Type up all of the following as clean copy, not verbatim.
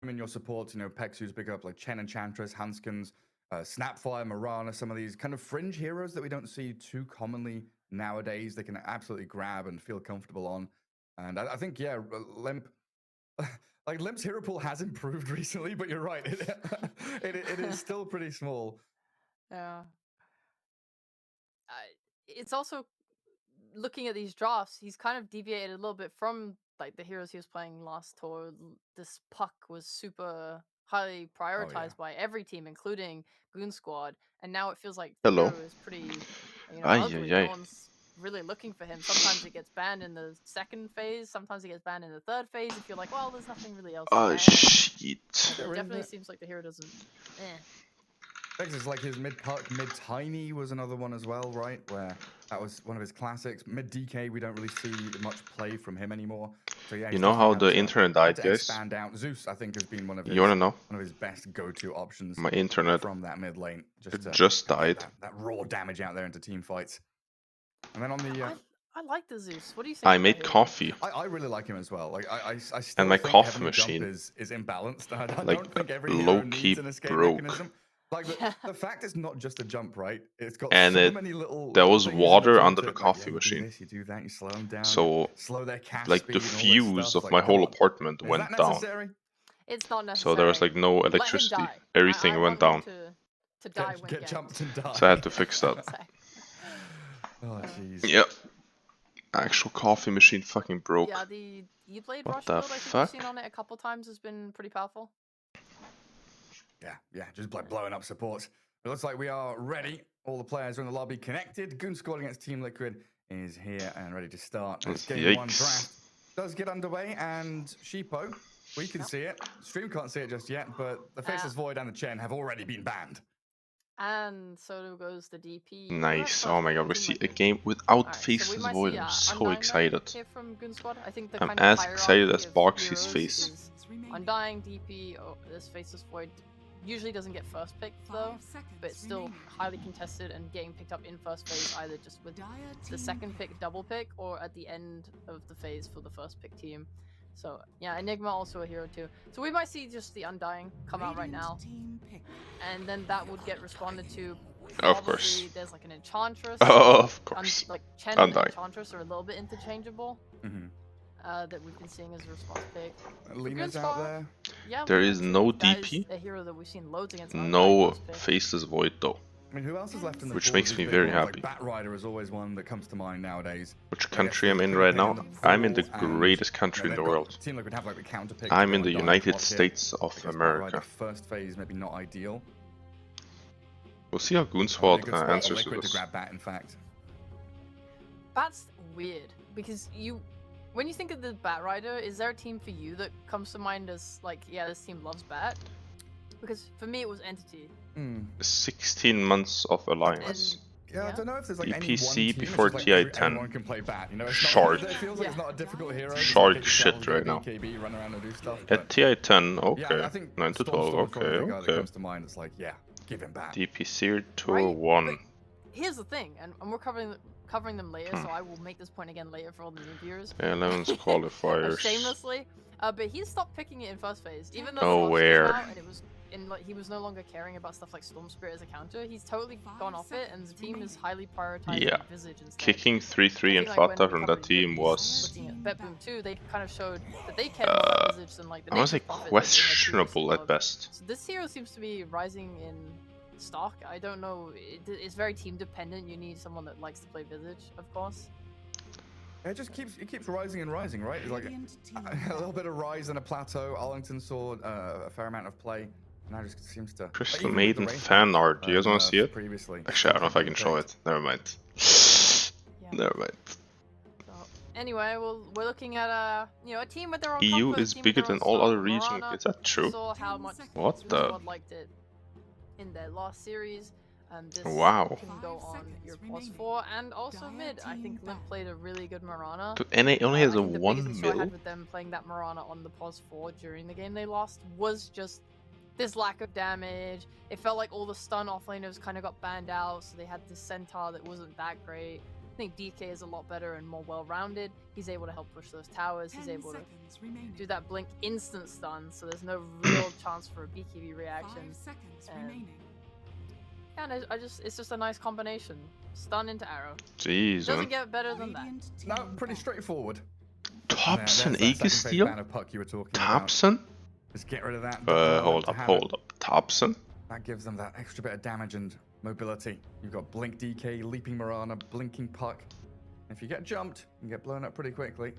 them in your supports. You know, Pexu's pick up like Chen Enchantress, Hanskins, Snapfire, Marana, some of these kind of fringe heroes that we don't see too commonly nowadays. They can absolutely grab and feel comfortable on. And I think, yeah, Limp, like Limp's hero pool has improved recently, but you're right, it is still pretty small. Yeah. It's also looking at these drafts, he's kind of deviated a little bit from like the heroes he was playing last tour. This puck was super highly Oh, yeah. prioritized by every team, including Goon Squad, and now it feels like the Hello. hero is pretty, Ay, ugly. ay, ay. No one's really looking for him. Sometimes it gets banned in the second phase. Sometimes it gets banned in the third phase. If you're like, well, there's nothing really else to Oh, ban. shit. But it definitely seems like the hero doesn't. It's like his mid puck, mid tiny was another one as well, right? Where that was one of his classics. Mid DK, we don't really see much play from him anymore. So yeah, You know how the internet died, guys? Expand out. Zeus, I think, has been one of his, You wanna know? one of his best go-to options. My internet from that mid lane, just died. That raw damage out there into team fights. And then on the, I like the Zeus. What do you think? I made coffee. I really like him as well. Like I still and my think coffee Heavenly machine Jump is imbalanced. I like don't think every hero low-key needs an escape broke. mechanism. Like the fact it's not just a jump, right? It's got And so many little. There was things in the water under the tooltip, coffee you machine. do this, you do that, you slow them down. So, slow their cast like speed the and all this fuse stuff. of my whole come on. apartment Is went that down. necessary? It's not necessary. So there was like no Let him electricity. die. Everything I went want down. him to die when Get jumped and die. So I had to fix that. Oh jeez. Yep. Actual coffee machine fucking broke. Yeah, the E-Blade What rush the build I think fuck? we've seen on it a couple times has been pretty powerful. Yeah, just like blowing up supports. It looks like we are ready. All the players are in the lobby connected. Goon Squad against Team Liquid is here and ready to start. As game one draft does get underway, and Sheepo, we can see it. Stream can't see it just yet, but the Faceless Void and the Chen have already been banned. And so goes the DP. Nice. Oh my god, we see a game without Faceless Void. I'm so excited. From Goon Squad. I think the I'm as excited as Boxy's face. Undying DP, this Faceless Void usually doesn't get first pick though, but it's still highly contested and getting picked up in first phase either just with the second pick double pick or at the end of the phase for the first pick team. So yeah, Enigma also a hero too. So we might see just the Undying come out right now, and then that would get responded to. Of course. There's like an Enchantress. Of course. Like Chen and Enchantress are a little bit interchangeable. That we've been seeing as a response pick. Lena's out there. Yeah, there is no DP. A hero that we've seen loads against. No Faceless Void though. I mean, who else is left in the Which makes me very happy. Like Batrider is always one that comes to mind nowadays. Which country I'm in right now? I'm in the greatest country in the world. Team Liquid have like the counter pick. I'm in the United States of America. First phase maybe not ideal. We'll see how Goon Squad answers to to this. grab Bat, in fact. Bat's weird because when you think of the Bat Rider, is there a team for you that comes to mind as like, yeah, this team loves Bat? Because for me it was Entity. 16 months of alliance. Yeah, I don't know if there's like EPC before TI11. Can play Bat, you know, Shark. It feels like it's not a difficult hero. Shark shit right now. Run around and do stuff, At TI10, okay. Yeah, I think 9 to 12, okay. Comes to mind, it's like, yeah, give him Bat. DPC Tour 1. Here's the thing, and we're covering them later, so I will make this point again later for all the new viewers. 11's qualifiers. Shamelessly, but he stopped picking it in first phase, even though he was no longer caring about stuff like Storm Spirit as a counter. He's totally gone off it, and the team is highly prioritizing Visage instead. Kicking 3-3 and Fata from that team was... Looking at Bet Boom 2, they kind of showed that they cared more about Visage than like the I want to say questionable at best. So this hero seems to be rising in stock. I don't know, it's very team dependent. You need someone that likes to play Visage, of course. It just keeps rising and rising, right? It's like a little bit of rise and a plateau. Arlington saw a fair amount of play. Now just seems to. Crystal Maiden fan art. Do you guys want to see it? Previously. Actually, I don't know if I can show it. Never mind. Never mind. So, anyway, we're looking at a team with their own. EU is bigger than all other regions. Is that true? Saw how much what the? Liked it in their last series. This wow. Can go on your plus 4 and also mid. I think Limp played a really good Marana. NA only has a 1 mil. I mil. had with them playing that Marana on the plus 4 during the game they lost was just this lack of damage. It felt like all the stun offlaners kind of got banned out, so they had this Centaur that wasn't that great. think DK is a lot better and more well-rounded. He's able to help push those towers. He's able to do that blink instant stun, so there's no real chance for a BKB reaction. And it's just a nice combination. Stun into arrow. Jeez, doesn't get better than that. No, pretty straightforward. Thompson Aegis steal? Thompson? Just get rid of that. Hold up. Thompson? That gives them that extra bit of damage and mobility. You've got Blink DK, Leaping Mirana, Blinking Puck. If you get jumped, you can get blown up pretty quickly.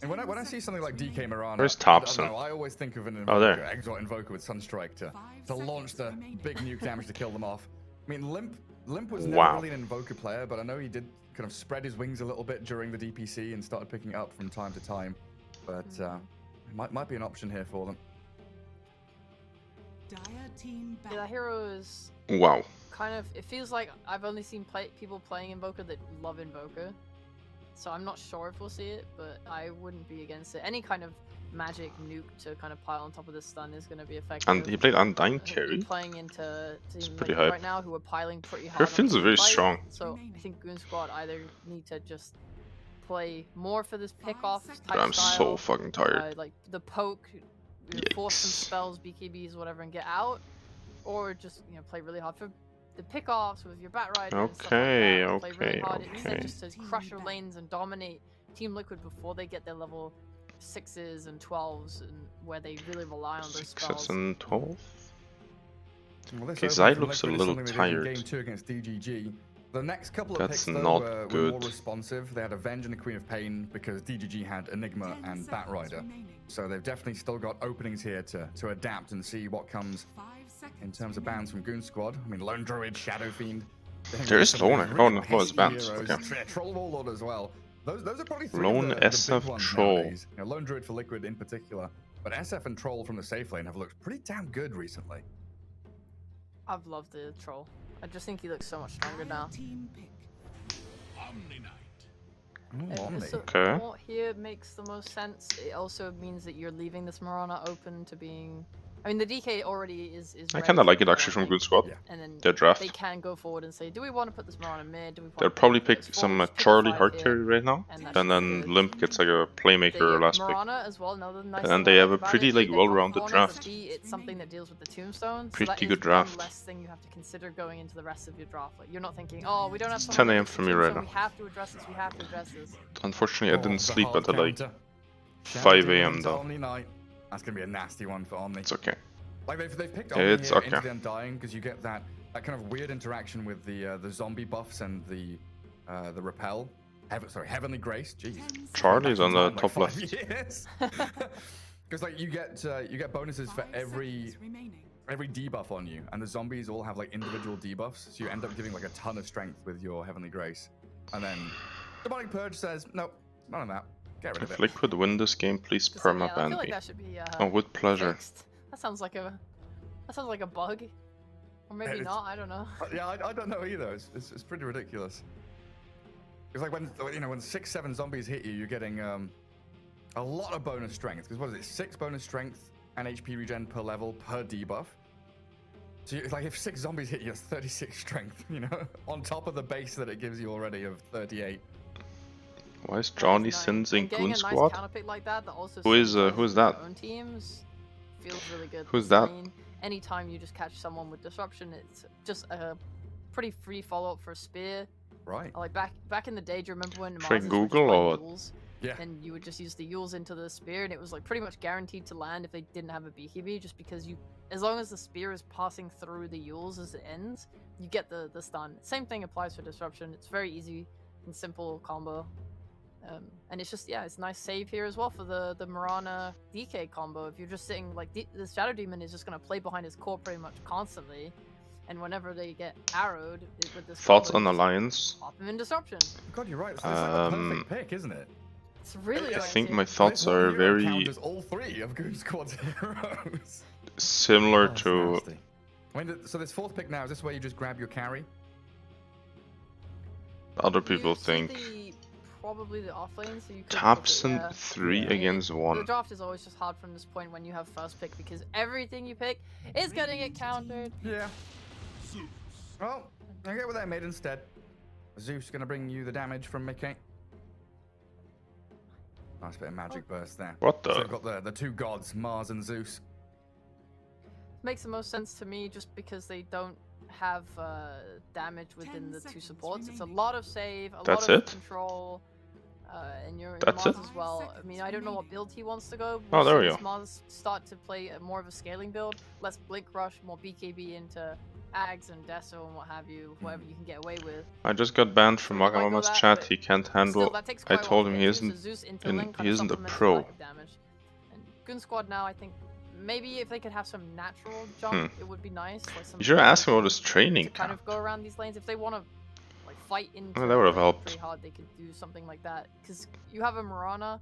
And when I see something like DK Mirana, where's Thompson? I always think of an Invoker, Exalt Invoker with Sunstrike to launch the big nuke damage to kill them off. I mean, Limp was never really an Invoker player, but I know he did kind of spread his wings a little bit during the DPC and started picking it up from time to time. But it might be an option here for them. Yeah, that hero is kind of, it feels like I've only seen people playing Invoker that love Invoker. So I'm not sure if we'll see it, but I wouldn't be against it. Any kind of magic nuke to kind of pile on top of the stun is going to be effective. And he played Undying Carry. Playing into teams pretty like hype. right now who are piling pretty hard. Her feels very strong. So I think Goon Squad either need to just play more for this pick-off type But I'm style, so fucking tired. like the poke, force some spells, BKBs, whatever, and get out, or just play really hard for the pickoffs with your Batrider and stuff like that. Play really hard instead just to crush your lanes and dominate Team Liquid before they get their level 6s and 12s, and where they really rely on those spells. 6 and 12. Well, Okay, Zai looks a little tired. Game 2 against DGG. The next couple of That's picks though, not were good. more responsive. They had Avenge and the Queen of Pain because DGG had Enigma and Batrider. So they've definitely still got openings here to adapt and see what comes in terms of bans from Goon Squad. I mean, Lone Druid, Shadow Fiend. There is Loner. Oh no, it's bans. Okay. Troll Warlord as well. Those are probably three Lone of the SF big ones Troll. nowadays. Lone Druid for Liquid in particular. But SF and Troll from the safe lane have looked pretty damn good recently. I've loved the Troll. I just think he looks so much stronger now. Okay. What here makes the most sense. It also means that you're leaving this Mirana open to being. I mean, the DK already is I kind of like it actually from Goon Squad. Yeah. And then Their draft. they can go forward and say, do we want to put this Mirana mid? Do we They'll probably pick some Charlie hard carry right now, and then Limp gets like a playmaker last pick. Mirana as well, another nice And they have a pretty like well-rounded draft. It's something that deals with the tombstone. Pretty good draft. One less thing you have to consider going into the rest of your draft. Like, you're not thinking, oh, we don't have. It's 10 AM for me right now. We have to address this. We have to address this. Unfortunately, I didn't sleep hard until like counter. 5 AM though. Omni Knight. That's gonna be a nasty one for Omni. It's okay. Like they've picked Omni It's here okay. into the Undying because you get that kind of weird interaction with the zombie buffs and the repel. Heavenly Grace. Jeez. Charlie's on the top left. Because like you get bonuses for every debuff on you, and the zombies all have like individual debuffs, so you end up giving like a ton of strength with your Heavenly Grace. And then Demonic Purge says, nope, none of that. Get rid of If it. Liquid win this game, please I feel perma-ban like me. that should be, Oh, with pleasure. fixed. That sounds like a bug, or maybe not. I don't know. Yeah, I don't know either. It's pretty ridiculous. It's like when 6-7 zombies hit you, you're getting a lot of bonus strength. Because what is it? 6 bonus strength and HP regen per level per debuff. So it's like if 6 zombies hit you, it's 36 strength. On top of the base that it gives you already of 38. Why is Johnny Sins in Goon Squad? Like that also Who is that? Own teams feels really good. Who's that? Anytime you just catch someone with disruption, it's just a pretty free follow-up for a spear. Right. Like back in the day, do you remember when Should I Mars Google or Yules, Yeah. and you would just use the Yules into the spear, and it was like pretty much guaranteed to land if they didn't have a BKB, just because as long as the spear is passing through the Yules as it ends, you get the stun. Same thing applies for disruption. It's very easy and simple combo. And it's just, it's a nice save here as well for the Mirana DK combo. If you're just sitting, like, the Shadow Demon is just going to play behind his core pretty much constantly, and whenever they get arrowed with this Thoughts combo, on Alliance? pop him in disruption. God, you're right. So it's like a perfect pick, isn't it? It's really I nice think here. my thoughts are very Counters all 3 of Goon Squad's heroes. similar That's to. nasty. So this 4th pick now, is this where you just grab your carry? Other You people see think. probably the off lane, so you could Thompson 3 against The 1. draft is always just hard from this point when you have first pick, because everything you pick is gonna get countered. Yeah. Well, I get what they made instead. Zeus gonna bring you the damage from Mickey. Nice bit of magic burst there. What the? So we've got the two gods, Mars and Zeus. Makes the most sense to me just because they don't have damage within the two supports. It's a lot of save, a lot of control, and you're Mars as well. I mean, I don't know what build he wants to go. Oh, there we go. Mars start to play more of a scaling build, less Blink Rush, more BKB into Ags and Deso and what have you, whatever you can get away with. I just got banned from Magamama's chat. He can't handle. I told him he isn't a pro. And Goon Squad now, I think maybe if they could have some natural jump, it would be nice. Like some you should ask him about his training to kind of go around these lanes if they want to like fight into. That would have helped. Pretty hard. They could do something like that because you have a Mirana.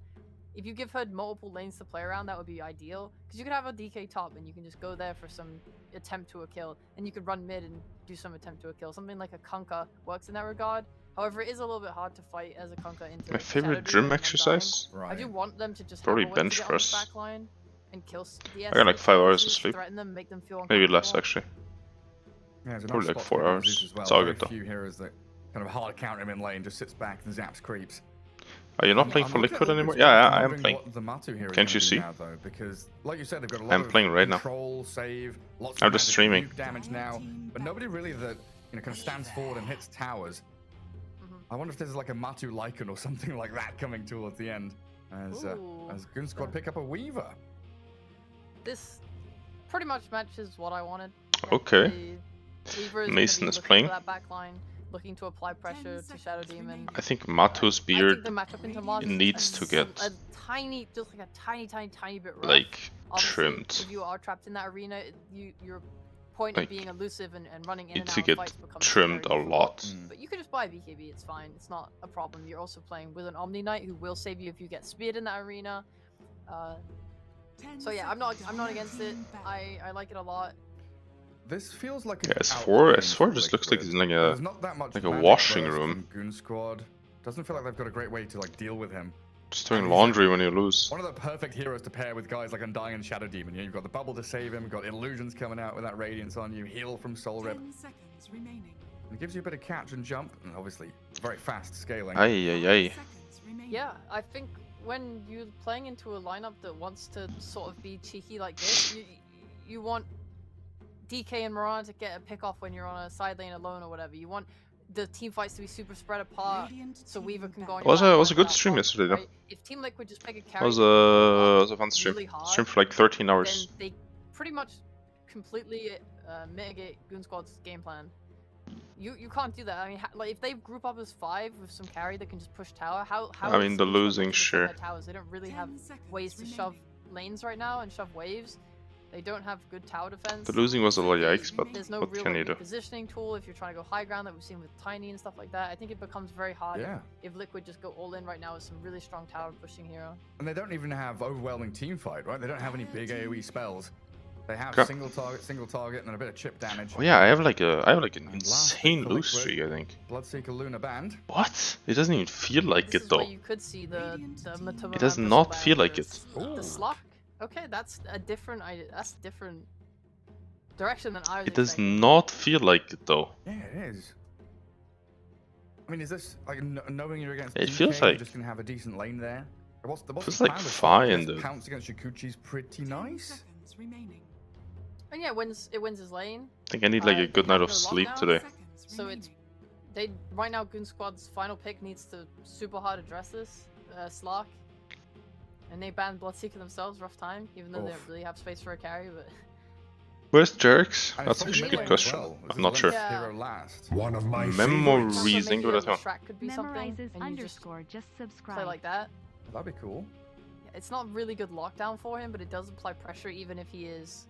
If you give her multiple lanes to play around, that would be ideal. Because you could have a DK top and you can just go there for some attempt to a kill. And you could run mid and do some attempt to a kill. Something like a Kunkka works in that regard. However, it is a little bit hard to fight as a Kunkka into my favorite gym exercise? I do want them to just probably have a bench press. Backline and kill I got like 5 hours of sleep. Them, make them feel maybe less actually. Yeah, probably like 4 hours. Well. It's all good though. Few heroes that kind of hard counter him in lane, just sits back and zaps creeps. Are you not playing for Liquid anymore? Yeah, I am playing. Can't you see? Now, though, because, like you said, they've got a lot I'm playing right now. Control, save, lots I'm just streaming. Damage now, but nobody really that kind of stands forward and hits towers. I wonder if there's like a Matu Lycan or something like that coming towards the end as Goon Squad pick up a Weaver. This pretty much matches what I wanted. Okay. Mason is playing. That backline, looking to apply pressure to Shadow Demon. I think Matu's beard needs to get a tiny, just like a tiny bit rough. Like obviously, trimmed. If you are trapped in that arena, your point of being elusive and running in and out to of get fights becomes trimmed a lot. But you could just buy BKB, it's fine. It's not a problem. You're also playing with an Omni Knight who will save you if you get speared in that arena. So yeah, I'm not against it. I like it a lot. This feels like S4 just looks like it's in like a washing room. Goon Squad doesn't feel like they've got a great way to like deal with him. Just doing laundry when you lose. One of the perfect heroes to pair with guys like Undying and Shadow Demon. You know, you've got the bubble to save him, you've got illusions coming out with that radiance on you, heal from Soul Rip. 10 seconds remaining. It gives you a bit of catch and jump, and obviously very fast scaling. Yeah, I think when you're playing into a lineup that wants to sort of be cheeky like this, you want DK and Mirana to get a pick off when you're on a side lane alone or whatever. You want the team fights to be super spread apart, so Weaver can go on. It was a good stream yesterday, though. Right? If Team Liquid just pick a carry, it was a fun stream. Really hard, stream for like 13 hours. Then they pretty much completely mitigate Goon Squad's game plan. You can't do that. I mean, like if they group up as 5 with some carry that can just push tower, how I mean, the losing, sure. Towers? They don't really have ways to shove lanes right now and shove waves. They don't have good tower defense. The losing was a little yikes, but there's no what real can you do? Positioning tool if you're trying to go high ground that we've seen with Tiny and stuff like that. I think it becomes very hard if Liquid just go all in right now with some really strong tower pushing hero. And they don't even have overwhelming team fight, right? They don't have any big AoE spells. They have single target, and a bit of chip damage. Oh yeah, I have like an insane lose streak, I think. Bloodseeker Luna banned. What? It doesn't even feel like it though. You could see the it does not feel like it. The Slock. Okay, that's a different direction than I was It does not feel like it though. Yeah, it is. I mean, is this like knowing you're against? It DK, feels like you're just gonna have a decent lane there. What's feels like fine, dude. Pounce against Shikuchi's pretty nice. And yeah, it wins his lane. I think I need like a good night of sleep today. So it's right now Goon Squad's final pick needs to super hard address this Slock. And they banned Bloodseeker themselves, rough time, even though they don't really have space for a carry, but... Where's Jerks? That's actually a good question. I'm not sure. One of my Memorizing, maybe a track could be something, and you just subscribe. play like that. That'd be cool. It's not really good lockdown for him, but it does apply pressure even if he is,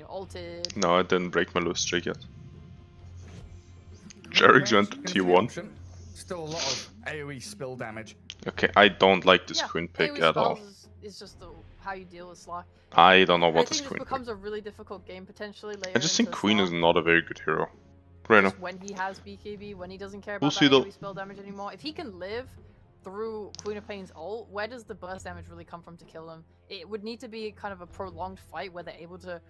ulted. No, I didn't break my lose streak yet. Jerks went to T1. Still a lot of AoE spill damage. Okay, I don't like this queen pick at all. It's just how you deal with Slock. I don't know what this queen queen becomes a really difficult game potentially later. I just think queen is not a very good hero. Right now. When he has BKB, when he doesn't care about that AoE spell damage anymore. If he can live through Queen of Pain's ult, where does the burst damage really come from to kill him? It would need to be kind of a prolonged fight where they're able to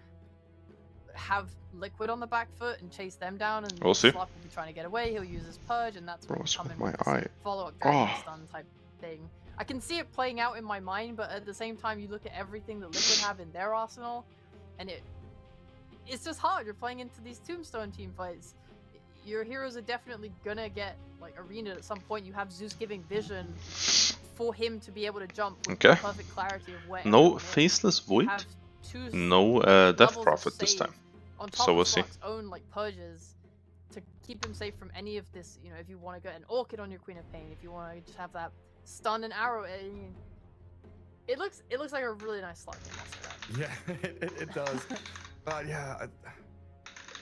have Liquid on the back foot and chase them down, and We'll see. Sloth will be trying to get away. He'll use his purge, and that's Bro, when what's come with in my with this eye? follow-up dragon Oh. stun type thing. I can see it playing out in my mind, but at the same time, you look at everything that Liquid have in their arsenal, and it's just hard. You're playing into these Tombstone team fights. Your heroes are definitely gonna get like arenaed at some point. You have Zeus giving vision for him to be able to jump with Okay. perfect clarity of where. No Faceless Void. No Death Prophet this time. On top So of we'll see. Slock's own like purges to keep him safe from any of this. You know, if you want to get an Orchid on your Queen of Pain, if you want to just have that stun and arrow, it looks like a really nice slot game. Yeah, it does. But yeah,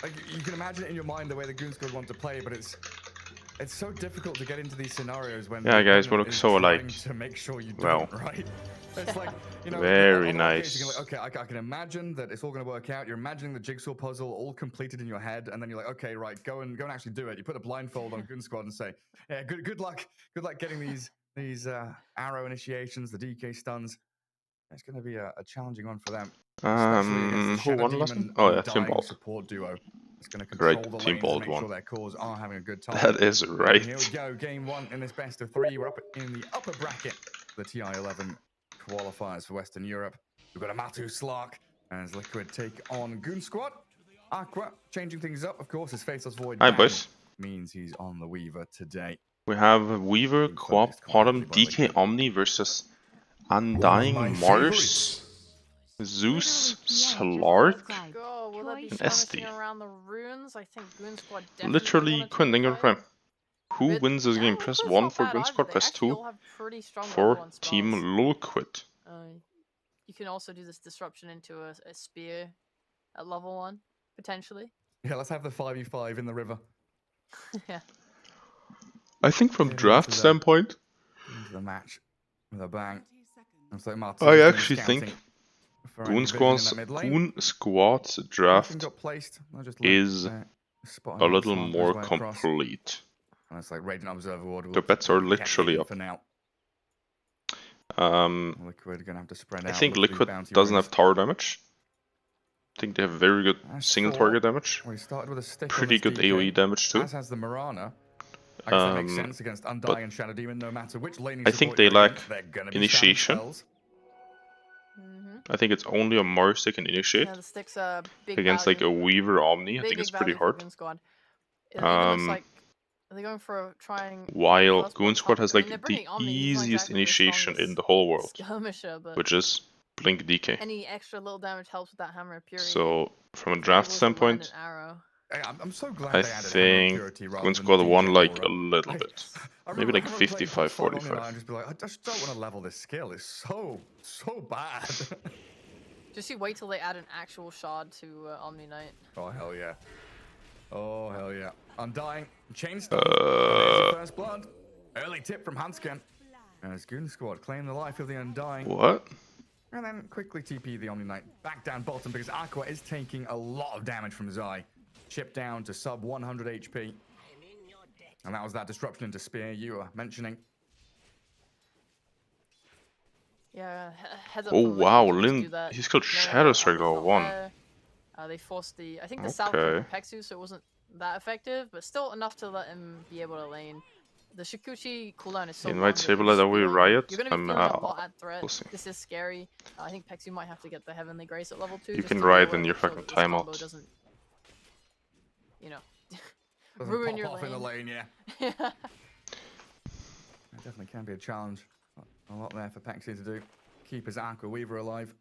like you can imagine it in your mind the way the Goon Squad want to play, but it's so difficult to get into these scenarios when Yeah, the guys, we opponent look is so trying alike. to make sure you Well. don't, right? It's like, you know, Very on one nice. occasion, you're like, okay, I can imagine that it's all going to work out. You're imagining the jigsaw puzzle all completed in your head, and then you're like, okay, right, go and actually do it. You put a blindfold on Goon Squad and say, yeah, good luck getting these arrow initiations, the DK stuns. It's going to be a challenging one for them. Especially against the Who Shadow won last Demon one? Oh yeah, Undying Team Bald. support duo. It's going to control Right, the Team lanes Bald and make won. sure their cores are having a good time. That is And right. here we go, game one in this best of three. We're up in the upper bracket, the TI11 qualifiers for Western Europe. We've got a Matu Slark as Liquid take on Goon Squad. Aqua changing things up, of course, his Faceless Void Hi, ban boys. means he's on the Weaver today. We have Weaver, Being Quap, focused completely Potom, by DK Liquid. Omni versus Undying Mars, Zeus, Slark. Go, will that be An skirmishing SD. around the runes? I think Goon Squad definitely Literally wanna couldn't think take of a fight. prime. Who But, wins this yeah, game? Press Liquid's 1 not for bad Goon either. Squad, They press actually 2 all have pretty strong for level 1 Team spells. Liquid. You can also do this disruption into a spear at level 1, potentially. Yeah, let's have the 5v5 in the river. Yeah. I think from Get draft into the- standpoint, Into the match with a bang. Looks like Martin's I doing the actually think scouting for Goon any vision in Squad's, that mid lane. Goon Squad's Nothing draft got placed. I just is left, spotting a out little Slark on his more way across. complete. And it's like Radiant Observer Ward. The bets are literally up. For now. Um, Liquid gonna have to spread I out. think look for these Liquid bounty doesn't runes. have tower damage. I think they have very good As single for- target damage. We started with a stick. Pretty on good this DK, AoE damage too. As has the Marana. I guess that makes Um, sense against Undying and Shadow Demon, no matter which laning I think support they you're lack against, they're gonna be initiation. spamming spells. I think it's only a Mars they can initiate. Yeah, the sticks are big Against like a value. Weaver Omni, I Big, think it's big pretty value for hard. Goon Squad. It even looks Um, like, are they going for trying While first Goon blood Squad top? has I mean, like they're the bringing Omni, he's not easiest exactly the initiation in strongest the whole world, skirmisher, but which is Blink DK. any extra little damage helps with that Hammer of Purity. So from a Able draft to land standpoint, an arrow. Hey, I'm so glad I they added Hammer of think Purity rather Goon than Squad DK won like Aura. a little I- bit. I Maybe remember- like I remember playing 55, Patch 5 Omni 45. and just be like, I just don't want to level this skill. It's so bad. Just you wait till they add an actual shard to Omni Knight. Oh hell yeah. Oh hell yeah. Undying. Chain stun. There's your first blood. Early tip from Hansken. As Goon Squad claim the life of the Undying. What? And then quickly TP the Omni Knight back down bottom because Aqua is taking a lot of damage from Zai. Chipped down to sub 100 HP. And that was that disruption into Spear you were mentioning. Yeah, heads up. Oh from wow, Liquid to Lin, do that. he's got No, Shadow Strike Aqua's level not 1. there. They forced I think the South Okay. from Pexu, so it wasn't that effective, but still enough to let him be able to lane. The Shikuchi cooldown is so long Invite that Saberlight you're away feeling- Riot. You're gonna be I'm, feeling a lot at threat. we'll see. This is scary. I think Pexu might have to get the Heavenly Grace at level 2. You just can to be ride able in to your make sure fucking that this combo timeout. doesn't, you know, Doesn't ruin pop your off in the lane, yeah. lane. That definitely can be a challenge. A lot there for Pexi to do. Keep his Aqua Weaver alive.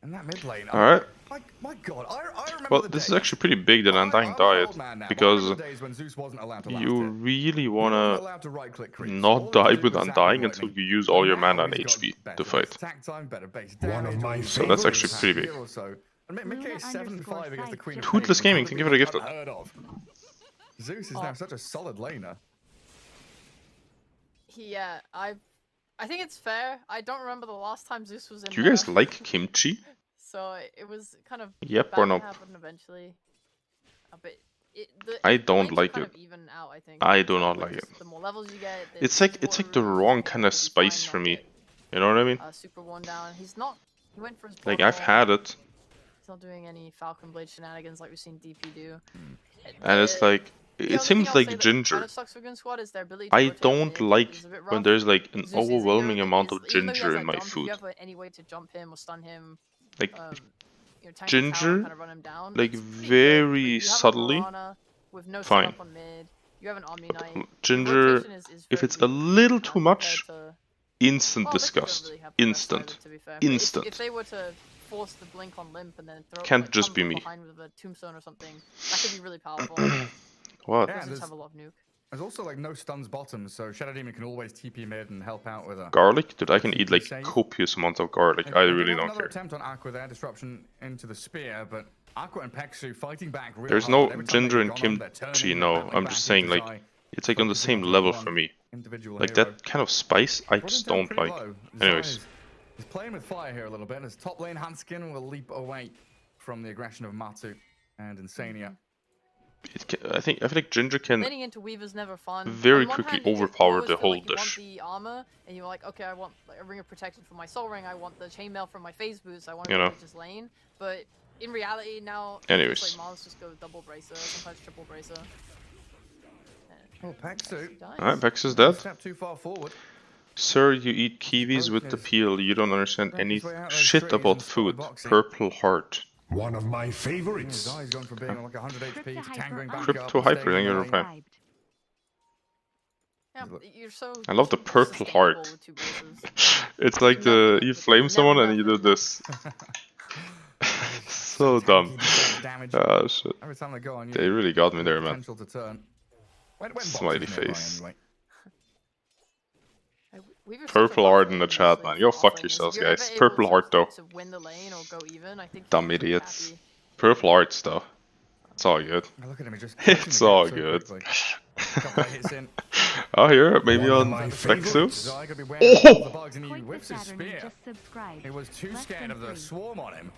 And that mid lane. Alright. My god, I remember Well, the this is days- actually pretty big that Undying I'm an died, old man now, but I because remember the days when Zeus wasn't allowed to last you hit. really He wasn't wanna allowed to right-click creeps. All not he die could do with was Undying sacrifice until me. you use all your Now mana and he's got HP better to base fight. attack time, better base One of damage, my all these So that's things actually in the pretty past big. year or so. And Mickey is 7-5 against the Queen of Toothless Pain, Gaming, thank you for the gift. unheard of. Zeus is now such a solid laner. Yeah, I think it's fair. I don't remember the last time Zeus was in Do you guys there, like kimchi? so it was kind of Yep bound or to nope? happen eventually. But I the don't lanes are like kind it. of even out, I think. I do So not with like it. just the more levels you get, It's like the wrong kind of spice for me. You know what I mean? Super worn down. He's not. He went for his. Like blood I've ball. had it, He's not doing any Falcon Blade shenanigans like we've seen DP do. And it's like, it seems like Ginger. Kind of sucks for Goon Squad is their ability to I rotate don't mid like is a bit when rough. there's like an Zeus is a hero overwhelming that amount is- of even though he has Ginger that in my jump, If food. you have any way to jump him or stun him, Like, you know, tank the tower and Ginger, kind of run him down, like it's pretty very good, but you have a subtly, Mirana with no fine. setup on mid. You have an Omni Knight. Your Ginger, rotation is if very it's a weak, little too compared much, to- instant well, Liquid don't disgust. really have the best Instant. either, to be fair. But Instant. If they were to force the blink on Limp and then throw Can't like, just come be from me. behind with a tombstone or something, that could be really powerful. What? Yeah, Doesn't have a lot of nuke. There's also like no stuns bottom, so Shadow Demon can always TP mid and help out with a Garlic? Dude, I can eat like save. copious amounts of garlic. I really don't Another care. attempt on Aqua there, disruption into the spear, but Aqua and Peksu fighting back real There's hard. no Every time Ginger they've and gone on, they're kimchi, turning, no. battling I'm back just saying into like, Zai, it's like on the focusing same on level one for me. individual Like hero. that kind of spice, I Brought just him down don't pretty like. low. Anyways. Zai is playing with fire here a little bit, as top lane Hanskin will leap away from the aggression of Matu and Insania. I feel like Ginger can Laning into Weaver's never fun. very On one quickly hand, you overpower always the feel whole like you dish. want the armor, and you're like, okay, I want like, a ring of protection for my soul ring. I want the chainmail from my phase boots. I want to You be know. able to just lane. But in reality, now Anyways. it's like Mars just go double bracer, sometimes triple bracer. Oh, Peksu. Alright, Vex is dead. Step too far forward. Sir, you eat kiwis with the peel. You don't understand any shit about food. Purple heart. One of my favorites. Zai's going from being like 100 HP to tangling back Crypto up. hyper, staying thank you in very the much. lane. Yeah, you're so. I love the purple sustainable heart. with two braces. It's like the you flame someone and you do this. So dumb. Damage. Ah shit. Every time they go on you, They really got me there, man. potential to turn. When Smiley boxes nearby face. anyway. Weaver's such a Purple rough heart in the lane, chat, honestly, man. for Go off fuck laners. yourselves, If you're guys. ever Purple able heart though. to win the lane or go even, I think Dumb you're pretty idiots. happy. Purple hearts though. It's all good. Look at him, he just It's all good. Couple of hits in. Oh, here, maybe One of on my Vexus. Zai could be wearing all the bugs and he whips his spear. He was too scared of the swarm on him.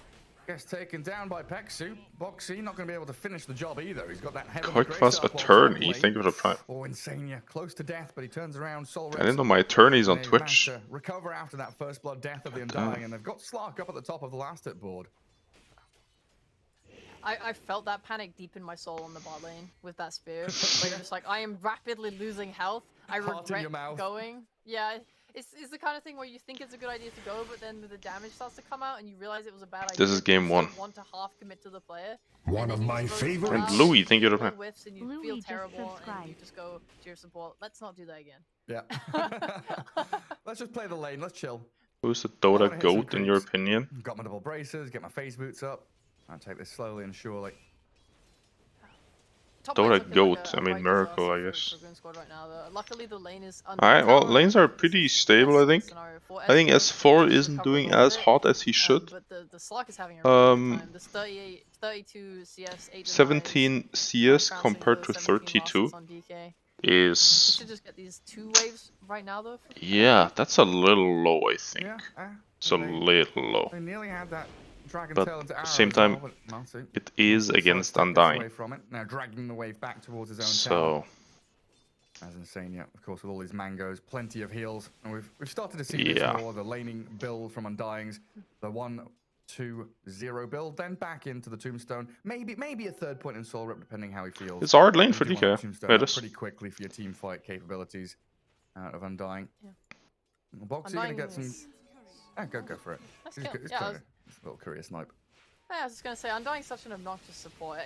Gets taken down by Peksu. Boxy not going to be able to finish the job either. He's got that heavenly grace Qojqva's up while attorney. top Thank you for the lane. prime. Oh, Insania, close to death, but he turns around. Soul I didn't know my attorney's on They Twitch. managed to recover after that first blood death of the Undying, and they've got Slark up at the top of the last hit board. I felt that panic deep in my soul on the bot lane with that spear. Where you're just like, I am rapidly losing health. I Heart in your regret mouth. going. Yeah, it's the kind of thing where you think it's a good idea to go, but then the damage starts to come out and you realize it was a bad idea. This is game You one. don't want to half commit to the player. One and of then you my just go full favorites. And out, Louis, thank you for the all prime. whiffs and you Louis feel just terrible and you subscribed. just go to your support. Let's not do that again. Yeah. Let's just play the lane. Let's chill. Who's the wanna Dota hit some goat in your creeps. opinion? Got my double braces. Get my phase boots up. I'll take this slowly and surely. Top Dota lane's looking goat, like a I mean bright miracle, I disaster guess. for Goon Squad right now, though. Luckily the lane is Alright, well, tower. lanes are This pretty is the stable, I best think. scenario for I think S4. S4 He's isn't recovering doing a little as bit, hot as he should. But the Slark is having a really good time. This 32 CS, 8 17 CS trouncing compared the to 17 32 losses on DK. We is... should just get these 2 waves right now, though. Yeah, that's a little low, I think. Yeah. It's a little low. They nearly had that dragon But tail into at arrow the same as well, time, but Matu it is decided against to take this Undying. away from it. Now dragging the wave back towards his own tower. So, As Insania, of course, with all these mangoes, plenty of heals, and we've started to see this Yeah. more, the laning build from Undyings, the 1-2-0 build, then back into the tombstone, maybe a third point in Soul Rip, depending how he feels. it's a hard lane You for do want the DK. tombstone It up is. pretty quickly for your team fight capabilities out of Undying. Yeah. Boxy gonna Undying get some. is- Go for it. That's He's kill. good. He's Yeah, clever. He's a little courier snipe. Yeah, I was just gonna say, Undying's such an obnoxious support.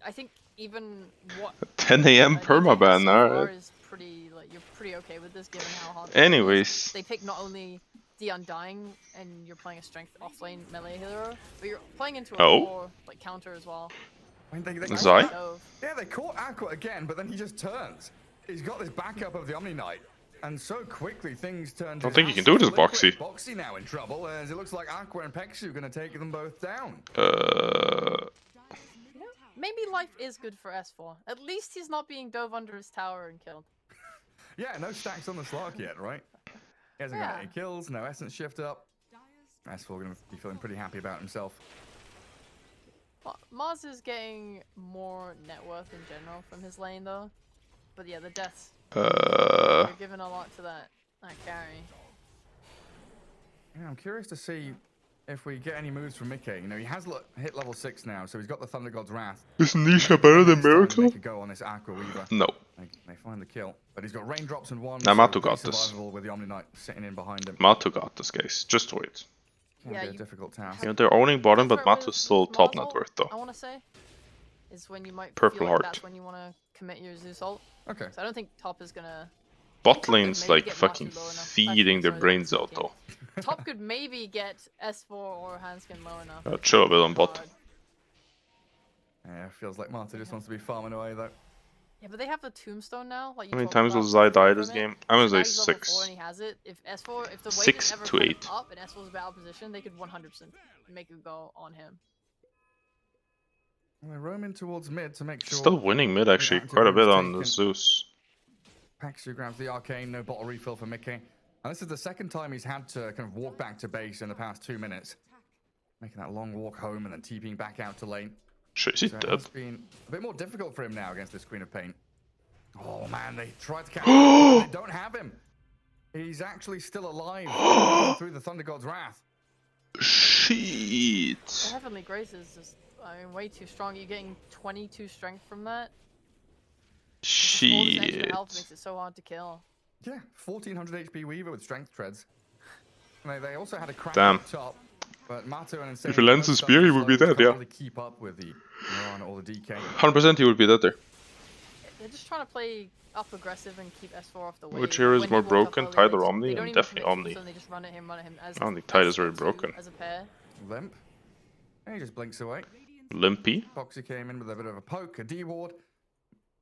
I think even what 10 AM DK has permaban, so far alright. is pretty, like, you're pretty okay with this given how hard. Anyways. They pick not only the Undying and you're playing a strength offlane melee hero, but you're playing into a core like counter as well. I mean, they Zai? Yeah, they caught Aqua again, but then he just turns. He's got this backup of the Omni Knight, and so quickly things turn. Don't think you can do this, Boxy. Boxy now in trouble, as it looks like Aqua and Peksu gonna take them both down. Maybe life is good for S4. At least he's not being dove under his tower and killed. Yeah, no stacks on the Slark yet, right? He hasn't got any kills, no essence shift up. S4 gonna be feeling pretty happy about himself. Mars is getting more net worth in general from his lane though. But yeah, the deaths. You're giving a lot to that carry. Yeah, I'm curious to see if we get any moves from Mickey. You know, he has hit level 6 now, so he's got the Thunder God's Wrath. Is Nisha better than Miracle? They could go on this Aqua Weaver. No. They find the kill, but he's got raindrops and one. Nah, Matu got this. With the Omni Knight sitting in behind him. Matu got this, guys. Just wait. Can be a difficult task. You know, they're owning bottom, but Matu's still top net worth, though. I want to say is when you might Purple feel like heart. that's when you want to commit your Zeus ult. Okay. So I don't think top is gonna. Bot lane's maybe like get fucking Matu low enough. feeding their Sorry, brains that's out, though. Top could maybe get S4 or Hanskin low enough. Chill a bit on bot. Yeah, feels like Matu just wants to be farming away though. Yeah, but they have the tombstone now. Like How many times will Zai die this game? I'm gonna say 6. And he has it. If S4, if the wave 6 ever to 8. up and S4's battle position, they could 100% make a go on him. Well, they're roaming towards mid to make sure. Still winning mid actually, quite a bit on the Zeus. Paxu grabs the arcane, no bottle refill for Mickey. And this is the second time he's had to kind of walk back to base in the past 2 minutes. Making that long walk home and then TPing back out to lane. Shit, he's So dead. it's been a bit more difficult for him now against this Queen of Pain. Oh man, they tried to catch him. They don't have him. He's actually still alive through the Thunder God's Wrath. Shit. The Heavenly Grace is just, I mean, way too strong. You're getting 22 strength from that. All this extra health Shit. makes it so hard to kill. Yeah, 1400 HP Weaver with strength treads. And they also had a crack Damn. up top. But Matu and Insane If he lands his spear, he would be dead, yeah. Really keep up with the Mirana or the DK. 100% he would be dead there. They're just trying to play up aggressive and keep S4 off the wave. Which hero is When more he walks up broken, early, Tide or they Omni? don't And even definitely commit to Omni. him, so they just run at him as I don't think Tide is very S2 broken. as a pair. Limp. And he just blinks away. Limpy. Boxy came in with a bit of a poke, a D-ward.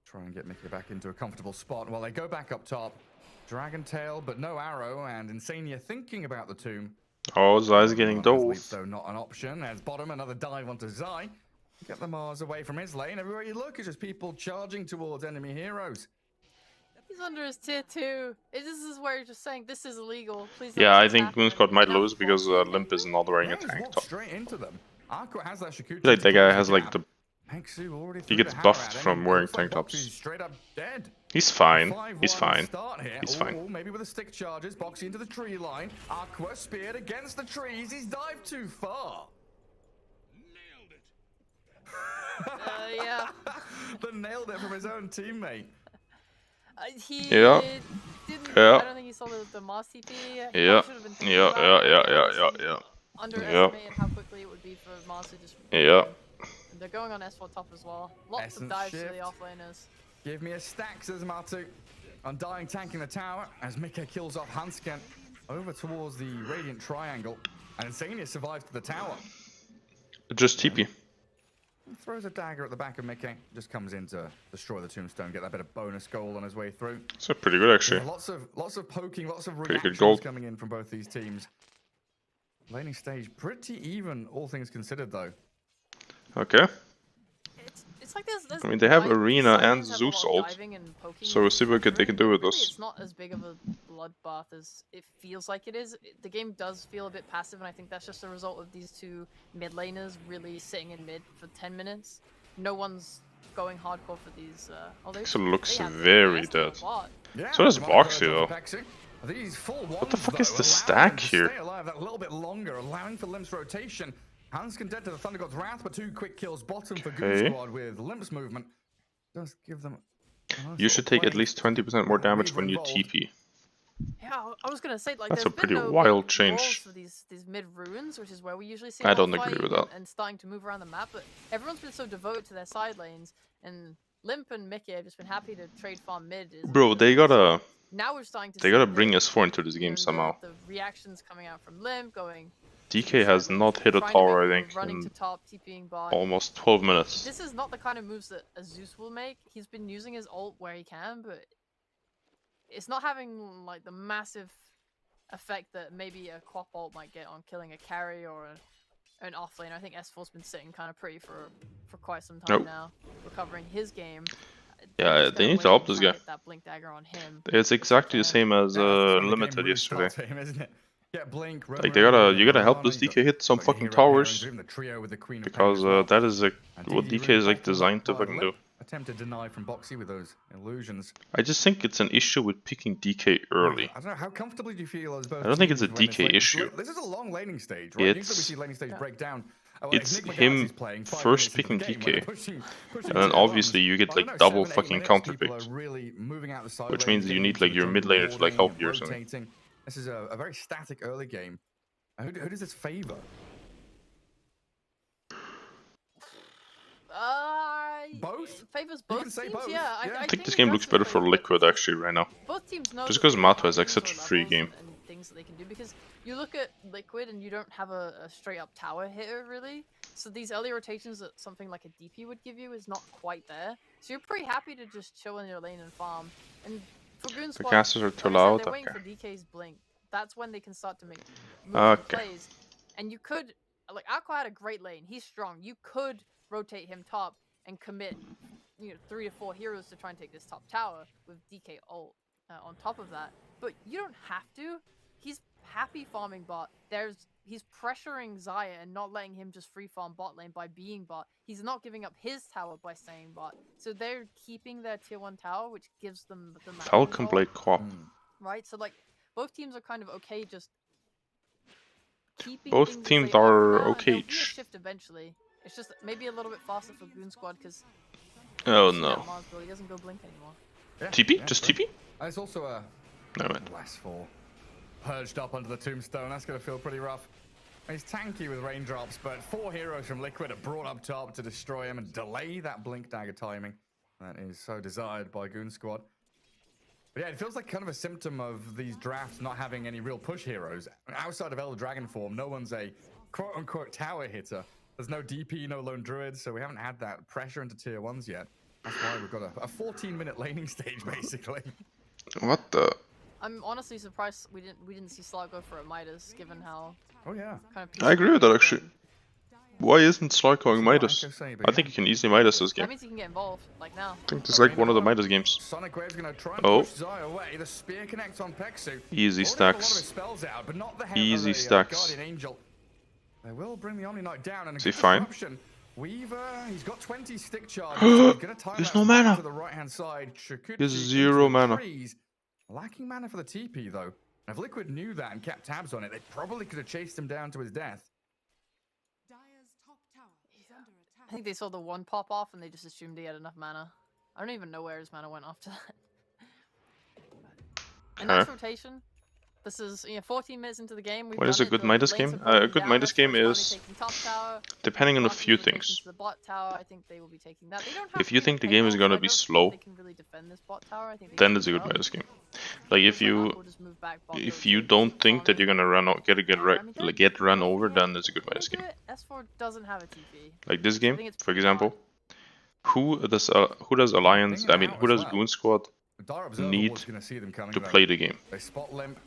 Try and get Mickey back into a comfortable spot while they go back up top. Dragon Tail, but no arrow, and Insania thinking about the tomb. Oh, Zai's getting Leap, dove. though not an option. As bottom, another dive onto Zai. Get the Mars away from his lane. Everywhere you look, it's just people charging towards enemy heroes. He's under his tier 2. This is where you're just saying this is illegal. Please don't Yeah, let I this think happen. Moonsquad might Now lose because Boxy Limp is not wearing a Yeah, he's tank walked top. straight into them. Aqua has that Shakuchi. Like that guy has like the. Hexu already He threw gets the hammer buffed at him. from wearing Looks like tank tops. Boxy's straight up dead. He's fine. 5-1 He's fine. start here. He's fine. Ooh, maybe with the stick charges. Boxy into the tree line. Aqua speared against the trees. He's dived too far. Yeah. But nailed it from his own teammate. He Yeah. didn't. Yeah. I don't think he saw the Mars TP. He Yeah. probably should have been thinking Yeah, about it. yeah. Underestimated how quickly it would be for Mars to just. Yeah. And they're going on S4 top as well. Lots Essence of dives to shift. the offlaners. Give me a stack, says Matu. Undying tanking the tower as Mickey kills off Hansken over towards the Radiant Triangle. And Insania survives to the tower. Just TP. Throws a dagger at the back of Mickey. Just comes in to destroy the tombstone, get that bit of bonus gold on his way through. So pretty good actually. Yeah, lots of poking, lots of Pretty good reactions gold. coming in from both these teams. Laning stage pretty even, all things considered, though. Okay. It's like there's I mean, they have like, Arena Silence and have a Zeus lot of ult, diving and poking so we'll see what through, they can do but with really this. It's not as big of a bloodbath as it feels like it is. The game does feel a bit passive, and I think that's just a result of these two mid laners really sitting in mid for 10 minutes. No one's going hardcore for these. So looks they have very the dead. bot. Yeah, So does Marco Boxy, to though. Pexi. These full What the ones, fuck is though, the allow stack them to here? Stay alive that little bit longer, allowing for Limp's rotation. Hansken dead to the Thunder God's Wrath, but 2 quick kills bottom for Goon Okay. Squad with Limp's movement. Does give them. a nice You should little take at play. least 20% more damage Weaver when you involved. TP. Yeah, I was gonna say like That's there's a pretty been no wild big change. roles for these mid runes, which is where we usually see. I a lot don't of agree fight with that. and starting to move around the map, but everyone's been so devoted to their side lanes, and Limp and Mickey have just been happy to trade farm mid. Bro, they gotta Now we're starting to. they see gotta the- bring S4 into this you game know, somehow. The reactions coming out from Limp going. DK has not hit a trying to tower, I make think, running to in top, TPing bot. almost 12 minutes. This is not the kind of moves that a Zeus will make. He's been using his ult where he can, but it's not having like the massive effect that maybe a Quap ult might get on killing a carry or an offlane. I think S4's been sitting kind of pretty for quite some time Nope. now, recovering his game. Yeah, They're just they gonna need to wait help and this try guy. and get that blink dagger on him. It's exactly the same as Yeah, that's when the game Limited really yesterday. starts for him, isn't it? Get Blink, Like you gotta help this DK hit some fucking towers, because that is like what DK is like designed to fucking do. attempted deny from Boxy with those illusions. I just think it's an issue with picking DK early. I don't know, how comfortably do you feel as both I don't think it's a teams when DK issue. This is a long laning stage, right? Usually we It's see laning stage break down. it's him first picking DK, and then obviously you get like double fucking counter picks, which means you need like your mid laner to like help you or something. This is a very static early game. Who does this favor? Both? It favors both can say teams. both. Yeah, I I think this game looks better for Liquid actually right now. Both teams know Just that because they Mato have is like such a sort of free levels game. and things that they can do, because you look at Liquid and you don't have a straight up tower hitter really. So these early rotations that something like a DP would give you is not quite there. So you're pretty happy to just chill in your lane and farm. And for Goon The Squad, casters are too like I said, loud. they're waiting Okay. for DK's blink. That's when they can start to make moves and Okay. plays. And you could, like, Aqua had a great lane. He's strong. You could rotate him top and commit, 3 to 4 heroes to try and take this top tower with DK ult on top of that. But you don't have to. He's happy farming bot. He's pressuring Xayah and not letting him just free farm bot lane by being bot. He's not giving up his tower by staying bot. So they're keeping their tier 1 tower, which gives them the map Falcon control, Blade Quap. right? So like both teams are kind of okay just keeping Both things as teams they are for now, and okay. there'll be a shift eventually. It's just maybe a little bit faster for Goon Squad because Oh no. he doesn't go blink anymore. Yeah, TP? yeah, Just right. TP? It's also a No man. Blessful. Purged up under the tombstone. That's going to feel pretty rough. He's tanky with raindrops, but 4 heroes from Liquid are brought up top to destroy him and delay that blink dagger timing. That is so desired by Goon Squad. But yeah, it feels like kind of a symptom of these drafts not having any real push heroes. Outside of Elder Dragon form, no one's a quote-unquote tower hitter. There's no DP, no lone druids, so we haven't had that pressure into tier 1s yet. That's why we've got a 14-minute laning stage, basically. What the? I'm honestly surprised we didn't see Slark go for a Midas, given how Oh yeah. kind of. I agree with that peaceful actually. Why isn't Slark going Midas? Say, I think he can easily Midas this That game. means he can get involved, like now. I think this is like one of the Midas games. Sonic Wave's gonna try and Oh. push Xayah away. The spear connects on Peksu. Easy Already got a lot of stacks. his spells out, but not the head Easy of the, stacks. Guardian Angel. They will bring the Omni Knight down, and a Is he good fine? disruption. Weaver, he's got 20 stick charges. He's gonna time There's that no back mana. to the right-hand side. Shukuchi He has into 0 the mana. trees. Lacking mana for the TP though. And if Liquid knew that and kept tabs on it, they probably could have chased him down to his death. I think they saw the one pop off and they just assumed he had enough mana. I don't even know where his mana went after that. And Okay. that's rotation. This is 14 minutes into the game. We've What is done a it, good the Midas lanes game? have broken A good down, Midas F4 game finally is taking top tower. depending on a Martin's few rotating things. to the bot tower. I think they will be taking that. They don't have If you to think the play game is well, gonna so I be don't think slow, they can really defend this bot tower. I think they then can it's a do good well. Midas game. Like if Looks like you Aqua will just move back, bot if rotate, you don't keep think that farming. you're gonna run out, get run over, S4 then it's a good Midas can game. do it. S4 doesn't have a TP. Like this I game, think it's for pretty example, who does Alliance? I mean, who does Goon Squad Dar Observer need was gonna see them coming, to though. play the game? They spot limp.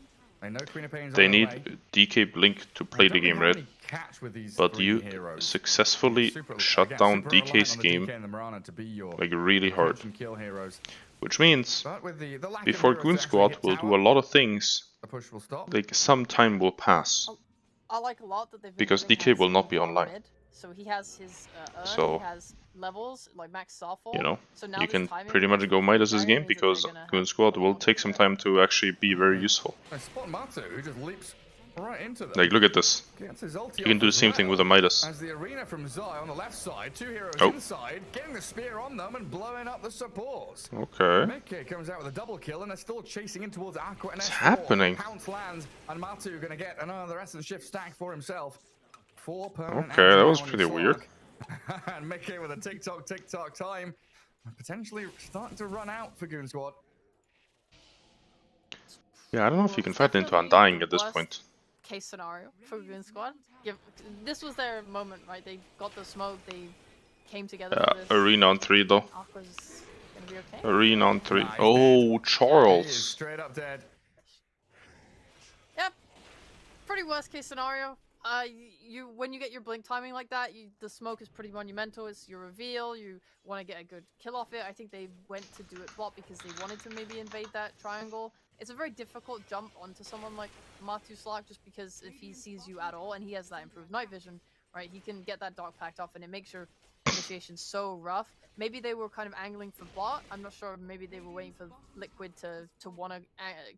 They know Queen of Pain's They on the need way. DK Blink to They play don't the really game, have right? any catch with these But 3 you heroes. successfully shut Again, down super reliant DK's on the game DK and the Mirana to be your like really hard, catch and kill heroes. which means But with the lack of before heroes Goon to actually Squad hit will do tower, a lot of things, the push will stop. like some time will pass. I like a lot that they've been Because giving DK will Hansen not be power online. mid. So he has his So, he has levels like max Starfall. You know, so now you this can timing pretty much with go Midas this Xayah game means that because they're gonna Goon have Squad a will lot take more some threat. time to actually be very useful. They spot Matu, who just leaps right into them. Like look at this. Gets his ulti You can off do the as same thing well. with a Midas. As the arena from Xayah on the left side, 2 heroes Oh. inside, getting the spear on them and blowing up the supports. Okay. Mickey comes out with a double kill and they're still chasing in towards Aqua and What's S4. happening? Pounce lands and Matu gonna get another Essence Shift stack for himself. 4 permanent Okay, ends that now was on pretty his weird. slog. And Mickey with a tick-tock time. Potentially starting to run out for Goon Squad. Yeah, I don't know if you can It's fight into definitely Undying the at this worst point. Case scenario for Goon Squad. This was their moment, right? They got the smoke. They came together for this. Arena on 3 though. Aqua's gonna be okay. Arena on 3. Nah, he's Oh, He is Charles. straight up dead. Yep. Pretty worst case scenario. When you get your blink timing like that, the smoke is pretty monumental. It's your reveal. You want to get a good kill off it. I think they went to do it bot because they wanted to maybe invade that triangle. It's a very difficult jump onto someone like Matu Slark just because if he sees you at all and he has that improved night vision, right? He can get that Dark Pact off, and it makes your initiation so rough. Maybe they were kind of angling for bot. I'm not sure. Maybe they were waiting for Liquid to want to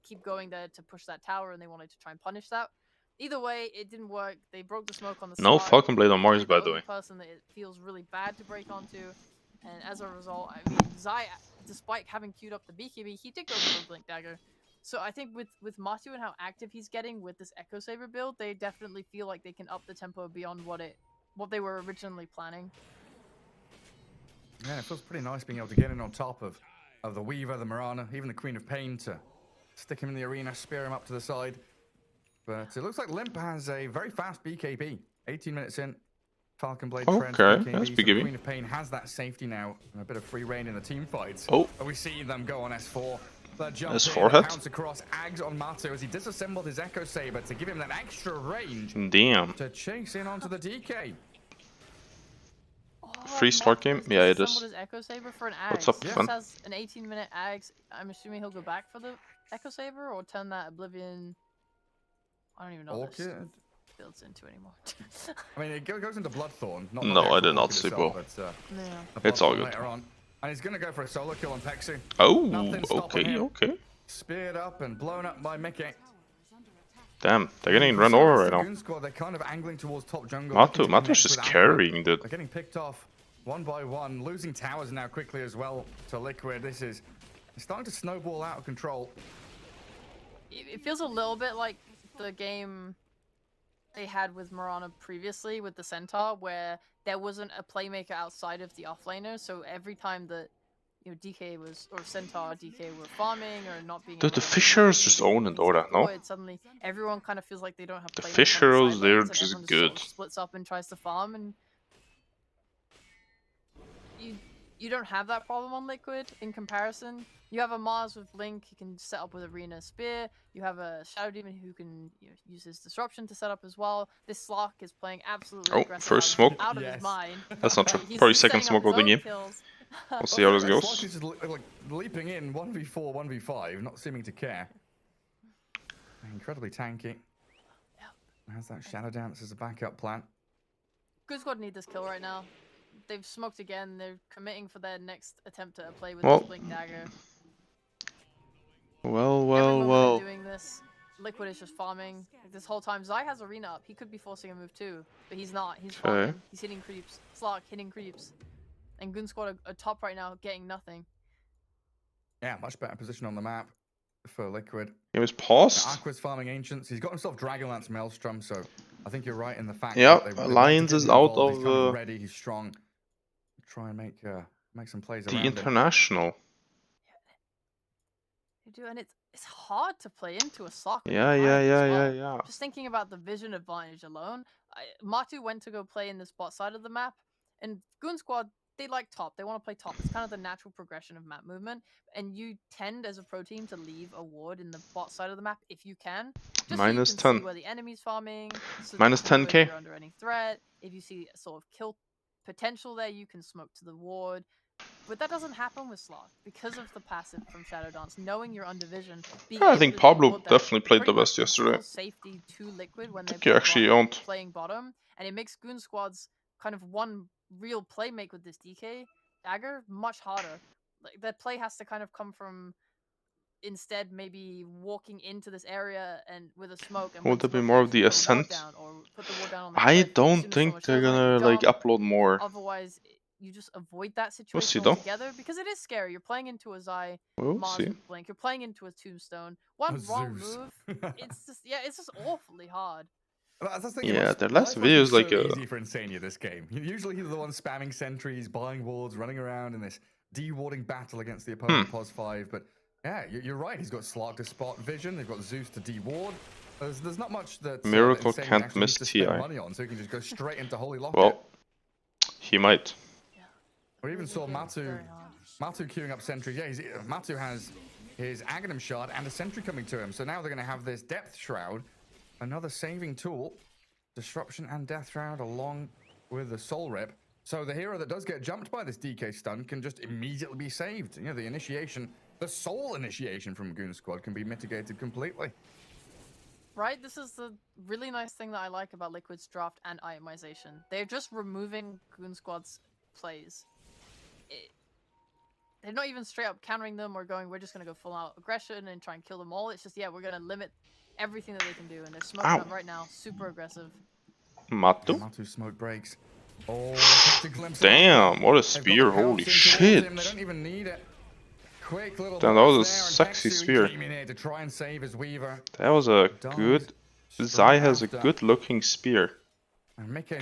keep going there to push that tower, and they wanted to try and punish that. Either way, it didn't work. They broke the smoke on the No start. Falcon Blade on Mars, by the The way. only person that it feels really bad to break onto, and as a result, I mean, Zai, despite having queued up the BKB, he did go for a Blink Dagger. So I think with Matu and how active he's getting with this Echo Saber build, they definitely feel like they can up the tempo beyond what they were originally planning. Yeah, it feels pretty nice being able to get in on top of the Weaver, the Mirana, even the Queen of Pain to stick him in the arena, spear him up to the side. But it looks like Limp has a very fast BKB. 18 minutes in. Falcon Blade treads Okay, BKB. that's So BKB. Queen of Pain has that safety now and a bit of free reign in the team fights. Oh. But we see them go on S4. That jump S4 in, hit. pounce across, Ags on Matu as he disassembled his Echo Saber to give him that extra range Damn. to chase in onto the DK. Free start game? Yeah, it is. His Echo Saber for an What's Ags. up, He Fun? just has an 18-minute Ags. I'm assuming he'll go back for the Echo Saber or turn that Oblivion. I don't even know what this Orchid. builds into anymore. I mean, it goes into Bloodthorn. Not No, the I did actual not Orchid see itself, Bo. but, Yeah. the It's all Bloodthorn good. later on. And he's going to go for a solo kill on Pexu. Oh, Nothing stopping okay, him. okay. Speared up and blown up by Mickey. Damn, they're getting run over right now. Goon Squad, they're kind of angling towards top jungle. Matu's just carrying, dude. They're getting picked off one by one, losing towers now quickly as well to Liquid. This is starting to snowball out of control. It feels a little bit like the game they had with Mirana previously with the Centaur, where there wasn't a playmaker outside of the offlaner. So every time that DK was, or Centaur DK were farming or not being. Dude, the Fish Heroes just own it, Dora, no? Suddenly, everyone kind of feels like they don't have. The playmakers Fish on the Heroes, they're sidelines, and just everyone good. sort of splits up and tries to farm, and you don't have that problem on Liquid in comparison. You have a Mars with Blink, he can set up with Arena Spear. You have a Shadow Demon who can use his Disruption to set up as well. This Slock is playing absolutely aggressive. First smoke. Out of his mind. That's not true. He's Probably setting second up smoke his of the own game. kills. We'll see how this Slock goes. is just like leaping in 1v4, 1v5, not seeming to care. Incredibly tanky. Has that Shadow Dance as a backup plan. Good Squad need this kill right now. They've smoked again. They're committing for their next attempt at a play with this Blink Dagger. Well. Doing this, Liquid is just farming. Like, this whole time, Zai has Arena up. He could be forcing a move too, but he's not. He's farming. He's hitting creeps. Slock hitting creeps. And Goon Squad are top right now, getting nothing. Yeah, much better position on the map for Liquid. It was paused. Aqua's farming Ancients. He's got himself Dragonlance Maelstrom, so I think you're right in the fact Yeah, that they Lions is out of he's kind of ready. He's strong. Try and make some plays the around him. international. You do, and it's hard to play into a soccer. Yeah. Just thinking about the vision advantage alone, Matu went to go play in this bot side of the map, and Goon Squad, they like top. They want to play top. It's kind of the natural progression of map movement, and you tend as a pro team to leave a ward in the bot side of the map if you can. Just Minus so you can 10. see where the enemy's farming. So Minus that you know 10K. if you're under any threat. If you see sort of kill potential there, you can smoke to the ward. But that doesn't happen with Sloth because of the passive from Shadow Dance. Knowing you're under vision, I think Pablo definitely played the best yesterday. Safety to Liquid when I think he actually owned. playing bottom, and it makes Goon Squad's kind of one real play make with this DK dagger much harder. Like that play has to kind of come from instead maybe walking into this area and with a smoke. And Would there be more of the ascent? I don't think they're gonna like upload more. Otherwise, you just avoid that situation see, though. altogether because it is scary. You're playing into a Zai, Mars See. with Blink. You're playing into a Tombstone. One wrong move, it's just awfully hard. Yeah, their last video is like easy for Insania this game. Usually he's the one spamming sentries, buying wards, running around in this de-warding battle against the opponent pos 5. But yeah, you're right. He's got Slark to spot vision. They've got Zeus to de-ward. There's not much that Miracle Insania can't actually miss needs to spend TI. money on, so he can just go straight into Holy Locket. Well, he might. We even saw Matu queuing up sentries. Yeah, Matu has his Aghanim Shard and a sentry coming to him. So now they're going to have this Depth Shroud, another saving tool, Disruption and Death Shroud along with the Soul Rip. So the hero that does get jumped by this DK stun can just immediately be saved. You know, the initiation, the soul initiation from Goon Squad can be mitigated completely. right? This is the really nice thing that I like about Liquid's draft and itemization. They're just removing Goon Squad's plays. They're not even straight up countering them or going, we're just going to go full out aggression and try and kill them all. It's just, yeah, we're going to limit everything that they can do. And they're smoking up right now. Super aggressive. Matu? Matu smoke breaks. Oh, damn, what a spear. Holy shit. They don't even need it. Quick little damn, that was a sexy spear. To try and save his Weaver. That was a good... Zai has a good looking spear.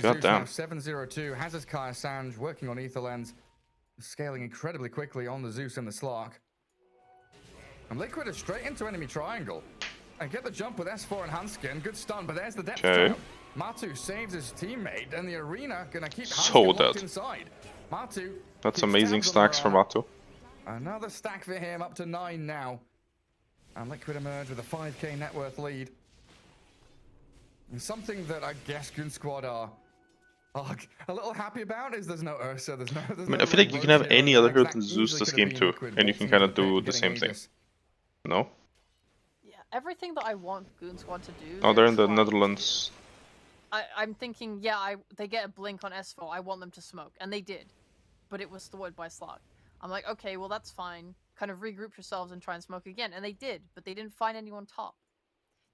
God damn. 702 has his Kaya Sanj working on Ether Lens. Scaling incredibly quickly on the Zeus and the Slark. And Liquid is straight into enemy triangle. And get the jump with S4 and Hanskin. Good stun, but there's the depth trap. Matu saves his teammate, and the arena gonna keep Hanskin locked inside. Matu. That's amazing stacks for Matu. Another stack for him, up to 9 now. And Liquid emerge with a 5k net worth lead. And something that I guess Goon Squad are a little happy about is there's no Ursa, there's no... I mean, I feel like you can have any other hero than Zeus this game too, and you can kind of do the same thing. No? Yeah, everything that I want Goon Squad to do... Oh, they're in the Netherlands. I'm thinking, yeah, they get a blink on S4, I want them to smoke, and they did. But it was thwarted by Slug. I'm like, okay, well that's fine. Kind of regroup yourselves and try and smoke again, and they did, but they didn't find anyone top.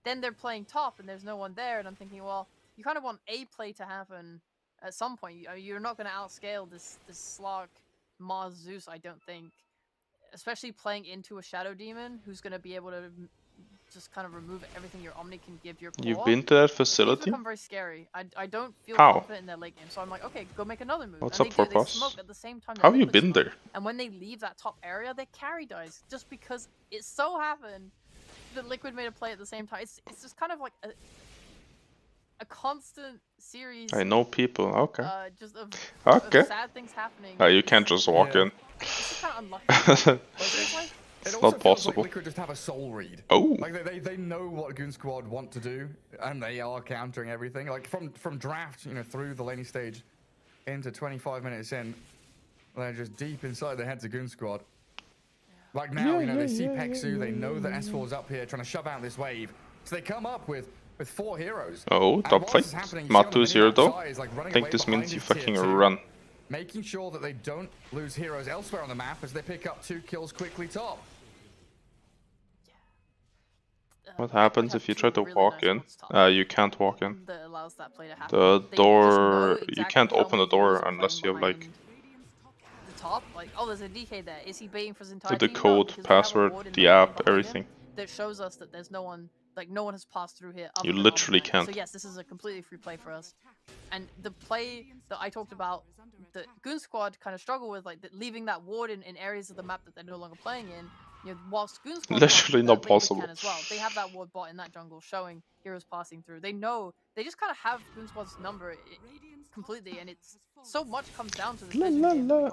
Then they're playing top, and there's no one there, and I'm thinking, well, you kind of want a play to happen at some point. You're not going to outscale this Slug Mars Zeus, I don't think. Especially playing into a Shadow Demon, who's going to be able to just kind of remove everything your Omni can give your core. You've been to that facility? It's become very scary. I don't feel confident in their late game, so I'm like, okay, go make another move. What's and up for they us? smoke at the same time. How have you been there? And when they leave that top area, their carry dies, just because it so happened that Liquid made a play at the same time. It's just kind of like a constant series. I know people. Okay. Just of sad things happening. You can't just walk in. It's kind of unlucky. It's not possible. Like Liquid just have a soul read. Oh. Like they know what Goon Squad want to do, and they are countering everything. Like from draft, through the laning stage, into 25 minutes in, they're just deep inside the heads of Goon Squad. Like now, they see Peksu, they know that S4's up here trying to shove out this wave, so they come up with 4 heroes. Oh, top fight. Matu's here though. I think this means you fucking run. Making sure that they don't lose heroes elsewhere on the map as they pick up 2 kills quickly top. What happens if you try to walk in? You can't walk in. That allows that play to happen. The door, you can't open the door unless you have like the top. Like, oh, there's a DK there. Is he baiting for his entire the team? code, password, the app, everything. That shows us that there's no one, like no one has passed through here. You literally can't. So yes, this is a completely free play for us. And the play that I talked about, that Goon Squad kind of struggle with, like leaving that ward in areas of the map that they're no longer playing in. Whilst Goon Squad literally not possible. As well. They have that ward bot in that jungle showing heroes passing through. They know, they just kind of have Goon Squad's number completely, and it's so much comes down to this.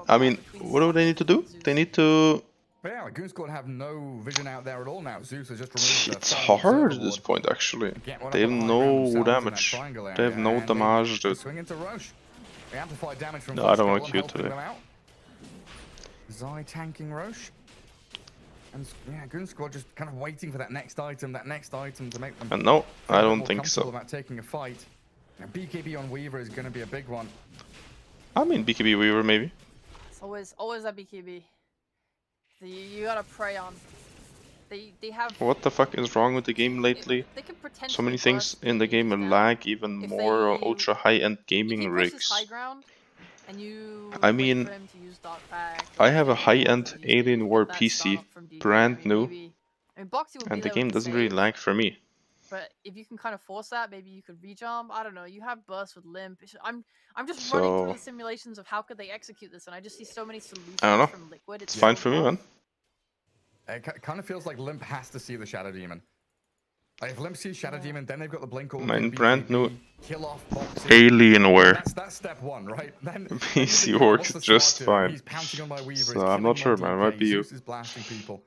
I mean, what do they need to do? They need to... But yeah, Goon Squad have no vision out there at all now. Zeus has just removed It's hard at this point, actually. They have no damage. They have no damage. Swing into Roche. The amplified damage from no, I don't want to Q today. Zai tanking Roche. And yeah, Goon Squad just kind of waiting for that next item to make them. And no, I don't think so. About taking a fight. Now, BKB on Weaver is going to be a big one. I mean, BKB Weaver maybe. It's always that BKB. You gotta pray on. They have. What the fuck is wrong with the game lately? So many things in the game lag even more on ultra high-end gaming rigs. High ground, and you I mean, I have a high-end Alien War PC, brand new, and the game doesn't really lag for me. But if you can kind of force that, maybe you could rejump. I don't know. You have burst with limp. I'm just running through the simulations of how could they execute this, and I just see so many solutions from Liquid. It's fine for me, man. It kind of feels like Limp has to see the Shadow Demon. Like if Limp sees Shadow Demon, then they've got the blink. Mine brand new kill off Alienware. That's step 1, right? Then PC works just fine. He's pouncing on my Weaver. So I'm not sure, man. It might be you. Is blasting people.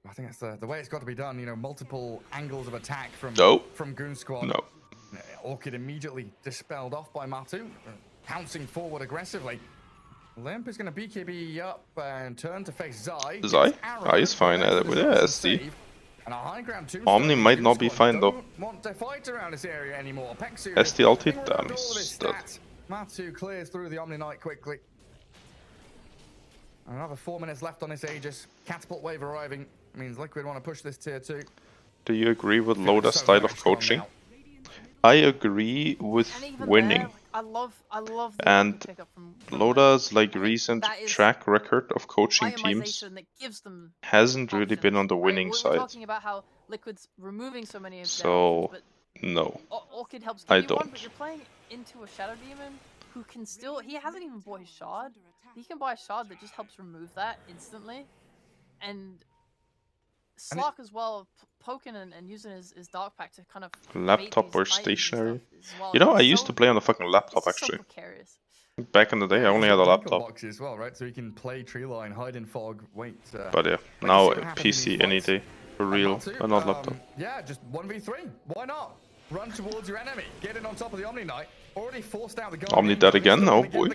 I think that's the way it's got to be done. Multiple angles of attack from Goon Squad. No. Orchid immediately dispelled off by Matu, pouncing forward aggressively. Limp is going to BKB up and turn to face Zai. Zai? Zai is fine with SD. And a high ground Omni might not be fine though. Want to fight around this area anymore. SD ulti, damn, he's dead. Matu clears through the Omni Knight quickly. Another 4 minutes left on this Aegis. Catapult wave arriving means Liquid want to push this tier 2. Do you agree with Loda's style of coaching? I agree with winning. There, I love the and pickup from Loda's like recent track record of coaching teams that gives them hasn't really options, been on the right? winning We're side. talking about how Liquid's removing so many of So them, no, Orchid helps I give you one, don't. but you're playing into a Shadow Demon who can still, he hasn't even bought his shard. He can buy a shard that just helps remove that instantly. And Slark as well, poking and using his Dark Pack to kind of laptop or stationary. Well. You know, I used to play on a fucking laptop actually. So Back in the day, I only had a laptop. Boxes as well, right? So you can play tree line, hide in fog, wait. But yeah, now PC any day, for real, and not laptop. Yeah, just 1v3. Why not? Run towards your enemy, get in on top of the Omni Knight. Already forced out the goal. Omni dead again? Oh boy.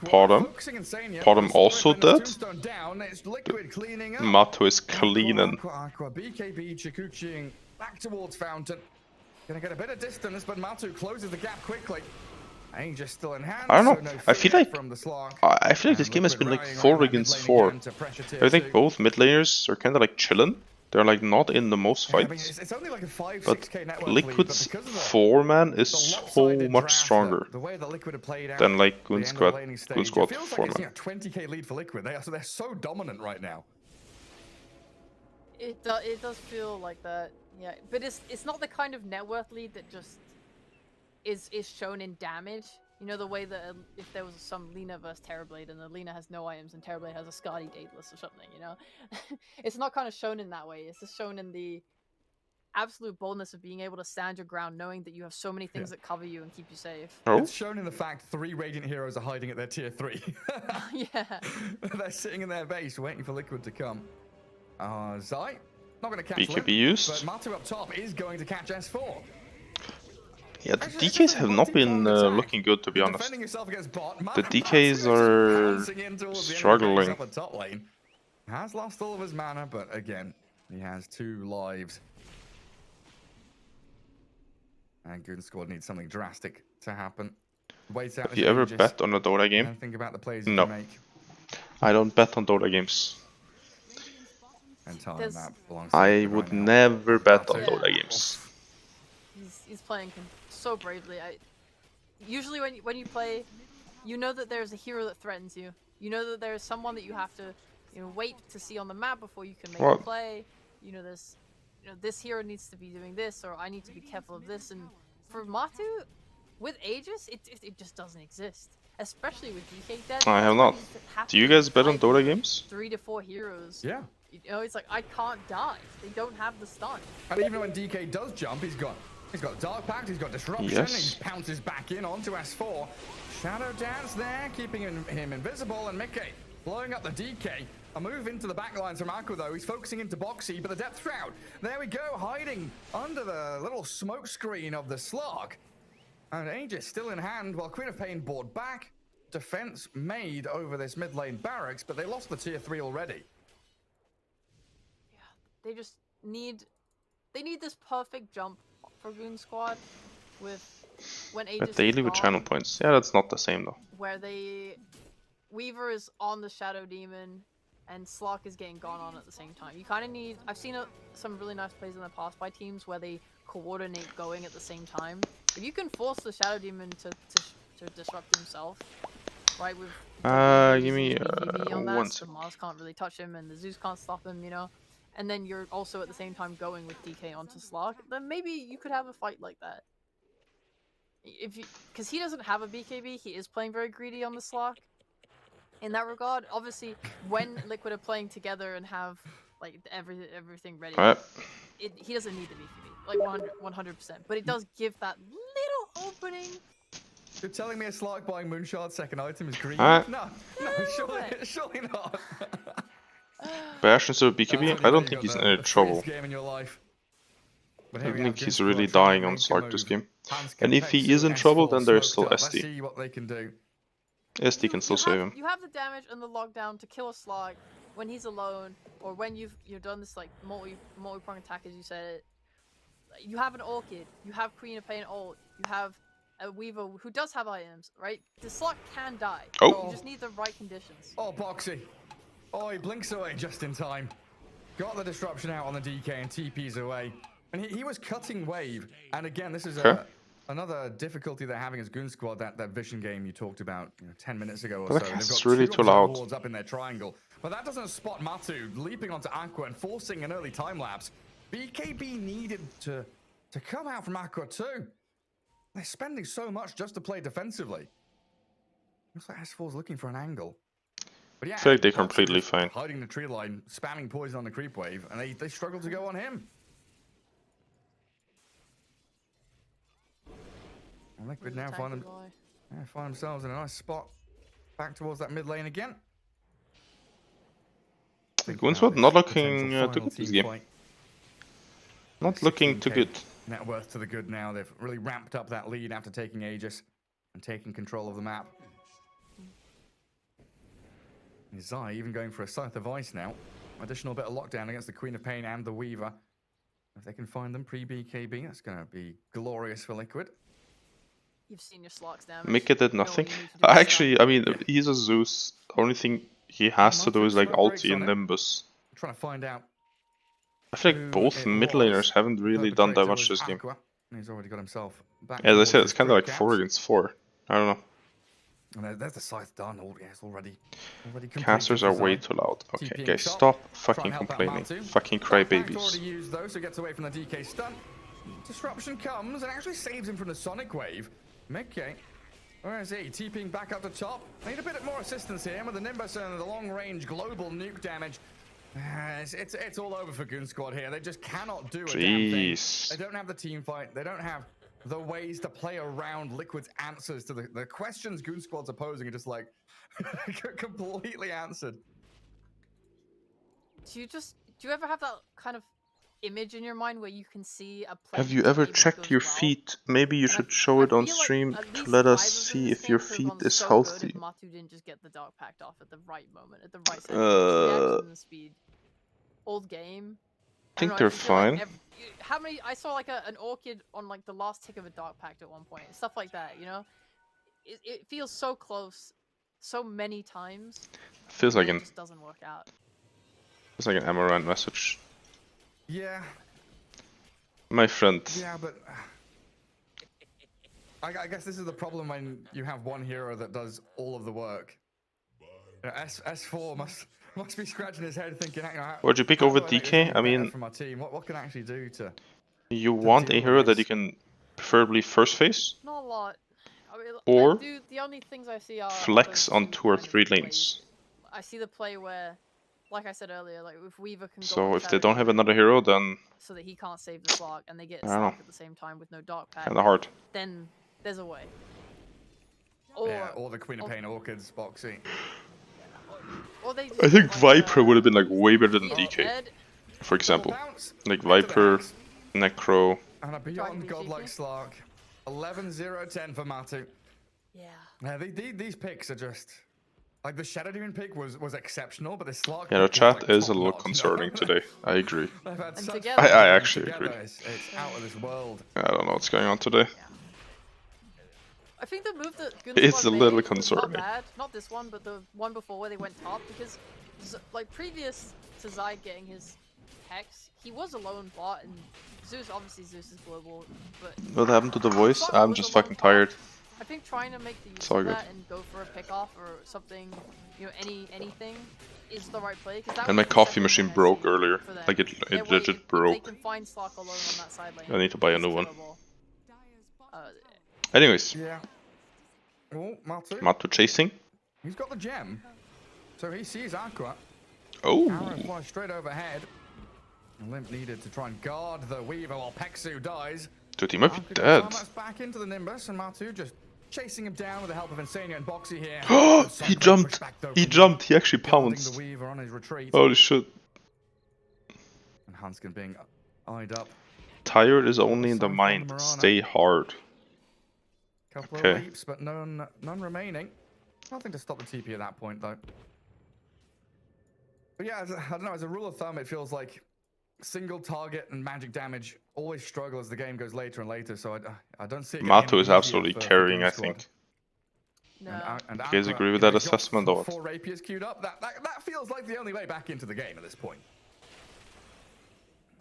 Potom also dead. Matu is cleaning. BKB Chikuchiing back towards Fountain. Gonna get a bit of distance, but Matu closes the gap quickly. Aegis still in hand. I don't know. So no I feel like this game has been like 4 against 4. I think both mid laners are kind of like chilling. They're like not in the most fights. It's only like a 5, but 6K network Liquid's lead, but 4-man is so much stronger than like Goon Squad 4-man. Like 20K lead for Liquid. They're so dominant right now. It does feel like that, yeah. But it's not the kind of net worth lead that just is shown in damage. You know, the way that if there was some Lina versus Terrorblade and the Lina has no items and Terrorblade has a Skadi Daedalus or something, you know? It's not kind of shown in that way. It's just shown in the absolute boldness of being able to stand your ground, knowing that you have so many things that cover you and keep you safe. Oh. It's shown in the fact 3 Radiant heroes are hiding at their tier 3. Yeah. They're sitting in their base waiting for Liquid to come. Zai, not going to catch BKB Limp, used. but Matu up top is going to catch S4. Yeah, the DKs have not been looking good, to be honest. The DKs are struggling. Has lost all of his mana, but again, he has 2 lives. And Goon Squad needs something drastic to happen. Wait out. Have you ever bet on a Dota game? Think about the plays you No. can make. I don't bet on Dota games. Belongs I would never bet on Dota games. He's playing so bravely. Usually when you play, you know that there's a hero that threatens you. You know that there's someone that you have to, wait to see on the map before you can make a play. You know this hero needs to be doing this, or I need to be careful of this. And for Matu, with Aegis, it just doesn't exist. Especially with DK dead. I have not. Do you guys bet on Dota games? 3 to 4 heroes. Yeah. It's like I can't die. They don't have the stun. And even when DK does jump, he's got Dark Pact, he's got Disruption, yes. He pounces back in onto S4. Shadow Dance there, keeping him invisible, and Mickey blowing up the DK. A move into the backlines from Aqua though, he's focusing into Boxy, but the Depth Shroud, there we go, hiding under the little smoke screen of the Slug. And Aegis still in hand, while Queen of Pain board back. Defense made over this mid lane barracks, but they lost the tier 3 already. They just need this perfect jump for Goon Squad with when Aegis But daily with channel points. Yeah, that's not the same though. Where Weaver is on the Shadow Demon and Slark is getting gone on at the same time. You kind of need. I've seen some really nice plays in the past by teams where they coordinate going at the same time. If you can force the Shadow Demon to disrupt himself, right? With give me 1 second. So Mars can't really touch him and the Zeus can't stop him, and then you're also at the same time going with DK onto Slark, then maybe you could have a fight like that. Because he doesn't have a BKB, he is playing very greedy on the Slark. In that regard, obviously, when Liquid are playing together and have like everything ready, he doesn't need the BKB, like 100%. But it does give that little opening. You're telling me a Slark buying Moonshard's second item is greedy? No, surely not. Bash instead of BKB? I don't think he's in any trouble. I think he's really dying on Slark this game. And if he is in trouble, then there's still SD. SD can still save him. You have the damage and the lockdown to kill a Slark when he's alone, or when you've done this like multi-prong attack, as you said, you have an Orchid, you have Queen of Pain ult, you have a Weaver who does have items, right? The slot can die. Oh. You just need the right conditions. Oh, Boxy. Oh, he blinks away just in time. Got the disruption out on the DK and TP's away. And he was cutting wave. And again, this is another difficulty they're having as Goon Squad, that vision game you talked about 10 minutes ago or so. They've got really too loud. wards up in their triangle. But that doesn't spot Matu leaping onto Aqua and forcing an early time lapse. BKB needed to come out from Aqua too. They're spending so much just to play defensively. Looks like S4's looking for an angle. But yeah, I feel like they're completely fine. Hiding the tree line, spamming poison on the creep wave, and they struggle to go on him. And Liquid now find themselves in a nice spot. Back towards that mid lane again. Goon Squad not looking too good this game. Not looking too good. Net worth to the good now. They've really ramped up that lead after taking Aegis and taking control of the map. Zai even going for a Scythe of Ice now. Additional bit of lockdown against the Queen of Pain and the Weaver. If they can find them pre-BKB, that's going to be glorious for Liquid. You've seen your slots damage. Mika did nothing. Actually, I mean, he's a Zeus. The only thing he has to do is like ulti and Nimbus. Trying to find out. I feel like both mid laners haven't really done that much this game. He's already got himself back. As I said, it's kind of like 4 against 4. I don't know. And there's the Scythe done. Oh, yeah, it's already Casters are way too loud. Okay, guys, stop fucking complaining. Fucking crybabies. Already used those, so gets away from the DK stun. Disruption comes and actually saves him from the Sonic Wave. Mickey, where is he? TPing back up to top. They need a bit more assistance here with the Nimbus and the long-range global nuke damage. It's all over for Goon Squad here. They just cannot do a damn thing. They don't have the team fight. They don't have the ways to play around Liquid's answers to the questions Goon Squad's are posing are just like completely answered. Do you ever have that kind of image in your mind where you can see a play? Have you ever checked your feet? Maybe you should show it on stream to let us see if your feet is healthy. If Matu didn't just get the Dark Pact off at the right moment, at the right second, the speed. Old game. I think they're fine. How many? I saw like an Orchid on like the last tick of a Dark Pact at one point. Stuff like that, you know. It feels so close, so many times. Feels like it just doesn't work out. It's like an Amaranth message. Yeah. My friend. Yeah, but I guess this is the problem when you have one hero that does all of the work. S4 must be scratching his head thinking, Would you pick over DK? I mean, from our team, what can I actually do to? You want a hero that you can preferably first phase? Not a lot. I mean, or the only things I see are flex on 2 or 3 lanes. I see the play where, like I said earlier, like if Weaver can go. So if they don't have another hero, then so that he can't save the slot and they get stuck at the same time with no Dark Pact. Kinda hard. Then there's a way. Or the Queen of Pain Orchids, Boxy. I think Viper would have been like way better than DK, for example. Like Viper, Necro. And a beyond godlike Slark. 11-0-10 for Matu. Yeah. These picks are just like the Shadow Demon pick was exceptional, but the Slark. Yeah, the chat is a little concerning today. I agree. I actually agree. It's out of this world. I don't know what's going on today. I think the move that it's a little concerning. Not bad. Not this one, but the one before where they went top, because like previous to Zai getting his Hex, he was a lone bot, and Zeus is global, but what happened to the voice? I'm just fucking tired. I think trying to make the use of that and go for a pick off or something, you know, anything is the right play. And my coffee machine broke earlier. Like it legit broke. They can find Slark alone on that side lane. I need to buy a new one. Anyways. Yeah. Oh, Matu chasing. He's got the gem. So he sees Aqua. Oh. Arrow flies straight overhead. And Limp needed to try and guard the Weaver while Peksu dies. Dude, he might be dead. Back into the Nimbus, and Matu just chasing him down with the help of Insania and Boxy here. He jumped. He jumped. He actually pounced. The Weaver on his retreat. Holy shit. And Hanskin being eyed up. Tired is only in the mind. Stay hard. Couple of leaps, but none remaining. Nothing to stop the TP at that point, though. But yeah, I don't know, as a rule of thumb, it feels like single target and magic damage always struggle as the game goes later and later, so I don't see it getting Mato any is easier absolutely for carrying, Goon I Squad. think. No. And You guys Aqua, agree with you know, that he's got assessment or what? 4 rapiers queued up. That feels like the only way back into the game at this point.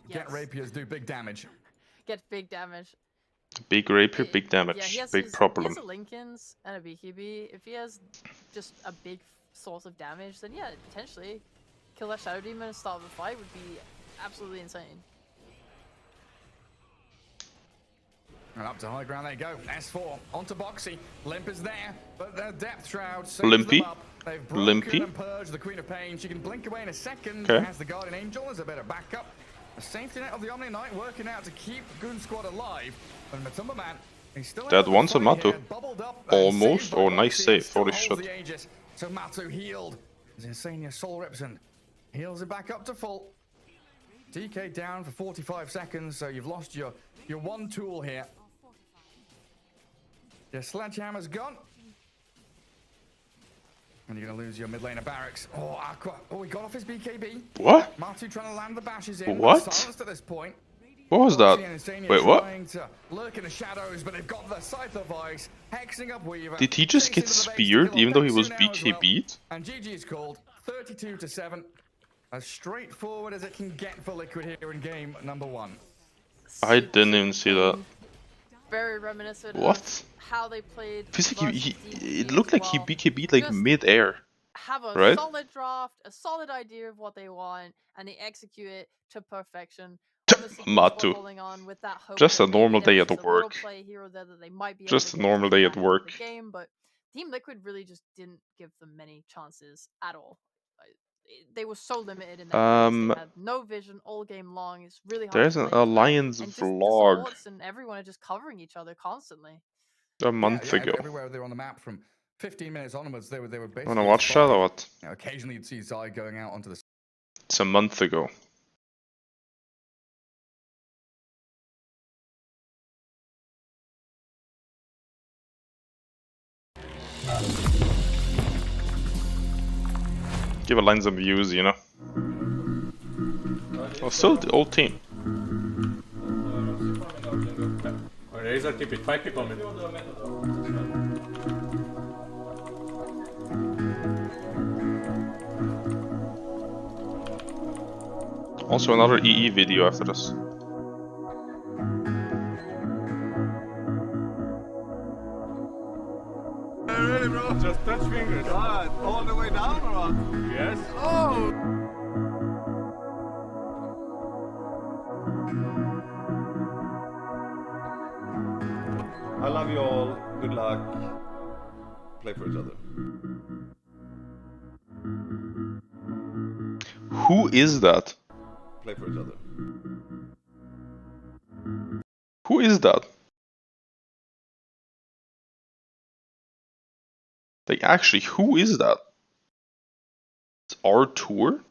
Yes. Get rapiers, do big damage. Get big damage. Big rapier, big damage, Yeah, he has big He problem. has a Lincoln's and a BKB. If he has just a big source of damage, then yeah, potentially kill that Shadow Demon and start the fight would be absolutely insane. And up to high ground they go. S4 onto Boxy. Limp is there, but the Depth Shroud saves Limpy. them up. They've broken Limpy. and purged the Queen of Pain. She can blink away in a second. Okay. Has the Guardian Angel as a bit of backup. A safety net of the Omni Knight working out to keep Goon Squad alive. And Matumba Man, he's still That in one's the on fight Matu. here, bubbled up and Almost. saved by Oh, nice Boxy, save. still Holy holds shit. the Aegis. So Matu healed. As Insania Soul Ripson heals it back up to full. DK down for 45 seconds, so you've lost your one tool here. Your Sledgehammer's gone. And you're going to lose your mid laner barracks. Oh, Aqua. Oh, he got off his BKB. What? Matu trying to land the bashes in. What? Silenced at this point. What was that? Wait, what? Trying to lurk in the shadows, but they've got the Scythe of Ice, hexing up Weaver. Did he just get speared even though he was BKB'd? And GG is called 32-7. As straightforward as it can get for Liquid here in game number 1. I didn't even see that. Very reminiscent What? of how they played. Feels like versus it DP looked as like he well. BKB'd like Just mid-air. have a right? solid draft, a solid idea of what they want, and they execute it to perfection. Obviously, Goon Squad Matu. holding on with that hope Just that a normal maybe day there at was a little work. play here or there that they might be Just able a to normal take day at advantage of work. the game, but Team Liquid really just didn't give them many chances at all. They were so limited in that phase. They had no vision all game long. It's really hard There's to an play as well. Alliance And just vlog the supports and everyone are just covering each other constantly. a month ago. Everywhere they were on the map from 15 minutes onwards, they were basically. Wanna watch that or what? You know, occasionally you'd see Zai going out onto the. It's a month ago. Give Alliance some views, you know. Oh, still the old team. Razor, keep it. 5 people mid. Also another EE video after this. Ready, bro? Just touch fingers. What? All the way down or what? Yes. Oh! I love you all. Good luck. Play for each other. Who is that? Play for each other. Who is that? Like, actually, who is that? It's our tour?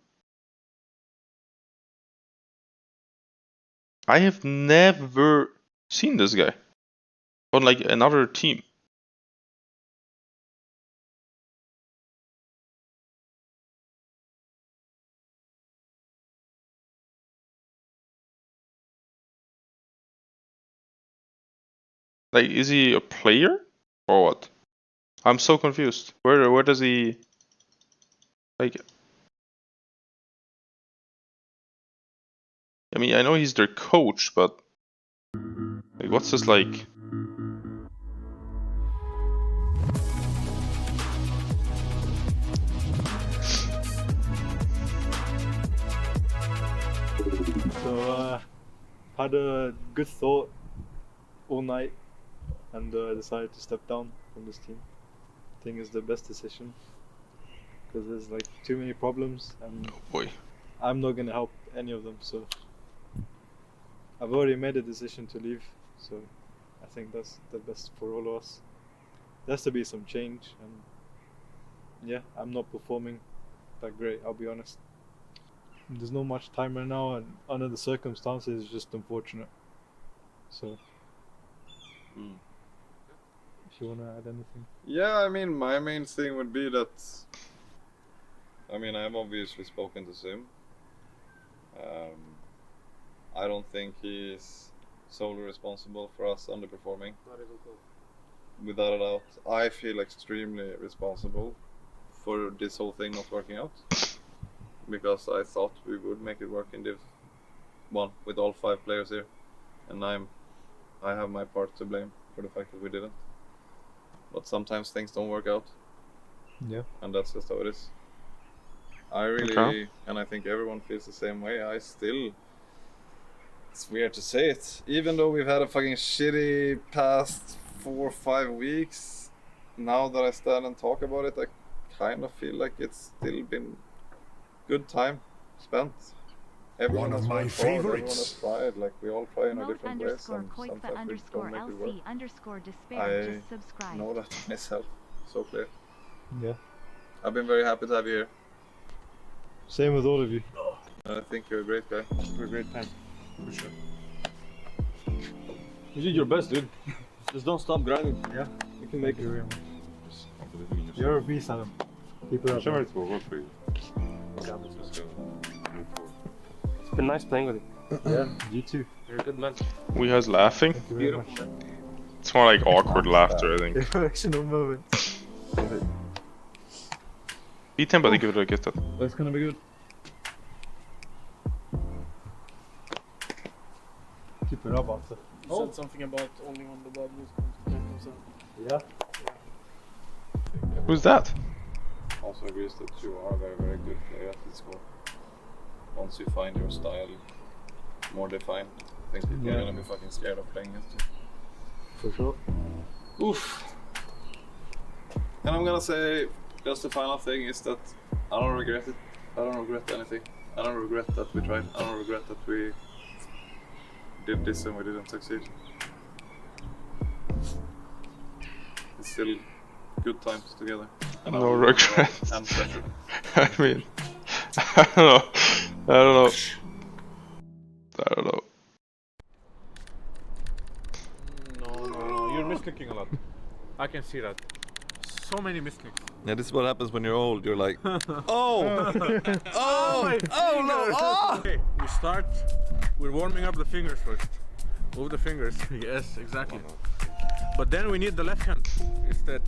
I have never seen this guy on like another team. Like, is he a player or what? I'm so confused. Where does he like? I mean, I know he's their coach, but like, what's this like? So had a good thought all night and decided to step down from this team. I think it's the best decision because there's like too many problems and Oh boy. I'm not gonna help any of them. So I've already made a decision to leave. So I think that's the best for all of us. There has to be some change, and yeah, I'm not performing that great. I'll be honest. There's not much time right now, and under the circumstances, it's just unfortunate. So, if you wanna add anything. Yeah, I mean, my main thing would be that I mean, I've obviously spoken to Sim. I don't think he is solely responsible for us underperforming. Not even close. Without a doubt, I feel extremely responsible for this whole thing not working out, because I thought we would make it work in Div 1 with all 5 players here, and I have my part to blame for the fact that we didn't. But sometimes things don't work out. Yeah. And that's just how it is. I really, and I think everyone feels the same way, it's weird to say it, even though we've had a fucking shitty past 4 or 5 weeks, now that I stand and talk about it, I kind of feel like it's still been good time spent. Everyone One of has my worked hard, everyone favorites. has tried, like we all try in our Mode different ways, underscore and qojqva sometimes we underscore don't make it work. LC underscore despair I just subscribe. know that myself, so clear. Yeah. I've been very happy to have you here. Same with all of you. I think you're a great guy. We're a great time. For sure. You did your best, dude. Just don't stop grinding. Yeah. You can make it. You're a beast, Adam. Keep it up. Sure, it will work for you. It's been nice playing with you. Yeah, you too. You're a good man. We has laughing. Thank you very much. It's more like awkward laughter, I think. Emotional moments. P10 bara give it a get it. That's gonna be good. Keep it up, after. You said something about only when the bad news comes to protect himself. Yeah. Who's that? Also agrees that you are a very, very good player at this score. Once you find your style more defined, I think people are gonna be fucking scared of playing it. For sure. Oof. And I'm gonna say, just the final thing is that I don't regret it. I don't regret anything. I don't regret that we tried. I don't regret that we did this and we didn't succeed. It's still good times together. And No regrets. And pleasure. I mean, I don't know. I don't know. No, you're misclicking a lot. I can see that. So many misclicks. Yeah, this is what happens when you're old. You're like, oh, oh, oh no, oh! Okay, we start. We're warming up the fingers first. Move the fingers. Yes, exactly. But then we need the left hand instead,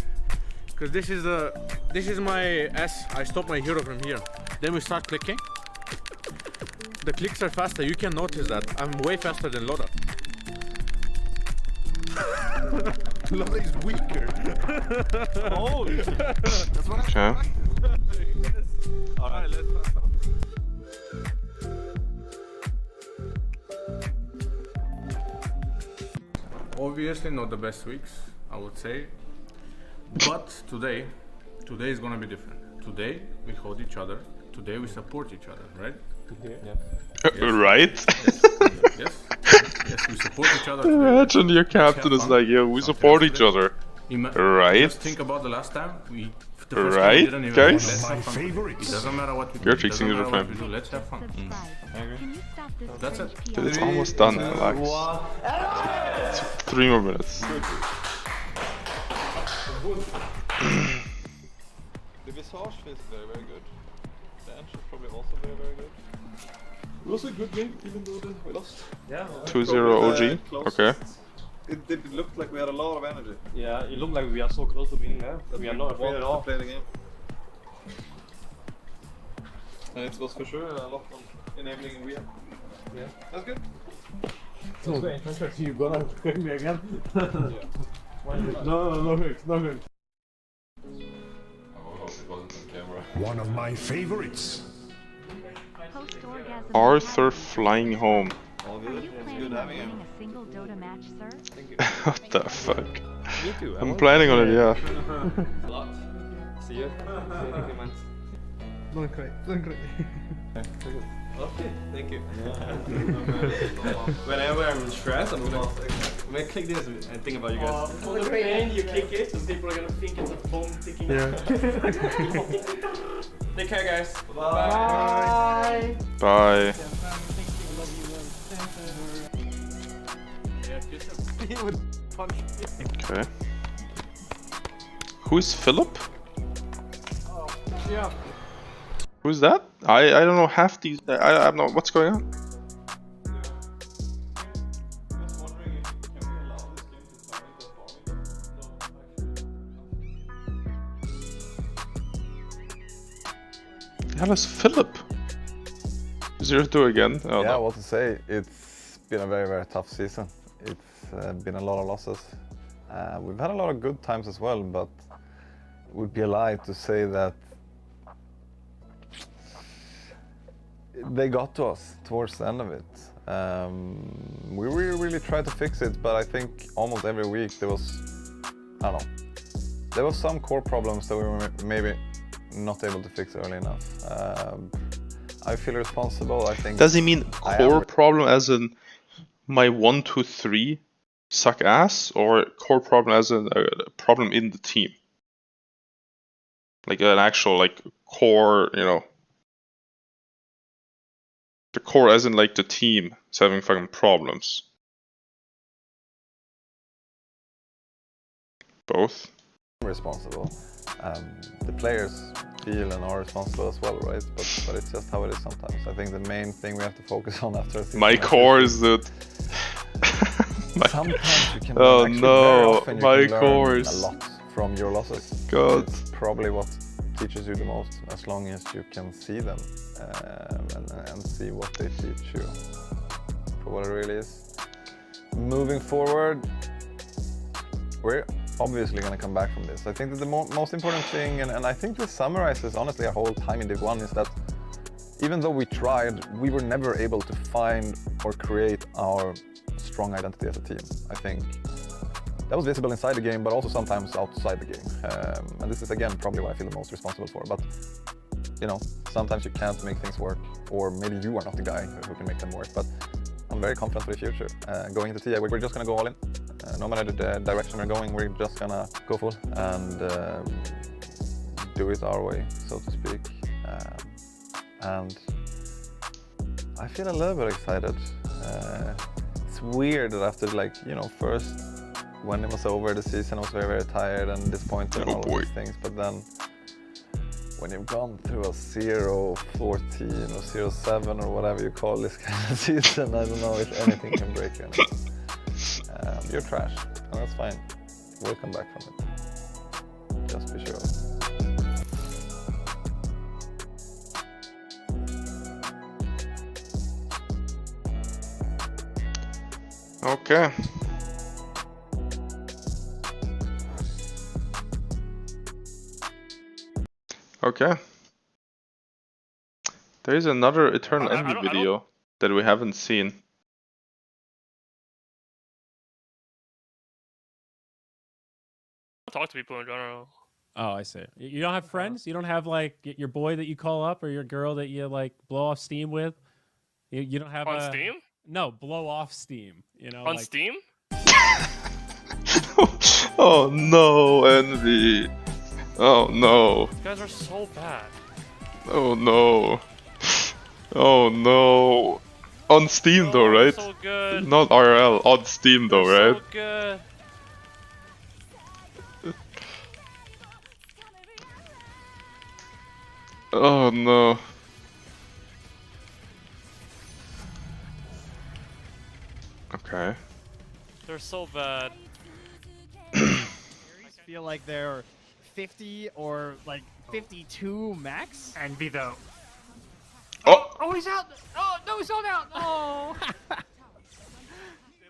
because this is my S. I stop my hero from here. Then we start clicking. The clicks are faster. You can notice that. I'm way faster than Loda. Loda is weaker. Holy shit. That's what Okay. Alright, let's start now. Obviously not the best weeks, I would say. But today is gonna be different. Today we hold each other. Today we support each other, right? Right? Yes, we support each other today. Imagine your captain is like, yo, we support each other. Right? Just think about the last time the first Right, time we didn't even guys? let's My have fun. favorites. It doesn't matter what we do. You're It fixing doesn't it matter with what we him. do. Let's have fun. Subscribe. Can you stop this That's it. cringe Dude, it's PR? almost done, relax. It's 3 more minutes. The visage feels very, very good. The entrance is probably also very, very good. It was a good game, even though we lost. Yeah. 2-0 OG. Okay. It looked like we had a lot of energy. Yeah, it looked like we are so close to winning now. We are not afraid Wanted at to all. play the game. And it was for sure a lot of enabling and real. Yeah. That's good. You gonna click me again? No hooks. One of my favorites. Post-orgasm Arthur flying home. All Are good. you It's planning good on having winning you. a single Dota match, sir? What the fuck? Me too. I'm planning on it, yeah. A lot. See you. Don't cry. Okay, thank you. Whenever I'm stressed, I'm gonna click this and think about you guys. On the pain, you click it, and people are gonna think it's a phone ticking. Take care, guys. Bye. Bye. Okay. Who is Philip? Yeah. Who's that? I don't know half these. I don't know what's going on. How does Philip? 0-2 again. Oh, yeah, no. what to say? It's been a very, very tough season. It's been a lot of losses. We've had a lot of good times as well, but it would be a lie to say that they got to us towards the end of it. We really tried to fix it, but I think almost every week there was, I don't know, there was some core problems that we were maybe not able to fix early enough. I feel responsible. I think. Does he mean core problem as in my 1, 2, 3 suck ass, or core problem as in a problem in the team? Like an actual like core, you know. The core as in like the team is having fucking problems. Both. Responsible. The players feel and are responsible as well, right? But it's just how it is sometimes. I think the main thing we have to focus on after a season. My core is that. Sometimes you can. Oh actually, no, very my can core learn is. a lot from your losses. God. It's probably what teaches you the most, as long as you can see them and see what they teach you for what it really is. Moving forward, we're obviously going to come back from this. I think that the most important thing, and I think this summarizes honestly our whole time in Div 1, is that even though we tried, we were never able to find or create our strong identity as a team. I think that was visible inside the game, but also sometimes outside the game. And this is again probably what I feel the most responsible for. But you know, sometimes you can't make things work, or maybe you are not the guy who can make them work. But I'm very confident for the future. Going into TI, we're just gonna go all in. No matter the direction we're going, we're just gonna go full and do it our way, so to speak. And I feel a little bit excited. It's weird that after, like, you know, first when it was over the season I was very, very tired and disappointed and all of these things, but then when you've gone through a 0-14 or 0-7 or whatever you call this kind of season, I don't know if anything can break you now. You're trash, and that's fine. We'll come back from it. Just be sure. Okay. Okay. There is another Eternal Envy video that we haven't seen. Talk to people in general. Oh, I see. You don't have friends? You don't have like your boy that you call up or your girl that you like blow off steam with? You don't have on Steam? No, blow off steam. You know, on like... Steam? Oh no, Envy. Oh no. These guys are so bad. Oh no. Oh no. On Steam though, right? So good. Not RL, on Steam though, right? So good. Oh no. Okay. They're so bad. I feel like they're 50 or like 52 max. Envy though. Oh! Oh, he's out! Oh, no, he's not out! Oh! They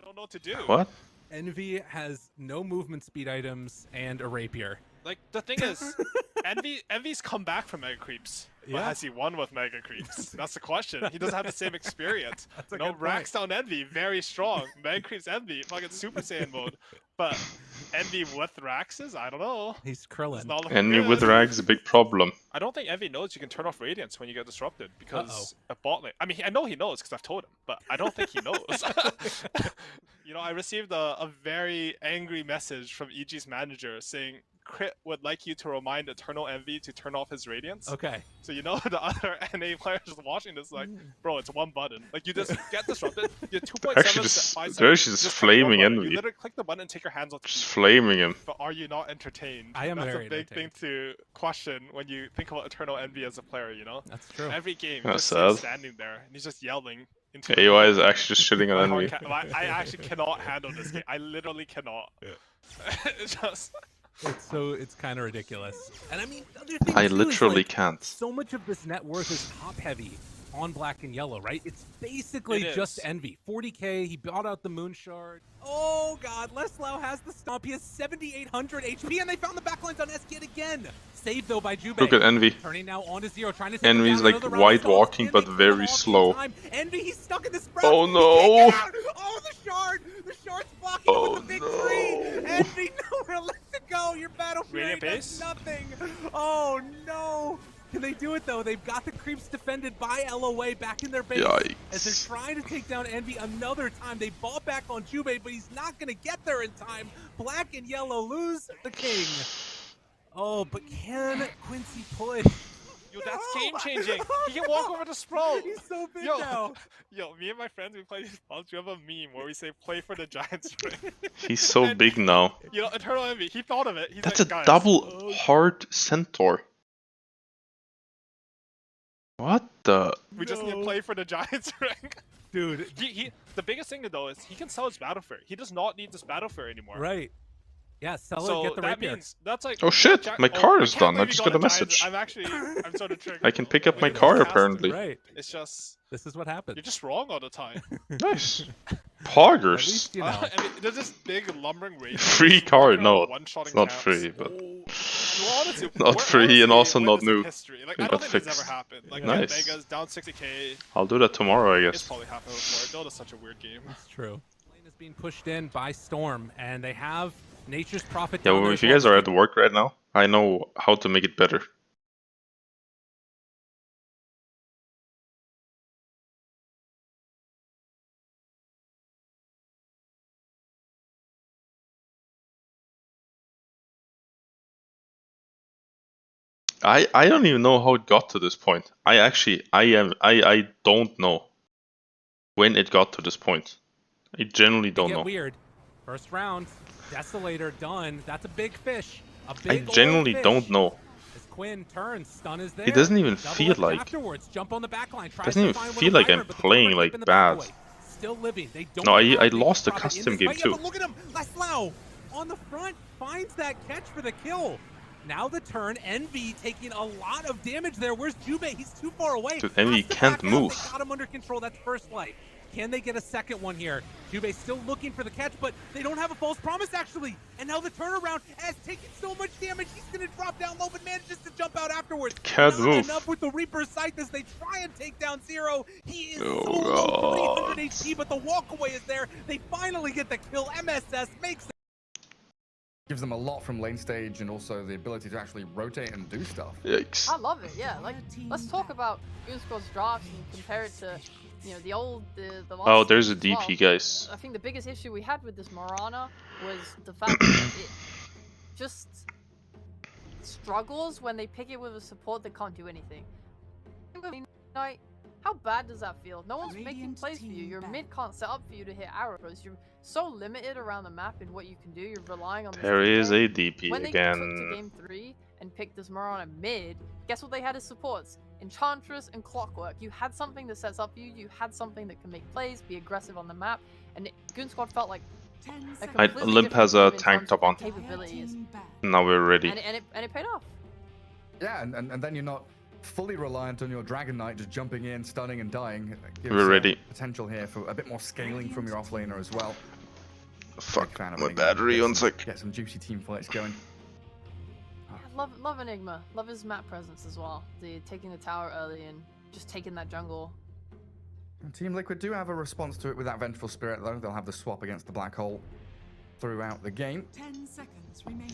don't know what to do. What? Envy has no movement speed items and a rapier. Like, the thing is, Envy's come back from Mega Creeps. But has he won with Mega Creeps? That's the question. He doesn't have the same experience. No, Rax down Envy, very strong. Mega Creeps Envy, fucking Super Saiyan mode. But Envy with Raxes, I don't know. He's Krillin. Envy with Rax is a big problem. I don't think Envy knows you can turn off Radiance when you get disrupted, because a bot lane... I mean, I know he knows because I've told him, but I don't think he knows. You know, I received a very angry message from EG's manager saying, Crit would like you to remind Eternal Envy to turn off his Radiance. Okay. So you know the other NA players just watching this like, bro, it's one button. Like you just get disrupted. You're 2.7 Actually, they're actually just flaming Envy. You literally click the button and take your hands off the Just flaming him. But are you not entertained? I am That's very a big thing to question when you think about Eternal Envy as a player, you know? That's true. Every game, That's just him sad. standing there and he's just yelling. AOI is actually just shitting on Envy. I actually cannot handle this game. I literally cannot. It's just... It's kind of ridiculous. And I mean, the other thing I too literally is, like, can't. So much of this net worth is top heavy on black and yellow, right? It's basically just Envy. 40k, he bought out the Moon Shard. Oh god, Leslau has the stomp. He has 7,800 HP, and they found the backlines on SK again. Saved though by Jubei. Look at Envy. Turning now onto 0, trying to take Envy's like white walking, but very slow. Envy, he's stuck in the sprout. Oh no! Oh, the shard! The shard's blocking him with the big tree! Envy, nowhere left to go! Your battle fury does nothing! Oh no! Can they do it though? They've got the creeps defended by LOA back in their base. Yikes. As they're trying to take down Envy another time. They ball back on Jubei, but he's not going to get there in time. Black and yellow lose the king. Oh, but can Quincy push? Yo, that's game changing. He can walk over the sprawl. He's so big now. Yo, me and my friends, we play these balls. We have a meme where we say play for the Giants ring. He's so big now. You know, Eternal Envy, he thought of it. He's That's like, a guys, double hard centaur. What the? We just need to play for the Giants ring. Dude. The biggest thing though is he can sell his battle fare. He does not need this battle fare anymore. Right. Yeah, sell so it, get the that rapier. means that's like. Oh shit, my car is done. I just got a message. I'm sort of triggered. I can pick up my car apparently. Right. It's just. This is what happens. You're just wrong all the time. Nice. Poggers. You know. I mean, there's this big lumbering race. Free car? No, it's not free, but honestly, not free and also not new. Like, We I got don't think this fixed. ever happened. Like, Nice. Mega's down 60k. I'll do that tomorrow, I It's guess. probably happened before. Dota is such a weird game. That's true. Lane is being pushed in by Storm, and they have Nature's Prophet. Yeah, down well, there if as you well. guys are at work right now, I know how to make it better. I don't even know how it got to this point. I don't know when it got to this point. I genuinely don't Get know. weird. First round, Desolator done. That's a big fish. A I big genuinely old don't fish. know. As Quinn turns, stun is there. It doesn't even Double feel edge like. afterwards. Jump on the back line. Tries Doesn't to even find feel one like I'm but the playing Quinn like in the bad. back away. Still living. They don't No, I have the lost a Prophet in custom this game fight. too. Yeah, but look at him. Leslau on the front finds that catch for the kill. Now the turn, Envy taking a lot of damage there. Where's Jubei? He's too far away. Dude, Envy Has to can't back out. move. They got him under control. That's first life. Can they get a second one here? Jubei still looking for the catch, but they don't have a false promise actually. And now the turnaround has taken so much damage. He's gonna drop down low, but manages to jump out afterwards. Can't Not move. enough with the Reaper's Sight as they try and take down Zero. He is Oh, so low, God. 300 HP, but the walkaway is there. They finally get the kill. MSS makes Gives them a lot from lane stage and also the ability to actually rotate and do stuff. Yikes. I love it, yeah. Like, let's talk about Goon Squad's drafts and compare it to, you know, the last Oh, there's a season as DP, well. guys. I think the biggest issue we had with this Morana was the fact that it just struggles when they pick it with a support that can't do anything. Like, how bad does that feel? No one's making plays for you. Your mid can't set up for you to hit arrows. You're so limited around the map in what you can do. You're relying on this There is DK. a DP When they again. took to game 3 and picked this Morana mid, guess what they had as supports? Enchantress and Clockwork. You had something that sets up for you. You had something that can make plays, be aggressive on the map, and Goon Squad felt like a completely Limp has a different team in tank terms top of on. capabilities. Now we're ready. And it paid off. Yeah, and then you're not fully reliant on your Dragon Knight just jumping in, stunning, and dying. It gives, We're ready. Potential here for a bit more scaling from your offlaner as well. Fuck, Fan of my Enigma. battery, one sec. Get some juicy team fights going. Love Enigma. Love his map presence as well. Taking the tower early and just taking that jungle. And Team Liquid do have a response to it with that Vengeful Spirit, though. They'll have the swap against the Black Hole throughout the game. 10 seconds remaining.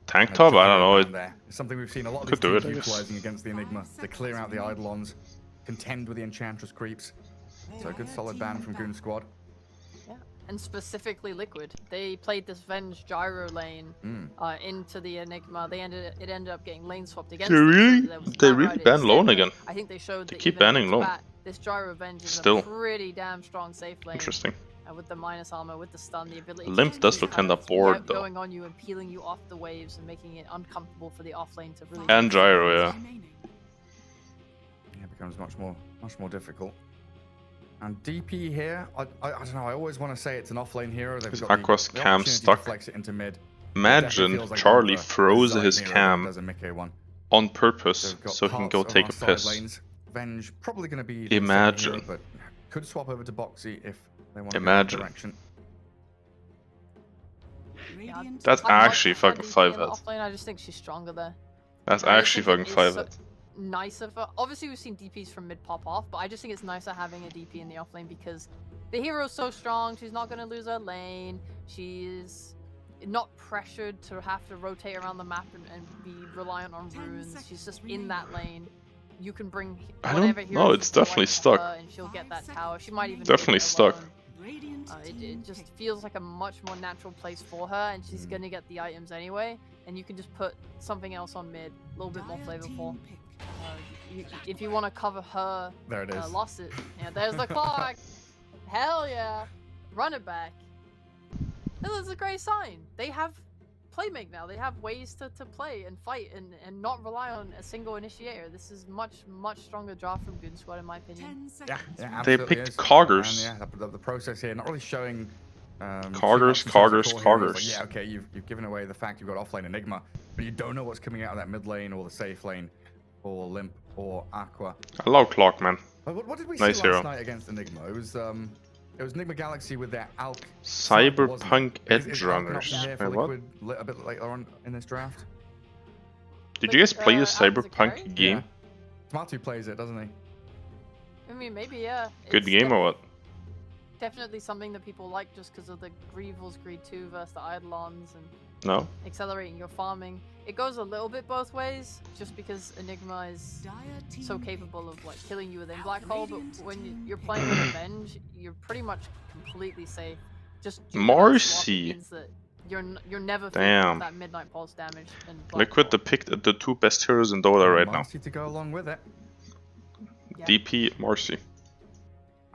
Tank top? I don't know. It's something we've seen a lot of Could these do teams it. utilizing against the Enigma. They clear out the Eidolons, contend with the Enchantress creeps. So a good solid ban from Goon Squad. Yeah. and specifically Liquid. They played this Venge gyro lane into the Enigma. It ended up getting lane swapped against them. They really ban Lone again. I think they showed They that keep even banning Lone. this gyro Venge is Still. a pretty damn strong safe lane. Interesting. With the minus armor, with the stun, the ability Limp to does look kinda bored though. going on you and peeling you off the waves and making it uncomfortable for the off lane to really. And gyro, yeah. Yeah, it becomes much more difficult. And DP here, I don't know. I always want to say it's an offlane hero. They've got Aqua's the cam opportunity to stuck. flex it into mid. Imagine Charlie froze his cam Does a Mickey one. on purpose so he can go take a piss. Lanes. Venge probably going to be the Imagine. hero, but could swap over to Boxy if they want Imagine. to go in that direction. That's actually fucking DP 5 in the heads. offlane, I just think she's stronger there. That's And I actually think fucking it's 5 heads. Nicer for. Obviously, we've seen DPs from mid pop off, but I just think it's nicer having a DP in the offlane because the hero's so strong. She's not going to lose her lane. She's not pressured to have to rotate around the map and be reliant on runes. She's just in that lane. You can bring whatever hero. No, it's definitely stuck. And she'll get that tower. She might even Definitely stuck. It just feels like a much more natural place for her, and she's gonna get the items anyway. And you can just put something else on mid, a little bit more flavorful. If you want to cover her There it is. losses, yeah, there's the clock. Hell yeah, run it back. This is a great sign. They have playmake now. They have ways to play and fight and not rely on a single initiator. This is much stronger draft from Goon Squad in my opinion. Yeah, They absolutely picked is. Coggers. And yeah, the process here not really showing. Coggers, Coggers, Coggers. Like, yeah, okay, you've given away the fact you've got offlane Enigma, but you don't know what's coming out of that mid lane or the safe lane, or Limp or Aqua. I love Clock, man. What did we Nice see hero. last night against Enigma? It was Enigma Galaxy with their Alk. Cyberpunk Is Edge Alk an Runners. option here for Wait, what? Liquid a bit later on in this draft? Did you guys play a Alk is a carry? Cyberpunk game? Smartu plays it, doesn't he? I mean, maybe yeah. Good It's game or what? Definitely something that people like just because of the Greevils Greed 2 versus the Eidolons and No. accelerating your farming. It goes a little bit both ways, just because Enigma is so capable of like killing you within Black Hole, but when you're playing with Avenge, you're pretty much completely safe. Just Marcy. means that you're never Damn. feeling that Midnight Pulse damage. In Black Liquid picked the two best heroes in Dota right now. Marcy to go along with it. DP, Marcy.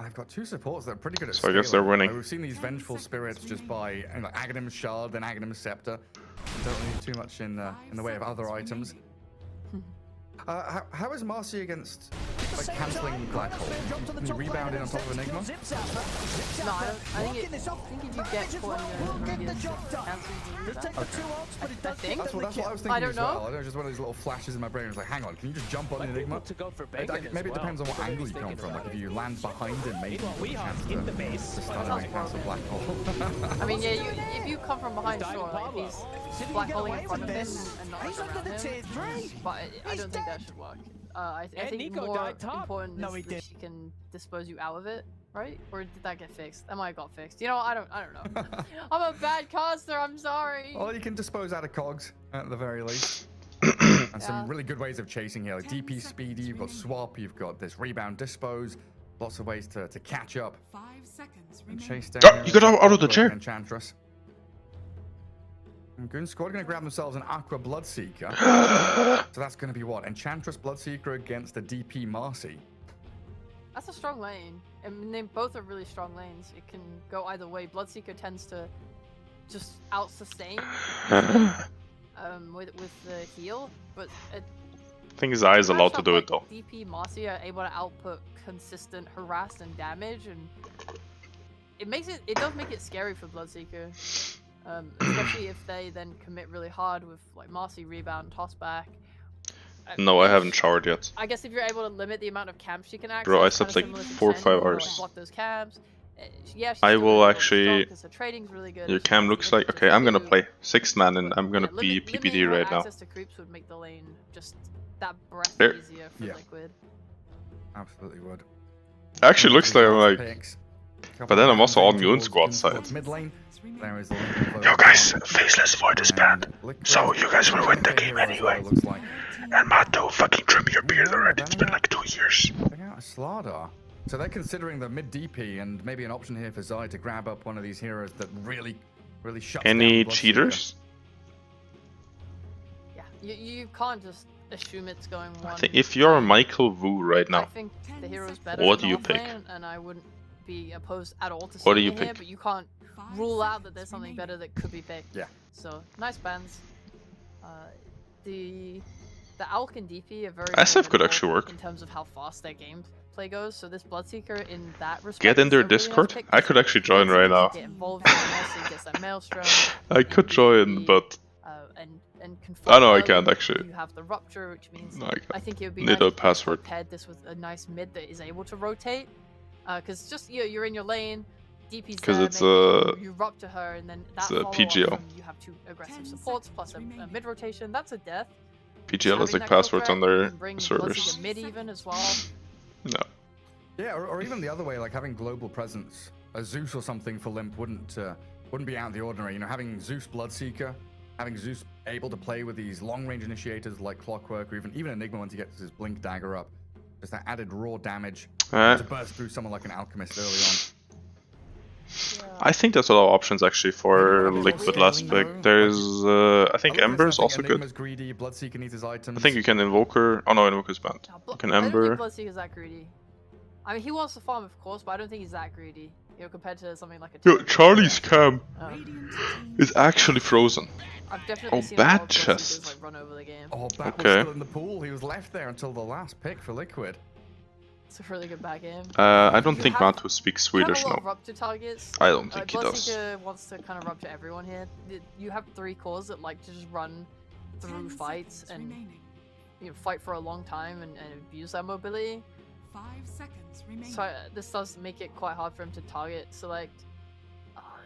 I've got two supports that are pretty good at So I guess scaling. they're winning. Like, we've seen these vengeful spirits just by Aghanim's Shard, then Aghanim's Scepter. Don't need too much in the way of other items. How is Marcy against like cancelling Black Hole? Can you rebound in on top of Enigma? No, I think if you get caught in the radius, it cancels the rebound. I think. That's what I was thinking I don't as know. well. There was just one of these little flashes in my brain. I was like, hang on, can you just jump on the Enigma? Maybe it depends on what angle you come from. Like if you land behind him, maybe you have a chance to stun and cancel Black Hole. I mean, yeah, if you come from behind, sure, like if he's black holing in front of him and not like around him, but I don't think that should work. I think more important is that she can dispose you out of it, right? Or did that get fixed? That might have got fixed. You know, I don't know. I'm a bad caster, I'm sorry. Well, you can dispose out of cogs at the very least. And some really good ways of chasing here, like DP speedy, you've got swap, you've got this rebound dispose, lots of ways to catch up. 5 seconds And chase Oh, down. you got out of the chair. Enchantress. And Goon Squad are going to grab themselves an Aqua Bloodseeker. So that's going to be what? Enchantress Bloodseeker against a DP Marcy. That's a strong lane. I mean, they both are really strong lanes. It can go either way. Bloodseeker tends to just out-sustain with the heal, but I think his eye is allowed to do it though. DP Marcy are able to output consistent harass and damage, and it does make it scary for Bloodseeker. Especially if they then commit really hard with like Marcy rebound, toss back. No, I haven't showered yet. I guess if you're able to limit the amount of camps she can access, Bro, I slept like kinda similar to 4 or Chen, 5 or, hours. like, block those camps. Yeah, she's I still will really actually. strong 'cause her trading's really good. Your She cam has looks the like ability okay. I'm gonna to- play 6th man and I'm gonna yeah, be limiting PPD her right now. access to creeps would make the lane just that breath There. easier for Liquid. Absolutely would. Actually, looks like I'm like. Picks. But then I'm also on Goon Squad side. Mid lane. There is the Yo guys, Faceless Void is banned. So you guys will win the game anyway. And Mato, fucking trim your beard already. It's been like 2 years. Check out a Slardar. So they're considering the mid DP and maybe an option here for Zai to grab up one of these heroes that really shuts down Any Bloodseeker. cheaters? Yeah, you can't just assume it's going one. I think if you're Michael Wu right now, I think the hero's better. what in do you off pick? lane, and I wouldn't be opposed at all to What do seeing you it here, pick? but you can't rule out that there's something better that could be picked. Yeah. So nice bans. The Alk and DP are very SF could vulnerable actually work. in terms of how fast their gameplay goes. So this Bloodseeker in that respect. Get in is their a really nice Discord. pick. I could actually join right now. Get involved in nicely, gets that Maelstrom. I could join, but and I know I early. can't actually. You have the rupture, which means No, I can't. I think it would be Need nice a if you password. paired this with a nice mid that is able to rotate. Because just you're in your lane, DP's Because there, it's maybe you rupture her, and then that it's a follow-up PGL. from you have two aggressive supports plus a mid rotation. That's a death. PGL has Having like that passwords kill on threat, you their can bring servers. Bloodseeker mid even as well. No. Yeah, or even the other way, like having global presence. A Zeus or something for Limp wouldn't be out of the ordinary. You know, having Zeus Bloodseeker, having Zeus able to play with these long-range initiators like Clockwork, or even Enigma once he gets his Blink Dagger up. Just that added raw damage to burst through someone like an Alchemist early on. I think there's a lot of options actually for Liquid last pick. There's, I think Ember is also good. Enigma's greedy, Bloodseeker needs his items. I think you can Invoker. Oh no, Invoker's banned. You can I don't Ember. think Bloodseeker's that greedy. I mean, he wants to farm, of course, but I don't think he's that greedy. You know, compared to something like a. Yo, Charlie's cam is actually frozen. I've definitely Oh, seen a lot bad of chest. Bloodseekers, like, run over the game. Oh, Bat was Okay. still in the pool. He was left there until the last pick for Liquid. It's a really good back game. I don't You think have- Matu speaks You have Swedish, a lot no. of rupture targets. I don't think he does. Bloodseeker wants to kind of rupture everyone here. You have 3 cores that like to just run through fights and fight for a long time and abuse their mobility. 5 seconds remaining. So this does make it quite hard for him to target select.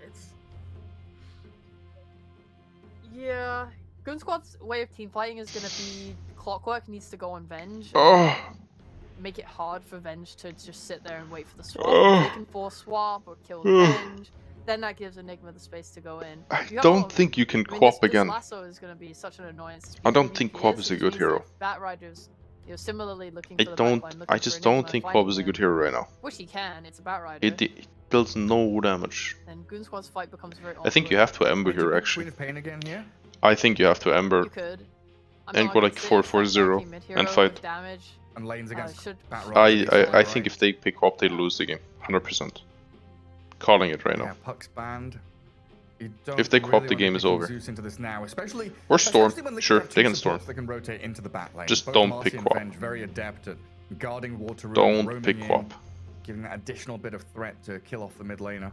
It's yeah. Goon Squad's way of team fighting is gonna be Clockwork needs to go on Venge. Oh. Make it hard for Venge to just sit there and wait for the swap. Oh. If they can force swap or kill Oh. Venge, then that gives Enigma the space to go in. I You have a lot don't of- think you can I mean, Quap this again. Lasso is going to be such an annoyance. I don't think Quap is a good hero. Batriders, similarly looking I for the don't. backline, looking I for just Enigma don't think fighting Quap is a him. good hero right now. Which he can. It's a Batrider. It deals no damage. Then Goon Squad's fight becomes very. I think you have to Ember here actually. Queen of Pain again here? I think you have to Ember You could. I'm and not go like against it. It's 4-4-0 tanky mid-hero and with fight. Damage. And lanes against should- I think if they pick Quap, they lose the game. 100%. Calling it right Yeah, now. Puck's banned. You If they don't Quap, really the wanna game be is picking over. Zeus into this now, especially Or Storm. especially when Liquid Sure, have two they can Storm. supports that can rotate into the back lane. Just Both don't Marcy pick and Quap. Venge very adept at guarding water room, Don't roaming pick in, Quap. giving that additional bit of threat to kill off the mid laner.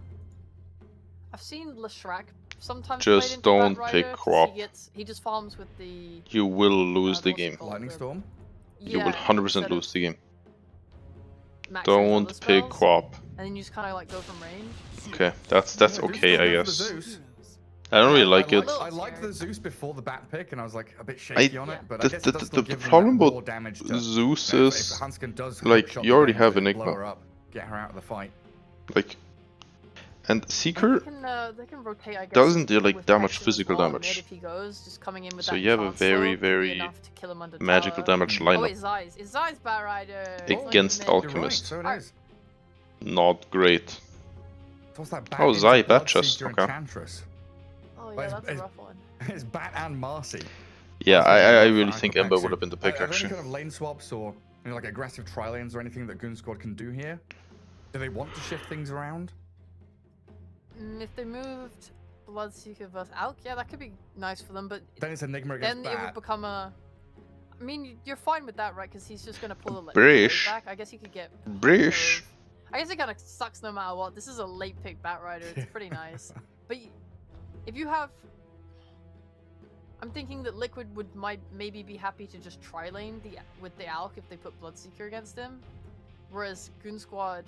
I've seen Leshrac sometimes Just played into don't Batrider pick 'cause Quap. He just farms with the. You will lose the game. Lightning Storm? You will 100% lose the game. Max Don't Angela pick spells, Quap. And then you just kind of like go from range. Okay, that's okay, I Go for the guess. Zeus. I don't really like it. I liked the Zeus before the bat pick, and I was like a bit shaky on it. But I guess it does still The give them problem that raw with damage to, Zeus if is Hanskin does like hookshot you the already Venge, have they can blow her Enigma, up, get her out of the fight. like, and Seeker They can rotate, I guess, doesn't deal like with that much Hexen as physical well, damage. mid if he goes, just coming in with So that you have a Chancellor very, could be very enough to kill him under magical tower. damage Oh, lineup it's Zai's. It's Zai's Batrider. against You're right, Alchemist. So it is. Not great. So what's that bat Oh, into Zai, bad Bloodseeker chest, and okay. Enchantress? Oh But yeah, that's a rough one. It's Bat and Marcy. Yeah, I really think Alpha Ember Paxu. would have been the pick Are there any actually. kind of lane swaps or like aggressive tri-lanes or anything that Goon Squad can do here? Do they want to shift things around? If they moved Bloodseeker versus Alk, yeah, that could be nice for them, but Then it's Enigma against then it would Bat. become a. I mean, you're fine with that, right? Because he's just gonna pull the late Brish. back. I guess he could get. Brish. I guess it kind of sucks no matter what. This is a late pick Batrider. It's pretty nice, but if you have. I'm thinking that Liquid might maybe be happy to just tri-lane with the Alk if they put Bloodseeker against him, whereas Goon Squad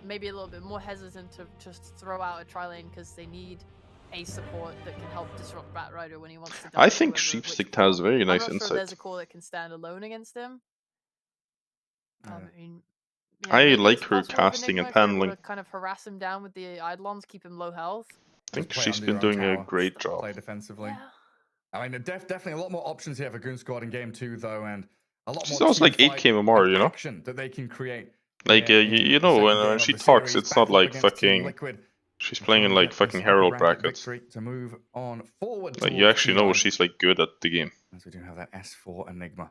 maybe a little bit more hesitant to just throw out a tri-lane because they need a support that can help disrupt Batrider when he wants to. I think Sheepstick has very nice I'm not sure insight. there's a core that can stand alone against him. I mean, I maybe like it's her possible with casting and Enigma if they were handling. to kind of harass him down with the Eidolons, keep him low health. I think Play she's under been your own doing a tower, great job. Play defensively. I mean, definitely a lot more options here for Goon Squad in game 2, though, and a lot She's more also like team 8k fight MMR, you know? action that they can create. Like, you know, when she talks, it's not like fucking... She's playing in like fucking Herald brackets. To move on forward. Like, you actually know she's like good at the game. As we do have that S4 Enigma.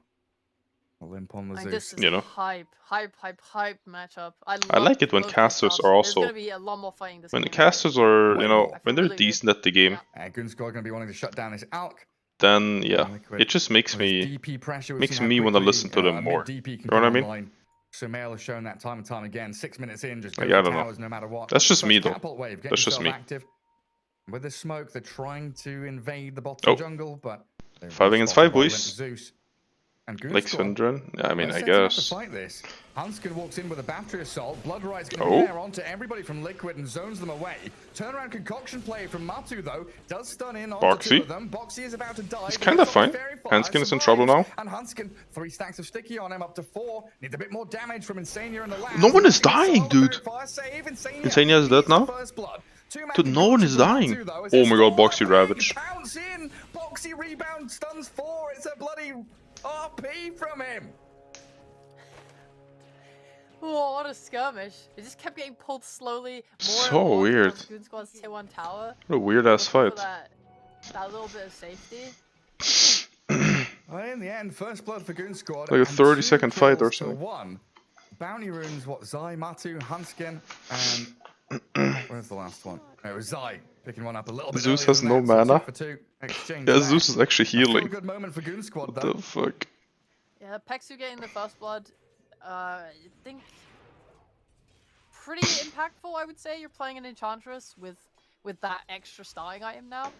A limp on the Zeus. This is you know? hype matchup. I like it when casters are also... There's gonna be a lot more fighting this when game. the casters are, you know, when they're decent at the game, Goonsquad going to be wanting to shut down this ALK. then yeah, it just makes me want to listen to them more. You know what I mean? Sumail has shown that time and time again. 6 minutes in, just Like, go I for don't towers know. no matter what. That's just First me though. catapult wave, get That's just yourself me. active. With the smoke, they're trying to invade the bottom jungle, but 5 against 5, boys. Zeus and Like Sundren? Yeah, I mean, I They're setting up to guess. fight this. Hanskin walks in with a battery assault. Bloodright's going to Oh. be there onto everybody from Liquid and zones them away. Turnaround concoction play from Matu, though, does stun in onto Boxy. 2 of them. Boxy is about to die. He's kind of fine. Hanskin is in trouble now. And Hanskin, 3 stacks of sticky on him, up to 4. Needs a bit more damage from Insania in the lab. No one is dying, dude. Insania is dead now? Dude, no one is dying. Oh my god, Boxy Ravage. Pounce in. Boxy rebound stuns 4. It's a bloody RP from him. Oh, what a skirmish. It just kept getting pulled slowly. More So and more weird. towards Goon Squad's tier 1 tower. What a weird ass Looking fight. for that little bit of safety. Well, in the end, first blood for Goon Squad. Like a and 30-second 2 fight or kills to something. 1. Bounty runes, what, Zai, Matu, Hanskin, and... where's the last one? It was Zai, picking one up a little bit Zeus earlier has than no that, so mana. 2 for 2. Exchange Yeah, there. Zeus is actually A feel healing. good moment for Goon Squad, What though. the fuck? Yeah, Pexu getting the first blood. I think pretty impactful, I would say. You're playing an Enchantress with that extra starting item now.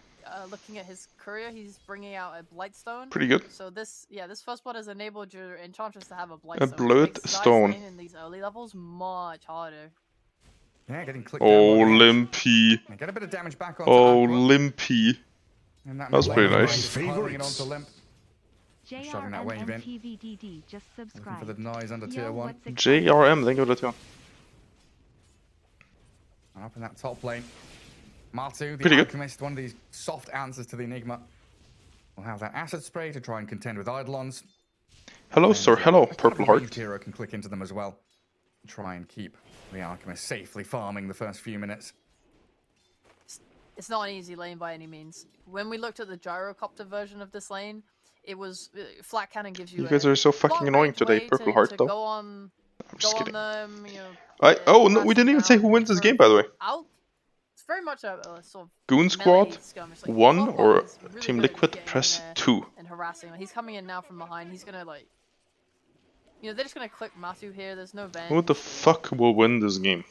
Looking at his courier, he's bringing out a Blightstone. Pretty good. So this first blood has enabled your Enchantress to have a Blightstone. A Bloodstone. In these early levels, much harder. Yeah, getting clicked Oh, down by the edge. Limpy. And get a bit of damage back on Oh, Aqua. Limpy. And That was pretty nice. Piling it onto Limp. Shoving that JRM wave in. MTVDD just Looking subscribed. for the denies under tier Yo, 1. what's it JRM, thank you for that. And up in that top lane. Matu, the Pretty good. Alchemist, one of these soft answers to the Enigma. We'll have that acid spray to try and contend with Eidolons. Hello, And, sir. Hello, a kind of Purple ranged Heart. hero can click into them as well. Try and keep the Alchemist safely farming the first few minutes. It's not an easy lane by any means. When we looked at the gyrocopter version of this lane, it was flat cannon gives you. You guys are so fucking annoying today, Purple Heart, though. Go on, I'm just kidding. them, you know, Oh no, we didn't even say who wins this game, by the way. It's very much a sort of Goon Squad, melee skirmish. Like, 1 Qualifiers or is really Team good at Liquid, getting press in there 2. and harassing. Like, he's coming in now from behind. He's gonna like, you know, they're just gonna click Matu here. There's no venge. Who the fuck will win this game?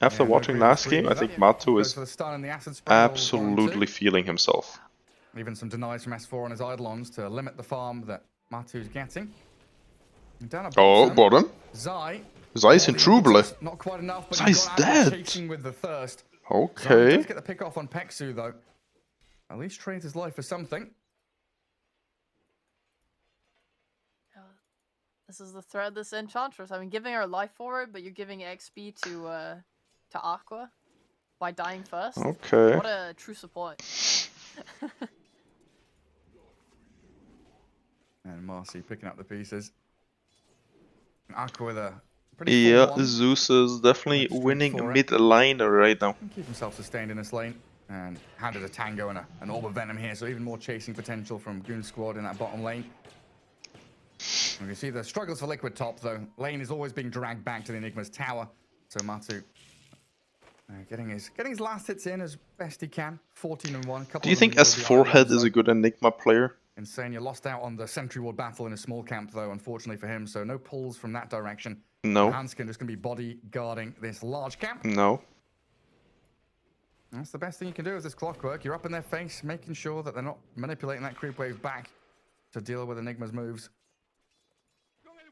After watching last game, I think Matu Goes is for the stun and the acid spray. all absolutely feeling himself. Even some denies from S4 on his Eidolons to limit the farm that Matu's getting. And down at Oh, bottom. Zai. Zai's in trouble. Not quite enough, but Zai's he's got Aqua dead. chasing with the thirst. Zai Okay. does get the pick off on Pexu though. At least trades his life for something. This is the thread. This Enchantress. I mean, giving her life for it, but you're giving XP to Aqua by dying first. Okay. What a true support. And Marcy picking up the pieces. Aqua with a pretty Yeah, full one. Zeus is definitely winning for it. mid liner right now. Keep himself sustained in this lane. And handed a Tango and an Orb of Venom here, so even more chasing potential from Goon Squad in that bottom lane. And you see the struggles for Liquid top, though. Lane is always being dragged back to the Enigma's tower. So Matu getting his last hits in as best he can. 14-1. Do you think S4 Head is a good Enigma player? Insane. You lost out on the Sentry Ward battle in a small camp, though, unfortunately for him. So no pulls from that direction. No. Hanskin just going to be bodyguarding this large camp. No. That's the best thing you can do is this clockwork. You're up in their face, making sure that they're not manipulating that creep wave back to deal with Enigma's moves.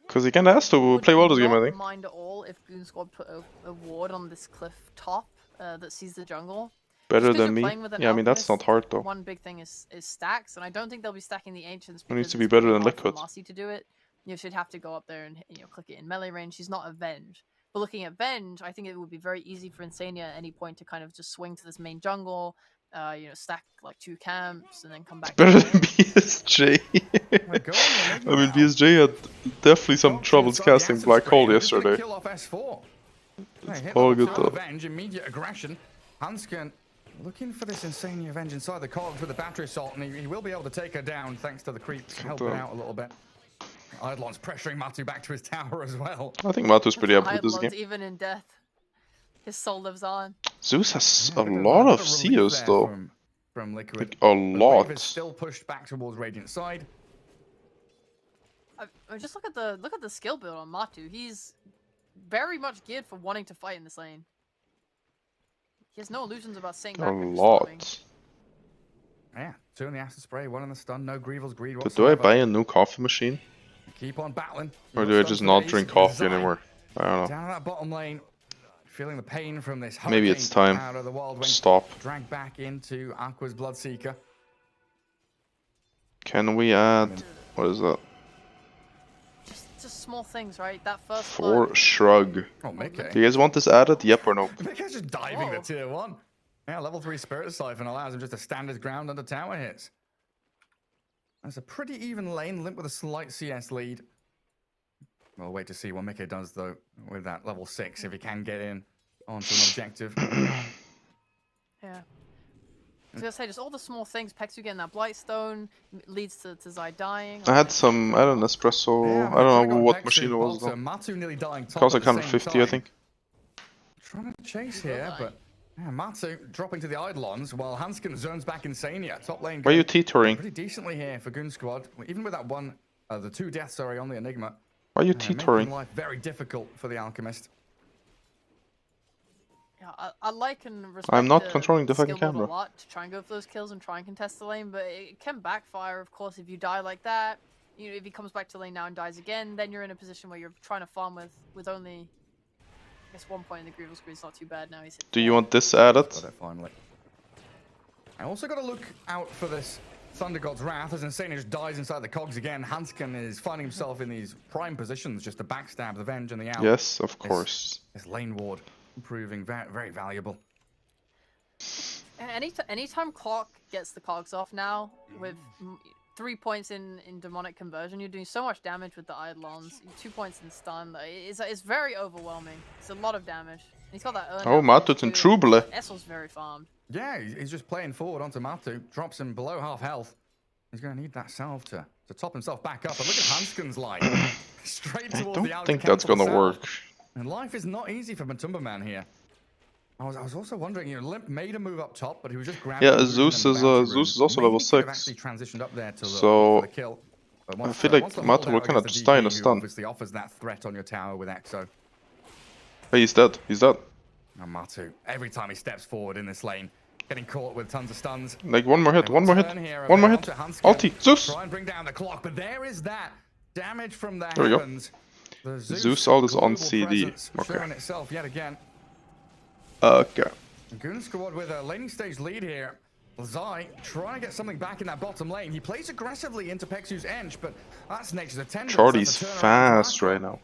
Because he kind of has to play well this game, I think. Mind at all if Goon Squad put a ward on this cliff top that sees the jungle. Better Just 'cause than you're me. playing with an Yeah, I mean, that's Alchemist, not hard, though. One big thing is stacks, and I don't think they'll be stacking the Ancients. It needs because to be it's better pretty than hard for Liquid. Marcy to do it. You should have to go up there and click it in melee range. She's not a Venge. But looking at Venge, I think it would be very easy for Insania at any point to kind of just swing to this main jungle, you know, stack like 2 camps and then come back. Better than BSJ. I mean, BSJ had definitely some troubles casting Black Hole yesterday. All good though. Immediate aggression. Hansken looking for this insane revenge inside the cogs with the battery assault, and he will be able to take her down thanks to the creeps helping out a little bit. Eidolon's pressuring Matu back to his tower as well. I think Matu's pretty happy with this game. Even in death, his soul lives on. Zeus has a lot of COs though. From Liquid. Like a lot. Is still pushed back towards Radiant side. I just look at the skill build on Matu. He's very much geared for wanting to fight in this lane. He has no illusions about staying back. A lot. Yeah, 2 in the acid spray, 1 in the stun, no Greevil's greed But whatsoever. do I buy a new coffee machine? Keep on battling. Or do I just not drink coffee anymore? I don't know. Down that bottom lane, feeling the pain from this. Maybe it's time. Out of the wild Stop. Dragged back into Aqua's Bloodseeker. Can we add? What is that? Just small things, right? That first For shrug. Oh, Mickey. Do you guys want this added? Yep or no? Mickey's just diving to tier 1. Yeah, level 3 Spirit Siphon allows him just to stand his ground under tower hits. That's a pretty even lane, Limp with a slight CS lead. We'll wait to see what Mickey does though with that level 6, if he can get in onto an objective. Yeah. I was gonna say, just all the small things. Pexu getting that Blightstone leads to Zai dying. I had some, I don't know, espresso. Yeah, I don't know what Pexu, machine it was though. Matu nearly dying top Cost at like the same 150, I time. think. Trying to chase here, but yeah, Matu dropping to the Eidolons while Hansken zones back Insania. Top lane. Why are you T-touring? Pretty decently here for Goon Squad, even with that one, the 2 deaths, sorry, on the Enigma. Why are you T-touring? Making life very difficult for the Alchemist. Yeah, I like and respect. I'm not controlling the fucking skill build camera. a lot to try and go for those kills and try and contest the lane, but it can backfire, of course, if you die like that. You know, if he comes back to lane now and dies again, then you're in a position where you're trying to farm with only, I guess, 1 point in the Greevil's Greed. It's not too bad now. He's hit. Do you want this added? Got it finally. I also got to look out for this Thunder God's Wrath as Insania just dies inside the cogs again. Hansken is finding himself in these prime positions just to backstab the Venge and the Out. Yes, of course. This lane ward proving very, very valuable. Anytime Clock gets the cogs off now with 3 points in demonic conversion, you're doing so much damage with the Eidolons. 2 points in stun. It's very overwhelming. It's a lot of damage. And he's got that Urn. Oh, Matu's in trouble. Essel's very farmed. Yeah, he's just playing forward onto Matu, drops him below half health. He's going to need that salve to top himself back up. But look at Hansken's line. Straight towards the I don't think that's going to work. And life is not easy for Matumba Man here. I was also wondering, you know, Limp made a move up top, but he was just grabbing. Yeah, Zeus is also level 6. Transitioned up there to so for the kill. I feel like Matu will kind of just die in a stun. Obviously offers that threat on your tower with Exo. Hey, he's dead. He's dead. And Matu, every time he steps forward in this lane, getting caught with tons of stuns. Like one more hit, one more hit, one more hit. Ulti, Zeus. Try and bring down the clock, but there is that damage from the there we go. heavens. The Zeus ult is on CD. Showing itself yet again. Okay. Goon Squad with a laning stage lead here. Zai trying to get something back in that bottom lane. He plays aggressively into Pexu's Ench, but that's nature's attendance. Chardy's fast right now.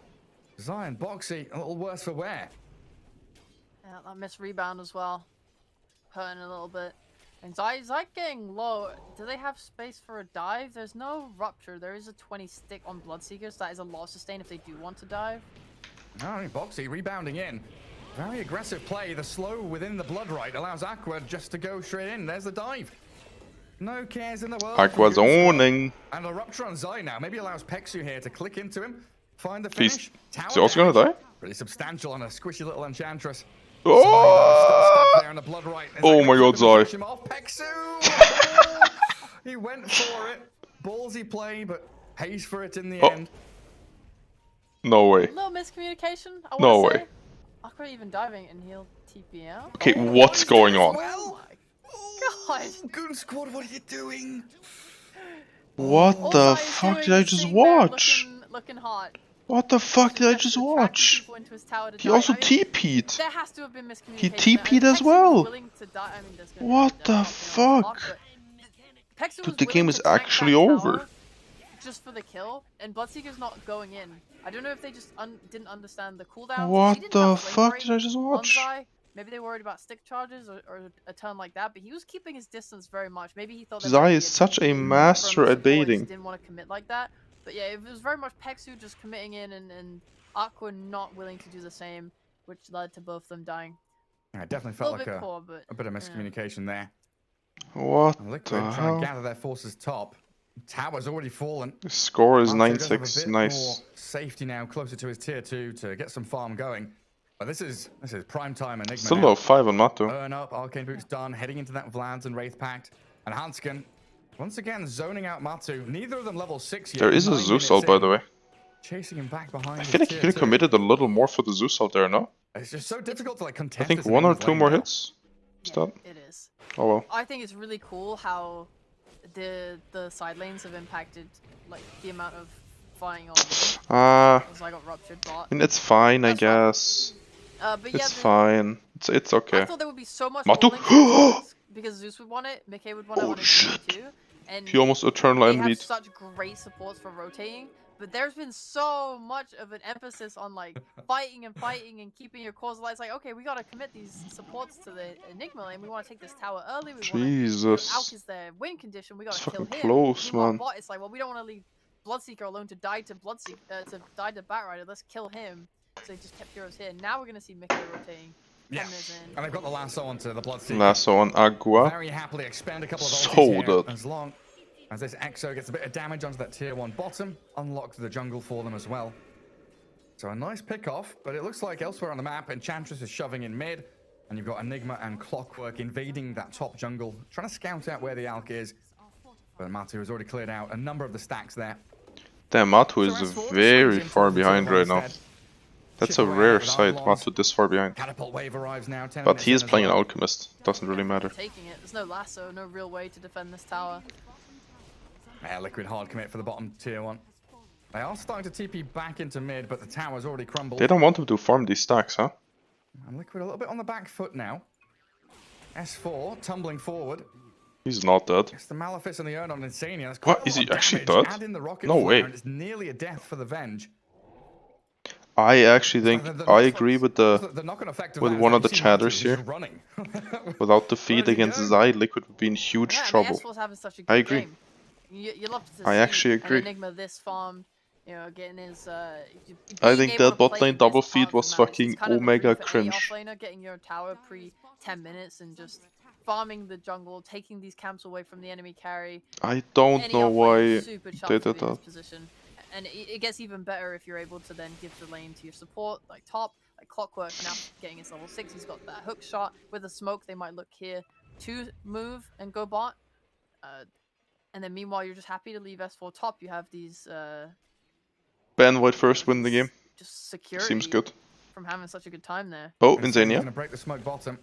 Zai and Boxy a little worse for wear. Yeah, that missed rebound as well. Hurting a little bit. And Zai's getting low. Do they have space for a dive? There's no rupture. There is a 20 stick on Bloodseekers. That is a lot of sustain if they do want to dive. No, Boxy rebounding in. Very aggressive play. The slow within the blood right allows Aqua just to go straight in. There's the dive. No cares in the world. Aqua's owning. And the rupture on Zai now maybe allows Pexu here to click into him. Find the finish. Is he also going to die? Pretty substantial on a squishy little Enchantress. Oh! There on the blood right. Oh my god, Zai. Pexu! He went for it. Ballsy play, but pays for it in the end. No way. A little miscommunication. I No wanna way. say. Aqua even diving and he'll TP out. Okay, what's going on? God. Goon Squad, what are you doing? What the fuck did I just watch? Looking hot. What the fuck did I just watch? He also TP'd. There has to have been miscommunication. He TP'd as well. What the fuck? Dude, the game is actually over. Just for the kill, and Bloodseeker's not going in. I don't know if they just didn't understand the cooldown. What the fuck did I just watch? Maybe they were worried about stick charges or a turn like that, but he was keeping his distance very much. Maybe he thought that Zai is such a master at baiting. Didn't want to commit like that. But yeah, it was very much Pexu just committing in and Aqua not willing to do the same, which led to both of them dying. Yeah, it definitely felt like a bit of miscommunication there. What Liquid the trying hell? to gather their forces top. Tower's already fallen. The score is Matu does have a 9-6. bit Nice. more safety now, closer to his tier 2 to get some farm going. But this is prime time Enigma. Still now. low 5 on Matu. Burn up, Arcane Boots done, heading into that Vlad's and Wraith Pact. And Hanskin, once again, zoning out Matu. Neither of them level 6 yet. There is a Zeus ult, by the way. Chasing him back behind. I feel like he could have committed a little more for the Zeus ult there, no? It's just so difficult to like contest. I think this 1 or Enigma's 2 lane more now. hits. Is that? It is. Oh well. I think it's really cool how the side lanes have impacted like the amount of fighting on. As I got ruptured bot. I mean, it's fine, I guess. But yeah, It's fine. It's okay. I thought there would be so much Matu! rolling because Zeus would want it, Mickey would want it on his team too, and He almost eternal they have envied. such great supports for rotating. But there's been so much of an emphasis on like fighting and keeping your cause alive. It's like, okay, we gotta commit these supports to the Enigma lane. We want to take this tower early. We Jesus. Alk is their win condition. We gotta It's kill him. fucking close, Meanwhile, man. Bot, it's like, well, we don't want to leave Bloodseeker alone to die to Bloodseeker to die to Batrider. Let's kill him. So they just kept heroes here. Now we're gonna see Mickey rotating. Yeah. And they've got the lasso onto the Bloodseeker. Lasso on Agua. Very happily expend a couple of So ultis here, dead. as long as this Exo gets a bit of damage onto that tier 1 bottom, unlocked the jungle for them as well. So a nice pick off, but it looks like elsewhere on the map, Enchantress is shoving in mid, and you've got Enigma and Clockwork invading that top jungle, trying to scout out where the Alk is. But Matu has already cleared out a number of the stacks there. Damn, Matu is very far behind right now. That's a rare sight, Matu this far behind. Catapult wave arrives now. 10 But minutes he is in as playing an well. Alchemist. Doesn't really matter. Taking it. There's no lasso, no real way to defend this tower. Yeah, Liquid hard commit for the bottom tier 1. They are starting to TP back into mid, but the tower's already crumbled. They don't want him to farm these stacks, huh? And Liquid a little bit on the back foot now. S4 tumbling forward. He's not dead. It's the Malefice and the Urn on Insania. That's What? quite a Is lot he of actually damage. dead? Add in the rocket No flare, way. and it's nearly a death for the Venge. I actually think I agree with The knock-on effect of with that is one that of the you see chatters Matu here. just running. Without the feed against Zai, Liquid would be in huge Yeah, I mean, trouble. S4's having such a good I agree. game. You love to I see actually agree. An Enigma this farm, you know, getting his. I think that bot lane double feed was fucking omega cringe. Offlaner, getting your tower pre 10 minutes and just farming the jungle, taking these camps away from the enemy carry. I don't Any know offlaner why is super chuffed they to did be in this that. position. And it gets even better if you're able to then give the lane to your support, like top, like Clockwork now getting his level 6. He's got that hook shot. With the smoke, they might look here to move and go bot. And then meanwhile, you're just happy to leave S4 top. You have these Ben White first win the game. just security Seems good. from having such a good time there. Oh, Going Insania. to break the smoke bottom.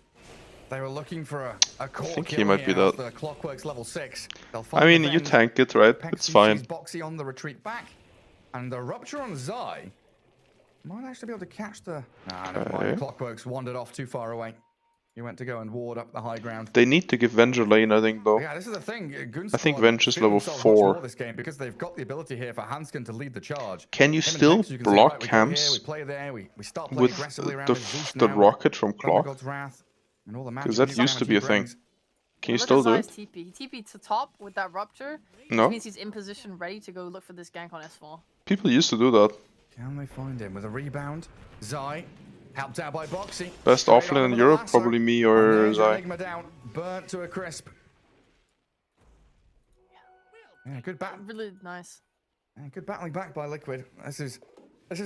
They were looking for a core think he kill might be here that. after Clockwork's level 6. They'll I find mean, the you Venge. tank it, right? It's Pexi fine. sees Boxy on the retreat back. And the rupture on Zai might actually be able to catch the... Nah, never mind. Okay. Clockwork's wandered off too far away. He went to go and ward up the high ground. They need to give Venger lane, I think, though. Yeah, this is the thing. I think Venge is level 4. This game because they've got the ability here for Hanskin to lead the charge. Can you Him and still Hex, you can say, block right, we go camps here, we play there, we start playing with aggressively around the, with Zeus the now, rocket from Thunder Clock? God's Wrath, and all the Because magic that used to be a thing. Can you still do it? TP. He TP'd to top with that rupture. No. Which means he's in position ready to go look for this gank on S4. People used to do that. Can they find him with a rebound? Zai, helped out by Boxy. Best Straight offlane on in with a Europe, lasso. probably me And or there's Zai. Enigma down, burnt to a crisp. Yeah, good bat. Really nice. Yeah, good battling back by Liquid. This is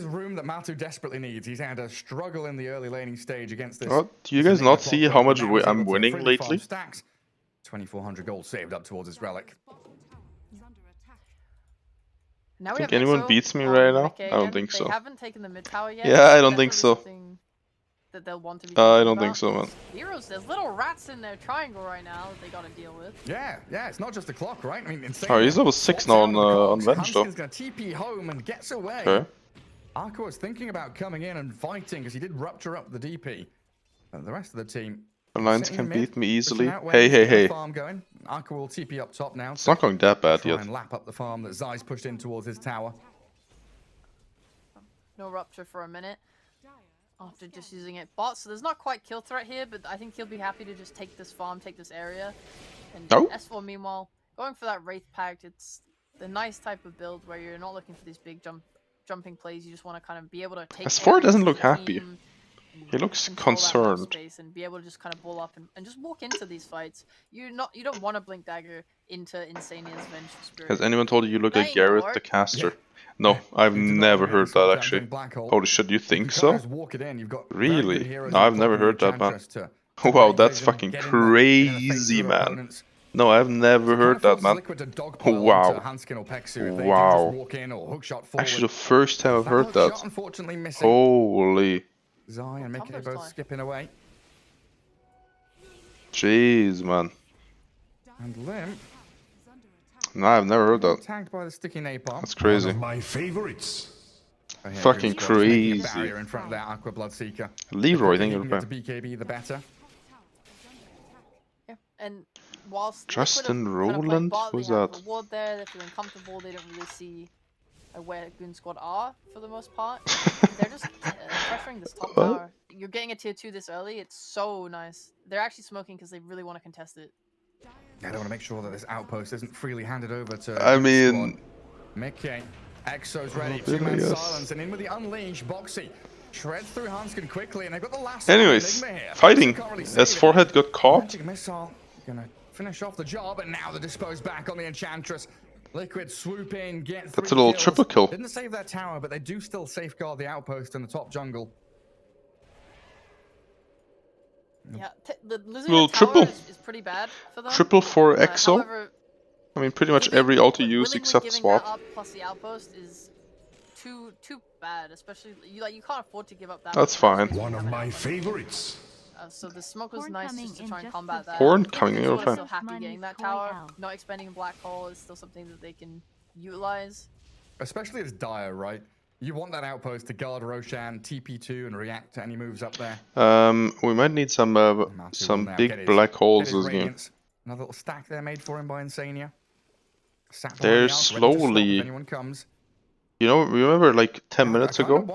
room that Matu desperately needs. He's had a struggle in the early laning stage against this. Oh, do you guys Enigma not see Clockwork, how but much now he's I'm able to winning freely farm lately? Stacks. 2,400 gold saved up towards his relic. Now we Think have anyone Exo beats me on right now? Mickey I don't again. think so. They haven't taken the mid tower yet. Yeah, I It's don't think definitely so. something that they'll want to be I thinking don't think about. so, man. Heroes, there's little rats in their triangle right now that they gotta deal with. Yeah, it's not just the clock, right? I mean, insane. Oh, he's level 6 now on Venge, though. Hanskin's gonna TP home and gets away. Okay. Arco was thinking about coming in and fighting because he did rupture up the DP. And the rest of the team. Alliance sitting can mid, beat me easily. pushing out Hey, waves, hey, get the hey. Farm going. Arco will TP up top now. It's not going that bad Try yet. and lap up the farm that Zai's pushed in towards his tower. No rupture for a minute. After just using it. Bot, so there's not quite kill threat here, but I think he'll be happy to just take this farm, take this area. And S4, meanwhile, going for that Wraith Pact, it's the nice type of build where you're not looking for these big jumping plays. You just want to kind of be able to take S4 doesn't look happy. He looks concerned. Space and be able to just kind of ball up and just walk into these fights. You don't want to blink dagger into Insania's Vengeful Spirit. Has anyone told you you look like Garrett the caster? No, I've never heard that actually. Holy shit, you think so? Really? No, I've never heard that, man. Wow, that's fucking crazy, man. No, I've never heard that, man. Wow. Wow. Actually, the first time I've heard that. Holy. Zai and Mickey both skipping away. Jeez, man. And Limp. No, I've never heard that. Tagged by the sticky napalm. That's crazy. One of my favorites. Fucking crazy. Barrier in front of that Aqua Bloodseeker. Leroy, I think you'll get to BKB, the better. Yeah, and whilst Justin Rowland, who's that? Ward there, they're feeling comfortable. They don't really see where Goon Squad are for the most part. They're just pressuring this top tower. You're getting a tier 2 this early. It's so nice. They're actually smoking because they really want to contest it. I don't want to make sure that this outpost isn't freely handed over to. I mean, Mickey, Exo's ready. Two-man silence, and in with the unleash. Boxy shreds through Hanskin quickly, and they've got the last. Anyways, fighting. As Forehead got caught. Missile gonna finish off the job, and now the dispose back on the Enchantress. Liquid swoop in, get 3 That's a little kills. triple kill. Didn't save their tower, but they do still safeguard the outpost in the top jungle. Yeah, losing little the tower triple. is pretty bad for them. Triple for EXO. However, I mean, pretty much every ult you use except swap. Up plus the outpost is too bad, especially you can't afford to give up that. That's fine. One of my favorites. So the smoke was nice just to try and combat that. Horn coming in, okay. Still happy getting that tower. Not expending black hole is still something that they can utilize. Especially as Dire, right? You want that outpost to guard Roshan, TP2, and react to any moves up there. We might need some big black holes this game. Another little stack there made for him by Insania. They're slowly. Anyone comes. You know, remember like 10 minutes ago?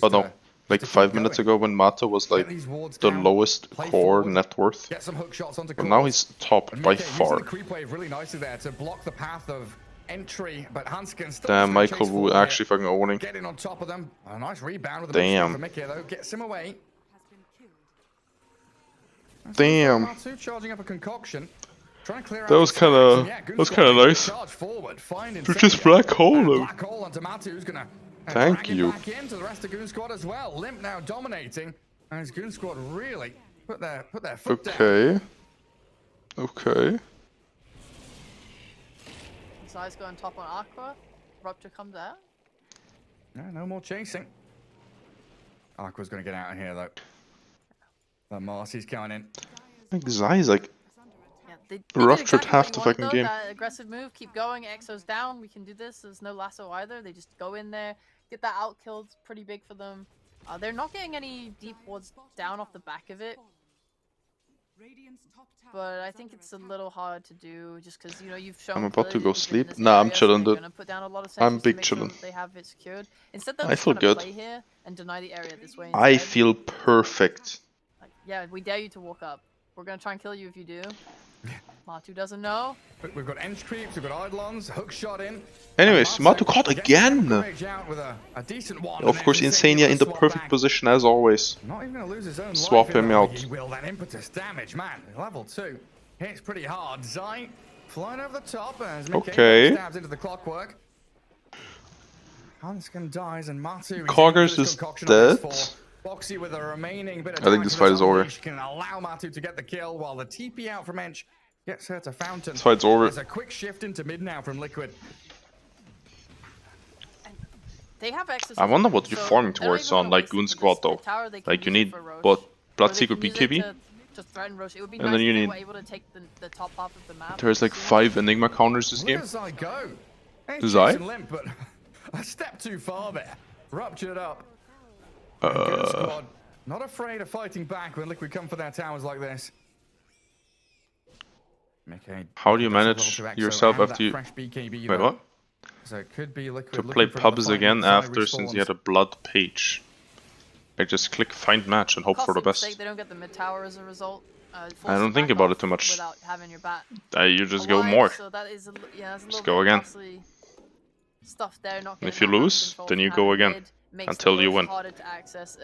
Oh no, like 5 minutes ago when Mata was like the lowest core net worth. But now he's top by far. Creep wave really nicely there to block the path of entry, but Hanskin still. Damn, Michael Wu actually fucking owning. Getting on top of them. A nice rebound with the damn. For Mickey though. Gets him away. Damn. Charging up a concoction. Trying to clear that was kind of nice. They're just black hole though. Black hole onto Matu, who's gonna thank you. Back into the rest of Goon Squad as well. Limp now dominating, and his Goon Squad really put their foot down. Okay. Zai's going top on Aqua. Rupture comes out. No more chasing. Aqua's gonna get out of here though. Marcy's coming in. I think Zai's like they ruptured exactly half the fucking game. That aggressive move, keep going. Exo's down. We can do this. There's no lasso either. They just go in there, get that out killed. Pretty big for them. They're not getting any deep wards down off the back of it. But I think it's a little hard to do just because you've shown. I'm about to go sleep. Nah, I'm chilling, dude. I'm big chilling. They have it secured. Instead, I feel good. Play here and deny the area this way. I feel perfect. Yeah, we dare you to walk up. We're gonna try and kill you if you do. Matu doesn't know. We've got Ench creeps, we've got Eidolons, hook shot in. Anyways, Matu caught again. A decent one, of course, Insania in the perfect position as always. Not even gonna lose his own swap him out. He will. That impetus damage, man. Level 2 hits pretty hard. Zai flying over the top as Mickey stabs into the clockwork. Hanskin dies and Matu. Coggers is dead. Boxy with a remaining bit of I think this fight is over. Can allow Matu to get the kill while the TP out from Ench gets her to Fountain. This fight's over. There's a quick shift into mid now from Liquid. They have access. I wonder what you're farming towards on like Goon Squad though. Like you need what Bloodseeker BKB? And then you need. There's like 5 Enigma counters this game. Does I? But a step too far there. Ruptured up. Squad, not afraid of fighting back when Liquid come for their towers like this. How do you manage yourself after you... Wait, what? So it could be Liquid to play pubs again after since you had a blood page. I just click find match and hope for the best. They don't get the mid tower as a result. I don't think about it too much. Without having your bat You just go alive, more. So that is that's a just little go bit again. costly stuff there. Not And if you lose, then you go again until you win.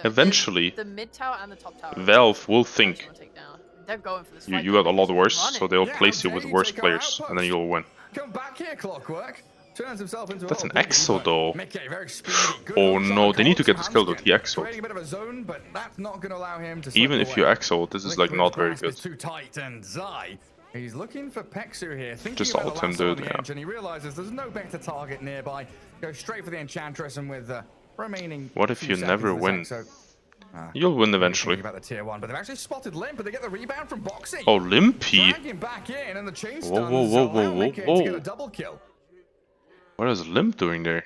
Eventually, the mid tower and the top tower. Valve will think they're going for this you got a lot worse, so they'll place you with worse players, and then you'll win. Come back here, Clockwork. Turns himself into That's an exo though. Oh no, they need to get this kill though. He exoed. Even if you exo, this is like not very good. Too tight, and Zai, he's looking for Pexu here, Just ult him, dude. Yeah. And he realizes there's no better target nearby. Goes straight for the Enchantress, and with the remaining. What if you never win? You'll win eventually. About the tier 1, but they've actually spotted Limp, but they get the rebound from Boxy. Oh, Limpy! Back in, and the chain whoa, whoa, whoa, whoa, whoa, whoa! Double kill. What is Limp doing there?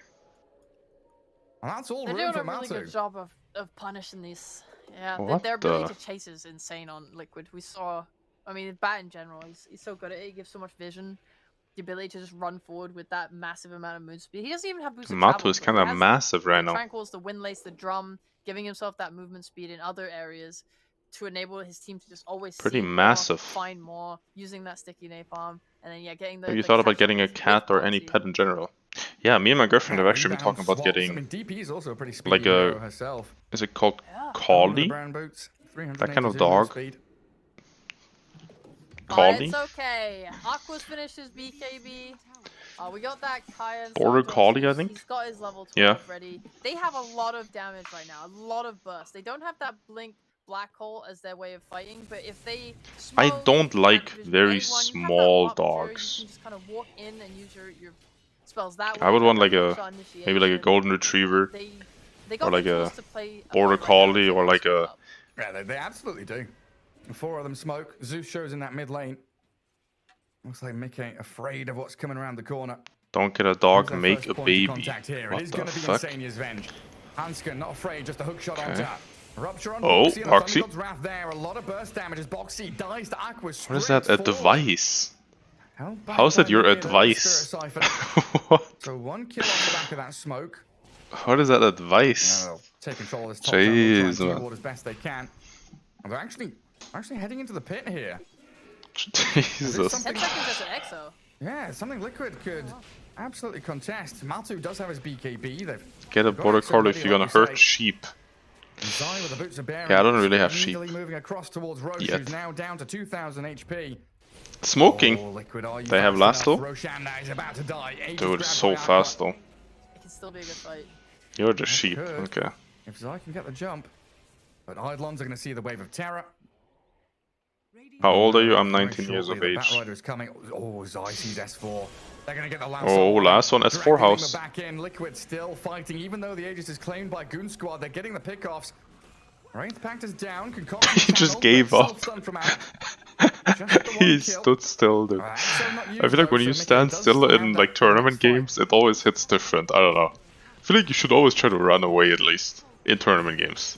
And that's all they're room doing for a really Matu. good job of punishing these. Yeah, What their the? ability to chase is insane on Liquid. We saw, I mean, Bat in general, he's so good at it. He gives so much vision. The ability to just run forward with that massive amount of move speed. He doesn't even have boost of Matu travel, is kind of massive right now. Tranquils, the Windlace, the drum, giving himself that movement speed in other areas to enable his team to just always Pretty see more, massive. Find more, using that sticky napalm, and then getting the. Have you thought about getting a cat or any pet in general? Yeah, me and my girlfriend have actually been talking about getting DP is also a pretty like a herself. Is it called collie? That kind of dog. Collie? It's okay. Aqua's finished his BKB. We got that Kaya. Border Collie, I think. He's got his level 12 Yeah. ready. They have a lot of damage right now, a lot of burst. They don't have that blink black hole as their way of fighting, but if they I smoke, don't like just very A1, you have that small rupture, dogs. You can just kind of walk in and use your spells that way. I would want like Shot a initiation. maybe like a golden retriever They got or like the a tools to play border collie or like a. Yeah, they absolutely do. 4 of them smoke. Zeus shows in that mid lane. Looks like Mickey afraid of what's coming around the corner. Don't get a dog, There's make first a point of baby. contact here. What It is the going to be fuck? Insania's Venge. Hanskin not afraid, just a hook shot on Okay. tap. Rupture on Oh, Boxy and the Boxy. Thunder God's Wrath there. A lot of burst damage as Boxy dies to Aqua. What is that? A device? Held back How is that by your Mickey, the advice? Spirit Siphon. So 1 kill off the back of that smoke. What is that advice? They'll take control of this top tower and try and Jeez, keyboard man. as best they can. And they're actually heading into the pit here. Jesus. 10 seconds as an EXO. Yeah, something Liquid could absolutely contest. Matu does have his BKB. They've Get a got border Exo collie ready, if you're gonna like you hurt say. sheep. Zai with the boots of bearing. Yeah, I don't really have sheep. Easily moving across towards Roche, Yet. who's now down to 2,000 HP. Smoking. Oh, Liquid, are you They have fast last enough? though. Roshan now is about to die. Aegis Dude, grabbed so by fast Aqua. though. It can still be a good fight. You're just sheep. Could. Okay. If Zai can get the jump. But Eidolons are going to see the wave of terror. How old are you? I'm Very 19 years of shortly, the age. Batrider is coming. Oh, Zai sees S4. They're going to get the last Oh, one. last one, S4 Dragging house. them back in. Liquid still fighting, even though the Aegis is claimed by Goon Squad. They're getting the pickoffs. Wraith Pact is down. He just gave up. He stood still, dude. I feel like when you stand still in like tournament games, it always hits different. I don't know. I feel like you should always try to run away at least in tournament games.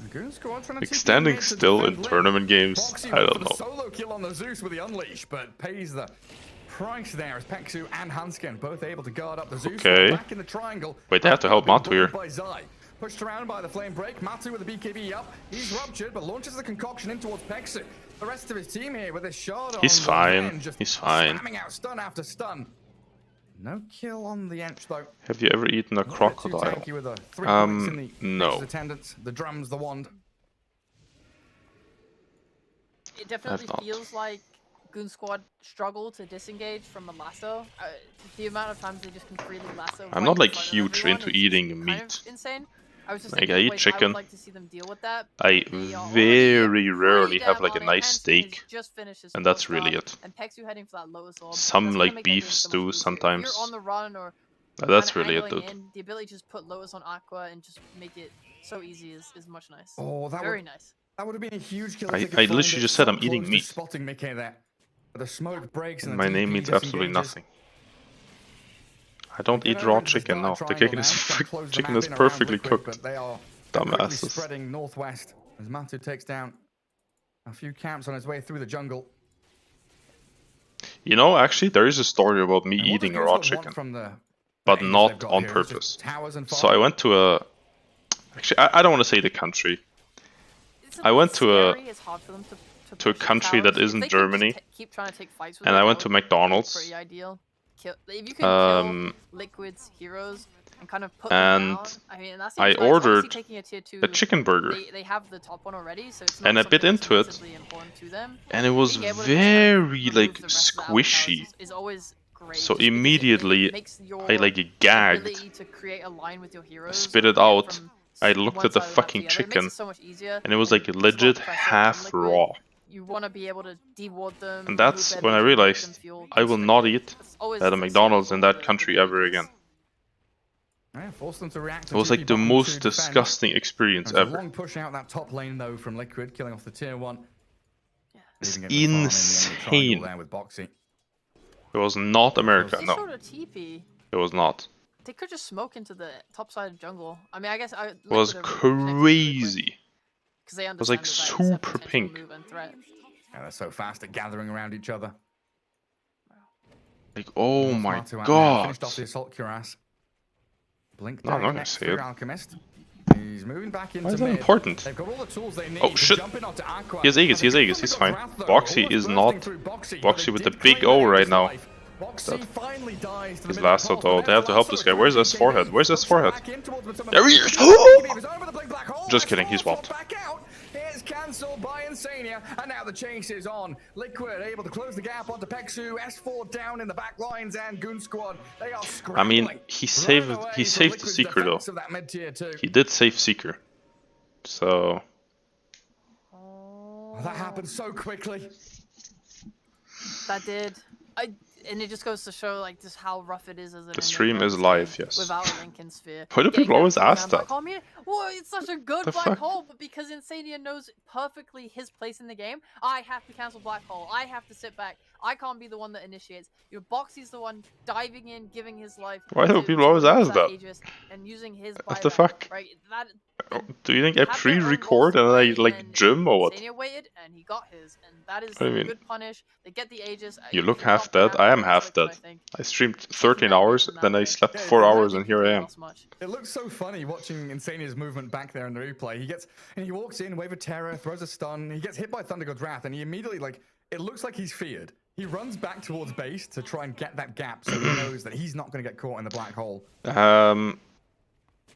Like standing still in tournament games, I don't know. Solo kill on the Zeus with the unleash, but pays the price there as Pexu and Hanskin both able to guard up the Zeus. Okay. Back in the triangle. Wait, they have to help Matu here. By Zai. Pushed around by the flame break. Matu with the BKB up. He's ruptured, but launches the concoction in towards Pexu. The rest of his team here with a shard on. He's the fine. end, just He's fine. Spamming out stun after stun. No kill on the Ench though. Have you ever eaten a crocodile? Tanky with the 3 points in the No. Ench's attendance. The drums, the wand. It definitely not. feels like Goon Squad struggle to disengage from a lasso. The amount of times they just can freely lasso. I'm right not in like front of huge everyone into is eating kind meat. of insane. I was just Like, thinking I of eat ways chicken. would like to see them deal with that. I They are very rarely pretty have damn like a on it. nice Hansen steak, has just finished his and that's first really round, it. And Pexu heading for that Lotus Orb. Some That's gonna like make that beef game so much stew easier. If sometimes. you're on the run or That's kinda really it, angling dude. in, the ability to just put Lotus on Aqua and just make it so easy is much nice. Oh, that Very would, nice. That would have been a huge kill. I if they could literally find it just said so I'm eating close to meat. Spotting Mickey there. But the smoke breaks and the My DP name means absolutely disengages. nothing. I don't eat raw chicken now. The chicken is perfectly cooked. They are quickly Dumbasses. spreading northwest as Matu takes down a few camps on his way through the jungle. You know, actually, there is a story about me And what eating does a Goon raw Squad want chicken, from the but Aegis not they've got on here? It's just purpose. towers and So I farm? went to a. Actually, I don't want to say the country. I went to a It's hard for them to a push the country towers. that If isn't they could just Germany, keep trying to take fights with and it, I that went to would be McDonald's, pretty ideal. If you can kill Liquid's heroes and kind of put them and down, I mean, that seems I nice. ordered Obviously, taking a tier 2, a chicken burger, they have the top one already, so it's not and I bit something that's into it, massively important to them. and it was Being able to just kind of very remove like the rest of the squishy. is always great. So just because it immediately makes your I like gagged, ability to create a line with your heroes, spit or it get out. from I looked one at the side of the map to fucking the other. It makes chicken, it so much easier, and it was and like puts a lot of legit pressure half on Liquid. raw. You want to be able to deward them, And that's remove when I their vision, make them realized feel I will not eat always at a like McDonald's serious in for that country ever again. Yeah, force them to react. It was like the most disgusting experience There's a ever. long push out that top lane though from Liquid, killing off the tier 1. It's Leaving it for farm in the enemy triangle insane. there with Boxy. It was not America, They no. showed a TP. It was not. They could just smoke into the top side of jungle. I mean, I guess It was crazy. They It was like super pink. Yeah, they're so fast at gathering around each other. Like, oh my Finished god. off the assault cuirass. Blink No, I'm not gonna next say through it. Alchemist. He's moving back into Why is that mid. important? They've got all the tools they need Oh to shit. jump in onto Aqua. He has Aegis, he has Aegis, he's fine. Boxy is not. Boxy with the big O right now. That his last out though. They have to help this guy. Where's his forehead? Where's his forehead? There he is! Just kidding, he's swapped. It's cancelled by Insania, and now the chase is on. Liquid able to close the gap onto Peksu, S4 down in the back lines, and Goon Squad, they are I scrambling. mean, he saved the Seeker though. He did save Seeker. So Oh, that happened so quickly. That did. And it just goes to show like just how rough it is as an the stream is live, yes. without a Lincoln Sphere. Why do people always ask that? Well, it's such a good The black fuck? hole, but because Insania knows perfectly his place in the game, I have to cancel black hole. I have to sit back. I can't be the one that initiates. Your Boxy's the one diving in, giving his life. Why do people always ask that? And using his What the buyback, fuck? right? That Do you think I pre-record and then I like gym or what? Insania waited and he got his, and that is What do you a mean? good punish. They get the Aegis. You look half dead. I am half dead. I streamed 13 hours, then I slept 4 hours, and here I am. It looks so funny watching Insania's movement back there in the replay. He walks in, wave of terror, throws a stun. He gets hit by Thunder God's Wrath, and he immediately it looks like he's feared. He runs back towards base to try and get that gap, so he knows that he's not going to get caught in the black hole.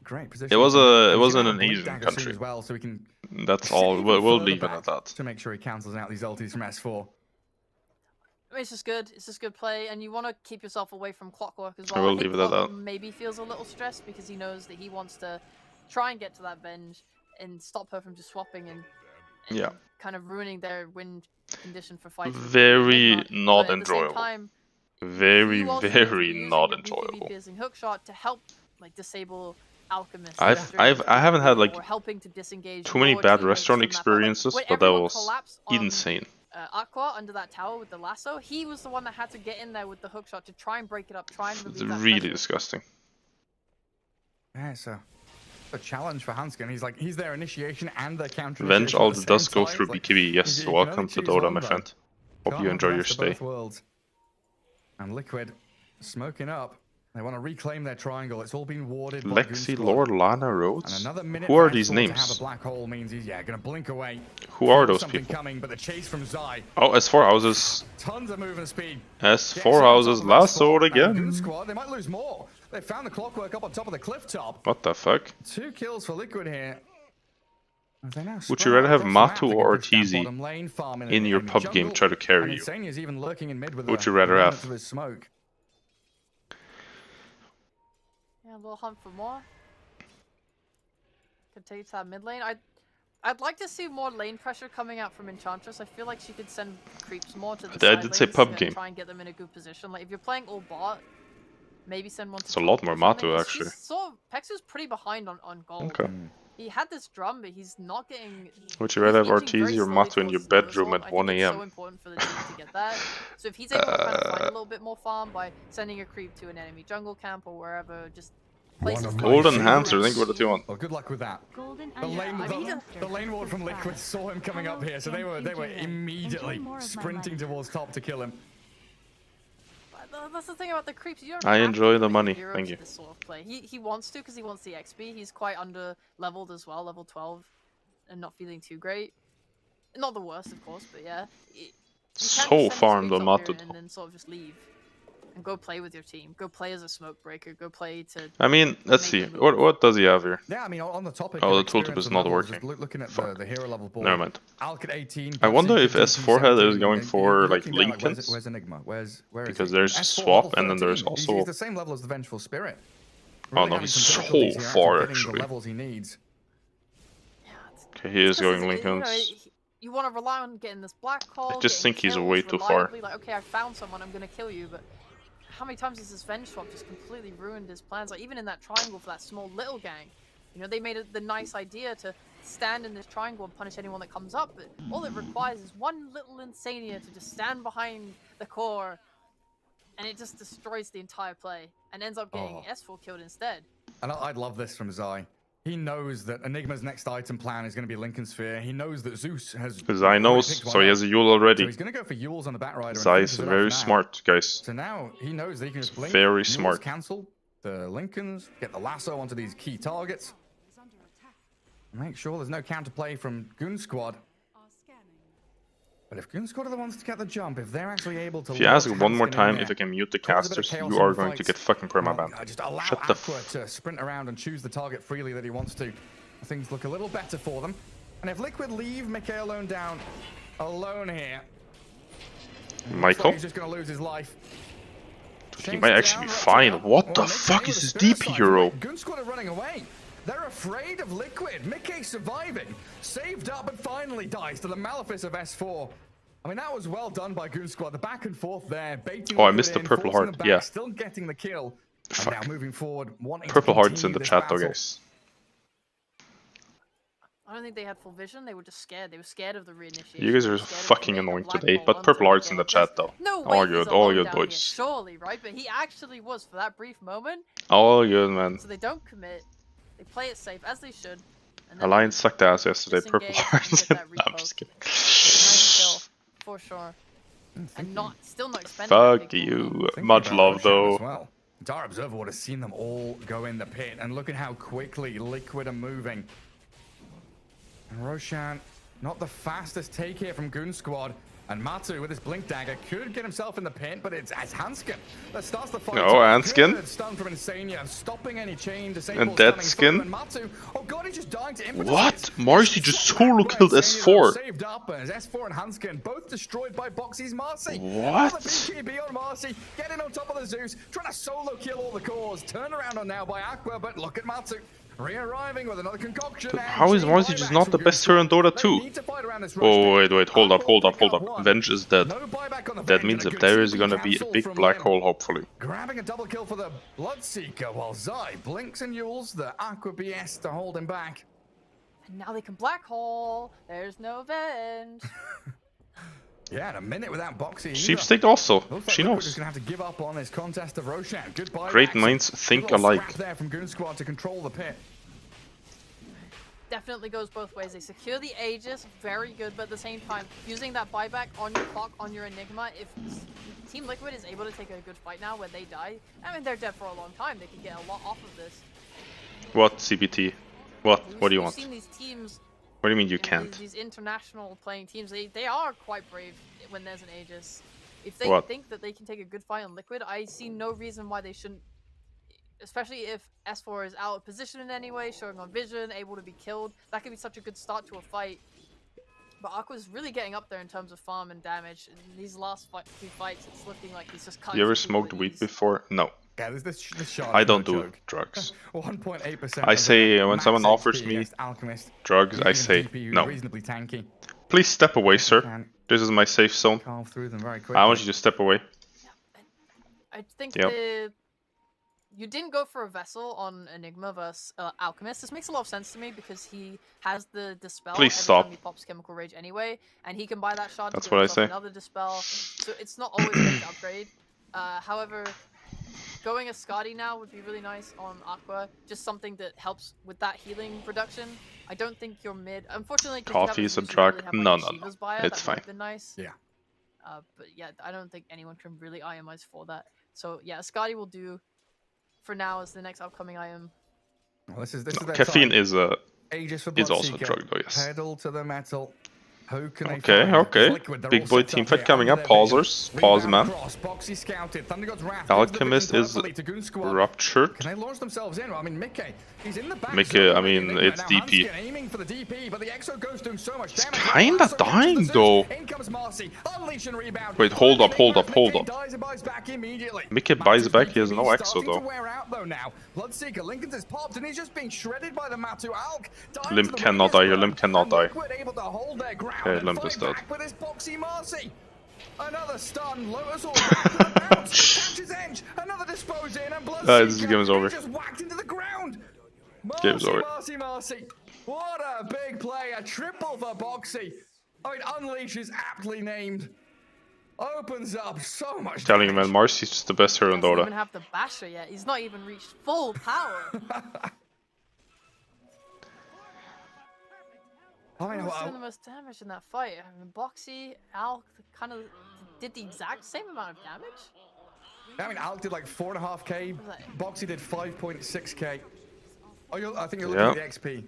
Great position. It wasn't an Blink Asian dagger soon country. as well, so we can That's all. We'll leave it at that. to make sure he cancels out these ultis from S4. I mean, it's just good. It's just good play, and you want to keep yourself away from Clockwork as I well. will think leave it at Clockwork that. Maybe feels a little stressed because he knows that he wants to try and get to that Venge and stop her from just swapping and Yeah. kind of ruining their win condition for fights. with Very Enigma. not But at the same enjoyable. time, Very, you also need to be very using not your enjoyable. BKB-piercing hookshot to help like disable Alchemist. I haven't had like or helping to disengage too many more bad teammates restaurant from that, but, like, experiences, when but that everyone was collapsed on, insane. Aqua under that tower with the lasso, he was the one that had to get in there with the hookshot to try and break it up, try and relieve It's that really pressure. disgusting. Yeah, it's a challenge for Hanskin. He's their initiation and their counter. Venge all the the dust goes through BKB. Yes, you can welcome only to choose Dota, one, my though. friend. Hope Can't you have enjoy the your best of stay. both worlds. And Liquid smoking up. They want to reclaim their triangle. It's all been warded by Goon Lexi, Squad. Lord, Lana, And Rhodes. another minute Who are for these S4 to have names? a black hole means he's going to blink away. Who are Feels those something people? coming, but the chase from Zai. Oh, S4 houses. Tons of movement speed. S4 houses lassoed Goon again. Squad, they might lose more. They found the Clockwork up on top of the cliff top. What the fuck? 2 kills for Liquid here. They now Would spread you rather out have across the map Matu to or push that Ortiz bottom lane, farm in your enemy pub game jungle, try to carry and you? Insania's even lurking in mid with Would the you rather remnants have? of his smoke. Yeah, a little hunt for more. Could take it to that mid lane. I'd like to see more lane pressure coming out from Enchantress. I feel like she could send creeps more to the I side did say lanes pub and game. try and get them in a good position. Like if you're playing all bot, maybe send one to It's a lot more top or something, Matu 'cause actually. she's sort of, Pexu's pretty behind on gold. Okay. He had this drum, but he's not getting. Would you rather have he's inching Ortiz very or slowly Matu in your towards the lower bedroom zone. at I 1 think it's so AM? important for the team to get that. So if he's able to kind of find a little bit more farm by sending a creep to an enemy jungle camp or wherever, just places. Golden Hanser, think what do you want? Well, good luck with that. The lane ward from Liquid saw him coming up here, so they were immediately sprinting towards top to kill him. That's the thing about the creeps. You don't I have enjoy to the play money, heroes thank you. This sort of play. He wants to because he wants the XP. He's quite under leveled as well, level 12. and not feeling too great. Not the worst, of course, but yeah. So farmed on Matu. And then sort of just leave and go play with your team. Go play as a smoke breaker. Go play to. I mean, let's see. What does he have here? Yeah, I mean, on the topic. Oh, the tooltip is not working. Looking at the hero level board. Never mind. Alk at 18. I wonder if S4 head is going for like Lincolns. Where's Enigma? Where because there's swap and then there's also. He's the same level as the Vengeful Spirit. Oh no, he's so far actually. The levels he needs. Okay, he is going Lincolns. You want to rely on getting this black hole. I just think he's way too far. Like, okay, I found someone, I'm gonna kill you, but how many times has this Venge swap just completely ruined his plans? Like even in that triangle for that small little gang, you know, they made the nice idea to stand in this triangle and punish anyone that comes up, but all it requires is one little Insania to just stand behind the core, and it just destroys the entire play and ends up getting S4 killed instead. And I'd love this from Zai. He knows that Enigma's next item plan is going to be Lincoln Sphere. He knows that Zeus has... Zai knows, so he has a Yule already. So he's going to go for Yules on the Batrider. Zai is very smart, guys. So now he knows that he can just blink. Very smart. Cancel the Lincolns, get the lasso onto these key targets. Make sure there's no counterplay from Goon Squad. But if Goon Squad are the ones to get the jump, if they're actually able to... If you ask one more time if I can mute the casters, you are going to get fucking permabanned. Just allow Shut the Aqua to sprint around and choose the target freely that he wants to. Things look a little better for them. And if Liquid leave Mickey alone down, alone here... Michael? He's just going to lose his life. He might actually be fine. What the fuck is this DP hero? Goon Squad are running away. They're afraid of Liquid. Mickey surviving. Saved up and finally dies to the Malefice of S4. I mean, that was well done by Goon Squad. The back and forth there. Baiting I missed the purple heart. Yeah. Still getting the kill. And now moving forward. Purple heart's in the chat though, guys. I don't think they had full vision. They were just scared. They were scared of the reinitiation. You guys are fucking annoying today. But purple heart's in the chat though. No way. All good, boys. Surely, right? But he actually was for that brief moment. All good, man. So they don't commit. They play it safe as they should. Alliance sucked ass yesterday. Purple hearts. I'm just kidding. Nice kill, for sure. And still not expending. Fuck you. Much love though. Well. Dar Observer would have seen them all go in the pit, and look at how quickly Liquid are moving. And Roshan, not the fastest take here from Goon Squad. And Matu with his Blink Dagger could get himself in the pit, but it's Hanskin that starts the fight. No, Hanskin. Stun from Insania, stopping any chain. And Dead Skin. And Matu, oh god, he's just dying to impotence. What? Marcy just solo killed S4. Saved up as S4 and Hanskin both destroyed by Boxy's Marcy. What? The BKB on Marcy, getting on top of the Zeus, trying to solo kill all the cores. Turn around on now by Aqua, but look at Matu. Re-arriving with another concoction. But how is Marcy just not the best hero in Dota 2? Oh, wait, hold up. Venge is dead. That means that there is gonna be a big black hole, hopefully. Grabbing a double kill for the Bloodseeker, while Zai blinks and Yules the Aqua BS to hold him back. And now they can black hole. There's no Venge. Yeah, in a minute without Boxy. Sheepstick also. She knows. Just gonna have to give up on this contest of Roshan. Goodbye. Great minds think alike. There from Goon Squad to control the pit. Definitely goes both ways. They secure the Aegis, very good, but at the same time, using that buyback on your clock, on your Enigma, if Team Liquid is able to take a good fight now when they die, I mean, they're dead for a long time. They can get a lot off of this. What, CBT? What do you want? We've seen these teams. What do you mean you can't? These international playing teams, they are quite brave when there's an Aegis. If they think that they can take a good fight on Liquid, I see no reason why they shouldn't. Especially if S4 is out of position in any way, showing on vision, able to be killed. That could be such a good start to a fight. But Aqua's really getting up there in terms of farm and damage. In these last few fights, it's looking like he's just cutting. You ever smoked weed before? No. Yeah, this I don't do drugs. 1.8%. I say when someone offers me drugs, I say no. Reasonably tanky. Please step away, sir. This is my safe zone. I want you to step away. I think you didn't go for a Vessel on Enigma versus Alchemist. This makes a lot of sense to me because he has the Dispel every time he pops Chemical Rage anyway, and he can buy that shot to give another Dispel, so it's not always going to upgrade. However, going a Skadi now would be really nice on Aqua, just something that helps with that healing reduction. I don't think your mid, unfortunately, Coffee is a drug. No, it's fine. Been nice. Yeah. But yeah, I don't think anyone can really IMize for that. So yeah, Skadi will do for now as the next upcoming item. Well, this is caffeine is a Aegis for He's also Bloodseeker. drugged though, yes. Pedal to the metal. Who can they Okay, find? okay. Liquid, they're Big all boy set team up fight here coming under up. their Pausers. vision. Pause, Rebound man. cross, Boxy scouted. Thunder God's Wrath. Alchemist is ruptured. Can they launch themselves in? Well, I mean, Mickey, he's in the back. Mickey, I mean, it's now DP. Hanskin aiming for the DP, but the Exo Ghost doing so much damage. Kinda dying though. In comes Marcy. Unleash and rebound. Wait, hold up. Mickey dies and buys back immediately. Mickey buys back, he has no Exo Starting to though. wear out though now. Bloodseeker, Lincoln's is popped and he's just being shredded by the Matu Alk. Limp cannot die here, Limp cannot die. Liquid able to hold their ground Okay, and Limp fight is dead. back with his Boxy Marcy. Another stun, Lotus all catches edge, another dispose in, and Bloodseeker This game is over. just whacked into the ground. Game's over. Marcy. What a big play, a triple for Boxy. I mean, Unleash is aptly named. Opens up so much. Telling you, man, Marcy's just the best hero in Doesn't even Dota. have the basher yet. He's not even reached full power. I mean, Who was doing the most damage in that fight? I mean, Boxy, Alk kind of did the exact same amount of damage. I mean, Alk did like 4.5k. Boxy did 5.6k. Oh, I think you're looking at the XP.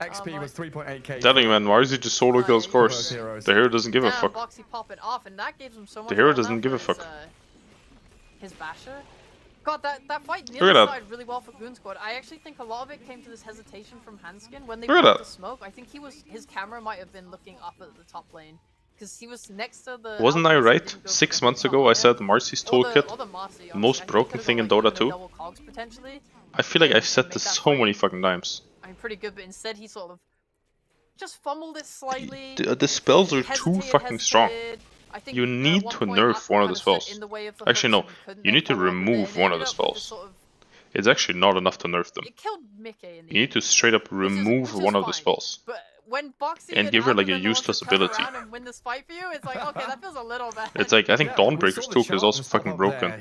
XP was 3.8k. Telling you, man, Marcy just solo kills course. The hero doesn't give a fuck. Boxy pop it off, and that gives him so much. The hero doesn't give a fuck. His basher. God, that fight Look nearly at that. started really well for Goon Squad. I actually think a lot of it came to this hesitation from Hanskin when they Look at went to that. smoke. I think his camera might have been looking up at the top lane because he was next to the. Wasn't I Alchemist right? that didn't go 6 for months top ago I lane. said Marcy's Or the toolkit, Marcy, the most honestly. I think broken could've thing gone, in like, Dota even 2. a double cogs potentially. I feel like I've said Make this that so many fucking times. I mean, pretty good, but instead he sort of just fumbled it slightly. The spells are too fucking strong. I think You need to nerf one of the spells. Actually, no. You need to remove one of the spells. It's actually not enough to nerf them. It killed Mickey in the You need to straight up remove one of the spells. But when Boxy And give her like a Alchemist wants to useless turn ability. around and win this fight for you, it's like, okay, that feels a little bad. It's like, I think Dawnbreaker's toolkit is also fucking broken.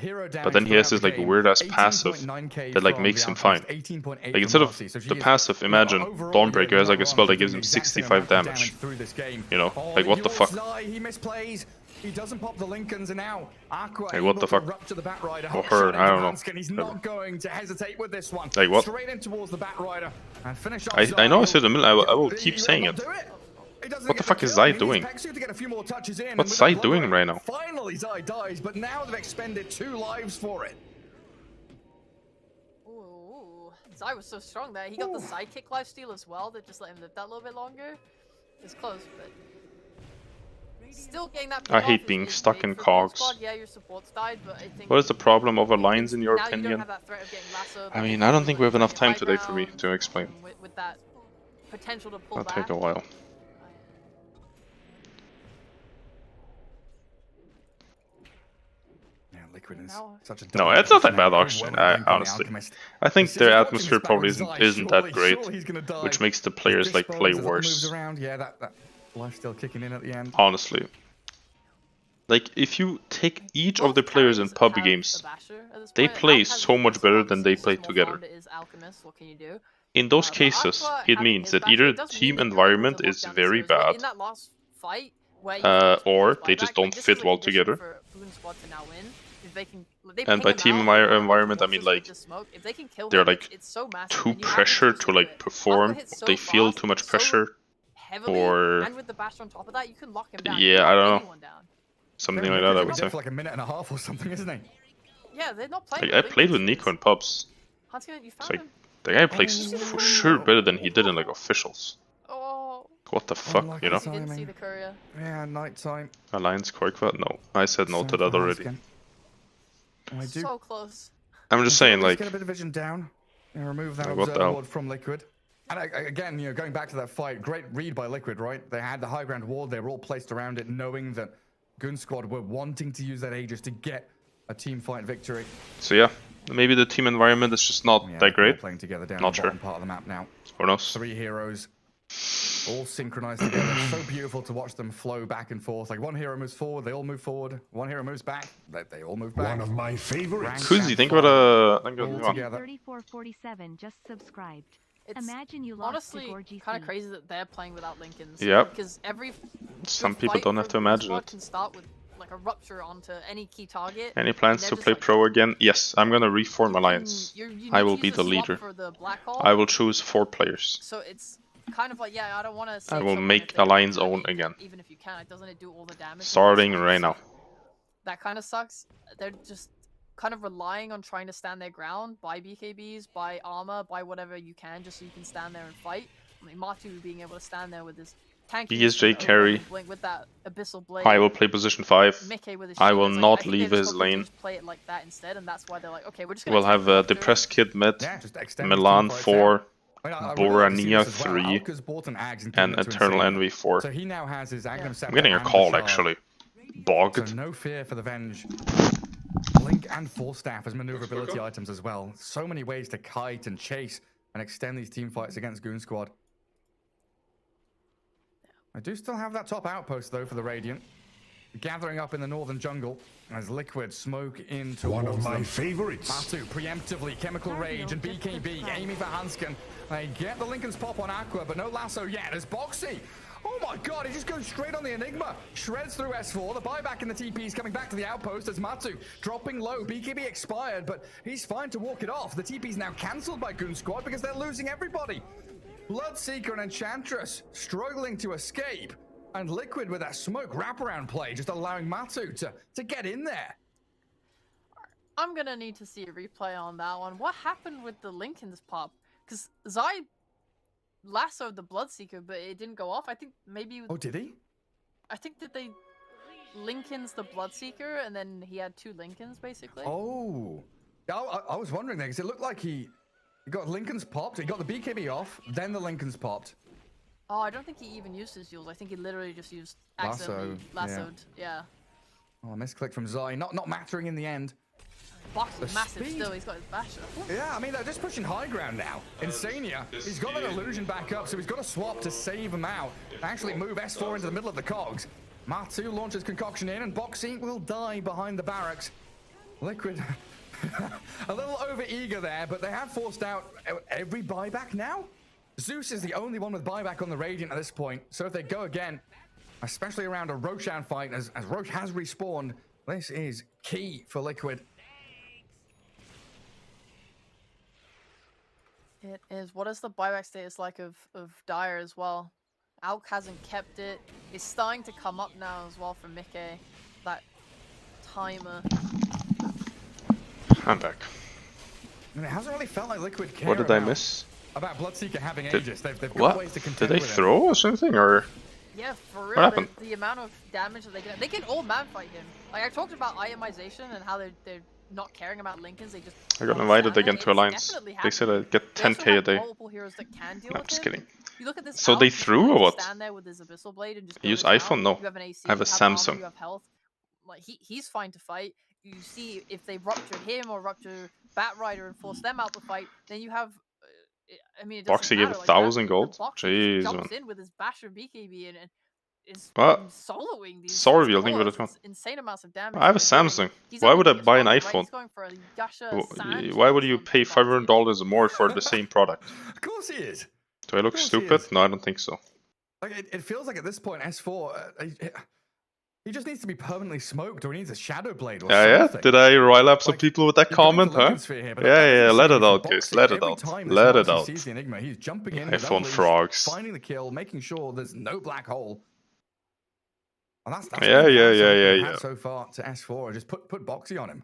But then he has this like weird ass passive that like makes him fine. Like instead of the passive, imagine Dawnbreaker has like a spell that gives him 65 damage. You know, like what the fuck? He misplays. He doesn't pop the Lincolns, and now Aqua Like what the fuck? rupture the Batrider. Or her, I don't know. Hanskin. He's not going to hesitate with this one. Like what? Straight in towards the Batrider and finish off I know I said a million, I will He keep will saying not it. do it. He doesn't What get the fuck is kill. Zai He needs doing? Pexu to get a few more touches in, and What's with Zai that doing Bloodbreaker, right now? Finally, Zai dies, but now they've expended 2 lives for it. Ooh, Zai was so strong there. He got the sidekick lifesteal as well that just let him live that a little bit longer. It's close, but still getting that. I hate being stuck in cogs. Yeah, your supports died, but I think What is the problem of alliance in your now you don't opinion? have that threat of getting lassoed I mean, I don't think we have enough time today for me to explain. with that potential to pull That'll back. take a while. Liquid is such a No, it's not that bad actually, honestly. I think their atmosphere probably isn't that great, which makes the players like play worse. Yeah, that life still kicking in at the end. Honestly. Like, if you take each of the players in PUBG games, they play so much better than they play together. In those cases, it means that either the team environment is very bad, or they just don't fit well together. And by team environment, I mean like they're like too pressured to like perform. They feel too much pressure, or yeah, I don't know, something like that. I would say. For like a minute and a half or something, isn't he? Yeah, they're not playing. Like, I played with Nico in pubs. It's like the guy plays for sure better than he did in like officials. What the fuck, you know? Didn't see the courier. Yeah, nighttime. Alliance qojqva? No, I said no to that already. So close. I'm just saying, like, get a bit of vision down and remove that like, what the observer hell? ward from Liquid. And again, you know, going back to that fight, great read by Liquid, right? They had the high ground ward, they were all placed around it, knowing that Goon Squad were wanting to use that Aegis to get a team fight victory. So yeah, maybe the team environment is just not that great. Playing together down Not the sure. bottom part of the map now. Who knows? 3 heroes, all synchronized together. It's so beautiful to watch them flow back and forth. Like one hero moves forward, they all move forward. One hero moves back, they all move back. One of my favorites. Kuzi, think about all a. together. 3447 just subscribed. It's Imagine you lost honestly to Gorgie kind of C. crazy that they're playing without Lincolns. Yep. Because every Some good people fight don't for have to Goon imagine Squad it. can start with like a rupture onto any key target. Any plans and to they're play just pro again? Yes, I'm gonna reform Alliance. you I need will to be use the a swap leader. for the black hole. I will choose 4 players. So it's kind of like, yeah, I don't want to. I will make Alliance own again. Even if you can, doesn't it do all the damage? Starting right now. That kind of sucks. They're just kind of relying on trying to stand their ground, buy BKBs, buy armor, buy whatever you can, just so you can stand there and fight. I mean, Matu being able to stand there with his tanky ESJ carry. With that abyssal blade. I will play position 5. I will not leave his lane. Play it like that instead, and that's why they're like, okay, we're just. We'll have a Depressed Kid mid, Milan 4, Borania 3, and Eternal Envy 4. So he now has his I'm getting a call actually. Bogged. So no fear for the Venge. Link and Falstaff as maneuverability items as well. So many ways to kite and chase and extend these team fights against Goon Squad. I do still have that top outpost though for the Radiant. Gathering up in the northern jungle as Liquid smoke into one of my favorites. Matu preemptively, Chemical Rage and BKB aiming for Hanskin. They get the Lincoln's pop on Aqua, but no lasso yet. There's Boxy. Oh my god, he just goes straight on the Enigma. Shreds through S4. The buyback in the TP is coming back to the outpost as Matu dropping low. BKB expired, but he's fine to walk it off. The TP is now cancelled by Goon Squad because they're losing everybody. Bloodseeker and Enchantress struggling to escape. And Liquid with that smoke wraparound play, just allowing Matu to get in there. I'm going to need to see a replay on that one. What happened with the Lincoln's pop? Because Zai lassoed the Bloodseeker, but it didn't go off. I think maybe... Oh, did he? I think that they Lincoln's the Bloodseeker, and then he had 2 Lincolns, basically. Oh. I was wondering there, because it looked like he got Lincoln's popped, he got the BKB off, then the Lincoln's popped. Oh, I don't think he even used his duels. I think he literally just used accidentally lassoed. Yeah. Oh, a misclick from Zai. Not mattering in the end. Box is massive still. He's got his basher. Yeah, I mean, they're just pushing high ground now. Insania, he's got that illusion back up, so he's got to swap to save him out. Actually move S4 into the middle of the cogs. Matu launches Concoction in, and Boxy will die behind the barracks. Liquid, a little over-eager there, but they have forced out every buyback now. Zeus is the only one with buyback on the Radiant at this point, so if they go again, especially around a Roshan fight, as Roche has respawned, this is key for Liquid. It is. What is the buyback status like of Dire as well? Alk hasn't kept it. It's starting to come up now as well for Mickey. That timer. I'm back. I mean, it hasn't really felt like Liquid care. What did I miss? About Bloodseeker having Aegis. They've got what? Ways to contend did they with throw or something, or? Yeah, for what real. happened? The amount of damage that they can all man fight him. Like I talked about itemization and how they're not caring about Lincolns. They just. I got invited again to Alliance. They said I'd get 10k a day. Heroes that can deal No, with just him. kidding. You look at this so they threw or what? Stand there with his abyssal blade and just I use iPhone? No. I have a Samsung. Armor, you have health. Like he's fine to fight. You see if they ruptured him or rupture Batrider and force them out to fight, then you have. I mean, it Boxy gave 1,000 gold. Jeez, jumps man. in with his basher BKB and is what? soloing these. Soul reveal, think about it. Insane amounts of damage. I have a Samsung. Why would I buy an iPhone? Why would you pay $500 more for the same product? Of course he is. Do I look stupid? No, I don't think so. Like it feels like at this point, S4, he just needs to be permanently smoked, or he needs a Shadow Blade or something. Yeah. Did I rile up some people with that comment, huh? Yeah, let it out, guys. Let it out. Let it out. He's jumping in, iPhone frogs. finding the kill, making sure there's no black hole. And that's yeah. So far to S4, just put Boxy on him.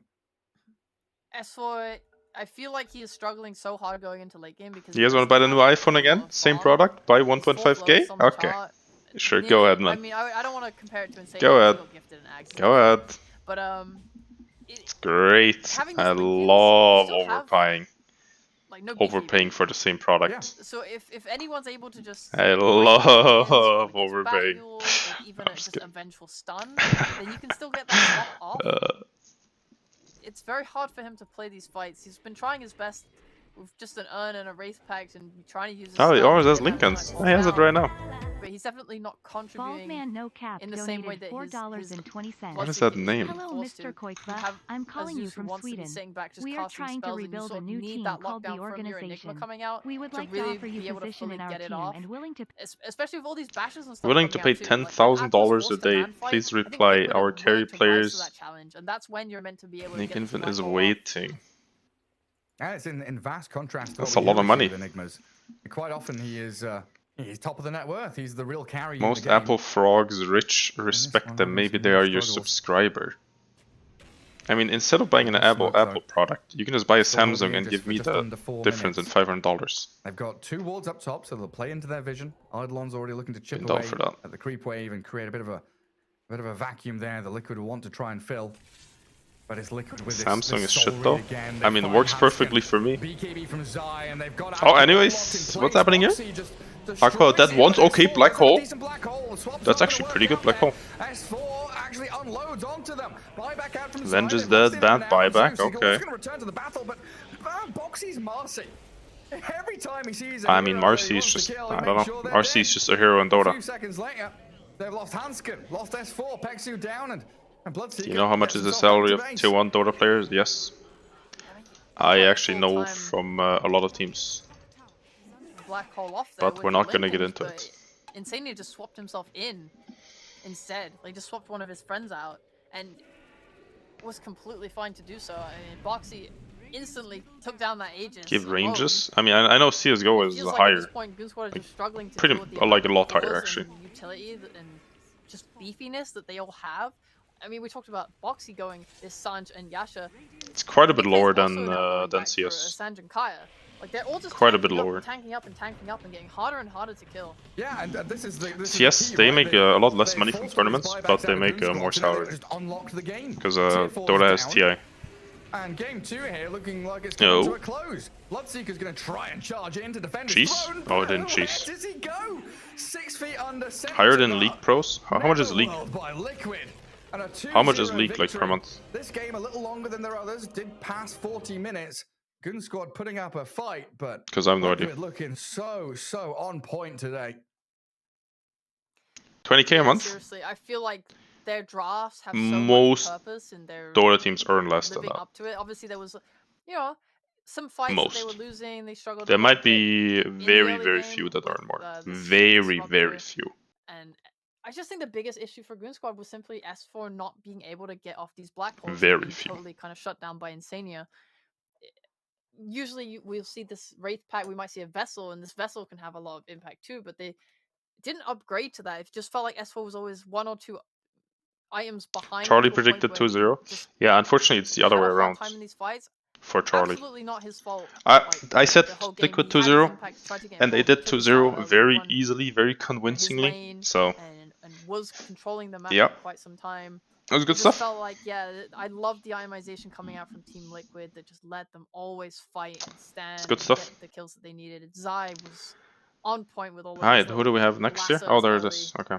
S4, I feel like he is struggling so hard going into late game because. You guys want to buy the new iPhone again? Same product? Buy 1.5k? Okay. Sure, go ahead, man. I mean, I don't want to compare it to Insane. Go ahead. Go ahead. But it's great. I love overpaying. Like, no overpaying for the same product. Yeah. So if anyone's able to just. I love overpaying. Even just a vengeful stun, then you can still get that swap off. It's very hard for him to play these fights. He's been trying his best with just an urn and a wraith pact and trying to use. Oh, he always has Lincoln's. He has it right now. But he's definitely not contributing in the same way that his what is that name? Hello, Mr. Qojqva. I'm calling you from Sweden. We are trying to rebuild a new team called the Organization. We would like to offer you position in our team and willing to, especially with all these bashes and stuff. Willing to pay $10,000 a day. Please reply. Our carry players. And that's when you're meant to be able to Nick Infant is waiting. Yeah, it's in vast contrast. That's a lot of money. Enigmas. Quite often he is He's top of the net worth. He's the real carry. Most Apple frogs rich. Respect them. Maybe they are your subscriber. I mean, instead of buying an Apple product, you can just buy a Samsung and give me the difference in $500. They've got 2 wards up top, so they'll play into their vision. Eidolon's already looking to chip away at the creep wave and create a bit of a vacuum there. The Liquid will want to try and fill. But it's Liquid with Samsung this is shit though. again. I mean, it works perfectly for me. BKB from Zai, and they've got oh, anyways, what's happening here? qojqva dead once. Okay, black hole. That's actually pretty good black hole. Venge is dead. Bad buyback. Okay. I mean, Marcy is just, I don't know. Marcy is just a hero in Dota. They've lost Hanskin, lost S4, Pexu down, and do you know how much is the salary of tier 1 Dota players? Yes. I actually know from a lot of teams. Black hole off there, but we're not gonna get into it. Insania just swapped himself in instead. Like, just swapped one of his friends out and was completely fine to do so. I mean, Boxy instantly took down that agent. Give ranges? I mean, I know CSGO is like higher. At this point, Goonsquad is struggling to pretty, like a lot higher actually. Utility and just beefiness that they all have. I mean, we talked about Boxy going this Sanj and Yasha. It's quite a bit lower than CS. Sanj and Kaya. Like, they're all just quite a bit lower. Tanking up and getting harder and harder to kill. Yeah, and this is the CS, they make a lot less money from tournaments, but they make more salary. Because Dota has TI. And game 2 here looking like it's coming to a close. Bloodseeker's going to try and charge in to defend his throne. Oh, it didn't cheese. Where does he go? 6 feet under. Higher than League Pros? How much is League? How much is League like per month? This game a little longer than their others. Did pass 40 minutes. Goonsquad putting up a fight, but because I have no idea. Looking so on point today. 20k a month? Seriously, I feel like their drafts have so most much purpose and their Dota teams earn less than that. Up to it. Obviously, there was, you know, some fights that they were losing. They struggled. There might be very few that earn more. Very few. And I just think the biggest issue for Goonsquad was simply S4 not being able to get off these black holes. Very few. Totally kind of shut down by Insania. Usually we'll see this Wraith pack, we might see a Vessel, and this Vessel can have a lot of impact too, but they didn't upgrade to that. It just felt like S4 was always 1 or 2 items behind. Charlie predicted 2-0. Yeah, unfortunately it's the other way around. Time in these fights. For Charlie. Absolutely not his fault. I said Liquid 2-0, and they did 2-0 very easily, very convincingly, so... And was controlling the map for quite some time. That was good stuff. Felt like, yeah, I loved the itemization coming out from Team Liquid that just let them always fight and stand. It's good stuff. Get the kills that they needed. Zai was on point with all of Alright, who do we have next here? Oh, there it is. Okay.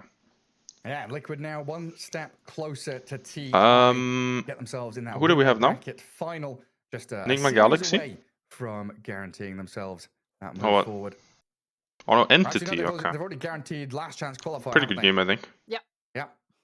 Yeah, Liquid now 1 step closer to TI. Get themselves in that. Who do we have now? Final, just Enigma Galaxy from guaranteeing themselves that move forward. Oh no, Entity. Okay. They've already guaranteed last chance qualifier. Pretty good game, I think. Yep.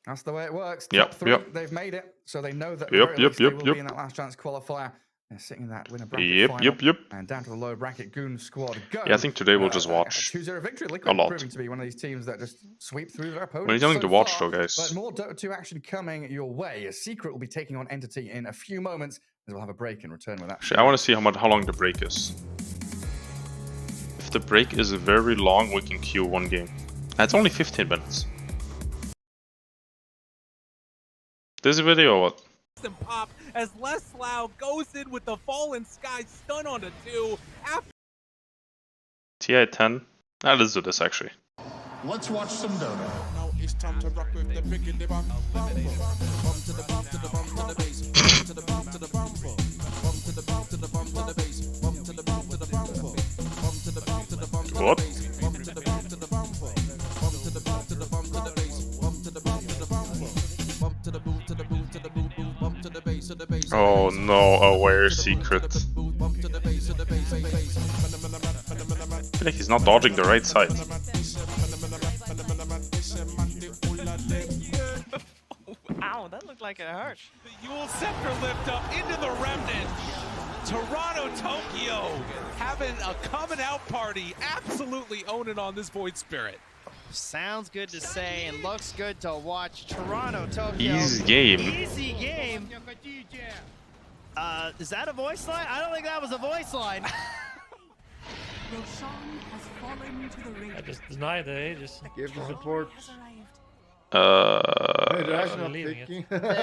That's the way it works. Yep. Top 3, they've made it, so they know that they will be in that last chance qualifier. They're sitting in that winner bracket final. And down to the lower bracket, Goonsquad go. Yeah, I think today we'll just watch 2-0 victory. Liquid a lot. Proving to be one of these teams that just sweep through their opponents. We're nothing to watch though, guys. But more Dota 2 action coming your way. A Secret will be taking on Entity in a few moments, as we'll have a break and return with that. Actually, I want to see how long the break is. If the break is very long, we can queue 1 game. It's only 15 minutes. This video or what? Pop as Leslau goes in with the Fallen Sky stun on a 2 after TI11. Let's do this actually. Let's watch some Dota. Now it's time to rock with the big in the bum bum bum to the bum to the bum to the base bum to the bum to the bum bum to the bum to the bum to the base bum to the bum to the bum bum to the bum to the bum to the base bum to the bum to the bum bum to the bum to the bum to the base bum to the bum to the bum bum to the boom to the boom to the boom boom bump to the base of the base. Oh no, Aware Secret. I feel like he's not dodging the right side. Ow, that looked like it hurt. The Yule Scepter lift up into the Remnant. Toronto, Tokyo having a coming out party. Absolutely owning on this Void Spirit. Sounds good to say and looks good to watch. Toronto, Tokyo. Easy game. Easy game. Is that a voice line? I don't think that was a voice line. I just deny the Aegis. Give the support.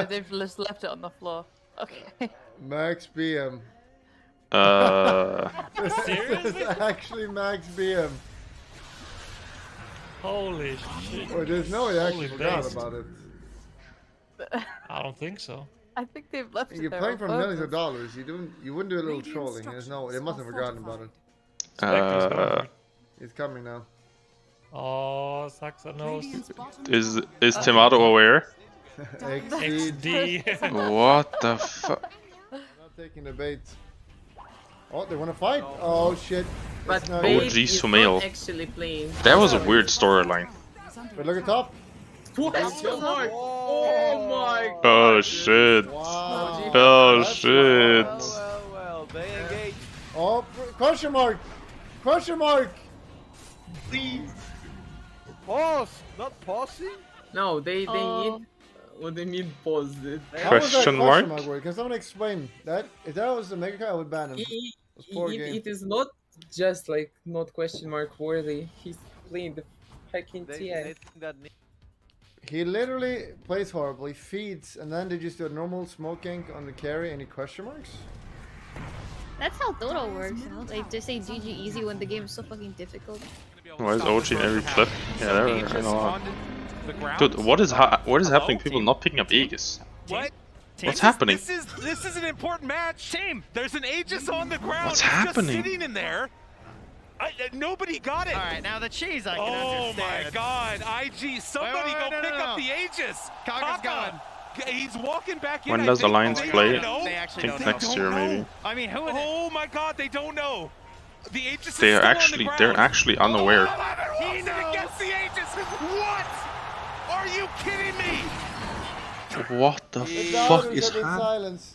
They've just left it on the floor. Okay. Max BM. Seriously? This is actually Max BM. Holy shit. Or there's no way I actually Holy forgot based. about it. I don't think so. I think they've left it You're there playing on for millions of purpose. dollars. You wouldn't do a little trolling. There's no. They must have forgotten about it. He's coming now. Oh, Saxa knows. Is Tomato aware? XD. What the fuck? Not taking the bait. Oh, they want to fight? Oh shit. But OG is Sumail. not actually playing. That was a weird storyline. But look at top. Oh my god. Oh shit. Wow. Oh shit. Well, they engage. Oh, question mark. Question mark. Please. Pause, not pausing. No, they need. What they mean pause it. How was that Question mark? word? Can someone explain that? If that was the mega guy, I would ban him. It is not just like not question mark worthy. He's playing the fucking TI. He literally plays horribly, feeds, and then they just do a normal smoke gank on the carry. Any question marks? That's how Dota works, you know? Like, they say GG easy when the game is so fucking difficult. Why is OG in every clip? Yeah, there are a lot. Dude, what is happening? People not picking up Aegis. What? What's happening? This is an important match. Team, there's an Aegis on the ground. What's It's happening? Just sitting in there. Nobody got it. All right, now the cheese I can Oh understand. my God, IG! Somebody Wait, go no, pick no, up no. the Aegis. Kaga's Papa. He's walking back in. When I does think. Alliance They play? don't know. They I actually think don't next know. year maybe. I mean, who? Oh my God, they don't know. The Aegis is They're still actually on the they're ground. actually unaware. He didn't get the Aegis. What? Are you kidding me? What the fuck is happening? Silence.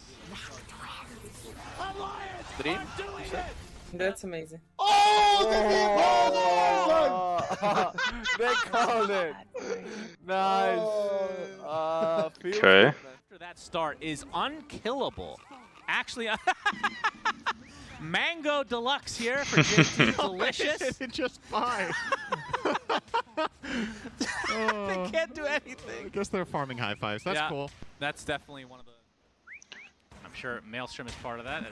That's amazing. Oh, They called it. Nice. Okay. After that start is unkillable. Actually, Mango Deluxe here for JT. Delicious. Just fine. They can't do anything. I guess they're farming high fives. That's cool. That's definitely one of the. I'm sure Maelstrom is part of that.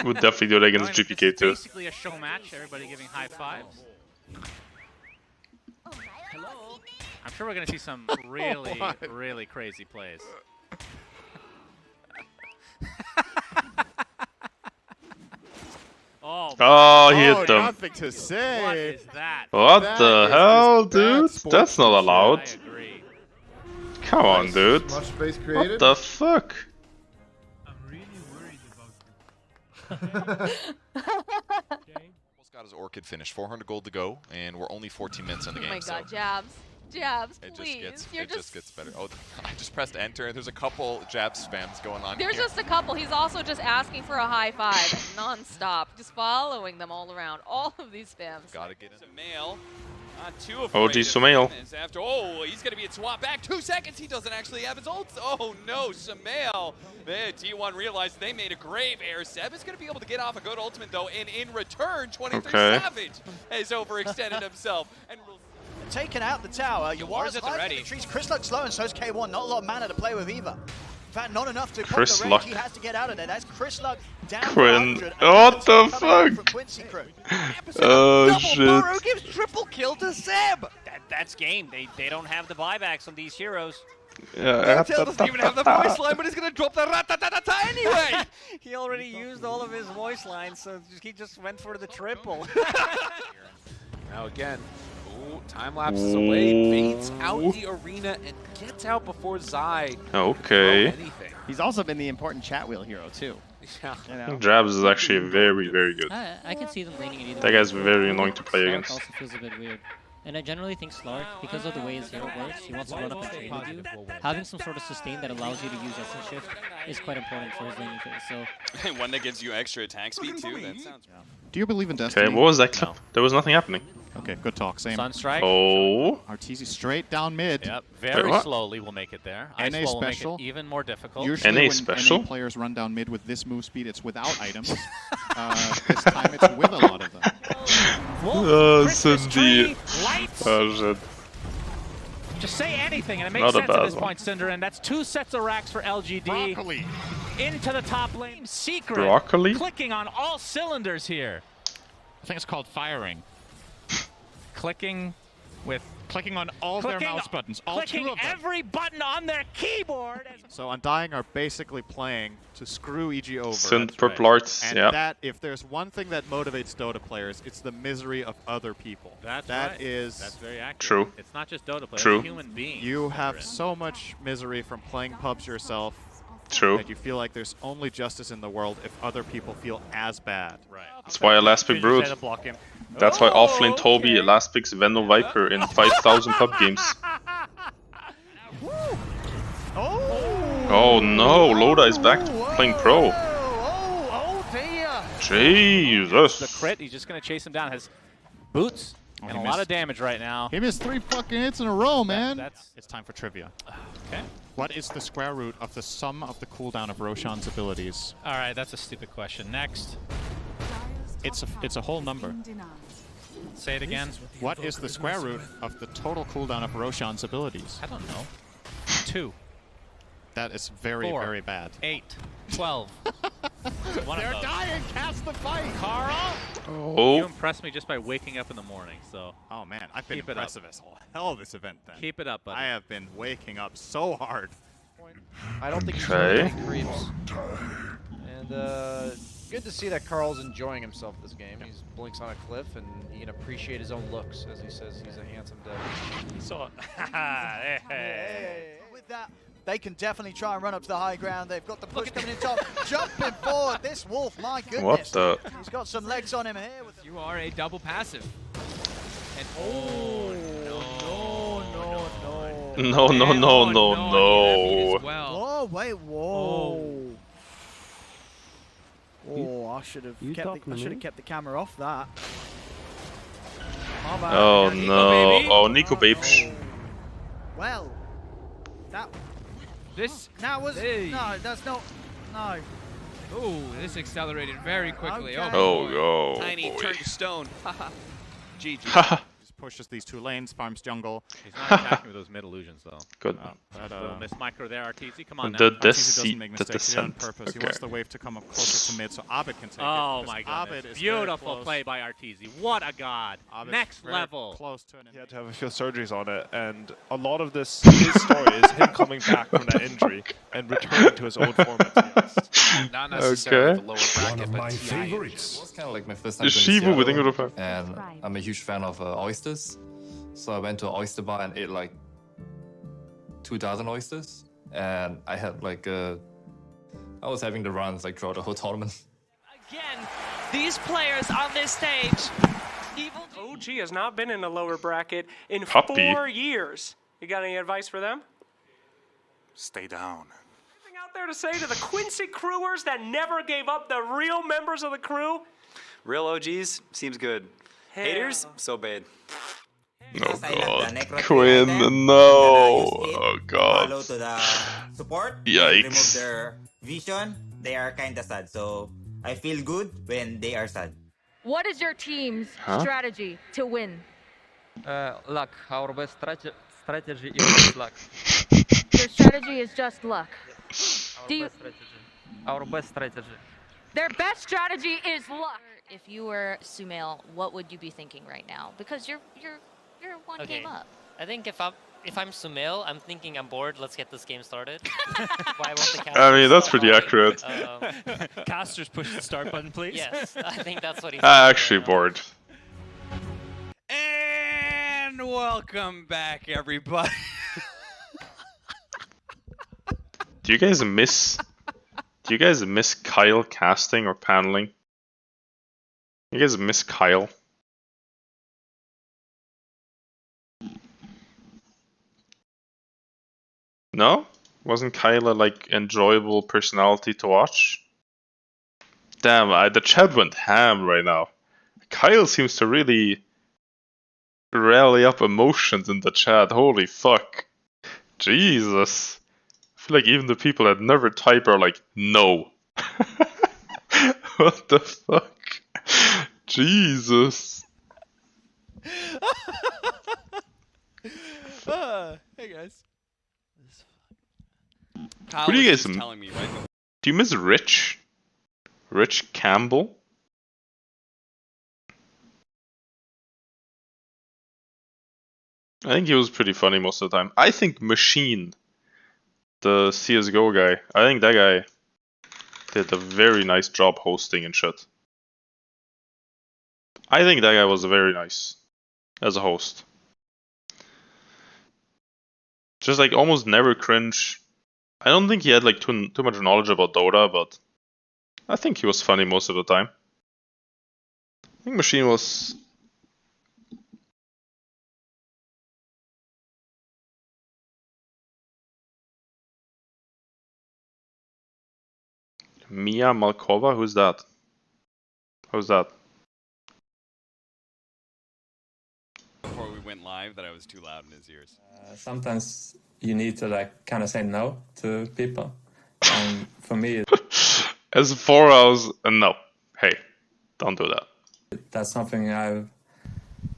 Would definitely do it against GPK too. Basically a show match. Everybody giving high fives. I'm sure we're gonna see some really, really crazy plays. Oh, he hit them. Nothing to say. What is that? What That the is hell, just bad dude? That's not allowed. I agree. Come on, dude. Much space What created. the fuck? Almost got his Orchid finish. 400 gold to go, and we're only 14 minutes in the game. Oh my god, so jabs. Jabs, it please. just gets better. Oh, I just pressed enter, and there's a couple jab spams going on There's here. just a couple. He's also just asking for a high five non-stop. Just following them all around. All of these spams. Gotta get in. Sumail, not too OG afraid of Sumail. him as after, he's going to be a swap back. 2 seconds. He doesn't actually have his ult. Oh, no. Sumail. T1 realized they made a grave error. Seb is going to be able to get off a good ultimate, though. And in return, 23 Savage has overextended himself. And Taken out the tower. Yawara's at the ready. The trees. Chris looks slow and so's K1. Not a lot of mana to play with either. In fact, not enough to Chris pop the Luck. range. He has to get out of there. That's Chris Luck down Quinn. 100. What the From fuck? Quincy Crew. Oh Double shit. Burrow gives triple kill to Seb. That's game. They don't have the buybacks on these heroes. Yeah. Tail doesn't even have the voice line, but he's going to drop the rat-ta-ta-ta anyway. He already used all of his voice lines, so he just went for the triple. Now again, time lapses away, baits out the arena, and gets out before Zai. Okay. He's also been the important chat wheel hero too. Yeah. You know? Jabs is actually very, very good. I can see them leaning it either That way. guy's very annoying to play Slark against. also feels a bit weird. And I generally think Slark, because of the way his hero works, he wants to run up and trade with you. Having some sort of sustain that allows you to use Essence Shift is quite important for his laning phase. So One that gives you extra attack speed, too. That sounds Do you believe in Destiny? Okay, what was that clip? There was nothing happening. Okay, good talk. Same. Sunstrike. Oh. Arteezy straight down mid. Yep, very slowly will make it there. NA Ice Wall will special. make it even more difficult. Usually NA when special? NA players run down mid with this move speed, it's without items. This time it's with a lot of them. Wolf, Christmas tree, lights. Oh shit. Just say anything, and it makes Not a sense at bad this one. point, Cinder, and that's 2 sets of racks for LGD. Broccoli. Into the top lane. Secret. Broccoli? Clicking on all cylinders here. I think it's called firing. Clicking on all their mouse buttons, all 2 clicking of them. every button on their keyboard. So Undying are basically playing to screw EG over. Synth purple arts, And yeah. that, if there's one thing that motivates Dota players, it's the misery of other people. That's That's very accurate. True. It's not just Dota players, True. it's human beings. You have so much misery from playing pubs yourself. True. That you feel like there's only justice in the world if other people feel as bad. Right. That's why I last pick Brood. That's why offlane Toby last picks Venom Viper in 5,000 pub games. Oh no, Loda is back to playing pro. Jesus. The crit, he's just going to chase him down. Has boots and a lot of damage right now. He missed 3 fucking hits in a row, man. It's time for trivia. Okay. What is the square root of the sum of the cooldown of Roshan's abilities? All right, that's a stupid question. Next. It's a whole number. Say it again. What is the square root of the total cooldown of Roshan's abilities? I don't know. 2. That is very, 4, very bad. 8, 12. They're dying! Cast the fight! Carl! Oh. You impressed me just by waking up in the morning, so. Oh man, I've been Keep it impressive as hell this event then. Keep it up, buddy. I have been waking up so hard. I don't think he's Okay. really creeps. And good to see that Carl's enjoying himself this game. He blinks on a cliff and he can appreciate his own looks, as he says he's a handsome devil. So, With that, they can definitely try and run up to the high ground. They've got the push coming in top, jumping forward. This Wolf, my goodness. What the? He's got some legs on him here. You are a double passive. And No, no, no, no, no. Whoa, wait, whoa. Oh, I should have kept the camera off that. Oh no. Oh, Nico Babes. Well, that's not. No. Oh, this accelerated very quickly. Okay. Oh, Tiny boy. turned to stone. GG. Just pushes these 2 lanes, farms jungle. He's not attacking with those mid illusions, though. Good. Little miss micro there, RTZ. Come on now. The Arteezy doesn't make the mistakes. He did it on descent. purpose. He Okay. wants the wave to come up closer to mid so Abed can take it. Oh because my Abed goodness. is very Beautiful close. play by RTZ. What a god. Abed's Next very level. Close to an He had to have a few surgeries on it, and a lot of this, his story is him coming back from that injury and returning to his old form, to be honest. Not necessarily Okay. the lower bracket, One of but my TI11. favorites. It's kind of like my first Is time to Shivu with Seattle, Ingolf? and I'm a huge fan of oysters. So I went to an oyster bar and ate like 2,000 oysters, and I had like I was having the runs like throughout the whole tournament. Again, these players on this stage. Evil OG has not been in a lower bracket in Puppy. 4 years. You got any advice for them? Stay down. Anything out there to say to the Quincy crewers that never gave up, the real members of the crew? Real OGs seems good. Hell. Haters, so bad. Oh god. Quinn, no. Oh god. Follow to the support. Yikes. Remove their vision. They are kinda sad, so I feel good when they are sad. What is your team's strategy to win? Luck. Our best strategy is luck. Your strategy is just luck. Our best strategy. Their best strategy is luck. If you were Sumail, what would you be thinking right now? Because you're one game up. I think if I'm Sumail, I'm thinking I'm bored. Let's get this game started. I mean, that's pretty accurate. Casters push the start button, please. Yes, I think that's what he's Actually bored. And welcome back, everybody. Do you guys miss Kyle casting or paneling? You guys miss Kyle? No? Wasn't Kyle a like enjoyable personality to watch? Damn, the chat went ham right now. Kyle seems to really rally up emotions in the chat. Holy fuck. Jesus. I feel like even the people that never type are like, no. What the fuck? Jesus. Hey guys. Who do you guys telling me, right? do you miss Rich? Rich Campbell? I think he was pretty funny most of the time. I think Machine, the CSGO guy, I think that guy did a very nice job hosting and shit. I think that guy was very nice as a host. Just like almost never cringe. I don't think he had like too much knowledge about Dota, but I think he was funny most of the time. I think Machine was... Mia Malkova? Who's that? Who's that? Before we went live, that I was too loud in his ears. Sometimes you need to like kind of say no to people. And for me, as 4 hours, no. Hey, don't do that. That's something I've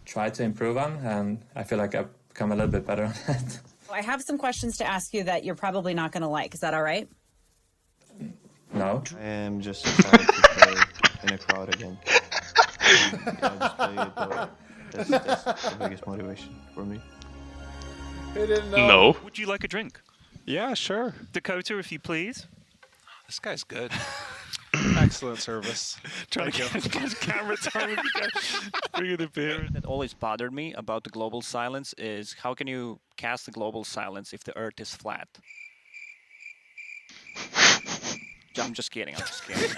tried to improve on, and I feel like I've become a little bit better on that. I have some questions to ask you that you're probably not going to like. Is that all right? No. I am just excited to play in a crowd again. That's the biggest motivation for me. No. Would you like a drink? Yeah, sure. Dakota, if you please. This guy's good. Excellent service. Try to get camera time. Bring it a beer. That always bothered me about the global silence is how can you cast the global silence if the Earth is flat? I'm just kidding. I'm just kidding.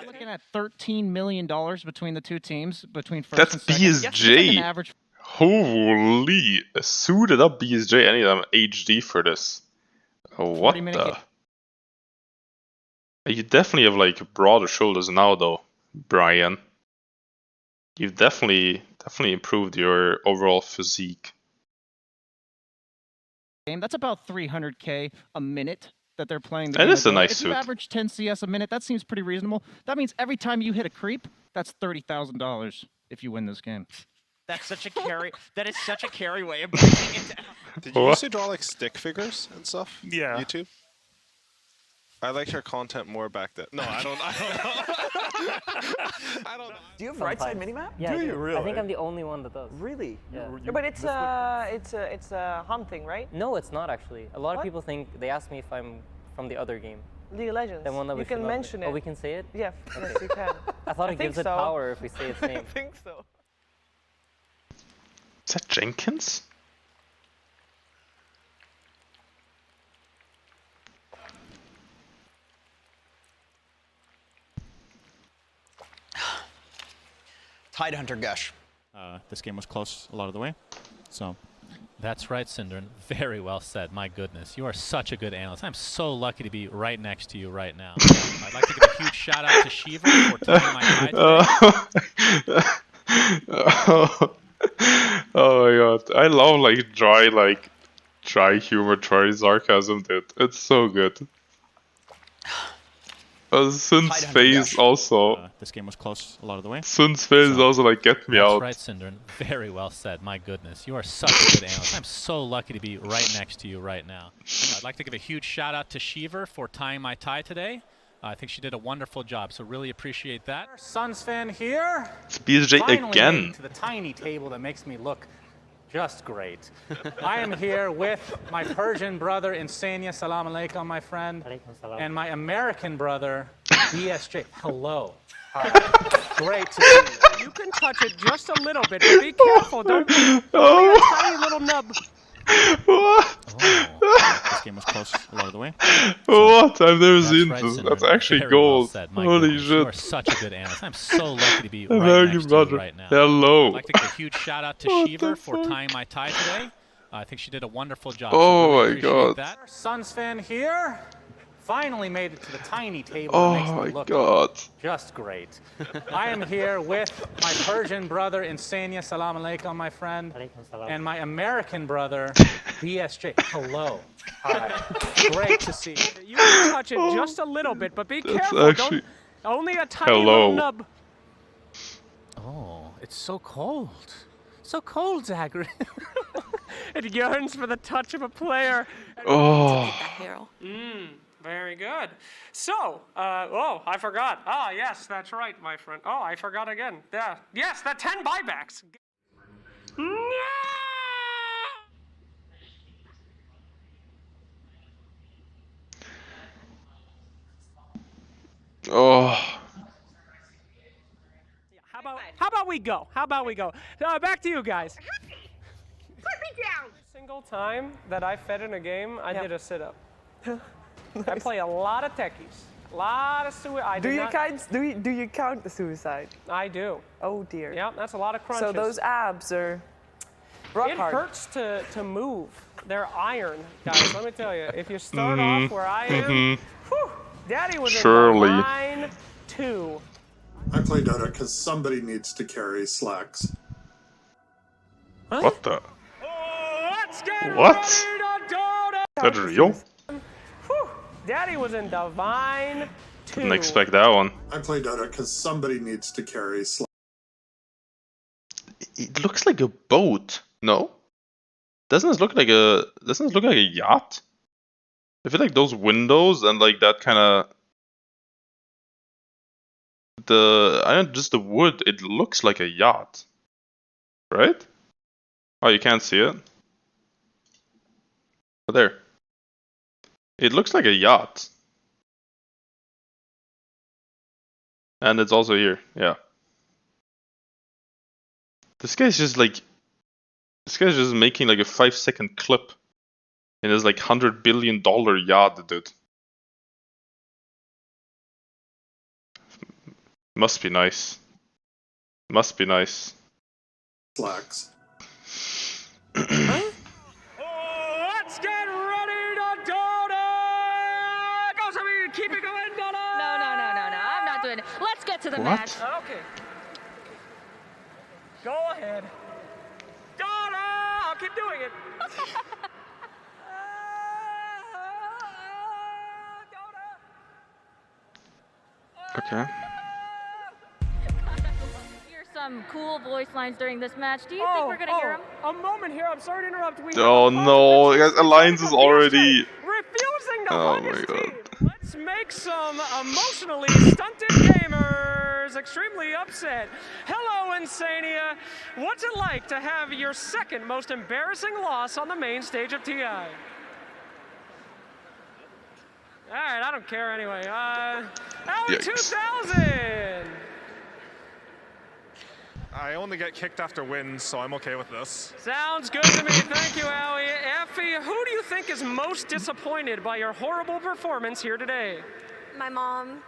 Looking at $13 million between the two teams, between first That's and second. Yes, that's like BSJ. an average. Holy, suited up BSJ. I need an HD for this. What the? You definitely have like broader shoulders now, though, Brian. You've definitely improved your overall physique. That's about 300K a minute that they're playing. That is a nice if suit. you average 10 CS a minute, that seems pretty reasonable. That means every time you hit a creep, that's $30,000 if you win this game. That's such a carry. That is such a carry way of breaking it down. Did you used to draw like stick figures and stuff? Yeah. YouTube? I liked your content more back then. No, I don't know. I don't know. Do you have right side minimap? Yeah, Do you really? I think I'm the only one that does. Really? Yeah. No, but it's a hunting, right? No, it's not actually. A lot of people think they ask me if I'm from the other game. League of Legends. The one that you can mention it. Oh, we can say it? Yeah, okay. yes, you can. I thought it gives it power if we say its name. I think so. Is that Jenkins? Tidehunter Gush. This game was close a lot of the way, so. That's right, Synderen. Very well said. My goodness, you are such a good analyst. I'm so lucky to be right next to you right now. I'd like to give a huge shout out to Shiva for taking my guide today. Oh my god, I love like dry humor, dry sarcasm, dude. It's so good. Sun's face also. This game was close a lot of the way. Sun's face also like get me out. That's right, Synderen. Very well said. My goodness, you are such a good analyst. I'm so lucky to be right next to you right now. I'd like to give a huge shout out to Shiva for tying my tie today. I think she did a wonderful job, so really appreciate that. Suns fan here. It's BSJ Finally again. made it to the tiny table that makes me look just great. I am here with my Persian brother Insania, salam alaikum, my friend, and my American brother BSJ. Hello. Great to see you. You can touch it just a little bit, but be careful. Don't only a tiny little nub. What? This game was close a lot of the way. What? I've never seen right, this. Synderen. That's actually Very gold. well said. My Holy goodness, shit. You are such a good analyst. I'm so lucky to be right American next to brother. you right now. Hello. I'd like to give a huge shout out to What Shiva the for fuck? tying my tie today. I think she did a wonderful job. Oh so really my appreciate god. That. Suns fan here. Finally made it to the tiny table Oh that makes my me look god. just great. I am here with my Persian brother Insania, salam alaikum, my friend, and my American brother BSJ. Hello. Hi. Great to see you. You can touch it just a little bit, but be That's careful. actually... Only a tiny Hello. little nub. Oh, it's so cold. So cold, Zachary. It yearns for the touch of a player. Oh. Very good. So, oh, I forgot. Ah, yes, that's right, my friend. Oh, I forgot again. Yeah. Yes, the 10 buybacks. Oh. How about we go? How about we go? Back to you guys. Put me down. Every single time that I fed in a game, I did a sit-up. Nice. I play a lot of techies. A lot of suicide. Do you count the suicide? I do. Oh dear. Yeah, that's a lot of crunches. So those abs are rock hard. It hurts to move. They're iron, guys. Let me tell you. If you start off where I am, whew, Daddy was in line 2. I play Dota because somebody needs to carry slacks. What the? Let's get What? ready to Dota. That's real? Whew, Daddy was in Divine 2. Didn't expect that one. I play Dota because somebody needs to carry slacks. It looks like a boat. No? Doesn't it look like a yacht? I feel like those windows and like that kind of just the wood, it looks like a yacht. Right? Oh, you can't see it? Oh, there. It looks like a yacht. And it's also here, yeah. This guy's just making like a 5-second clip in his like $100 billion yacht, dude. Must be nice. Must be nice. Slacks. Let's get ready to Dota! Go, somebody, keep it going, Dota! No. I'm not doing it. Let's get to the match. Okay. Go ahead. Donna! I'll keep doing it. Okay. Hear some cool voice lines during this match. Do you think we're gonna hear them? A moment here. I'm sorry to interrupt. Oh no, guys, Alliance is already refusing to oh hug my his god. team. Let's make some emotionally stunted gamers extremely upset. Hello, Insania. What's it like to have your second most embarrassing loss on the main stage of TI? All right, I don't care anyway. Howie 2000. I only get kicked after wins, so I'm okay with this. Sounds good to me. Thank you, Howie. Effie, who do you think is most disappointed by your horrible performance here today? My mom.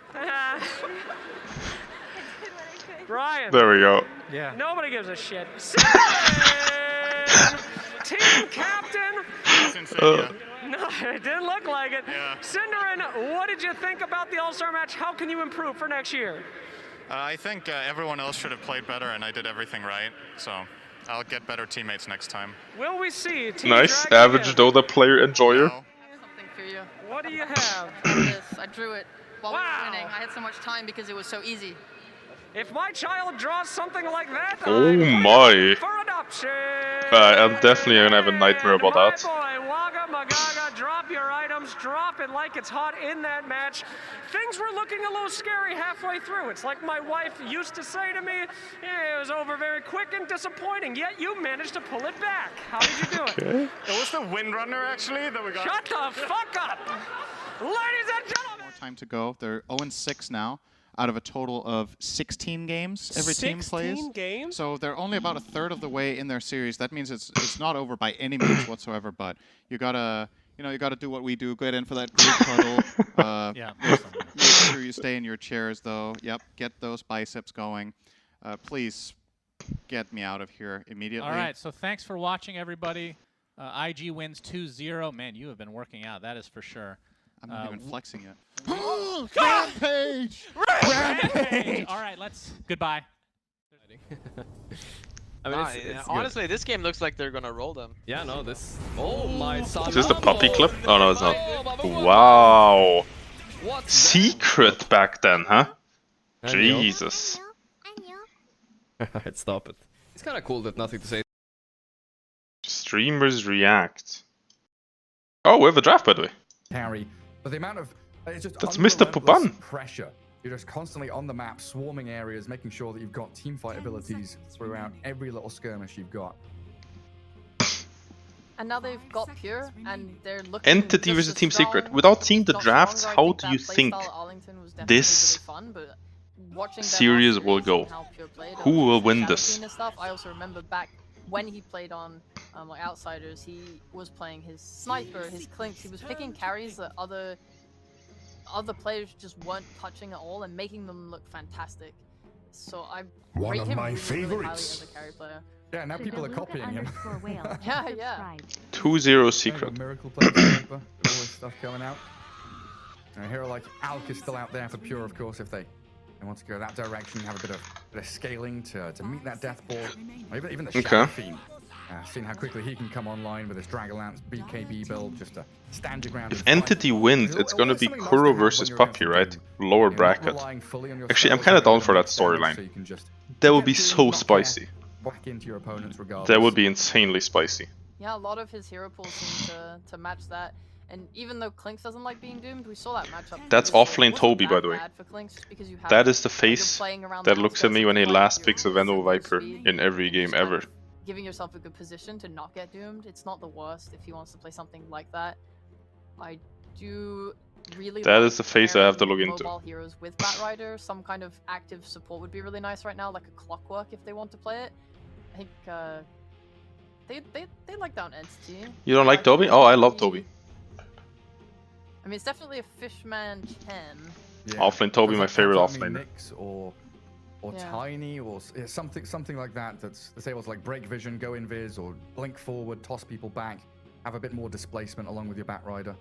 Brian. There we go. Yeah. Nobody gives a shit. Team captain. No, it didn't look like it. Yeah. Cinderin, what did you think about the All-Star match? How can you improve for next year? I think everyone else should have played better, and I did everything right. So I'll get better teammates next time. Will we see? Team Nice, Dragon average Dota player enjoyer. Something for you. What do you have? This. I drew it while we were winning. I had so much time because it was so easy. If my child draws something like that, Oh my. for adoption. I'm definitely gonna have a nightmare about that. Boy, Wagga Magaga, drop your items, drop it like it's hot in that match. Things were looking a little scary halfway through. It's like my wife used to say to me, it was over very quick and disappointing, yet you managed to pull it back. How did you do it? It was the Windrunner, actually, that we got. Shut the fuck up! Ladies and gentlemen! More time to go. They're 0-6 now, out of a total of 16 games every team plays. 16 games? So they're only about a third of the way in their series. That means it's not over by any means whatsoever, but you gotta do what we do, get in for that group huddle. Yeah. Make sure you stay in your chairs though. Yep, get those biceps going. Please get me out of here immediately. All right, so thanks for watching, everybody. IG wins 2-0. Man, you have been working out, that is for sure. I'm not even flexing yet. Rampage! Rampage! All right, goodbye. I mean, it's honestly, this game looks like they're gonna roll them. Yeah, no, this. Oh my son. Is this the puppy clip? Oh no, it's not. Wow. Secret back then, huh? Jesus. Alright, stop it. It's kind of cool that nothing to say. Streamers react. Oh, we have a draft, by the way. Carry, but the amount of it's just that's Mr. Pupan. Pressure. You're just constantly on the map, swarming areas, making sure that you've got teamfight abilities throughout every little skirmish you've got. And now they've got Pure, and they're looking Entity versus Team Secret. Without seeing the drafts, how do you think this series will go? Who will win this? I also remember back when he played on like Outsiders, he was playing his sniper, his clinks. He was picking carries that other players just weren't touching at all and making them look fantastic. So I rate him really highly as a carry player. Yeah, now people are copying him. yeah. 2-0 Secret. Miracle player sniper, all this stuff coming out. And a hero like Alk is still out there for Pure, of course, if they want to go that direction, have a bit of scaling to meet that death board. Even the Shadow Fiend. Seeing how quickly he can come online with his Dragonlance BKB build, just to stand your ground. If Entity wins, it's gonna be Kuro versus Puppy, right? Lower bracket. Actually, I'm kind of down for that storyline. That would be so spicy. That would be insanely spicy. Yeah, a lot of his hero pools seem to match that. And even though Clinks doesn't like being doomed, we saw that matchup. That's offlane Toby, by the way. That is the face that looks at me when he last picks a Vandal Viper in every game ever. Giving yourself a good position to not get doomed. It's not the worst if he wants to play something like that. I do really that is the face I have to look into. Mobile heroes with Batrider, some kind of active support would be really nice right now, like a Clockwork if they want to play it. I think they like down Entity. You don't like Toby? Oh, I love Toby. I mean, it's definitely a Fishman 10. Yeah. Offlane Toby, my favorite offlaner. Or Tiny, or something like that. That's able to like break vision, go invis, or blink forward, toss people back, have a bit more displacement along with your Batrider.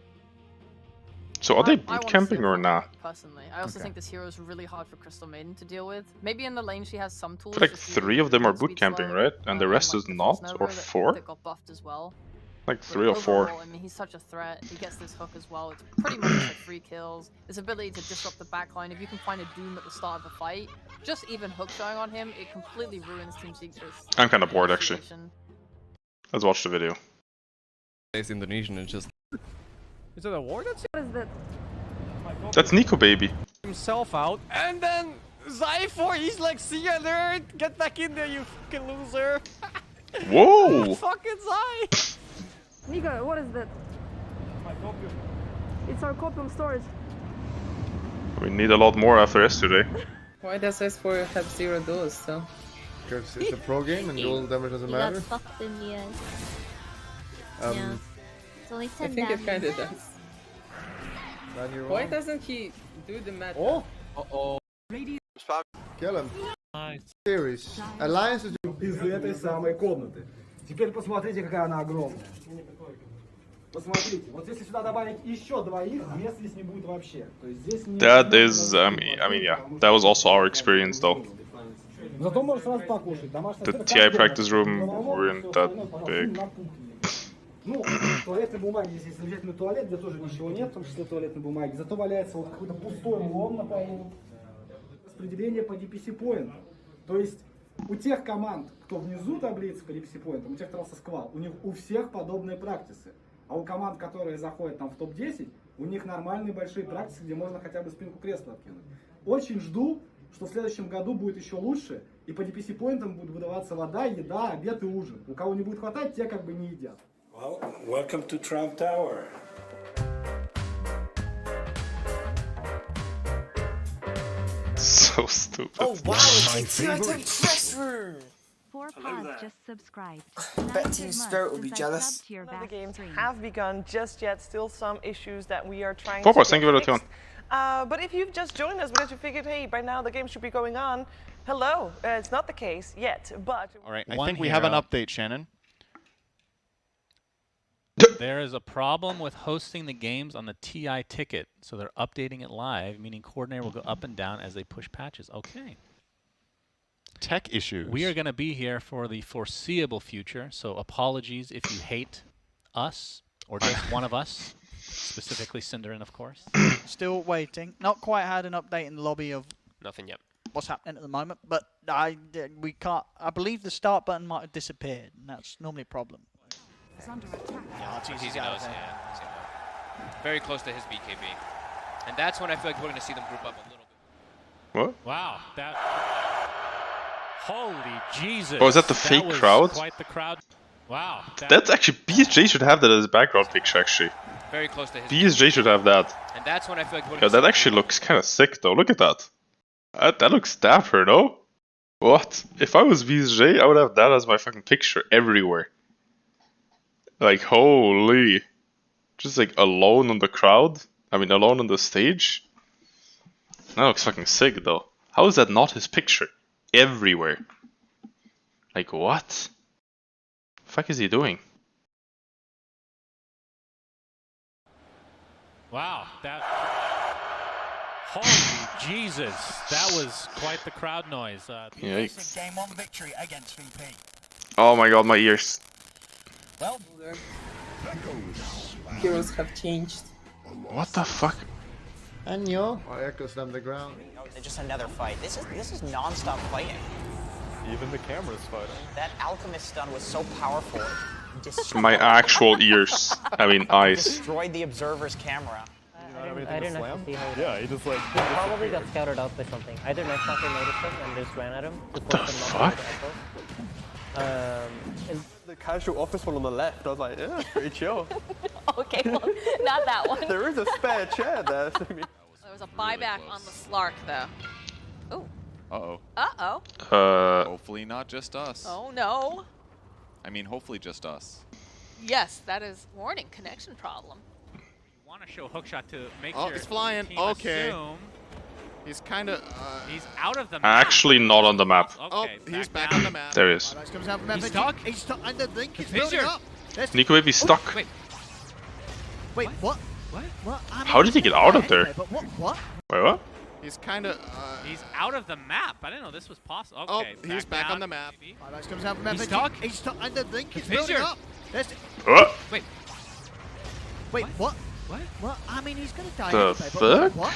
So are they boot camping or not? Personally, I also think this hero is really hard for Crystal Maiden to deal with. Maybe in the lane she has some tools. I feel like 3 of them are boot camping, right? And the rest is not, or 4? That got buffed as well. Like 3 or 4. I mean, he's such a threat. He gets this hook as well. It's pretty much like 3 kills. His ability to disrupt the backline. If you can find a Doom at the start of a fight, just even hook showing on him, it completely ruins Team Secret's. I'm kind of bored actually. Let's watch the video. It's Indonesian and just. Is it a war? What is that? That's Nico, baby. Himself out, and then Zyfor, he's like, see ya there, get back in there, you fucking loser. Whoa! Fucking Zy! Nico, what is that? It's our copium storage. We need a lot more after yesterday. Why does S4 have 0 duels still? Because it's a pro game and dual damage doesn't matter. You got fucked in the eyes. Yeah. It's only 10 I think damage. it kinda does. Why doesn't he do the match? Oh! Uh-oh. Kill him. Nice. Series. Alliance is... Из этой самой комнаты. Теперь посмотрите, какая она огромная. Посмотрите, вот если сюда добавить еще 2, мест здесь не будет вообще. То есть здесь не... That is, I mean, yeah, that was also our experience though. Зато можешь сразу покушать. The TI practice room weren't that big. Ну, туалетной бумаги, если взять на туалет, где тоже ничего нет, в том числе туалетной бумаги, зато валяется вот какой-то пустой лом на полу. Распределение по DPC point. То есть у тех команд, кто внизу таблицы по DPC point, у тех трасса сквал, у всех подобные практисы. А у команд, которые заходят там в топ-10, у них нормальные большие практики, где можно хотя бы спинку кресла откинуть. Очень жду, что в следующем году будет еще лучше, и по DPC поинтам будет выдаваться вода, еда, обед и ужин. У кого не будет хватать, те как бы не едят. Well, welcome to Trump Tower. So stupid. Oh wow, it's TI11 press room! 4 pods just subscribed. Bet Team Spirit will be jealous. The games have begun just yet. Still some issues that we are trying to fix. But if you've just joined us because you figured, hey, by now the game should be going on, hello. It's not the case yet, but... All right, I think we have an update, Shannon. There is a problem with hosting the games on the TI ticket, so they're updating it live, meaning coordinator will go up and down as they push patches. Okay. Tech issues. We are going to be here for the foreseeable future, so apologies if you hate us, or just one of us, specifically Cinderin, of course. Still waiting. Not quite had an update in the lobby of... Nothing yet. what's happening at the moment, but we can't. I believe the start button might have disappeared, and that's normally a problem. Yeah, it's easy knows. Very close to his BKB, and that's when I feel like we're going to see them group up a little bit. What? Wow, that. Holy Jesus. Oh, is that the fake crowd? Quite the crowd. Wow. That's actually, BSJ should have that as a background picture, actually. Very close to his BSJ should have that. And that's when I feel like we're Yeah, that actually looks kind of sick, though. Look at that. That looks dapper, no? What? If I was BSJ, I would have that as my fucking picture everywhere. Like, holy. Just like alone on the crowd. I mean, alone on the stage. That looks fucking sick, though. How is that not his picture? Everywhere. Like, what? The fuck is he doing? Wow, that. Holy Jesus, that was quite the crowd noise. Yikes. Game 1 victory against VP. Oh my god, my ears. Well, heroes have changed. What the fuck? And yo, I echoes them the ground. Just another fight. This is non-stop fighting. Even the camera's fighting. That alchemist stun was so powerful. My actual ears. I mean, eyes. Destroyed the observer's camera. I didn't have to see how he just like. He probably got scouted out by something. Either Night Stalker noticed him and just ran at him. What the fuck? The casual office one on the left, I was like, yeah, pretty chill. Okay, well, not that one. There is a spare chair there. So There was a buyback on the Slark, though. Oh. Uh-oh. Uh-oh. Hopefully not just us. Oh, no. I mean, hopefully just us. Yes, that is warning connection problem. You want to show hookshot to make Oh, your he's flying. team Okay. assume He's kind of. he's out of the map. Actually, not on the map. Okay, he's back on the map. There he is. He's stuck. He's stuck under the link. He's building up. Nico Baby's stuck. Wait, what? What? How did he get out of there? But what? Wait, what? He's kind of. He's out of the map. I didn't know this was possible. Okay, he's back on the map. He's stuck. He's stuck under the link. He's building up. What? Wait, what? What? I mean, he's gonna die. The anyway, but fuck? what?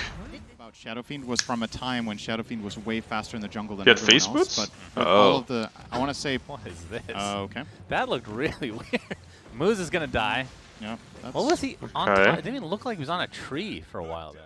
About Shadowfiend was from a time when Shadowfiend was way faster in the jungle than He had everyone face else. boots? But with all of the, I want to say. What is this? Okay. That looked really weird. Moose is gonna die. Yeah. What was he on Okay. top? It didn't even look like he was on a tree for a while there.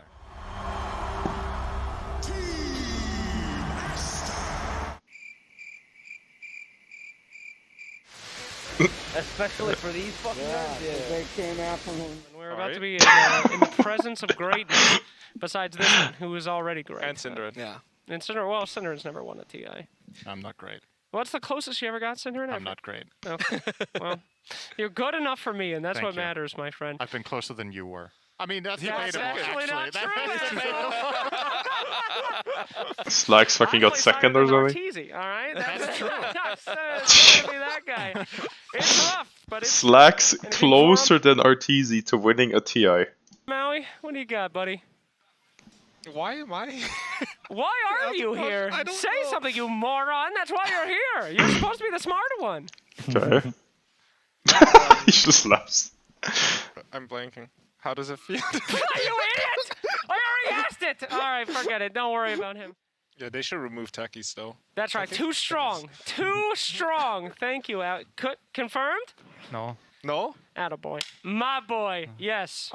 Especially for these fucking guys. They came out from him. we're about to be in the presence of greatness. Besides this one, who is already great. And Synderen. Yeah. And Synderen, well, Synderen's never won a TI. I'm not great. What's the closest you ever got, Synderen? I'm not great. Okay. Well, you're good enough for me, and that's Thank what you. matters, my friend. I've been closer than you were. I mean, that's That's debatable, actually not actually. true. Slacks fucking got second or something. Arteezy, all right? That's true. That's gonna be that guy. It's tough, but it's Slacks closer than Arteezy to winning a TI. Maui, what do you got, buddy? Why am I? Why are you here? I don't Say know. something, you moron. That's why you're here. You're supposed to be the smarter one. Okay. He just laughs. I'm blanking. How does it feel? You idiot! I already asked it. All right, forget it. Don't worry about him. Yeah, they should remove techies though. That's right. Too strong. Too strong. Thank you, Al. Confirmed? No. No? Attaboy. My boy. Yes.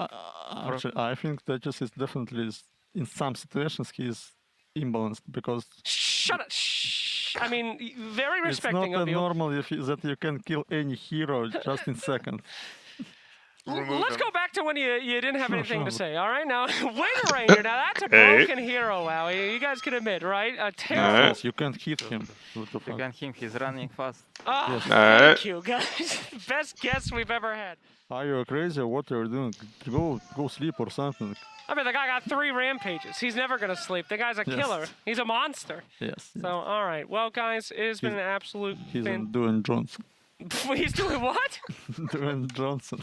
Actually, I think that just is definitely in some situations he is imbalanced because. Shut up. Shh. I mean, very It's respecting not of you. normal that you can kill any hero just in seconds. Let's go back to when you didn't have Sure, anything to sure. say. All right, now Wind Ranger. Now that's a broken hero, Wowie. You guys can admit, right? A terrible. Yes, you can't hit him. What the fuck? You can him. He's running fast. Oh, Yes. thank you, guys. Best guess we've ever had. Are you crazy or what are you doing? Go sleep or something. I mean, the guy got 3 rampages. He's never gonna sleep. The guy's a Yes. killer. He's a monster. Yes. So, all right. Well, guys, it has been an absolute. He's doing Johnson. He's doing what? Doing Johnson.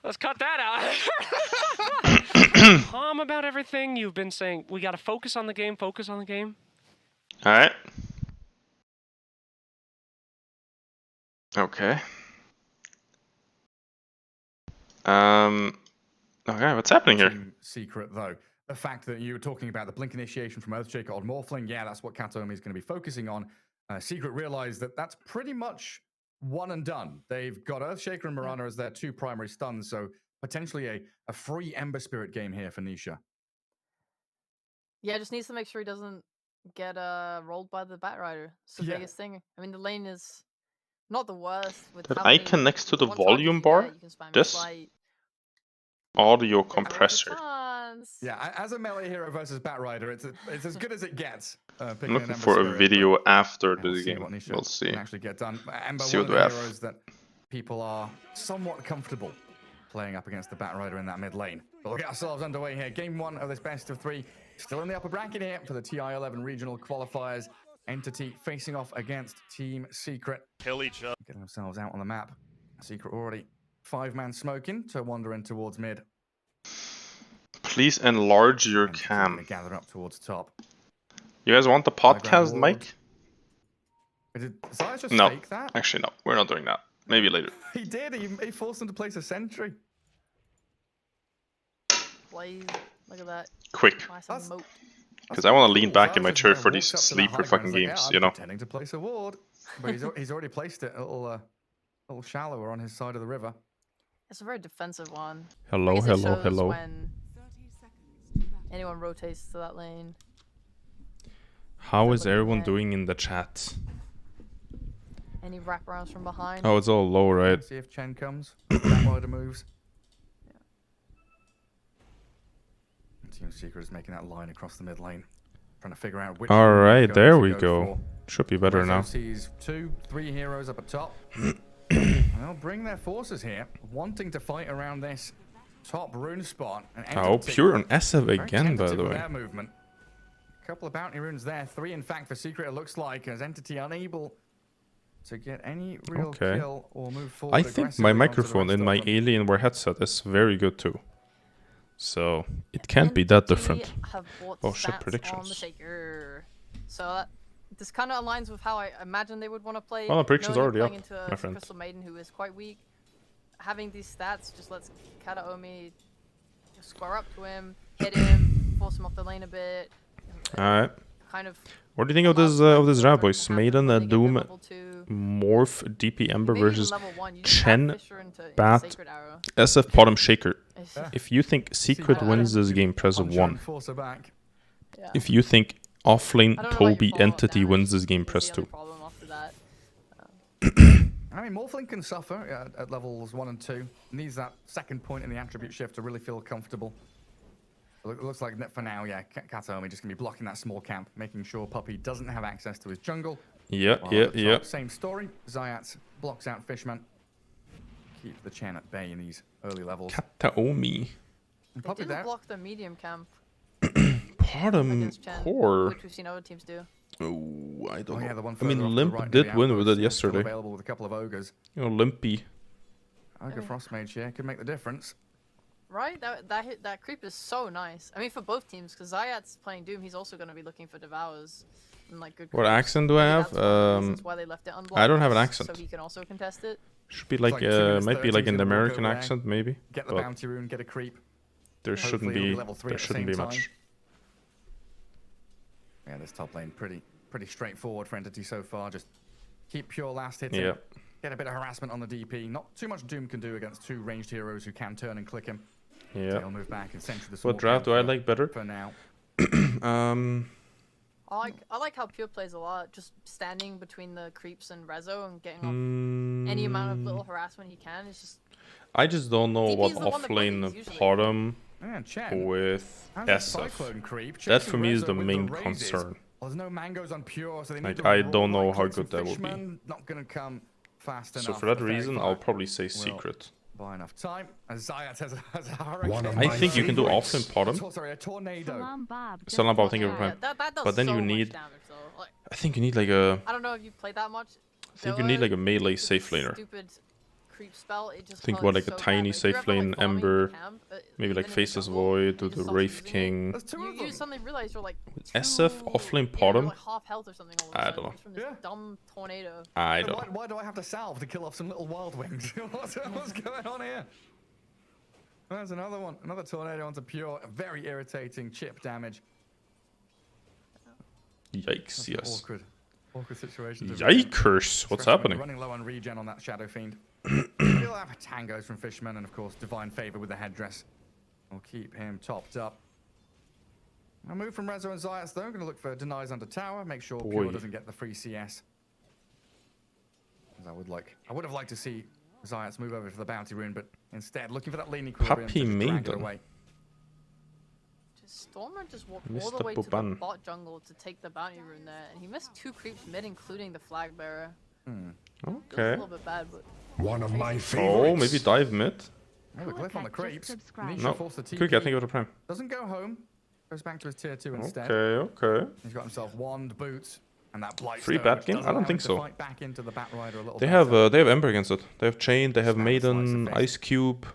Let's cut that out. Calm about everything you've been saying. We got to focus on the game. Focus on the game. All right. Okay. Okay, what's happening here? Secret though. the fact that you were talking about the blink initiation from Earthshaker on Morphling, yeah, that's what Kataomi is going to be focusing on. Secret realized that that's pretty much one and done. They've got Earthshaker and Mirana as their 2 primary stuns, so potentially a free Ember Spirit game here for Nisha. Yeah, just needs to make sure he doesn't get rolled by the Batrider. It's the biggest thing. I mean, the lane is not the worst. With That how many icon next to the one-charges volume you bar, get, you can spam this Slight. audio compressor. Yeah, as a melee hero versus Batrider, it's as good as it gets. I'm looking for a video after the game. We'll see. Actually get done. Ember, See one what of we the have. heroes that people are somewhat comfortable playing up against the Batrider in that mid lane. But we'll get ourselves underway here. Game 1 of this best of 3. Still in the upper bracket here for the TI11 regional qualifiers. Entity facing off against Team Secret. Kill each other. Getting themselves out on the map. Secret already 5-man smoking to wander in towards mid. Please enlarge your cam. Gather up towards top. You guys want the podcast mic? Just No, fake that? actually no. We're not doing that. Maybe later. He did. He forced him to place a sentry. Blaze, look at that. Quick. Nice moat. Because I want to lean back in my chair for these sleeper fucking games, you know. Pretending to place a ward, but he's already placed it a little shallower on his side of the river. It's a very defensive one. Hello, I guess it hello, shows hello. When anyone rotates to that lane. How is everyone doing in the chat? Any wraparounds from behind? Oh, it's all low, right? See if Chen comes. Batrider moves. Team Secret is making that line across the mid lane, trying to figure out which. All right, there we go. Should be better now. Sees 2-3 heroes up at top. They'll bring their forces here, wanting to fight around this top rune spot. Oh, pure on SF again, by the way. Their movement. A couple of bounty runes there, 3 in fact for Secret. It looks like as Entity unable to get any real kill or move forward. I think my microphone in my Alienware headset is very good too. So it can't be that different. Oh shit, predictions. So this kind of aligns with how I imagine they would want to play. Well, the predictions already up, into my friend. Crystal Maiden, who is quite weak. Having these stats just lets Kataomi square up to him, hit him, force him off the lane a bit. Alright. Kind of. What do you think of this round, boys? Maiden, Doom, Morph, DP Ember versus Chen, Bat, SF Bottom Shaker. If you think Secret wins this game, press 1. If you think Offlane, Toby, Entity wins this game, press 2. I mean, Morphling can suffer at levels 1 and 2. Needs that second point in the attribute shift to really feel comfortable. It looks like for now, yeah, Kataomi just going to be blocking that small camp, making sure Puppy doesn't have access to his jungle. Yeah. Same story. Zayat blocks out Fishman. Keeps the Chen at bay in these early levels. Kataomi. They didn't block the medium camp. Bottom core. Which we've seen other teams do. Oh, I don't know. The one I mean, further off to the Limp right did near win the with it outpost, yesterday. Available with a couple of ogres. You know, Limpy. Ogre Frostmage here could make the difference. Right, that creep is so nice. I mean, for both teams, because Zayat's playing Doom, he's also going to be looking for Devours and like good. What accent do I have? Why they left it I don't have an accent. So he can also contest it. Should be like, might be like an American accent, maybe. Get the bounty rune, get a creep. There shouldn't be much. Yeah, this top lane pretty straightforward for Entity so far. Just keep pure last hitting. Yeah. Get a bit of harassment on the DP. Not too much Doom can do against 2 ranged heroes who can turn and click him. Yeah. He'll move back and center the What draft do I like better? For now. I like how Pure plays a lot, just standing between the creeps and Rezo and getting off any amount of little harassment he can. It's just. I just don't know what offlane bottom with SF. That for me is the main concern. Well, there's no mangoes on Pure, so they like I don't know how good that will be. Not gonna come fast enough. So for that reason, I'll probably say Secret. By enough time, as Zayat has a hurricane. I think you can do offlane bottom. Sorry, a tornado. Salam Bob, thank you for But then you need. I think you need like a. I don't know if you played that much. I think you need like a melee safe laner. Creep spell, it just think what like a tiny safe lane Ember, maybe like Faceless Void, do the Wraith King. You suddenly realize you're like SF offlane bottom. Like half health or something. I don't know. From this dumb tornado. I don't know. Why do I have to salve to kill off some little wild wings? What's going on here? There's another one. Another tornado onto Pure. Very irritating chip damage. Yikes, yes. Awkward situation. Yikers, what's happening? Running low on regen on that Shadow Fiend. We'll have tangos from Fishman and, of course, Divine Favor with the headdress. We'll keep him topped up. I'll move from Rezo and Zayas, though. I'm going to look for denies under tower. Make sure Pure doesn't get the free CS. As I would have liked to see Zayas move over to the bounty rune, but instead looking for that lane equilibrium Puppy to drag it Maiden. away. Stormer just walked all the way to the bot jungle to take the bounty rune there, and he missed 2 creeps mid, including the flag bearer. Okay. A little bit bad, but one of my favorites. Oh, maybe dive mid. Oh, the glyph on the creeps. No, quick, I think of the prime. Doesn't go home. Goes back to his tier 2 instead. Okay. He's got himself wand, boots, and that blight. Free bat game? I don't think so. Back into the Bat Rider a little They have Ember against it. They have Chain, they have Maiden, Ice Cube.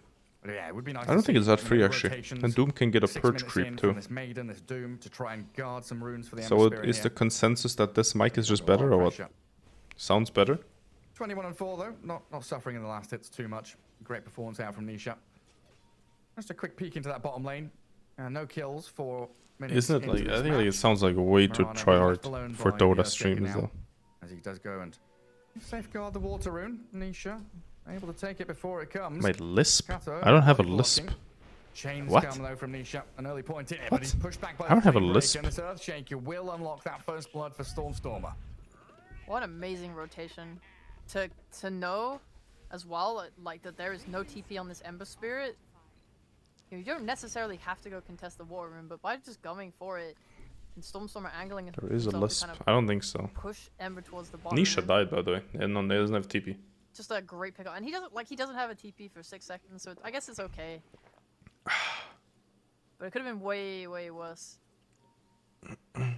Yeah, it would be nice I don't think it's that free actually. And Doom can get a purge creep too. This Maiden, this Doom, to try and guard some runes for the So is the consensus that this mic is just better or what? Sounds better? 21-4 though, not suffering in the last hits too much. Great performance out from Nisha. Just a quick peek into that bottom lane. No kills for minutes. Isn't it like, I think it sounds like a way to try hard for Dota streamers though. As he does go and safeguard the water rune, Nisha. Able to take it before it comes. Wait, lisp? I don't have a lisp. What? Come, though, from Nisha. An early point here, but he's pushed back by I don't have a lisp. And this Earthshaker will unlock that first blood for Stormstormer. what an amazing rotation. To know as well, like that there is no TP on this Ember Spirit. You don't necessarily have to go contest the water room, but by just going for it and Stormstormer angling it. There is a lisp. I don't think so. Push Ember towards the bottom. Nisha died by the way, and he doesn't have TP. Just a great pickup, and he doesn't have a TP for 6 seconds, so I guess it's okay. But it could have been way worse. Yeah,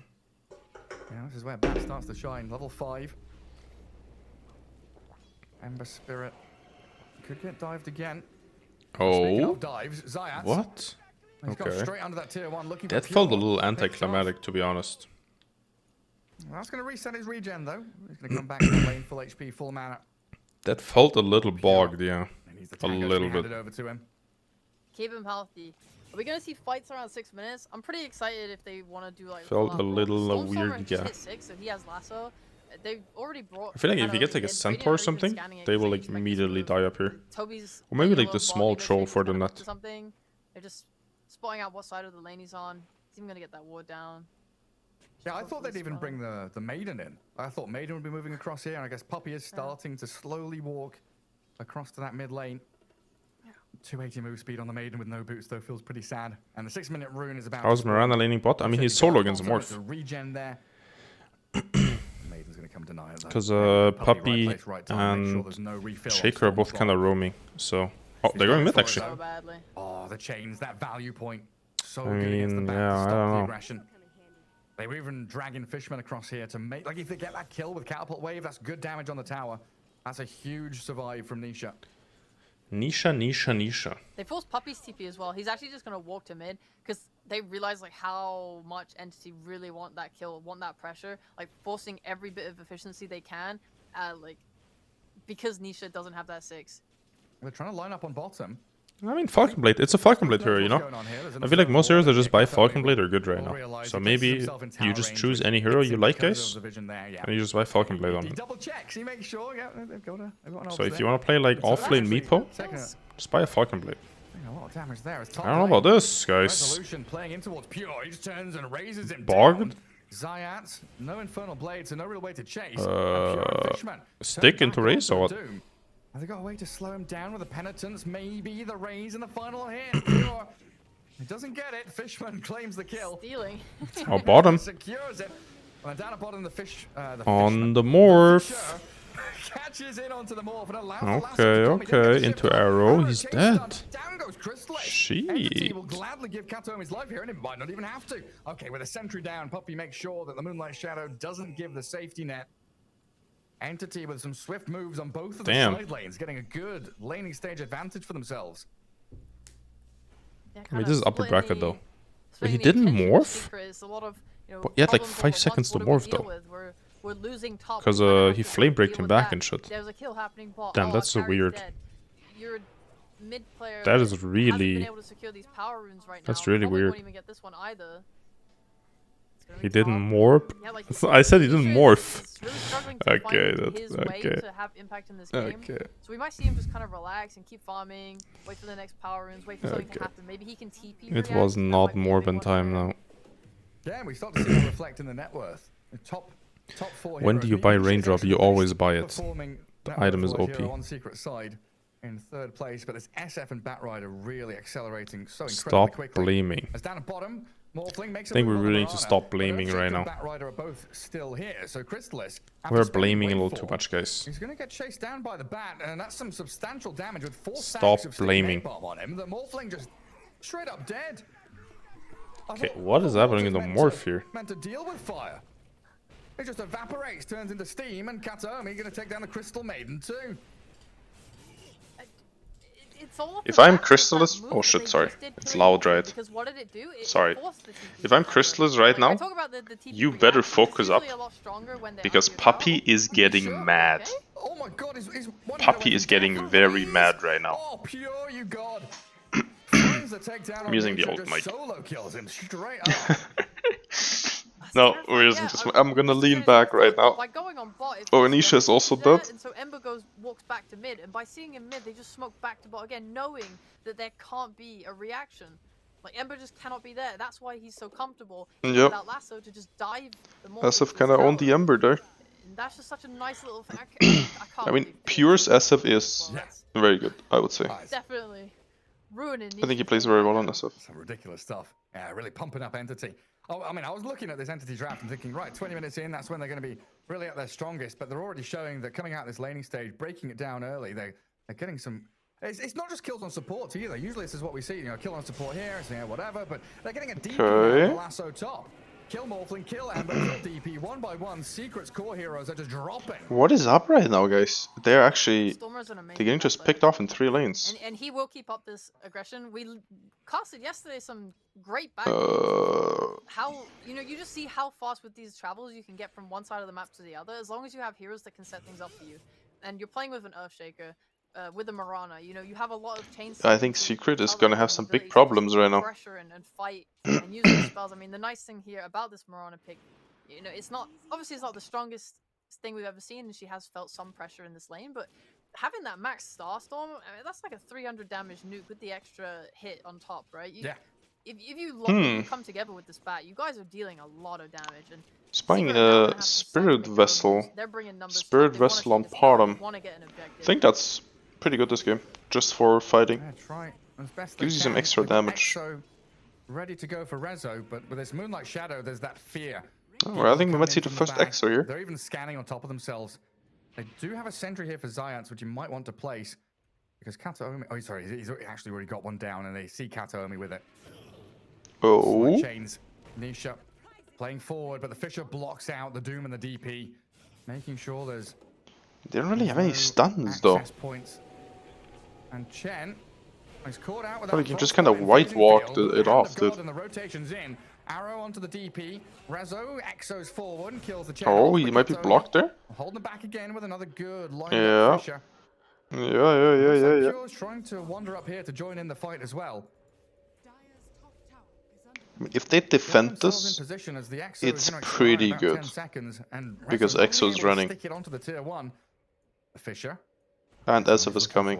this is where Bat starts to shine. Level 5. Ember Spirit could get dived again. Speaking of dives, Zayat. What? He's got straight under that tier 1, looking that for felt a little anticlimactic, to be honest. Well, that's going to reset his regen though. He's going to come back to the lane, full HP, full mana. That felt a little bogged, yeah. A little bit. Over to him. Keep him healthy. Are we gonna see fights around 6 minutes? I'm pretty excited if they want to do like. Felt a little weird, yeah. Hit 6, so he has lasso. They've already brought. I feel like if he gets like a centaur or something, they will like immediately die up here. Or maybe like the small troll for the nut. Something. They're just spotting out what side of the lane he's on. He's even gonna get that ward down. Yeah, I thought they'd even bring the Maiden in. I thought Maiden would be moving across here, and I guess Puppy is starting to slowly walk across to that mid lane. 280 move speed on the Maiden with no boots, though, feels pretty sad. And the 6-minute rune is about. How's Miranda laning bot? I mean, he's solo against Morph. Regen there. Maiden's gonna come deny it. Because Puppy and Shaker are both kind of roaming, so. Oh, they're going mid actually. Oh, the chains, that value point. So I good against the mean, back to yeah, I stop don't the know. aggression. They were even dragging Fishman across here to make, like, if they get that kill with Catapult Wave, that's good damage on the tower. That's a huge survive from Nisha. Nisha. They forced Puppy's TP as well. He's actually just gonna walk to mid because they realize like how much Entity really want that kill, want that pressure, like forcing every bit of efficiency they can, like because Nisha doesn't have that 6. They're trying to line up on bottom. I mean, Falcon Blade. It's a Falcon Blade hero, you know? I feel like most heroes that just buy Falcon Blade are good right now. So maybe you just choose any hero you like, guys, and you just buy Falcon Blade on He it. double checks, he makes sure, yeah, they've got an So if you want to play like offlane Meepo, just buy a Falcon Blade. A lot of damage there. I don't know about this, guys. Resolution playing in towards Pure. He just turns and raises him Bogged? down. Zayat, no Infernal Blade, so no real way to chase. Stick into race or what? Have they got a way to slow him down with a penitence? Maybe the raise in the final hit. Pure. He doesn't get it. Fishman claims the kill. Stealing. Oh, bottom. Secures it. Well, down at bottom, On the Morph. Catches in onto the Morph and allows Okay. Into arrow. He's dead. Down goes Crystal. Shit. Will gladly give Katom his life here, and it might not even have to. Okay, with a sentry down, Puppy makes sure that the Moonlight Shadow doesn't give the safety net. Entity with some swift moves on both of the side lanes, getting a good laning stage advantage for themselves. Yeah, I mean, this is upper bracket though. But he didn't morph? But he had like 5 seconds to morph though. We're losing top. Because he flame breaked him back and shit. There's a kill happening. Damn, that's so weird. mid player That is hasn't really- been able to secure these power runes right that's now. really Probably weird. won't even get this one either. He didn't morph? Yeah, like, I said he didn't morph. He's really struggling to Okay, find that's his way okay. to have impact in this game. Okay. So we might see him just kind of relax and keep farming, wait for the next power runes, wait for something to Okay. happen. Maybe he can TP. It was not more than time now. Yeah, we start to see that reflect in the net worth. The top 4 When do you heroes, buy Nisha raindrop? actually You the always best buy it. performing The net item worth is for a OP. hero on secret side in 3rd place, but this SF and Batrider really accelerating so incredibly Stop quickly. blaming. As down at bottom, Morphling makes I think a we move on really the need to Marana, stop but blaming Earthshaker right and now. Batrider are both still here, so Crystallis, after We're spending blaming a way little too for, much, guys. He's going to get chased down by the bat, and that's some substantial damage with 4 Stop stacks of Steam blaming. Napalm on him. The Morphling just straight up dead. Okay, what is happening in the morph here? Meant to deal with fire. It just evaporates, turns into steam, and Kataomi going to take down the Crystal Maiden too. It's all If I'm Crystallis, oh shit, sorry, it's loud, right? Because what did it do? Sorry. If I'm Crystallis right now, you better focus up, because Puppy is getting mad. Oh my god, he's Puppy is getting very mad right now. Oh, pure, you god. Finds the takedown I'm using the Nisha, old just mic. Solo kills him straight up. No, we're using this. I'm gonna lean back right now. By going on bot, Oh, Anisha is also there, dead. and so Ember walks back to mid, and by seeing him mid, they just smoke back to bot again, knowing that there can't be a reaction. Like Ember just cannot be there. That's why he's so comfortable Yep. without lasso to just dive the more. SF kinda owned the Ember there. And that's just such a nice little thing. I can't I mean, Pure's SF is very good, I would say. definitely ruining. I think he plays very well on SF. Some ridiculous stuff. Yeah, really pumping up Entity. Oh, I mean, I was looking at this Entity draft and thinking, right, 20 minutes in, that's when they're going to be really at their strongest. But they're already showing that coming out this laning stage, breaking it down early, they're getting some. It's not just kills on support either. Usually this is what we see, you know, kill on support here, so, yeah, whatever. But they're getting a DP on the lasso top. Kill Morphling, kill Ember, kill DP, 1 by 1. Secret's core heroes are just dropping. What is up right now, guys? They're actually Stormer's an amazing they're getting just picked off in 3 lanes. And he will keep up this aggression. We casted yesterday some great back. How, you know, you just see how fast with these travels you can get from one side of the map to the other, as long as you have heroes that can set things up for you. And you're playing with an Earthshaker, with a Marana, you know, you have a lot of chains. I think Secret is gonna have some big problems right now. Pressure and fight and use those spells. I mean, the nice thing here about this Marana pick, you know, it's not, obviously it's not the strongest thing we've ever seen, and she has felt some pressure in this lane, but having that max Starstorm, I mean, that's like a 300 damage nuke with the extra hit on top, right? Yeah. If you come together with this bat, you guys are dealing a lot of damage. And Spying a Spirit Vessel. Spirit Vessel on bottom. I think that's pretty good this game, just for fighting. Gives you some extra damage. Ready to go for Rezo, but with this Moonlight Shadow, there's that fear. Oh, well, I think we might see the first Exo here. They're even scanning on top of themselves. They do have a sentry here for Zayats, which you might want to place. Because Kataomi... Oh, sorry, he's actually already got one down, and they see Kataomi with it. Oh. Chains. Nisha playing forward, but the Fisher blocks out the Doom and the DP, making sure there's... They don't really have any stuns, though. Points. And Chen is caught out with Well, that you can just front kind of foot white walk field. it off, dude. And the rotation's in. Arrow onto the DP. Rezo exos forward and kills the Chen. Oh, he might be blocked there. Holding it back again with another good line. Yeah. Fisher. Yeah. Pure's trying to wander up here to join in the fight as well. I mean, if they defend this, it's pretty good. Because Exo's running. Stick it onto the tier 1. Fisher. And SF is coming.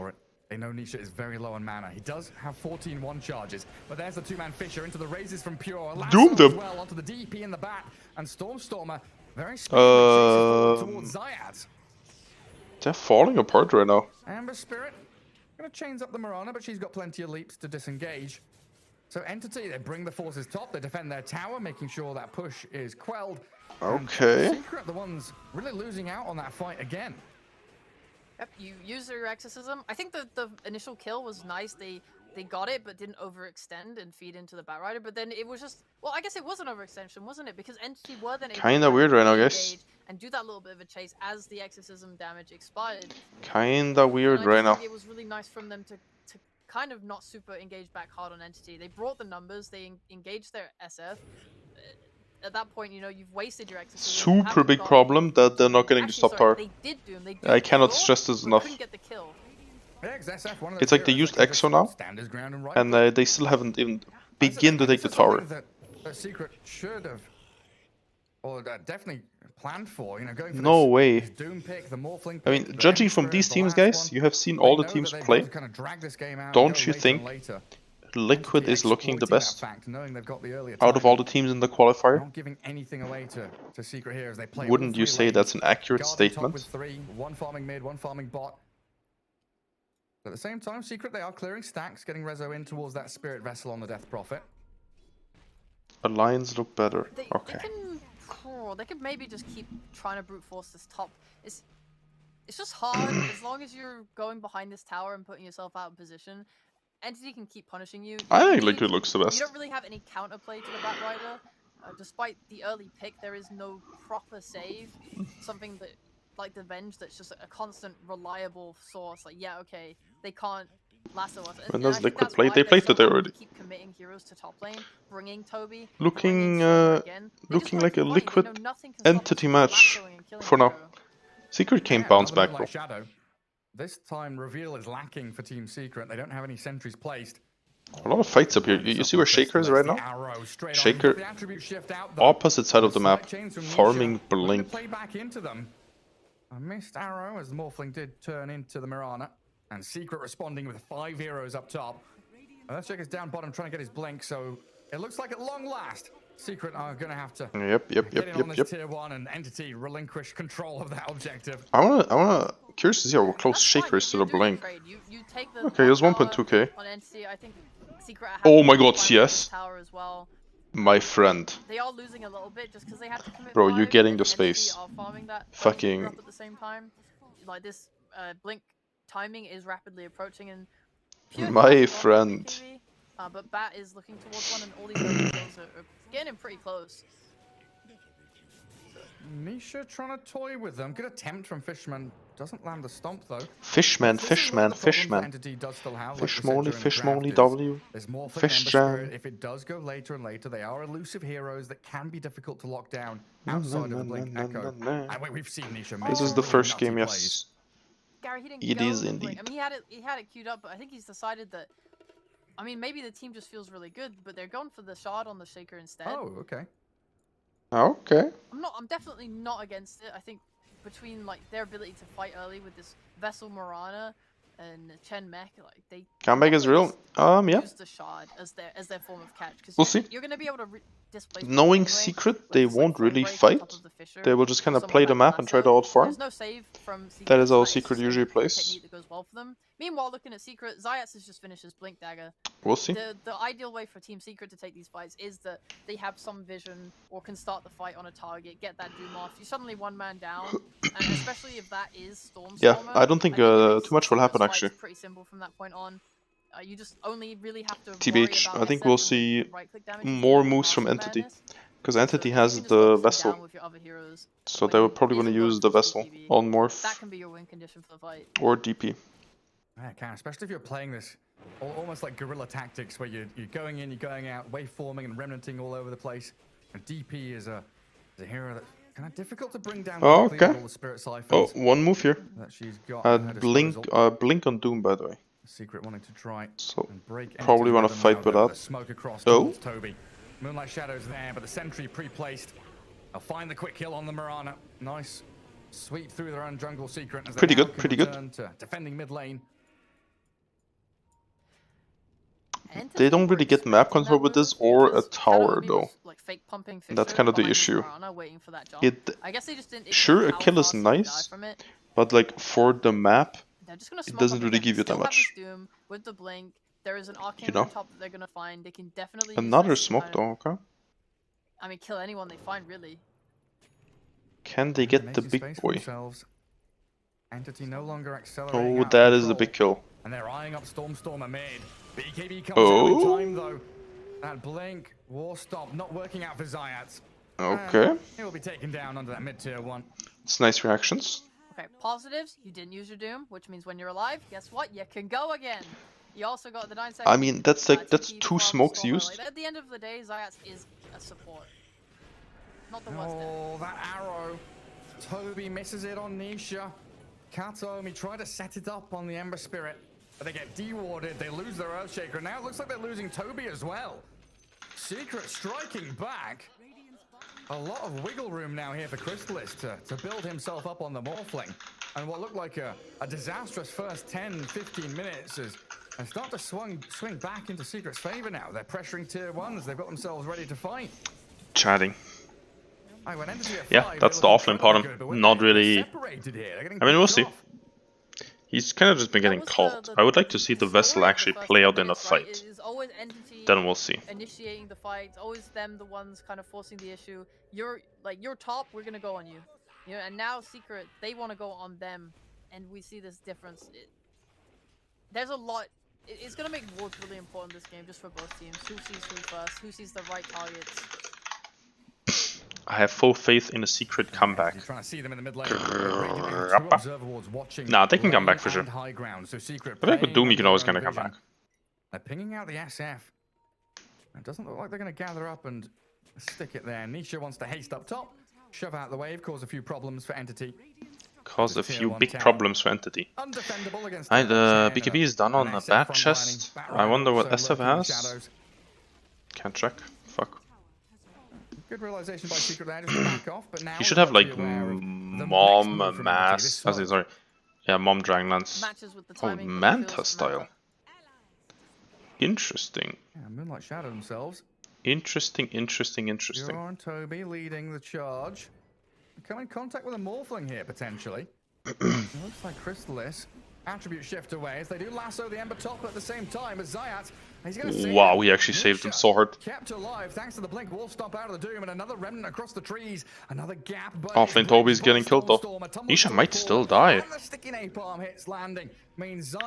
They know Nisha is very low on mana. He does have 14-1 charges, but there's the 2-man Fisher into the raises from Pure. Doomed him. Well onto the DP in the back, and Stormer very towards Zayat. They're falling apart right now. Amber Spirit gonna chains up the Marana, but she's got plenty of leaps to disengage. So Entity, they bring the forces top, they defend their tower, making sure that push is quelled. Okay. And Secret, the ones really losing out on that fight again. Yep, you use your exorcism. I think the initial kill was nice. They got it, but didn't overextend and feed into the Batrider. But then it was just, well, I guess it was an overextension, wasn't it? Because Entity were then able Kinda weird right now, guys. And do that little bit of a chase as the exorcism damage expired. Kinda weird right now. It was really nice from them to kind of not super engage back hard on Entity. They brought the numbers. They engaged their SF. At that point, you know, you've wasted your exorcism. Super big problem that they're not getting the stop tower. They did Doom. I cannot stress this enough. Couldn't get the kill. It's like they used EXO now, and they still haven't even begin to take the tower. That Secret should have, or definitely planned for. You know, going for No this way. Doom pick, the Morphling I mean, pick, judging the from these teams, guys, you have seen all the teams play. Don't you think Liquid is looking the best out of all the teams in the qualifier? Not giving anything away to Secret here as they play. Wouldn't you say that's an accurate statement? With 3, one farming mid, one farming bot. At the same time, Secret, they are clearing stacks, getting Rezo in towards that Spirit Vessel on the Death Prophet. Alliance look better. Okay. They could maybe just keep trying to brute force this top. It's just hard as long as you're going behind this tower and putting yourself out in position. Entity can keep punishing you. I think Liquid looks the best. You don't really have any counterplay to the Batrider. Despite the early pick, there is no proper save. Something that, like the Venge, that's just a constant, reliable source. Like, yeah, okay, they can't lasso us. When does Liquid play? They played today already. Keep committing heroes to top lane, bringing Toby. Looking like a Liquid Entity match for now. Secret can't bounce back though. Shadow. This time, reveal is lacking for Team Secret. They don't have any sentries placed. A lot of fights up here. You see where Shaker is right now? Shaker, opposite side of the map, farming Blink. Play back into them. A missed arrow as the Morphling did turn into the Mirana. And Secret responding with 5 heroes up top. Let's check his down bottom, trying to get his Blink. So it looks like at long last, Secret are going to have to get in on this tier 1 and Entity relinquish control of that objective. I wanna curious to see how close Shaker is to the Blink. Okay, he's 1.2k. Oh my god, CS. My friend. They are losing a little bit just because they have to commit. Bro, you're getting the space. Fucking. At the same time, like this Blink timing is rapidly approaching and. My friend. But Bat is looking towards one, and all these other kills are getting him pretty close. Nisha trying to toy with them. Good attempt from Fishman. Doesn't land the stomp though. Fishman. Fishmoney, W. Fish Jam. If it does go later and later, they are elusive heroes that can be difficult to lock down outside of the Blink Echo. And we've seen Nisha. This is the first game, yes. Gary, he didn't it is indeed. I mean, he had it queued up, but I think he's decided that. I mean, maybe the team just feels really good, but they're going for the shard on the Shaker instead. Oh, okay. Okay. I'm definitely not against it. I think between like their ability to fight early with this Vessel Mirana and Chen Mech, like they comeback is real. Yeah. Use the shard as their form of catch. We'll see. You're gonna be able to displace. Knowing anyway, Secret, they won't really fight. They will just kind of play the map and try to outfarm. No save from Secret, that is how Secret usually plays. That goes well for them. Meanwhile, looking at Secret, Zayats has just finished his Blink Dagger. We'll see. The ideal way for Team Secret to take these fights is that they have some vision or can start the fight on a target, get that Doom off. You're suddenly one man down, and especially if that is Stormstormer. Yeah, I don't think too much will happen actually. It's pretty simple from that point on. You just only really have to TBH, I think we'll see more moves from Entity. Because Entity has the Vessel. So they will probably want to use the Vessel on Morph. That can be your win condition for the fight. Or DP. Yeah, it can, especially if you're playing this almost like guerrilla tactics where you're going in, you're going out, waveforming and remnanting all over the place. And DP is a hero that's kind of difficult to bring down. Oh, okay. All the spirit oh, one move here. That she's got Blink on Doom, by the way. Secret wanting to try so and break probably want to fight with that. Smoke across towards Toby. Moonlight Shadow's there, but the sentry pre-placed. I'll find the quick kill on the Mirana. Nice sweep through their own jungle Secret. As pretty good, pretty good. Defending mid lane. They don't really get map control with this or a tower though. That's kind of the issue. Sure, a kill is nice, but like for the map, it doesn't really give you that much. With the Blink, there is an arcane on top that they're gonna find. They can definitely another smoke though. Okay. I mean, kill anyone they find really. Can they get the big boy? Entity no longer accelerating. Oh, that is the big kill. And they're eyeing up Stormstormer mid. BKB comes out in time though. That Blink war stop not working out for Zayats. Okay. He will be taken down under that mid tier 1. It's nice reactions. Okay, positives. You didn't use your Doom, which means when you're alive, guess what? You can go again. You also got the 9 seconds. I mean, that's like that's 2 smokes used. Like, at the end of the day, Zayats is a support. Not the worst. Oh, that arrow. Toby misses it on Nisha. Katomi tried to set it up on the Ember Spirit. They get dewarded, they lose their Earthshaker. Now it looks like they're losing Toby as well. Secret striking back. A lot of wiggle room now here for Crystallis to build himself up on the Morphling. And what looked like a disastrous first 10-15 minutes is start to swing back into Secret's favor now. They're pressuring tier 1s, they've got themselves ready to fight. Chatting. Yeah, that's the offlane part. Not really. I mean, we'll see. He's kind of just been getting called. I would like to see the Vessel actually play out in a fight. Then we'll see. Initiating the fight, always them the ones kind of forcing the issue. You're top, we're gonna go on you. You know, and now Secret, they want to go on them, and we see this difference. There's a lot. It's gonna make wards really important this game, just for both teams. Who sees who first? Who sees the right targets? I have full faith in a Secret comeback. Nah, they can come back for sure. But like with Doom, you can always kind of come back. They're pinging out the SF. It doesn't look like they're going to gather up and stick it there. Nisha wants to haste up top, shove out the wave, cause a few problems for Entity. Cause a few big problems for Entity. The BKB is done on a bad chest. I wonder what SF has. Can't check. Fuck. Good realization by Secret there, just to back off, but now he should have like Mom Mass. Sorry. Yeah, Mom Dragonlance. Oh, Manta style. Interesting. Yeah, Moonlight Shadow themselves. Interesting. You're on Toby leading the charge. Come in contact with a Morphling here, potentially. Looks like Crystallis. Attribute shift away as they do lasso the Ember top at the same time as Zayat. He's going to save wow, he actually saved him so hard. Kept alive thanks to the blink. Wall stomp out of the Doom and another remnant across the trees. Another gap. Offlane Toby's getting killed though. Nisha might still die.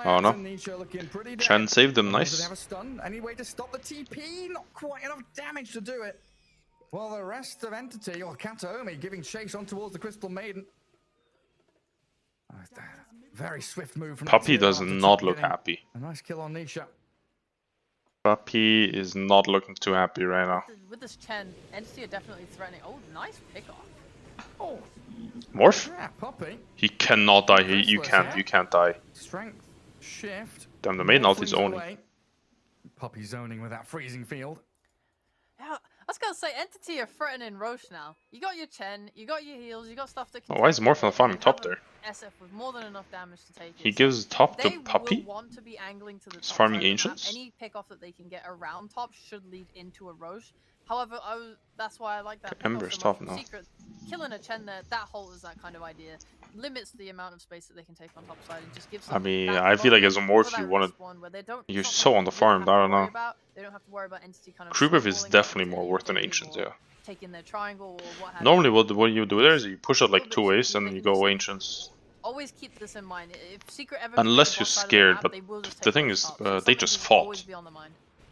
Oh no. Chen saved him, nice. Have a stun. Any way to stop the TP? Not quite enough damage to do it. Well, the rest of Entity, or Kataomi, giving chase on towards the Crystal Maiden. Very swift move from Puppy does not look happy. A nice kill on Nisha. Puppy is not looking too happy right now. With this Chen, Entity are definitely threatening. Oh, nice pickoff. Oh. Morph? Yeah, Puppy. He cannot die. You can't die. Strength shift. Damn, the maiden ult is zoning. Puppy zoning with that freezing field. Yeah, I was gonna say Entity are threatening Roche now. You got your Chen, you got your heals, you got stuff that can. Oh, why is Morph on farming top there? SF with more than enough damage to take it. He gives top to Puppy. They will want to be angling to the He's top farming side of the Ancients. map. Any pickoff that they can get around top should lead into a Roche. However, that's why I like that. Ember's so top now. Secret killing a Chen there, that halts that kind of idea. Limits the amount of space that they can take on top side and just gives them. I mean, I feel like as a Morph, you want to. You're so on the farm. I don't know. They don't have to worry about Entity kind of. Creeper is definitely more worth than Ancients, yeah. Taking their triangle or what have Normally, what you do there is you push it like 2 ways and then you go Ancients. Always keep this in mind. If Secret ever unless you're scared, but the thing is, they just fought.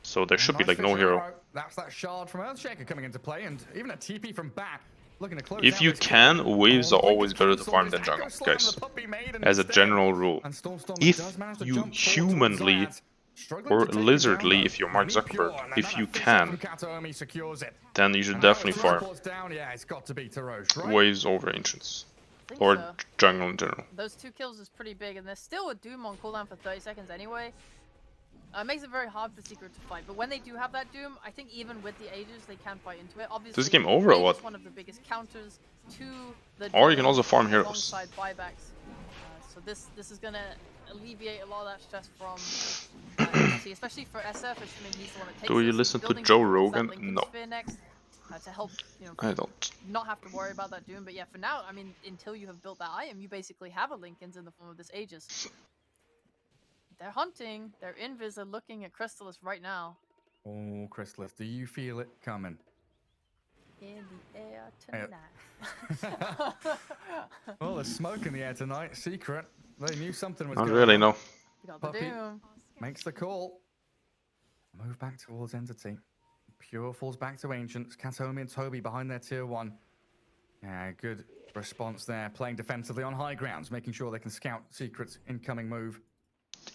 So there should be like no hero. That's that shard from Earthshaker coming into play, and even a TP from Bat looking to close. If you can, waves are always better to farm than jungle, guys. As a general rule. If you humanly or lizardly, if you're Mark Zuckerberg, if you can, then you should definitely farm waves over Ancients. Or so. Jungle in general. Those 2 kills is pretty big, and there's still a Doom on cooldown for 30 seconds anyway. It makes it very hard for Secret to fight, but when they do have that Doom, I think even with the Aegis, they can fight into it. Obviously, this game over or what? One of the biggest counters to the or you can also farm heroes. Alongside buybacks. So this is gonna alleviate a lot of that stress from especially for SF, assuming he's the one that takes. Do you listen to Joe Rogan? No. To help, you know, I don't. Not have to worry about that Doom, but yeah, for now, I mean, until you have built that item, you basically have a Linkens in the form of this Aegis. They're hunting, they're invis, they're looking at Crystallis right now. Oh, Crystallis, do you feel it coming? In the air tonight. Well, there's smoke in the air tonight. Secret, they knew something was Not going really, on. no. Puppy makes the call. Move back towards Entity. Pure falls back to Ancients. Kataomi and Toby behind their tier 1. Yeah, good response there. Playing defensively on high grounds, making sure they can scout Secret's incoming move.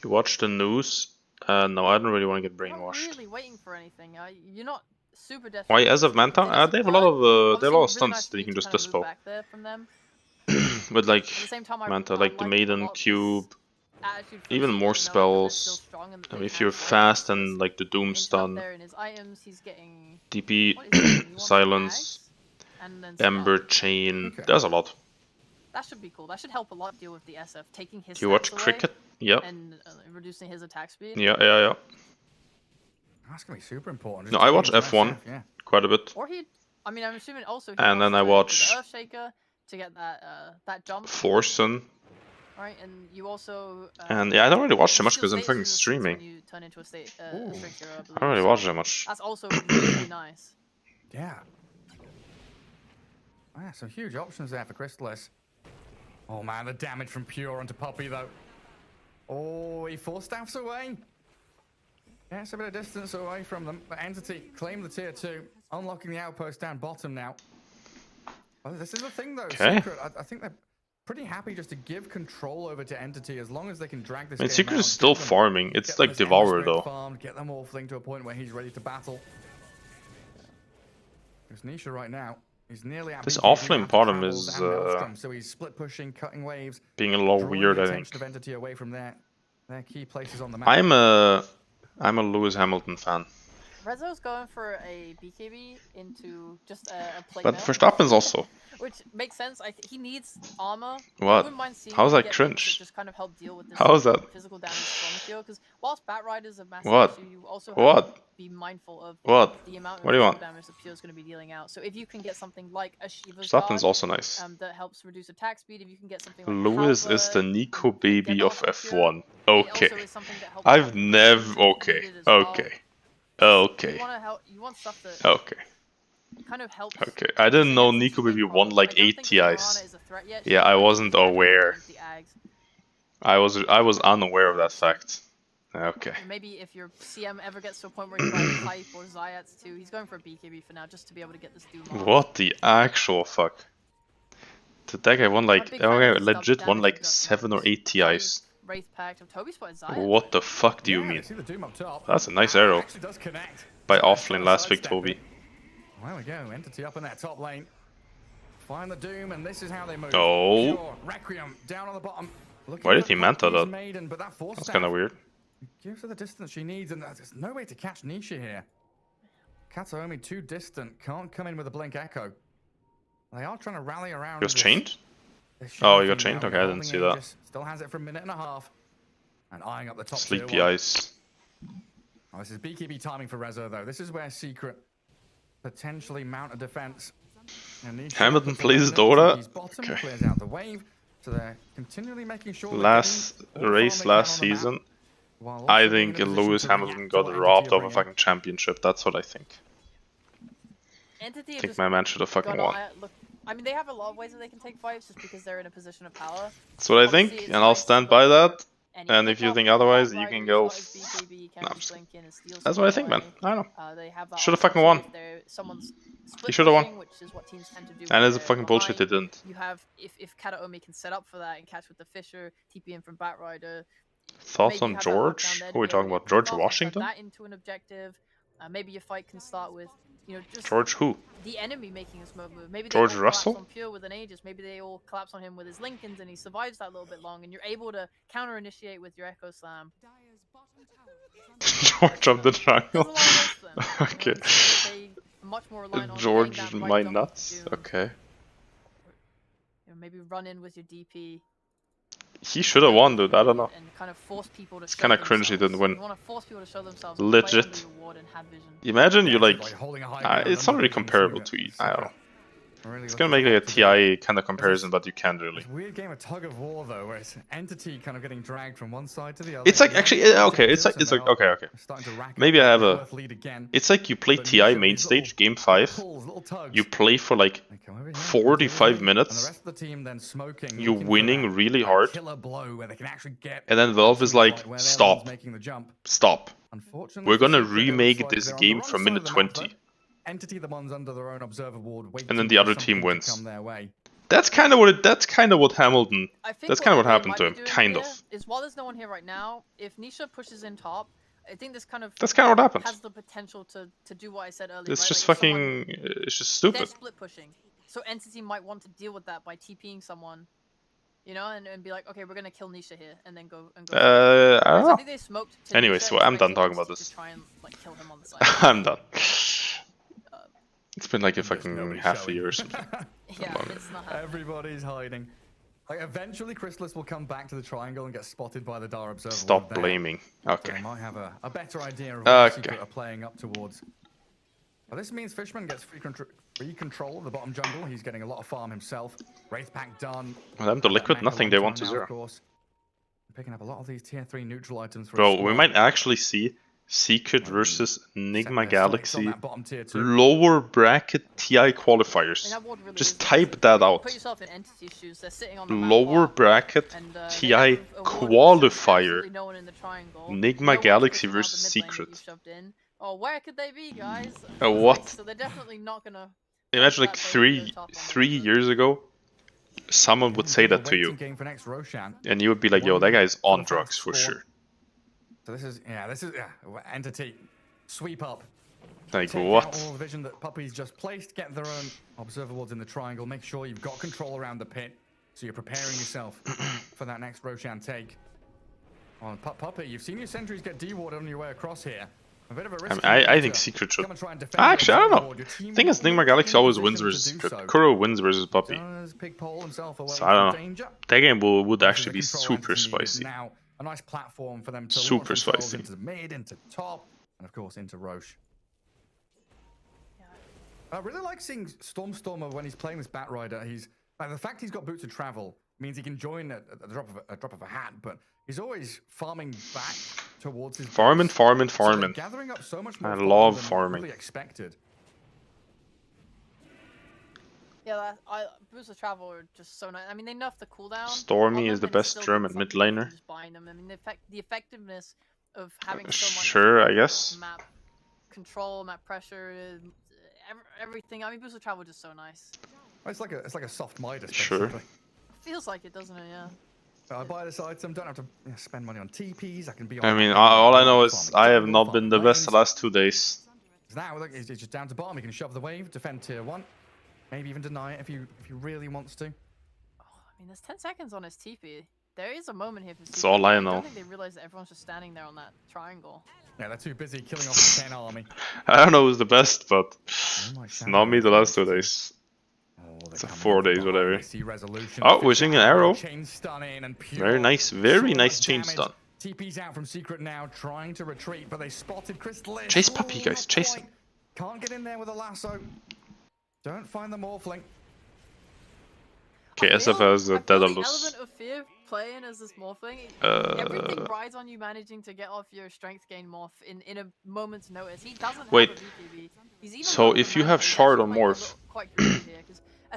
You watch the news? No, I don't really want to get brainwashed. Not really waiting for anything. You're not super desperate. Why, as of Manta? They have a lot of stunts that you can just dispo. But like Manta, like the Maiden, Cube, attitude first, even you more don't know, but they're still spells. strong and I they mean, if can you're fight. fast and like the Doom Into up stun, there in his items, he's getting DP, what is it? He wants silence, mags and then Ember stun. chain. There's a lot. That should be cool. That should help a lot deal with the SF, taking his Do you watch stats away cricket? Yep. and reducing his attack speed. Yeah. That's gonna be super important. No, I watch F1 quite a bit. Or I mean, I'm assuming also. And then I watch the Earthshaker to get that jump. Forsen. Right, and you also. And yeah, I don't really watch too much because I'm fucking streaming. You turn into a state, I don't really watch that much. That's also really nice. Yeah. Yeah, some huge options there for Crystallis. Oh man, the damage from Pure onto Puppey though. Oh, he force staffs away. Yeah, it's a bit of distance away from them. The Entity claim the tier 2, unlocking the outpost down bottom now. Well, this is the thing though, Secret. I think they're pretty happy just to give control over to Entity as long as they can drag this game Secret out, is still farming. It's like Devourer though. Farmed, get them orphaling to a point where he's ready to battle. There's Nisha right now. He's nearly at This BKB offlane after bottom travels is and Maelstrom, so he's split pushing, cutting waves, being a little drawing weird, the I attention think. of Entity away from their key places on the map. I'm a Lewis Hamilton fan. Rezo's going for a BKB into just a plate But mill. Verstappen's also. Which makes sense. He needs armor. What? I wouldn't mind seeing How is him that get cringe? to just kind of help deal with this How is that? physical damage from Kyo. Because whilst Batrider's a massive What? issue, you also What? have to be mindful of What? the amount of What do you physical want? damage that Pure is going to be dealing out. So if you can get something like a Shiva's Verstappen's Guard, also nice. that helps reduce attack speed. If you can get something like Lewis Halberd, is the Nico baby of F1. it Okay. also is something that helps I've out never. Okay. needed as well. Okay. You Okay. want to help. You want stuff that Okay. kind of helps. Okay. I didn't know Nico baby won like 8 TIs. Yeah, I wasn't aware. I was unaware of that fact. Okay. Maybe if your CM ever gets to a point where you buy Pipe or Zayats too, he's going for a BKB for now just to be able to get this Doom off. What the actual fuck? That guy won like, okay, legit won like 7 or 8 TIs. Wraith Pact of Toby spotted Zayat. What the fuck do you mean? See the Doom up top. That's a nice arrow. Actually does connect. By offlane last week, Toby. There we go, Entity up in that top lane. Find the Doom, and this is how they move. Oh. Pure, Requiem down on the bottom. Why did he manta that? Maiden, but that force That's staff kind of weird. gives her the distance she needs, and there's no way to catch Nisha here. Kataomi too distant, can't come in with a Blink Echo. They are trying to rally around. He was this- chained? this Oh, he Sheriff got chained? now, Okay, I didn't holding see that. Aegis, Still has it for a minute and a half. And eyeing up the top Sleepy tier one. eyes. Oh, this is BKB timing for Rezo, though. This is where Secret potentially mount a defense. And Nisha Hamilton puts plays it Dora. He's bottom, Okay. clears out the wave. So they're continually making sure they're Last getting all race farm they last can on the map, season, while also I being think in a position Lewis to Hamilton react got to what robbed Entity of are a bringing. fucking championship. That's what I think. Entity I have think just my man should have fucking gone won. look, I mean, they have a lot of ways that they can take fights just because they're in a position of power. That's what I think, Obviously, and it's I'll nice to stand look by at that. any And if you pickup think from otherwise, you Batrider can who's go. got his BKB, can No, I'm just just blink in and steal That's what I something think, man. away. I don't know. They have that Should have option fucking too won. if they're- someone's split He should have won. pushing, which is what teams tend to do And when it's a they're fucking bullshit they behind. didn't. You have if Kataomi can set up for that and catch with the Fisher, TP in from Batrider. Thoughts maybe on have that George? lockdown there Who are we to be talking able about? to George pick off and turn Washington? That into an objective. Maybe your fight can start with, just George who? the enemy making a smoke move. Maybe they George all collapse Russell? on Pure with an Aegis. Maybe they all collapse on him with his Lincolns and he survives that a little bit long and you're able to counter initiate with your Echo Slam. George of the jungle. Okay. They are much more reliant on George laying that right my jump nuts. to, Okay. maybe run in with your DP He should have won, dude. I don't know. and kind of force people to It's show kind of cringe he didn't themselves. win. You want to force people to show themselves and play under Legit. your ward and have vision. Imagine you like. It's not really comparable to. I don't know. It's gonna make like a TI kind of comparison, but you can't really. Weird game of tug of war though, where it's Entity kind of getting dragged from one side to the other. It's like actually okay. It's like okay. Maybe I have a. It's like you play TI main stage game 5. You play for like 45 minutes. The rest of the team then smoking. You're looking for winning that really hard. Killer blow where they can actually get. And then Valve is like, where they're stop, making the jump. stop. Unfortunately, We're gonna for Secret, it looks remake like this they're on game the from wrong minute side of the map, 20. though. Entity, the ones under their own observer ward, And then the other team wins. Come their way. That's kind of what. That's kind of what Hamilton. I think That's kind of what they happened might to be him. doing Kind here of. Is while there's no one here right now, if Nisha pushes in top, I think this kind of That's kind of what happened. has the potential to do what I said earlier. It's right? just Like, if someone- fucking. It's just They're stupid. split pushing, so Entity might want to deal with that by TPing someone. You know, and be like, okay, we're gonna kill Nisha here, and then go. I don't I know. think they smoked. Anyways, so I'm done talking about To this. try and like kill him on the side. I'm done. It's been like a fucking half a year or something. Yeah, it's not happening. Everybody's hiding. Like eventually, Chrysalis will come back to the triangle and get spotted by the Dar Observer. Stop blaming. Okay. So they might have a better idea of what Secret are playing up towards. Well, this means Fishman gets free control of the bottom jungle. He's getting a lot of farm himself. Wraith Pack done. Well, them to Liquid, nothing they want to now, zero. of course. Picking up a lot of these tier 3 neutral items. For Bro, we might actually see Secret versus Enigma Galaxy lower bracket TI qualifiers. Just type that out. Put yourself in entity shoes. They're sitting on the map Lower bracket TI qualifier. No one in the triangle. Enigma Galaxy versus Secret. Oh, where could they be, guys? What? So they're definitely not gonna. Imagine like three years ago, someone would say that to you, and you would be like, "Yo, that guy's on drugs for sure." So this is entity sweep up. Like Take what? out all the vision that Puppy's just placed. Get their own observer wards in the triangle. Make sure you've got control around the pit, so you're preparing yourself for that next Roshan take. On Puppy, you've seen your sentries get dewarded on your way across here. A bit of a risk. I think Secret should. Actually, I don't know. I think Enigma Galaxy always wins versus Secret. Kuro wins versus Puppy. So I don't know. That game would actually be super spicy. Now, a nice platform for them to super spicy. Into the mid, into top, and of course into Roche. I really like seeing Stormer when he's playing this Bat Rider. He's like, the fact he's got boots of travel means he can join at the drop of a hat, but he's always farming back towards his farming. So gathering up so much more I love farming. Really expected. Yeah, boots of travel are just so nice. I mean, they nerfed the cooldown. Stormy is the best German mid laner. Just buying them. I mean, the effectiveness of having so much. Sure, I guess. Map control, map pressure, everything. I mean, boots of travel are just so nice. It's like a soft Midas. Sure. Basically. Feels like it, doesn't it? Yeah. So I buy this item, don't have to spend money on TPs. I can be. I mean, all I know is I have not been the best the last 2 days. Now look, it's just down to bottom. He can shove the wave, defend tier 1, maybe even deny it if he really wants to. Oh, I mean, there's 10 seconds on his TP. There is a moment here for. That's all I know. I don't think they realize that everyone's just standing there on that triangle. Yeah, they're too busy killing off the 10 army. I don't know who's the best, but it's not me the last 2 days. It's 4 days, whatever. Oh, we're seeing an arrow. Very nice chain stun. TP's out from Secret now, trying to retreat, but they spotted Crystallis. Chase Puppy, guys, chase him. Can't get in there with a lasso. Don't find the Morphling. Okay, SF has a Daedalus. Element of fear playing as this Morphling. Everything rides on you managing to get off your strength gain morph in a moment's notice. He doesn't have a BKB. He's even so if you have Shard or Morph,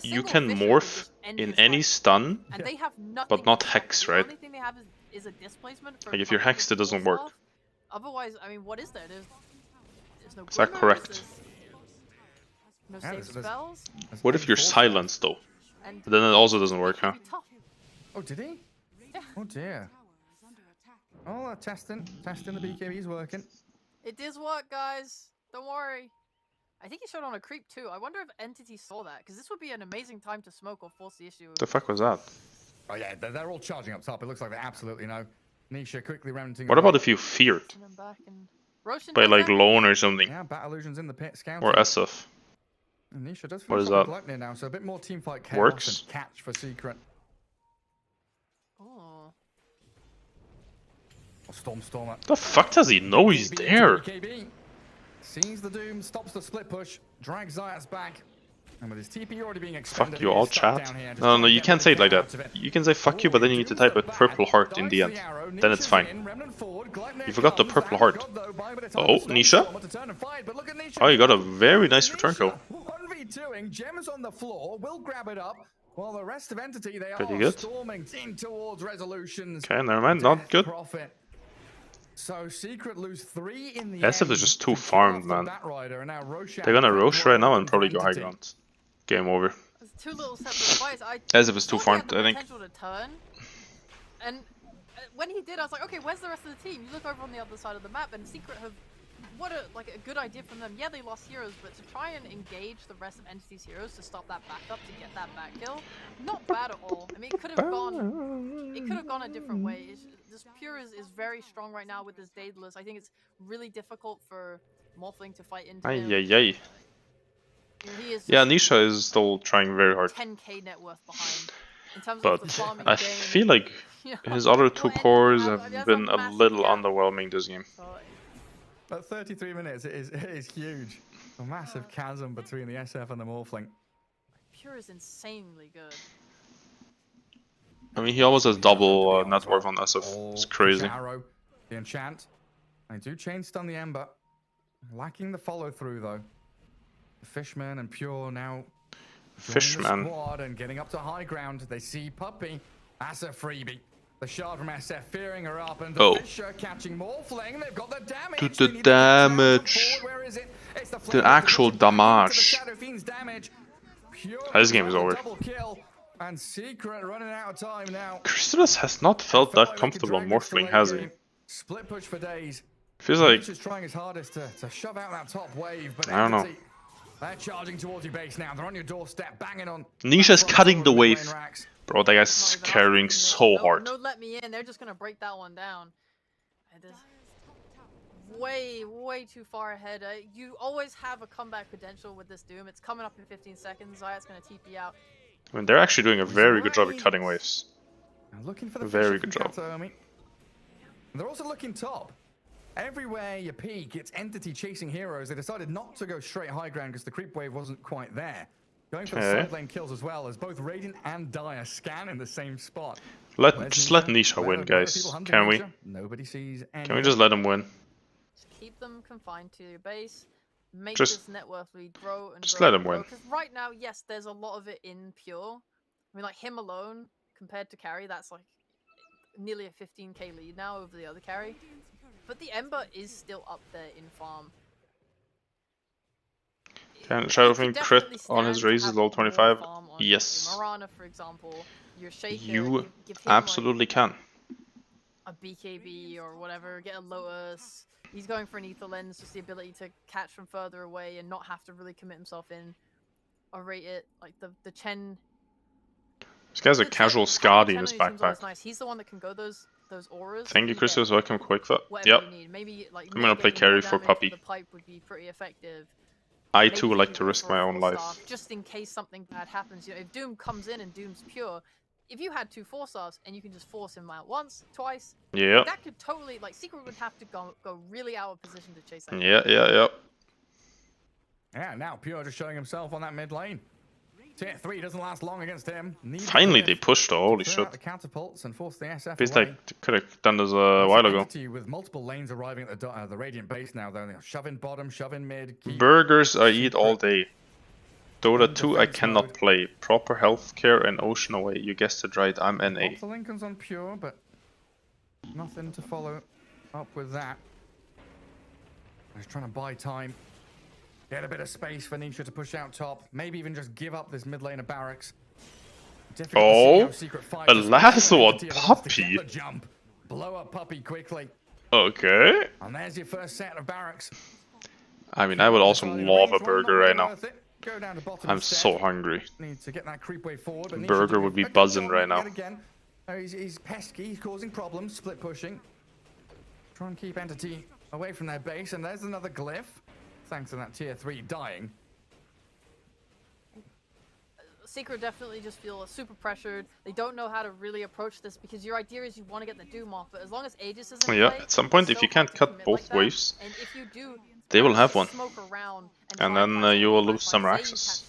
you can morph in any stun, but not Hex, right? The only thing they have is a displacement for like if you're Hexed, it doesn't work. Otherwise, I mean, what is there? There's no. Is that correct? No save spells. What if you're silenced though? Then it also doesn't work, huh? Oh, did he? Yeah. Oh dear. Oh, testing the BKB's working. It does work, guys. Don't worry. I think he showed on a creep too. I wonder if Entity saw that, because this would be an amazing time to smoke or force the issue. The fuck was that? Oh yeah, they're all charging up top. It looks like they absolutely know. Nisha quickly rounding. What about if you feared? By like Lone or something? Yeah, Bat Illusion's in the pit, scouting. Or SF. And Nisha does what is that? Now, so a bit more teamfight chaos Works. and catch for Secret. Oh. Stormer. The fuck does he know he's there? BKB. Sees the doom, stops the split push, drags Zayas back, and with his TP already being expended. Fuck you all, chat. No, you can't say it like that. You can say fuck you, but then you need to type a purple heart in the end. Then it's fine. You forgot the purple heart. Oh, Nisha? Oh, you got a very nice return kill. 1v2ing, Gems on the floor, will grab it up, while the rest of Entity, they pretty are good. storming in towards Resolutions. Okay, never mind, not good. So Secret lose 3 in the SF is just too farmed, man. They're gonna Roche right now and probably go high ground. Game over. Two little separate fights. SF is too farmed, I think. To turn. And when he did, I was like, okay, where's the rest of the team? You look over on the other side of the map, and Secret have what a good idea from them. Yeah, they lost heroes, but to try and engage the rest of Entity's heroes to stop that backup to get that back kill, not bad at all. I mean, it could have gone a different way. This Pure is very strong right now with this Daedalus. I think it's really difficult for Morphling to fight into him. Ay. Yeah, Nisha is still trying very hard. 10k net worth behind. In terms But of the farming I game, feel like his other two cores have been a little underwhelming this game. But 33 minutes is huge. A massive chasm between the SF and the Morphling. Pure is insanely good. I mean, he almost has double net worth on SF. It's crazy. Arrow, the enchant. I do chain stun the Ember. Lacking the follow through though. The Fishman and Pure now Fishman. The squad and getting up to high ground. They see Puppey. That's a freebie. The shard from SF fearing her up, and the Fisher catching Morphling. They've got the damage. The damage. Where is it? It's The actual damage. Damage. This game is over. And Secret running out of time now. Crystallis has not felt that comfortable on Morphling, has he? Split push for days. Feels like He's trying his hardest to shove out that top wave, but I don't know. They're charging towards your base now. They're on your doorstep, banging on. Nisha's cutting the wave. Bro, that guy's carrying so hard. No, let me in. They're just gonna break that one down. Way too far ahead. You always have a comeback potential with this Doom. It's coming up in 15 seconds. Zayat's gonna TP out. I mean, they're actually doing a very good job at cutting waves. Looking for the very good job. They're also looking top. Everywhere you peek, it's Entity chasing heroes. They decided not to go straight high ground because the creep wave wasn't quite there. Going for the side lane kills as well, as both Radiant and Dire scan in the same spot. Just let Nisha win, guys. Can we? Nobody sees any. Can we just let him win? Just keep them confined to your base. Make Just- this net worth lead grow and just grow let and him grow. win. Because right now, yes, there's a lot of it in Pure. I mean, like him alone compared to carry, that's like nearly a 15k lead now over the other carry. But the Ember is still up there in farm. Can Shadowfin crit on his raises level 25? Yes. Marana, for example, your Shaker, You give him, absolutely can. a BKB or whatever, get a Lotus. He's going for an Ether Lens, just the ability to catch from further away and not have to really commit himself in. Or rate it, like the Chen. This guy's a casual Skadi in his Chen on his team's always backpack. nice. He's the one that can go those auras. Thank you, get Christos. Welcome, qojqva. whatever Yep. you need. Maybe, like, I'm gonna play mitigating carry more for damage Puppey. with the pipe would be pretty effective. I Maybe too would like even to risk for my a own full life. staff, just in case something bad happens. You know, if Doom comes in and Doom's pure, if you had 2 4-stars and you can just force him out once, twice, Yeah. that could totally, like, Secret would have to go really out of position to chase that. Yeah. Yeah, now Pure just showing himself on that mid lane. Tier 3 doesn't last long against him. Needs Finally, to they pushed though. Holy throw out shit. the catapults and force the SF Feels away. like they could have done this a while ago. Entity with multiple lanes arriving at the Radiant base now, though. Shove in bottom, shove in mid. Keep Burgers I eat all day. Dota 2 I cannot play. Proper healthcare and Ocean away. You guessed it right, I'm NA. Lots of Lincolns on Pure, but nothing to follow up with that. He's trying to buy time. Get a bit of space for Nisha to push out top. Maybe even just give up this mid lane of barracks. Oh, a lasso on Puppey. Jump. Blow up Puppey quickly. Okay. And there's your first set of barracks. I mean, I would also love a burger right now. Go down to bottom I'm so hungry. Need to get that creep wave forward. But Burger would be buzzing right now. Again. He's pesky. He's causing problems. Split pushing. Try and keep Entity away from their base. And there's another glyph. Thanks to that tier 3 dying. Secret definitely just feel super pressured. They don't know how to really approach this because your idea is you want to get the Doom off, but as long as Aegis isn't in Yeah, play, at some point, if you can't cut both waves, they will have one. And then you will lose some access.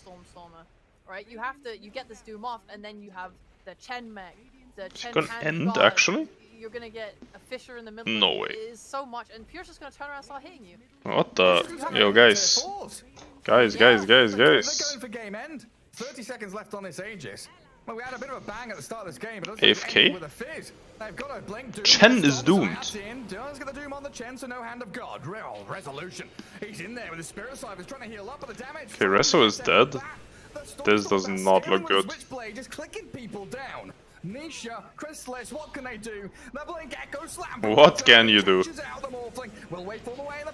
Right? You get this Doom off, and then you have the Chen mech, the Chen gonna hand end, god. actually? You're gonna get a Fisher in the middle. No of way. It is so much, and Pure's just gonna turn around and start hitting you. What the? Yo, guys. Guys. They're going for game end. 30 seconds left on this Aegis. Well, we had a bit of a bang at the start of this game, but it doesn't AFK? end with a fizz. They've got to blink Doom. Chen is doomed. Does get the Doom on the Chen, so no hand of God. Real resolution. He's in there with his Spirit Scythe. He's trying to heal up, but the damage. Okay, Resso is dead. This does not look good. Switchblade just clicking people down. Nisha, Chrysalis, what can they do? The Blink Echo Slam. What can you do?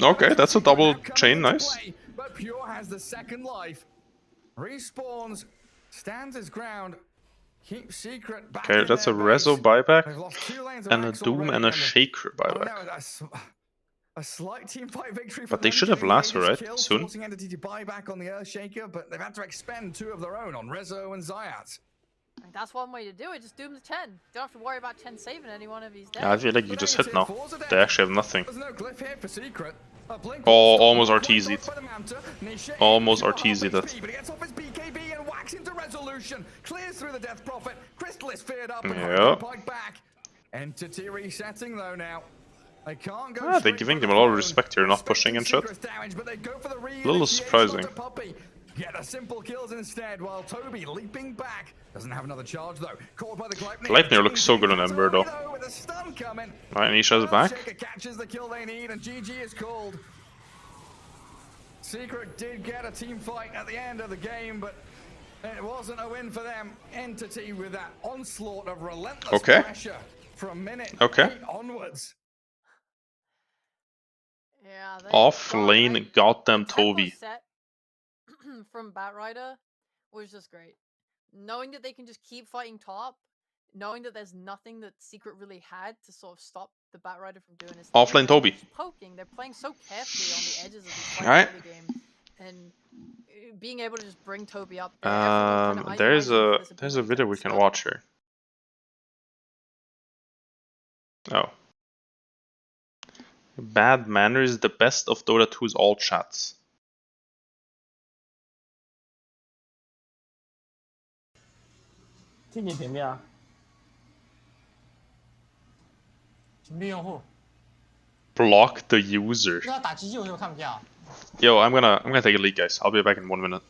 Okay, that's a double chain, nice. But Pure has the second life. Respawns, stands his ground. Keep Secret back. Okay, that's a Rezo buyback and a Doom and a Shaker buyback. A slight team fight victory. But they should have Lasso, right? Soon. Forcing Entity to buy back on the Earthshaker, but they've had to expend 2 of their own on Rezo and Zayat. That's one way to do it. Just doom the 10. Don't have to worry about 10 saving anyone if he's dead. Yeah, I feel like you just hit now. They actually have nothing. There's no glyph here for Secret. Oh, almost RTZ'd. Almost RTZ'd that. But he gets off his BKB and whacks into Resolution. Clears through the Death Prophet. Crystal is feared up and Pike back. Entity resetting though now. They can't go. They're giving them a lot of respect here, not pushing and shit. A little surprising. Get the simple kills instead, while Toby leaping back. Doesn't have another charge though. Caught by the Gleipnir looks so good on Ember though. Right, Nisha's back. Catches the kill they need, and GG is called. Secret did get a team fight at the end of the game, but it wasn't a win for them. Entity with that onslaught of relentless pressure from minute 8 onwards. Yeah, off lane, goddamn Toby. From Batrider was just great. Knowing that they can just keep fighting top, knowing that there's nothing that Secret really had to sort of stop the Batrider from doing his thing. Offlane Toby. Poking, they're playing so carefully on the edges of the fight early game, and being able to just bring Toby up. There's a video we can watch here. Oh. Bad manners, the best of Dota 2's all chats. Block the user. Yo, I'm gonna take a leak, guys. I'll be back in 1 minute.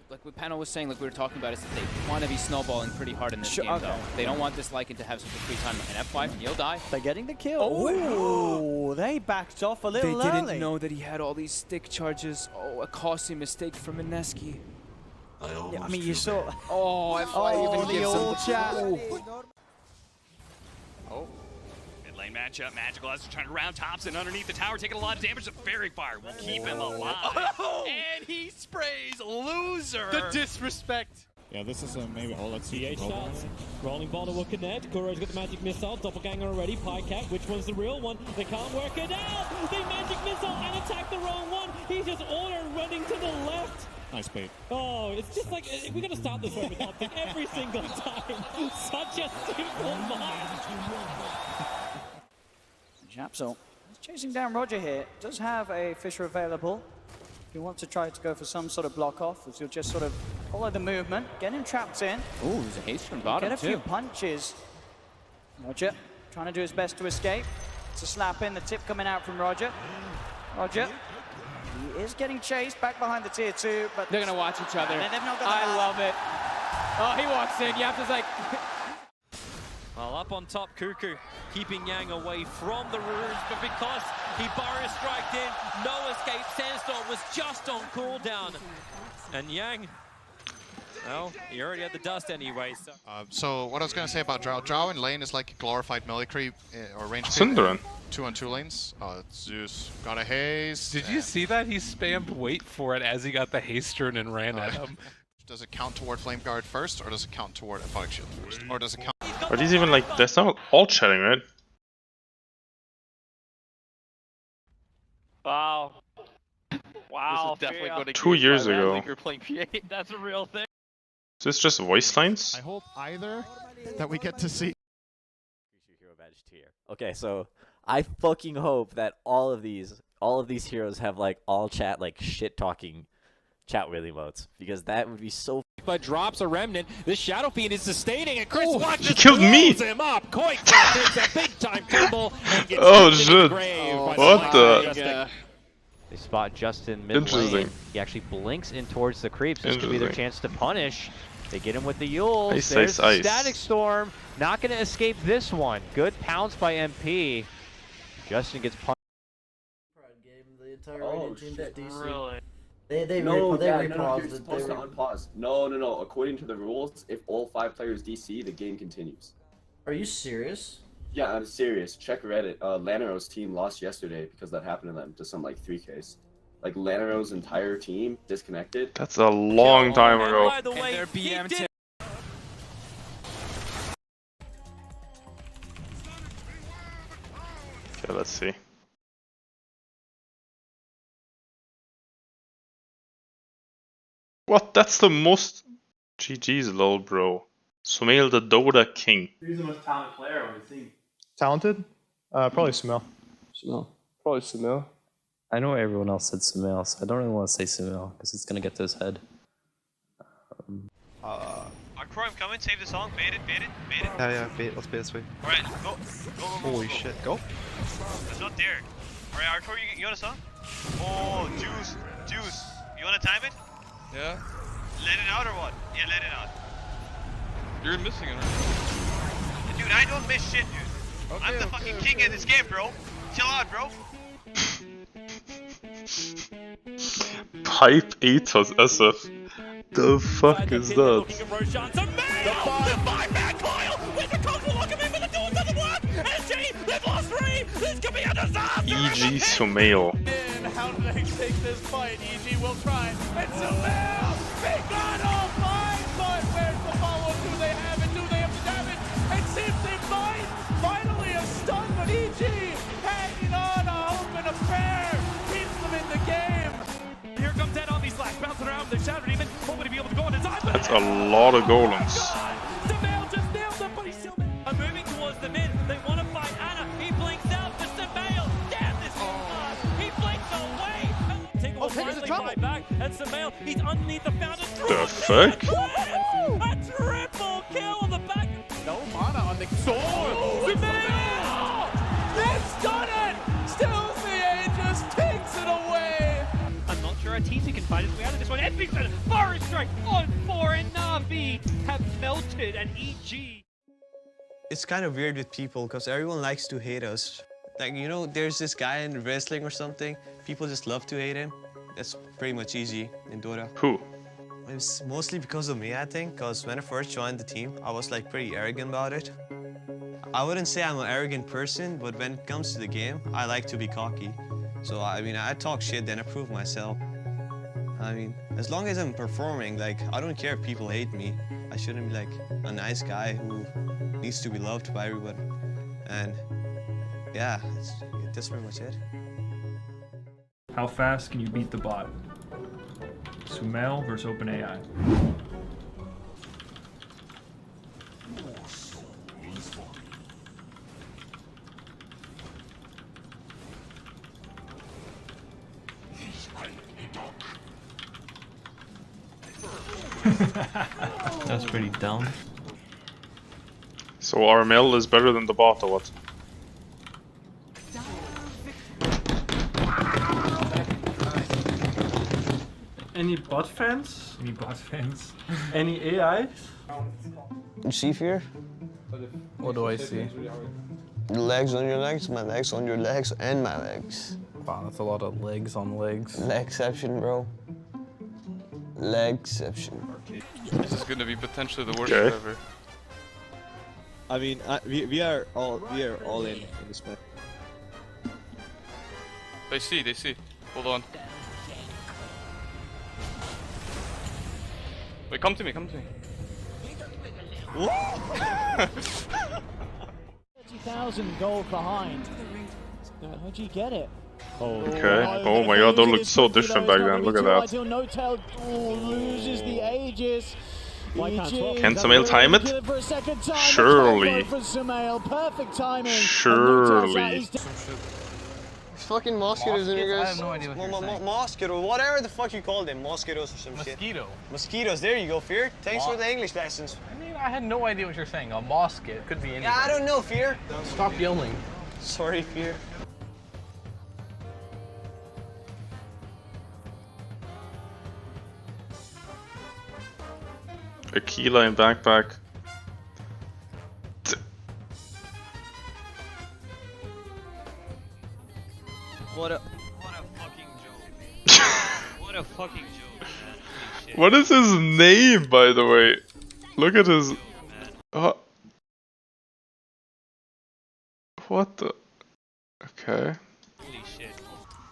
Like what Panel was saying, like we were talking about, is that they want to be snowballing pretty hard in this game, though. They don't want this Lycan to have such a free time. And F5, and he'll die. They're getting the kill. Oh, they backed off a little early. They didn't know that he had all these stick charges. Oh, a costly mistake from Mineski. Yeah, I mean, you saw. Oh, F5 even gives old chat. Oh. Lane matchup, Magical as trying to round tops and underneath the tower, taking a lot of damage. The Fairy Fire will keep him alive. Oh! And he sprays Loser. The disrespect. Yeah, this is maybe all let's see. CH shots. Rolling ball will connect. Kuro's got the magic missile. Doppelganger already. Pycat. Which one's the real one? They can't work it out. They magic missile and attack the wrong one. He's just auto running to the left. Nice bait. Oh, it's just like we're gonna start this way with optic every single time. Such a simple mind. Japsol is chasing down Roger here. Does have a Fisher available. If you want to try to go for some sort of block off, as you'll just sort of follow the movement, get him trapped in. Ooh, there's a haste from bottom, get a few punches. Roger trying to do his best to escape. It's a slap in, the tip coming out from Roger. Roger, he is getting chased back behind the tier 2, but they're gonna watch each other. I love it. Oh, he walks in. Yapta's like. Well, up on top, Cuckoo keeping Yang away from the runes, but because he barrier striked in, no escape. Sandstorm was just on cooldown, and Yang, well, he already had the dust anyway. So what I was going to say about Drow in lane is like a glorified melee creep or range. Synderen. 2-on-2 lanes. Zeus got a haste. Did you see that? He spammed wait for it as he got the haste turn and ran at him. Does it count toward Flame Guard first, or does it count toward Aphotic Shield first? Or does it count? Are these even like, that's not all chatting, right? Wow. Wow. This is definitely going to 2 years ago. You're playing P8. That's a real thing. this just voice lines? I hope either that we get to see. Hero badge tier. Okay, so I fucking hope that all of these heroes have like all chat like shit talking chat wheel emotes, because that would be so. But drops a remnant. This Shadow Fiend is sustaining, and Chris Watch he killed me. him up. qojqva takes a big time tumble and gets Oh into shit! the grave by What the? They spot Justin mid lane. He actually blinks in towards the creeps. This could be their chance to punish. They get him with the Yules. Ice, There's ice, the ice. Static Storm. Not going to escape this one. Good pounce by MP. Justin gets punched. The entire rated team that DC. Really? They No, they Dad, repaused you're it. supposed to unpause. No. According to the rules, if all 5 players DC, the game continues. Are you serious? Yeah, I'm serious. Check Reddit. Lanero's team lost yesterday because that happened to them to some like 3Ks. Like Lanero's entire team disconnected. That's a long time ago. By the way, their BM tip. Okay, let's see. What? That's the most. GG's lol, bro. Sumail the Dota King. Who's the most talented player on the team? Talented? Probably Sumail. Sumail. Probably Sumail. I know everyone else said Sumail, so I don't really want to say Sumail because it's gonna get to his head. Chrome, come in, save the song, bait it. Yeah, bait. Let's bait this way. Alright, go. Holy shit, go. That's not there. Alright, Arthur, you got a song? Oh, Juice. You wanna time it? Yeah. Let it out or what? Yeah, let it out. You're missing it, right? Dude, I don't miss shit, dude. I'm the fucking king of this game, bro. Chill out, bro. Pipe 8 was SF. The fuck is that? EG Sumail. How do they take this fight? EG will try. And Sumail! They got all 5, but where's the follow-up? Do they have it? Do they have the damage? It seems they might. Finally a stun, but EG hanging on a hope and a prayer keeps them in the game. Here comes Dead on these last, bouncing around with the Shadow Demon, hoping to be able to go on his eye. That's a lot of golems. Sumail just nailed him, but he's still moving towards the mid. They want to fight Anna. He blinks out to Sumail. Damn, this is hard. He blinks away. Tingle will finally fight back, and Sumail, he's underneath the fountain. The fuck? A triple kill on the back. No mana on the sword. Sumail! It's done it! Steals the Aegis, takes it away. I'm not sure Arteezy can find his way out of this one. Edvington, Forest Strike on 4, and Na'Vi have melted, and EG. It's kind of weird with people because everyone likes to hate us. Like, you know, there's this guy in wrestling or something. People just love to hate him. That's pretty much easy in Dota. Who? It's mostly because of me, I think, because when I first joined the team, I was like pretty arrogant about it. I wouldn't say I'm an arrogant person, but when it comes to the game, I like to be cocky. So, I mean, I talk shit, then I prove myself. I mean, as long as I'm performing, like, I don't care if people hate me. I shouldn't be like a nice guy who needs to be loved by everyone. And yeah, that's pretty much it. How fast can you beat the bot? Sumail versus OpenAI. That's pretty dumb. So Armel is better than the bot or what? Any bot fans? Any bot fans? Any AI? See fear? What do I see? Legs on your legs, my legs on your legs, and my legs. Wow, that's a lot of legs on legs. Legception, bro. Legception. This is going to be potentially the worst Okay. ever. I mean, we are all in this match. They see. Hold on. Wait, come to me. 30,000 gold behind. How'd you get it? Okay. Oh my god, that looked so different back then. Look at that. No-tail loses the Aegis. Can Sumail time it? Surely. Surely. Fucking mosquitoes in here, guys. I have no idea what you're saying. Mosquito, whatever the fuck you call them, mosquitoes or some shit. Mosquitoes, there you go, Fear. Thanks for the English lessons. I mean, I had no idea what you're saying. A mosquito could be anything. Yeah, I don't know, Fear. Stop yelling. Sorry, Fear. A keyline backpack. What a fucking joke. What a fucking joke, man. Holy shit. What is his name, by the way? Look at his. What the? Okay. Holy shit.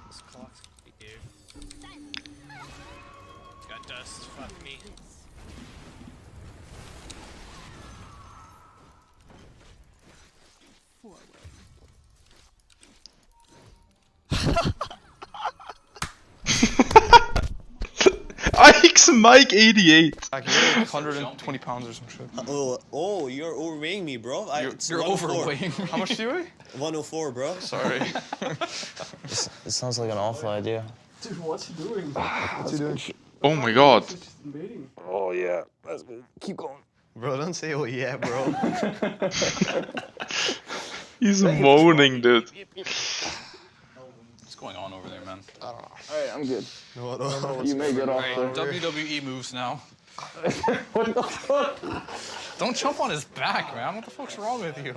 This clock's here. Got dust. Fuck me. Ike's Mike 88. Like you're 120 pounds or some shit. Oh, you're overweighing me, bro. You're overweighing me. How much do you weigh? 104, bro. Sorry. This sounds like an awful idea. Dude, what's he doing? What's he doing? Oh my god. Oh yeah, that's good. Keep going. Bro, don't say oh yeah, bro. He's moaning, dude. What's going on over there, man? I don't know. Alright, I'm good. You may get off there. WWE moves now. What the fuck? Don't jump on his back, man. What the fuck's wrong with you?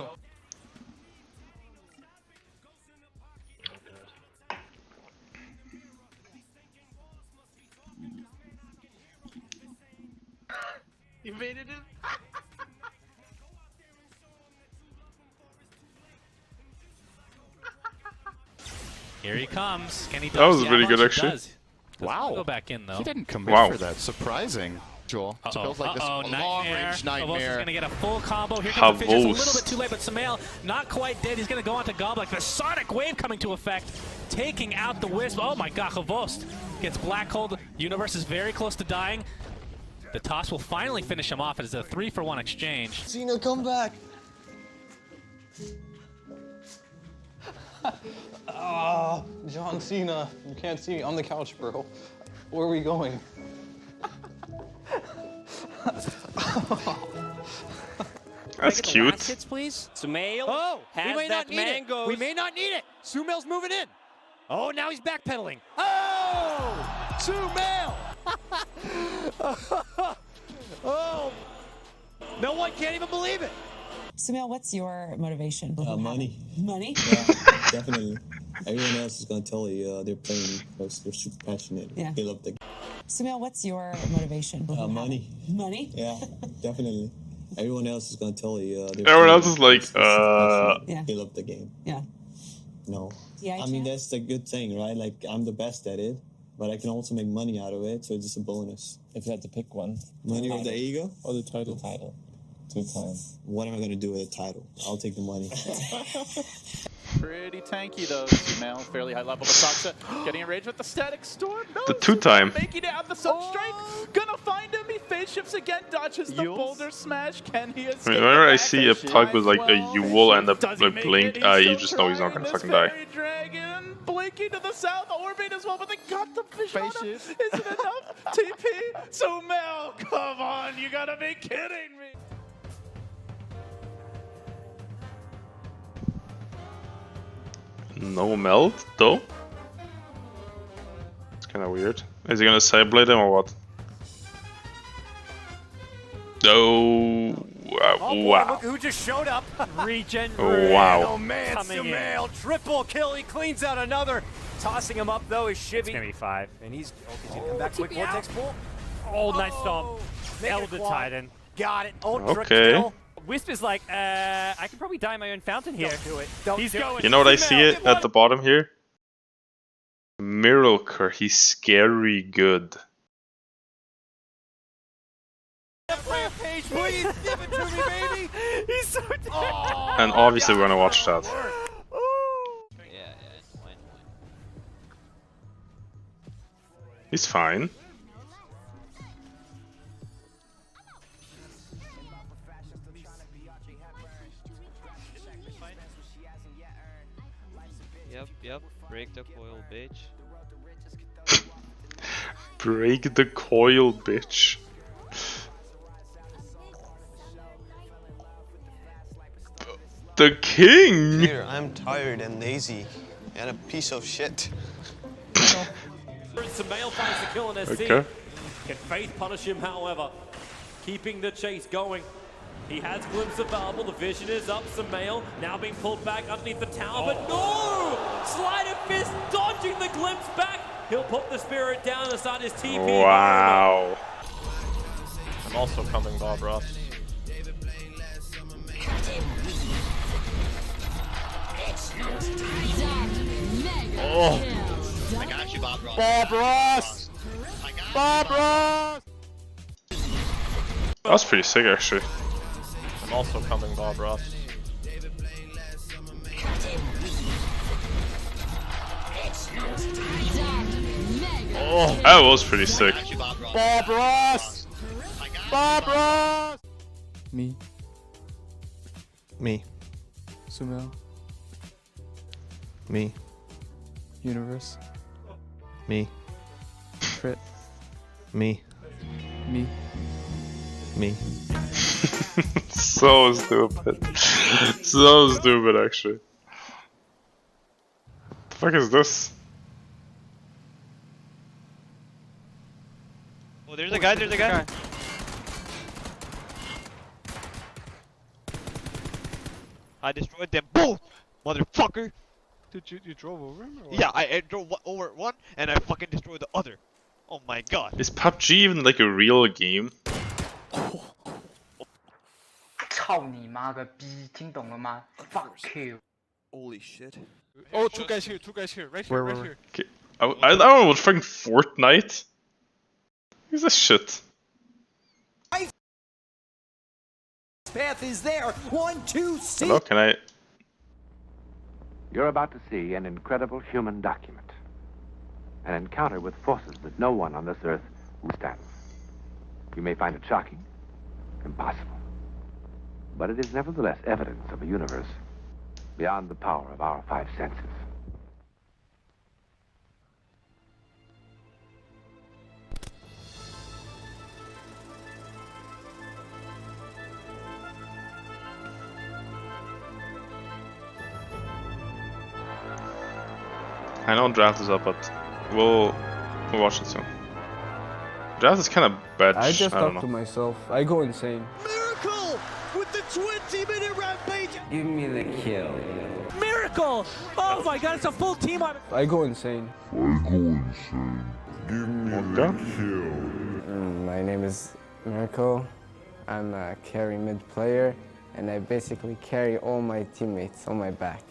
You made it in. Here he comes. Can he? That was really good, actually. Wow. Go back in though. He didn't commit for that. Surprising, Joel. To build like this long-range nightmare. Is going to get a full combo. Here comes the Fissures. A little bit too late, but Sumail not quite dead. He's going to go on to Goblik. The Sonic Wave coming to effect, taking out the Wisp. Oh my god, Havost gets black holed. Universe is very close to dying. The toss will finally finish him off. It is a 3-for-1 exchange. Cena, come back. John Cena, you can't see me on the couch, bro. Where are we going? That's cute. Hits, please. Sumail. Oh, has we may that not need mango. it. We may not need it. Sumail's moving in. Oh, now he's backpedaling. Oh, Sumail. Oh, no one can't even believe it. Sumail, what's your motivation? Money. Money? Yeah, definitely. Everyone else is going to tell you they're playing because they're super passionate. Yeah. They love the game. Sumail, what's your motivation? Money. Money? Yeah, definitely. Everyone else is going to tell you they're Everyone else playing is like, Yeah. They love the game. Yeah. No. Yeah, I mean, that's the good thing, right? Like, I'm the best at it, but I can also make money out of it, so it's just a bonus. If you had to pick one. Money or the ego? Or the title? The title. 2 times. What am I going to do with a title? I'll take the money. Pretty tanky though, Sumail. Fairly high level. But getting enraged with the static storm. No, the 2-time. Making it out the substrike. Gonna find him. He phase shifts again. Dodges the boulder smash. Can he escape? Whenever I see a Pug with like a Yule and a Blink, you just know he's not gonna fucking die. Dragon blinking to the south. Orbit as well, but they got the fish on him. Is it enough? TP. Sumail, come on. You gotta be kidding me. No melt, though? It's kinda weird. Is he gonna sideblade him or what? Oh, wow. Look who just showed up. Regen. Oh, wow. Oh man, Sumail. Triple kill. He cleans out another. Tossing him up though is Shivy. It's gonna be 5. And he's gonna come back quick. Vortex pull. Oh, nice stomp. Elder Titan. Got it. Ultra Okay. kill. Wisp is like, I can probably dye my own fountain here. Don't do it. Don't He's do going. it. You know what I see it at the bottom here? Miracle, he's scary good. Rampage, please give it to me, baby. He's so dead. Oh, And obviously we're gonna watch that. Yeah. He's fine. Yep. Break the coil, bitch. Break the coil, bitch. The king! Peter, I'm tired and lazy and a piece of shit. Sumail finds the kill on SC. Okay. Can Faith punish him, however? Keeping the chase going. He has glimpse available. The vision is up. Sumail now being pulled back underneath the tower, but no! Sleight of fist dodging the glimpse back. He'll put the spirit down aside his TP. Wow. I'm also coming, Bob Ross. Oh! I got you, Bob Ross. Bob Ross! Bob Ross! That was pretty sick, actually. I'm also coming, Bob Ross. Oh, that was pretty sick. Bob Ross! Bob Ross! Me. Me. Sumail. Me. Universe. Me. Crit. Me. Me. Me. So stupid. So stupid, actually. The fuck is this? Oh, there's a guy, there's a guy. I destroyed them both, motherfucker. Dude, you drove over him? Or what? Yeah, I drove over one and I fucking destroyed the other. Oh my god. Is PUBG even like a real game? Fuck you. Holy shit. Oh, two guys here, right here, right here. Okay. I don't know what fucking Fortnite? What is this shit? Path is there. 1, 2, see. Hello, can I? You're about to see an incredible human document. An encounter with forces that no one on this earth withstands. You may find it shocking, impossible. But it is nevertheless evidence of a universe beyond the power of our 5 senses. I know draft is up, but we'll watch it soon. Draft is kind of bad. I just don't talk know. to myself. I go insane. Miracle with the 20-minute rampage. Give me the kill. Miracle! Oh my god, it's a full team on it. I go insane. Give me the kill. My name is Miracle. I'm a carry mid player, and I basically carry all my teammates on my back.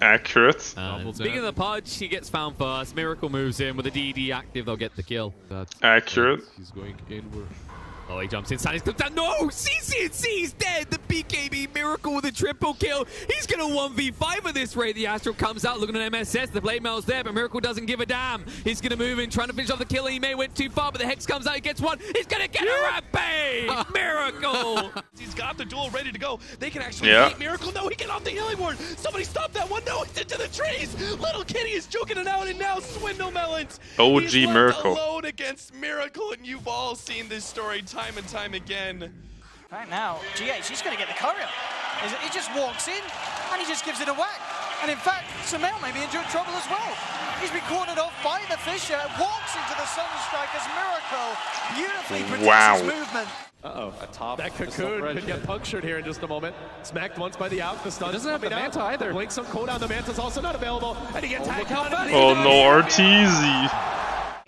Accurate. Speaking of the Pudge, he gets found first. Miracle moves in with the DD active, they'll get the kill. Accurate. He's going inward. Oh, he jumps inside. He's down. No! CC's dead! The BKB Miracle with a triple kill. He's gonna 1v5 at this rate. The Astro comes out looking at MSS. The blade mail's there, but Miracle doesn't give a damn. He's gonna move in, trying to finish off the kill. He may went too far, but the Hex comes out. He gets one. He's gonna get a rampage! Miracle! He's got the duel ready to go. They can actually beat Miracle. No, he get off the healing ward. Somebody stop that one. No, he's into the trees. Little Kitty is joking it out, and now Swindle Melons. OG He's left Miracle. alone against Miracle, and you've all seen this story time and time again. Right now, GH, he's going to get the courier. He just walks in and he just gives it a whack. And in fact, Sumail may be in trouble as well. He's been cornered off by the Fisher, walks into the Sunstrike as Miracle beautifully predicts his movement. Uh-oh. A top. That cocoon could get punctured here in just a moment. Smacked once by the out. The stun doesn't have the Manta either. Blink some cooldown. The Manta's also not available. And he gets tagged out. Oh no, RTZ.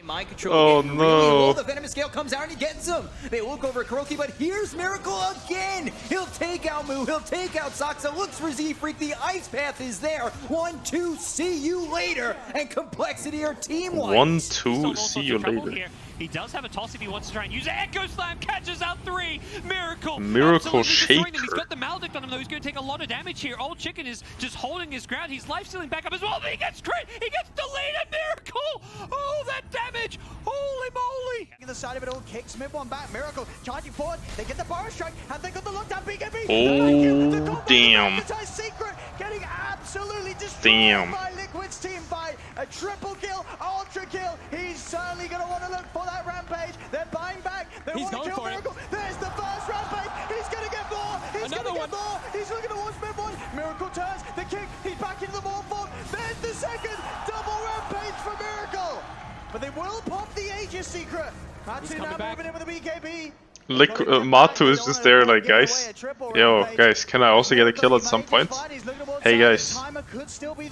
Mind control. Oh Really no. low. The Venomous Gale comes out and he gets him. They look over at Kuroki, but here's Miracle again. He'll take out Moo. He'll take out Saksa. Looks for Z-Freak. The Ice Path is there. 1, 2, see you later. And Complexity are team-wise. 1, 2, see you later. He does have a toss if he wants to try and use it. Echo Slam catches out 3. Miracle. Miracle Shaker. He's got the Maledict on him though. He's going to take a lot of damage here. Old Chicken is just holding his ground. He's life stealing back up as well. He gets crit. He gets deleted. Miracle. Oh, that damage. Holy moly. The side of it all kicks mid one back. Miracle charging forward. They get the Burrow Strike. Have they got the lockdown? BKB. Oh, damn. Secret getting absolutely destroyed by Liquid's team by a triple kill, ultra kill. He's certainly going to want to look for that rampage. They're buying back. They want to kill Miracle. There's the first rampage. He's going to get more. He's going to get more. He's looking towards mid one. Miracle turns the kick. He's back into the ball form. There's the second double rampage for Miracle. But they will pop the Aegis secret. Matsu now moving in with the BKB. Matu is just there like, guys, yo, guys, can I also get a kill at some point? Hey guys,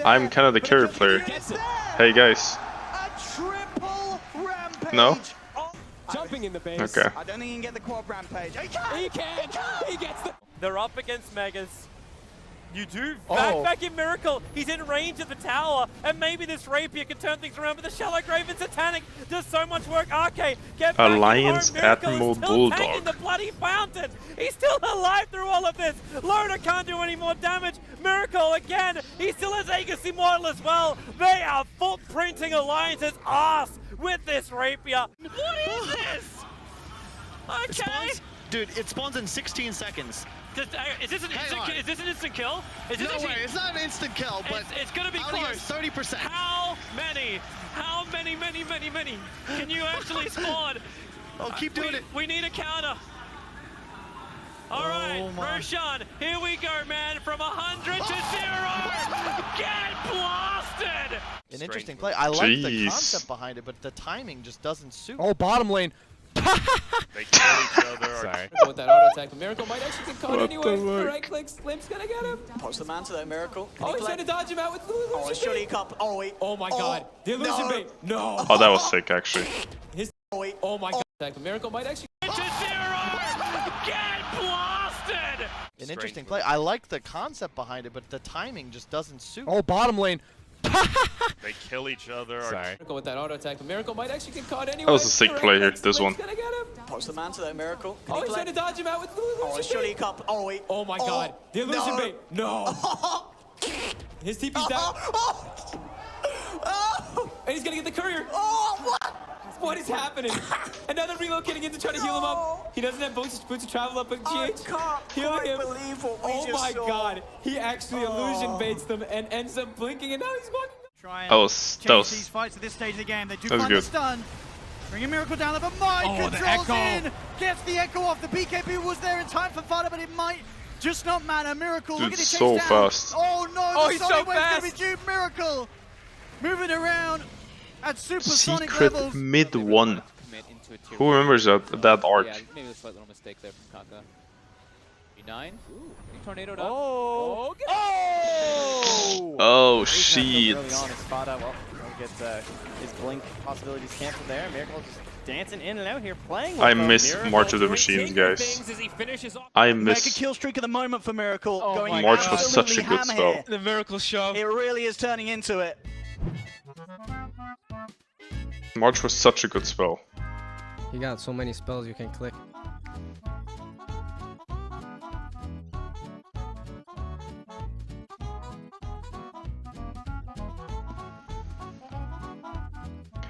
I'm kind of the carry player. Hey guys. No? Jumping in the base. Okay. I don't think he can get the quad rampage. He can! He gets the... They're up against Megas. You do back in Miracle. He's in range of the tower, and maybe this rapier can turn things around. But the Shallow Grave and Satanic does so much work. RK, get back Alliance in home. Miracle Admiral is still Bulldog. taking the bloody fountain. He's still alive through all of this. Loner can't do any more damage. Miracle again. He still has Aegis Immortal as well. They are footprinting Alliance's ass with this rapier. What is this? Okay. Dude, it spawns in 16 seconds. Is this an instant kill? Is this no way, it's not an instant kill, but it's gonna be close. 30%. How many? Many? Can you actually spawn? Oh, keep doing it. We need a counter. All right, Roshan, here we go, man. From 100 to 0. Get blasted. An interesting play. I like the concept behind it, but the timing just doesn't suit. Oh, bottom lane. They kill each other. Sorry. With that auto attack, Miracle might actually get caught anyway. The right click, Slim's gonna get him. Post the man to that Miracle. Oh, he's trying to dodge him out with the illusion bait. Surely he can't. Oh, wait. Oh my god. The illusion bait. No. Oh, that was sick, actually. Oh my god. Miracle might actually to 0. Get blasted. An interesting play. I like the concept behind it, but the timing just doesn't suit. Oh, bottom lane. They kill each other. Sorry. With that auto attack, Miracle might actually get caught anyway. That was a sick play here, this one. Post the man to that Miracle. Oh, he's trying to dodge him out with the illusion surely he can't. Oh, wait. Oh my god. The illusion bait. No. His TP's down. And he's gonna get the courier. Oh, what? What is happening? Another relocating in to try to heal him up. He doesn't have boots to travel up, but GH healing him. Believe what we oh just my saw. god. He actually illusion baits them and ends up blinking, and now he's walking. Try and that was these fights at this stage of the game. They do that was find good. the stun. Bring a Miracle down there, but Mike controls in. Gets the echo off. The BKB was there in time for Fada, but it might just not matter. Miracle, Dude, look at it so down. fast. Oh no, the he's Sonic so Wave's fast. gonna be due. Miracle moving around at supersonic Secret levels. mid 1. Who remembers that arc? Yeah, maybe a slight little mistake there from Kaka. 9. Ooh, tornado down. Oh! Oh shit. Early on, Espada, well, gets his blink possibilities canceled there. Miracle just dancing in and out here, playing with I miss March of the Machines, guys. I miss. Mega kill streak at the moment for Miracle. Going March was such a absolutely good ham spell. here. The Miracle Show. It really is turning into it. March was such a good spell. You got so many spells you can click.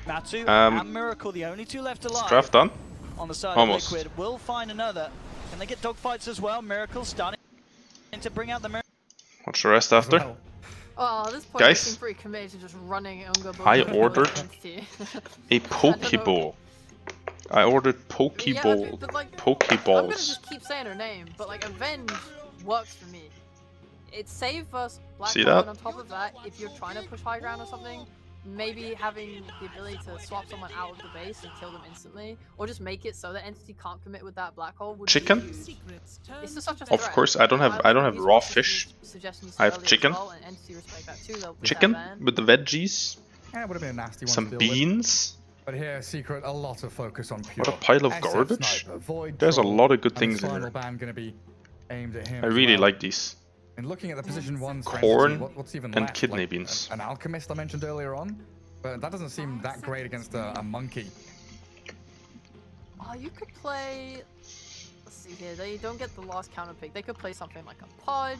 Matsu and Miracle, the only two left alive. Draft done? On the side Almost. of Liquid, will find another. Can they get dogfights as well? Miracle starting to bring out the Miracle. Watch the rest after. Oh, at this point, Guys, I seem pretty committed to just running Unga Ball. I ordered a Pokeball. I ordered Pokeball. Yeah, but like, Pokeballs. I'm gonna just keep saying her name, but like Avenge works for me. It's save versus Black See Hole, that? and on top of that, if you're trying to push high ground or something, maybe having the ability to swap someone out of the base and kill them instantly, or just make it so that entity can't commit with that black hole. Would Chicken? Be, it's just such a Of threat. course, I don't have raw fish. I have chicken. Well, and entity respect that too, they'll put Chicken that ban. with the veggies. Yeah, it would have been a nasty one Some to deal with. beans. But here, Secret, a lot of focus on pure. What a pile of SF garbage. Sniper, Void There's a Troll, lot of good and things the in final here. ban gonna be aimed at him I as really well. like these. And looking at the position 1 Corn what's even and left? kidney Like, beans. An alchemist I mentioned earlier on, but that doesn't seem that great against a monkey. Oh, you could play... Let's see here. They don't get the last counter pick. They could play something like a Podge.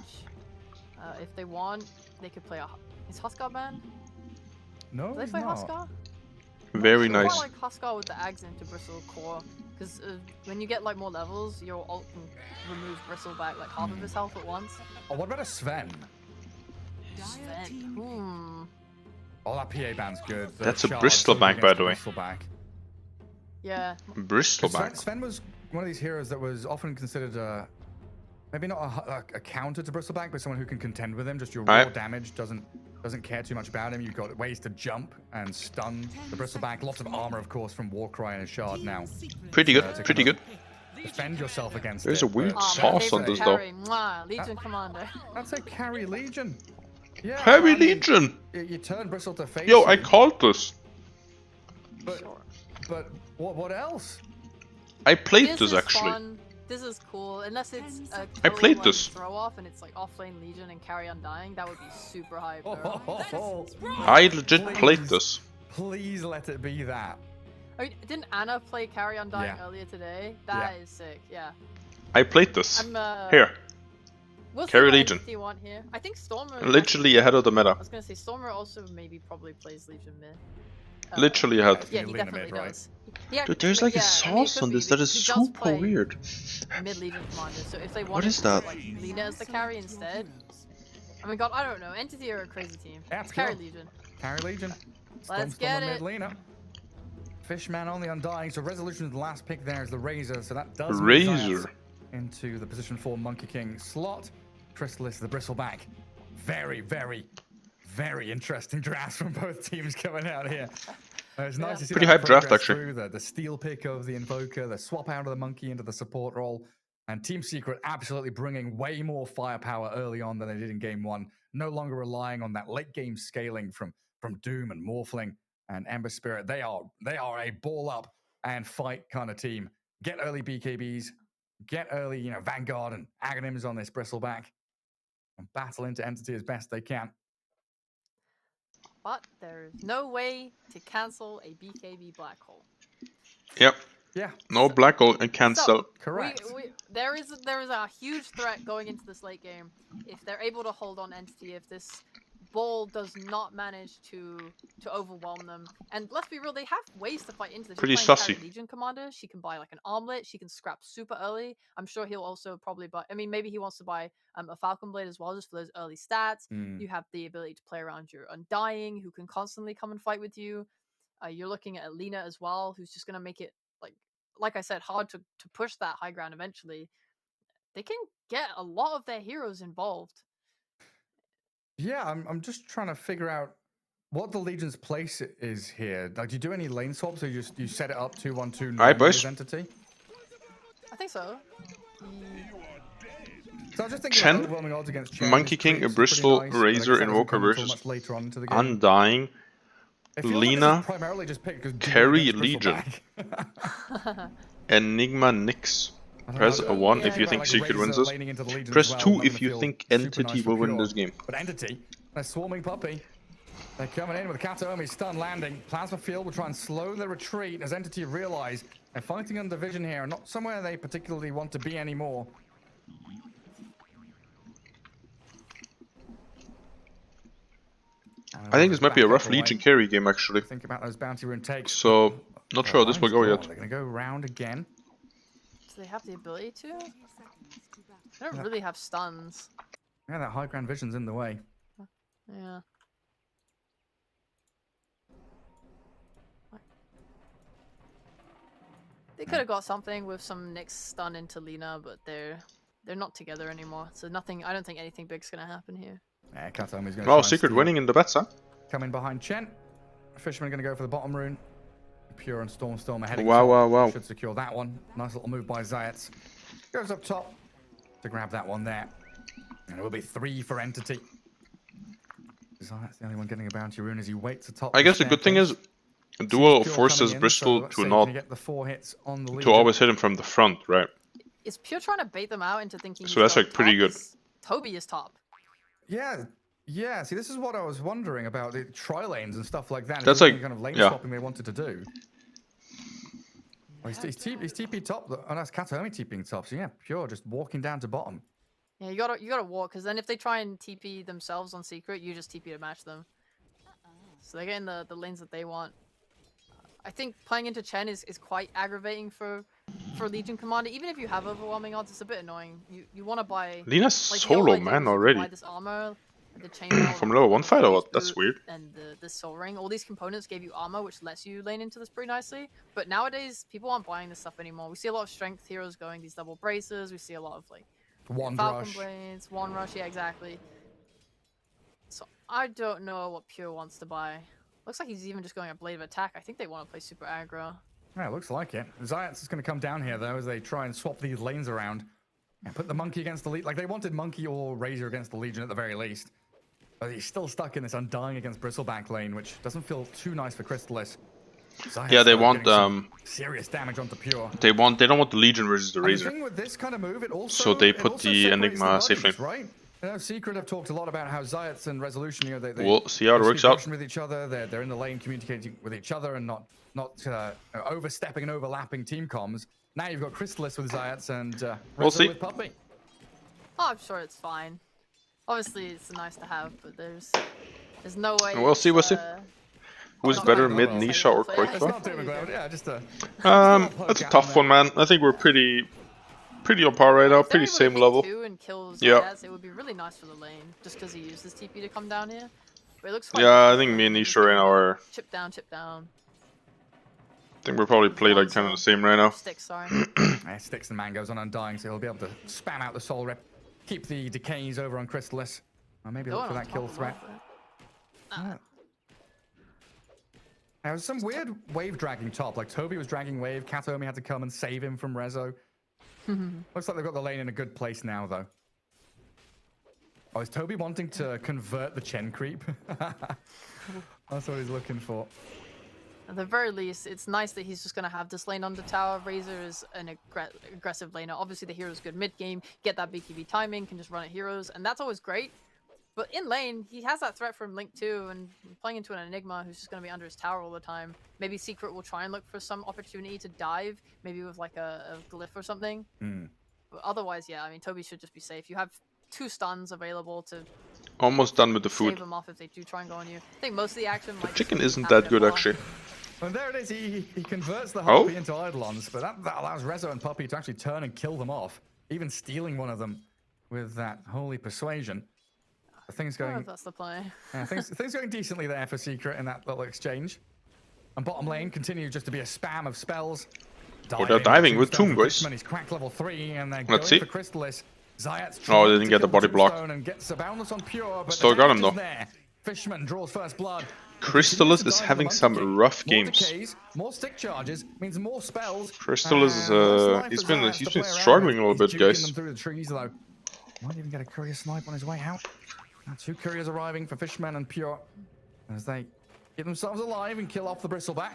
If they want, they could play a... Is Huskar banned? No, Do they play Huskar? Very nice. I like Huskar with the Ags into Bristle core. Because when you get like more levels, your ult can remove Bristle back like half of his health at once. Oh, what about a Sven? Sven. Oh, that PA band's good. That's a Bristleback, by the way. Yeah. Bristleback. Sven was one of these heroes that was often considered maybe not a counter to Bristleback, but someone who can contend with him. Just your raw damage doesn't care too much about him. You've got ways to jump and stun the Bristleback. Lots of armor, of course, from Warcry and a shard now. Pretty good. Pretty good. Defend yourself against There's it. a weird sauce on this though. Legion Commander. That's a carry Legion. Yeah. Carry Legion. You turn Bristle to face. Yo, I called this. But what else? I played this actually. Fun. This is cool, unless it's a I played this. throw off and it's like offlane Legion and carry Undying. That would be super hype. I legit played this. Please let it be that. I mean, didn't Anna play carry Undying earlier today? That is sick. Yeah. I played this. Here. We'll carry Legion. Want here. I think Stormer. Literally ahead of the meta. I was gonna say Stormer also probably plays Legion mid. Literally ahead. Yeah, he definitely does. Yeah, dude, there's like a sauce on this that is super weird. Mid Legion Commander, so if they want what is that? Like, Lina as the carry instead. I mean, God, I don't know. Entity are a crazy team. It's carry Legion. Carry Legion. Let's get it. Lina. Fishman on the Undying, so Resolution's last pick there is the Razor, so that does Razor into the position 4 Monkey King slot. Chrysalis, the Bristleback. Very, very, very interesting drafts from both teams coming out here. It's nice to see pretty hype draft actually. Through the steal pick of the Invoker, the swap out of the Monkey into the support role, and Team Secret absolutely bringing way more firepower early on than they did in Game 1. No longer relying on that late game scaling from Doom and Morphling and Ember Spirit. They are a ball up and fight kind of team. Get early BKBs, get early Vanguard and Aghanims on this Bristleback, and battle into Entity as best they can. But there is no way to cancel a BKB black hole. Yep. Yeah. No black hole and cancel. Correct. There is a huge threat going into this late game if they're able to hold on Entity. If this ball does not manage to overwhelm them, and let's be real, they have ways to fight into this. Pretty sussy. Legion Commander, she can buy like an armlet. She can scrap super early. I'm sure he'll also probably buy. I mean, maybe he wants to buy a Falcon Blade as well, just for those early stats. You have the ability to play around your Undying, who can constantly come and fight with you. You're looking at Lina as well, who's just gonna make it like I said, hard to push that high ground eventually. They can get a lot of their heroes involved. Yeah, I'm just trying to figure out what the Legion's place is here. Like, do you do any lane swaps, or you set it up 2-1-2 boys. Entity? I think so. So I was just thinking Chen, overwhelming odds against Chen. Monkey King, a Bristol, nice, Razor, Invoker versus Undying, Lina, Carry Legion, Enigma Nyx. Press a 1 if you think Secret wins this. Press 2 if you think Entity will win this game. But Entity, they're swarming puppy. They're coming in with Kataomi stun landing. Plasma Field will try and slow the retreat as Entity realize they're fighting under vision here, not somewhere they particularly want to be anymore. I think this might be a rough Legion carry game actually. Think about those bounty rune takes. So, not sure how this will go yet. They're going to go round again. Do they have the ability to? They don't really have stuns. Yeah, that high ground vision's in the way. Yeah. They could have got something with some Nyx stun into Lina, but they're not together anymore. So nothing. I don't think anything big's gonna happen here. Yeah, Kataomi's going to. Oh, Secret winning in the bets, huh? Coming behind Chen. Fisherman going to go for the bottom rune. Pure and Storm ahead. Wow. Should secure that one. Nice little move by Zayats. Goes up top to grab that one there. And it will be 3 for Entity. Zayats the only one getting a bounty rune as he waits atop. I guess the good thing is Duel forces Bristol to not to always hit him from the front, right? Is Pure trying to bait them out into thinking? So that's like pretty good. Toby is top. Yeah. See, this is what I was wondering about the tri lanes and stuff like that. That's like kind of lane swapping they wanted to do. Well, he's TP top. Oh, that's Kataomi TPing top. So yeah, Pure just walking down to bottom. Yeah, you gotta walk, because then if they try and TP themselves on secret, you just TP to match them. So they're getting the lanes that they want. I think playing into Chen is quite aggravating for Legion Commander. Even if you have overwhelming odds, it's a bit annoying. You want to buy Lina's like, solo man already. buy this armor, the chainmail, From level 1 fight or what? That's weird. And the soul ring. All these components gave you armor, which lets you lane into this pretty nicely. But nowadays, people aren't buying this stuff anymore. We see a lot of strength heroes going these double braces. We see a lot of like Falcon Blades, One Rush. Yeah, exactly. So I don't know what Pure wants to buy. Looks like he's even just going a Blade of Attack. I think they want to play super aggro. Yeah, it looks like it. Zayats is going to come down here, though, as they try and swap these lanes around. And put the Monkey against the Legion. Like, they wanted Monkey or Razor against the Legion at the very least. But he's still stuck in this Undying against Bristleback lane, which doesn't feel too nice for Crystallis. Yeah, they want serious damage onto Pure. They don't want the Legion versus the Razor. The thing with this kind of move, so they put the Enigma safe lane. Right? You know, Secret have talked a lot about how Zayats and Resolution, you know, we'll see how it works out. With each other, they're in the lane communicating with each other and not overstepping and overlapping team comms. Now you've got Crystallis with Zayats and we'll see. With Puppy. Oh, I'm sure it's fine. Obviously, it's nice to have, but there's no way. We'll see. We'll see. Who's better, mid, Nisha, or qojqva? Yeah, just that's a tough one, man. I think we're pretty on par right now, pretty same level. Yeah, it would be really nice for the lane, just because he used his TP to come down here. But it looks quite I think me and Nisha right now are. Chip down, chip down. I think we're probably played like kind of the same right now. Sticks, sorry. Sticks and Mangoes on Undying, so he'll be able to spam out the soul rip, keep the decays over on Crystallis, or maybe look for that kill threat. There was some weird wave dragging top, like Toby was dragging wave, Kataomi had to come and save him from Rezo. Looks like they've got the lane in a good place now, though. Oh, is Toby wanting to convert the Chen creep? That's what he's looking for. At the very least, it's nice that he's just going to have this lane under tower. Razor is an aggressive laner. Obviously, the hero's good mid-game, get that BKB timing, can just run at heroes, and that's always great. But in lane, he has that threat from Link 2, and playing into an Enigma who's just going to be under his tower all the time. Maybe Secret will try and look for some opportunity to dive, maybe with like a glyph or something. But otherwise, yeah, I mean, Toby should just be safe. You have 2 stuns available to almost done with the food. Save them off if they do try and go on you. I think most of the action might chicken isn't that good, actually. Well, there it is. He converts the Harpy into Eidolons, but that allows Rezo and Puppy to actually turn and kill them off, even stealing one of them with that holy persuasion. Things going. That's the play. Yeah, things going decently there for Secret in that little exchange. And bottom lane continues just to be a spam of spells. They're diving with Tomb, guys. He's cracked level 3, and they're Let's going see. for Crystallis. Zayats they didn't get the body block. And gets a boundless on Pure, but still got him though. There. Fishman draws first blood. Crystallis is having some rough games. Decays, more stick charges means more spells. Crystallis he's been struggling a little bit, guys. Them through the trees though. Might even get a courier snipe on his way out. Now 2 couriers arriving for Fishman and Pure as they get themselves alive and kill off the Bristleback.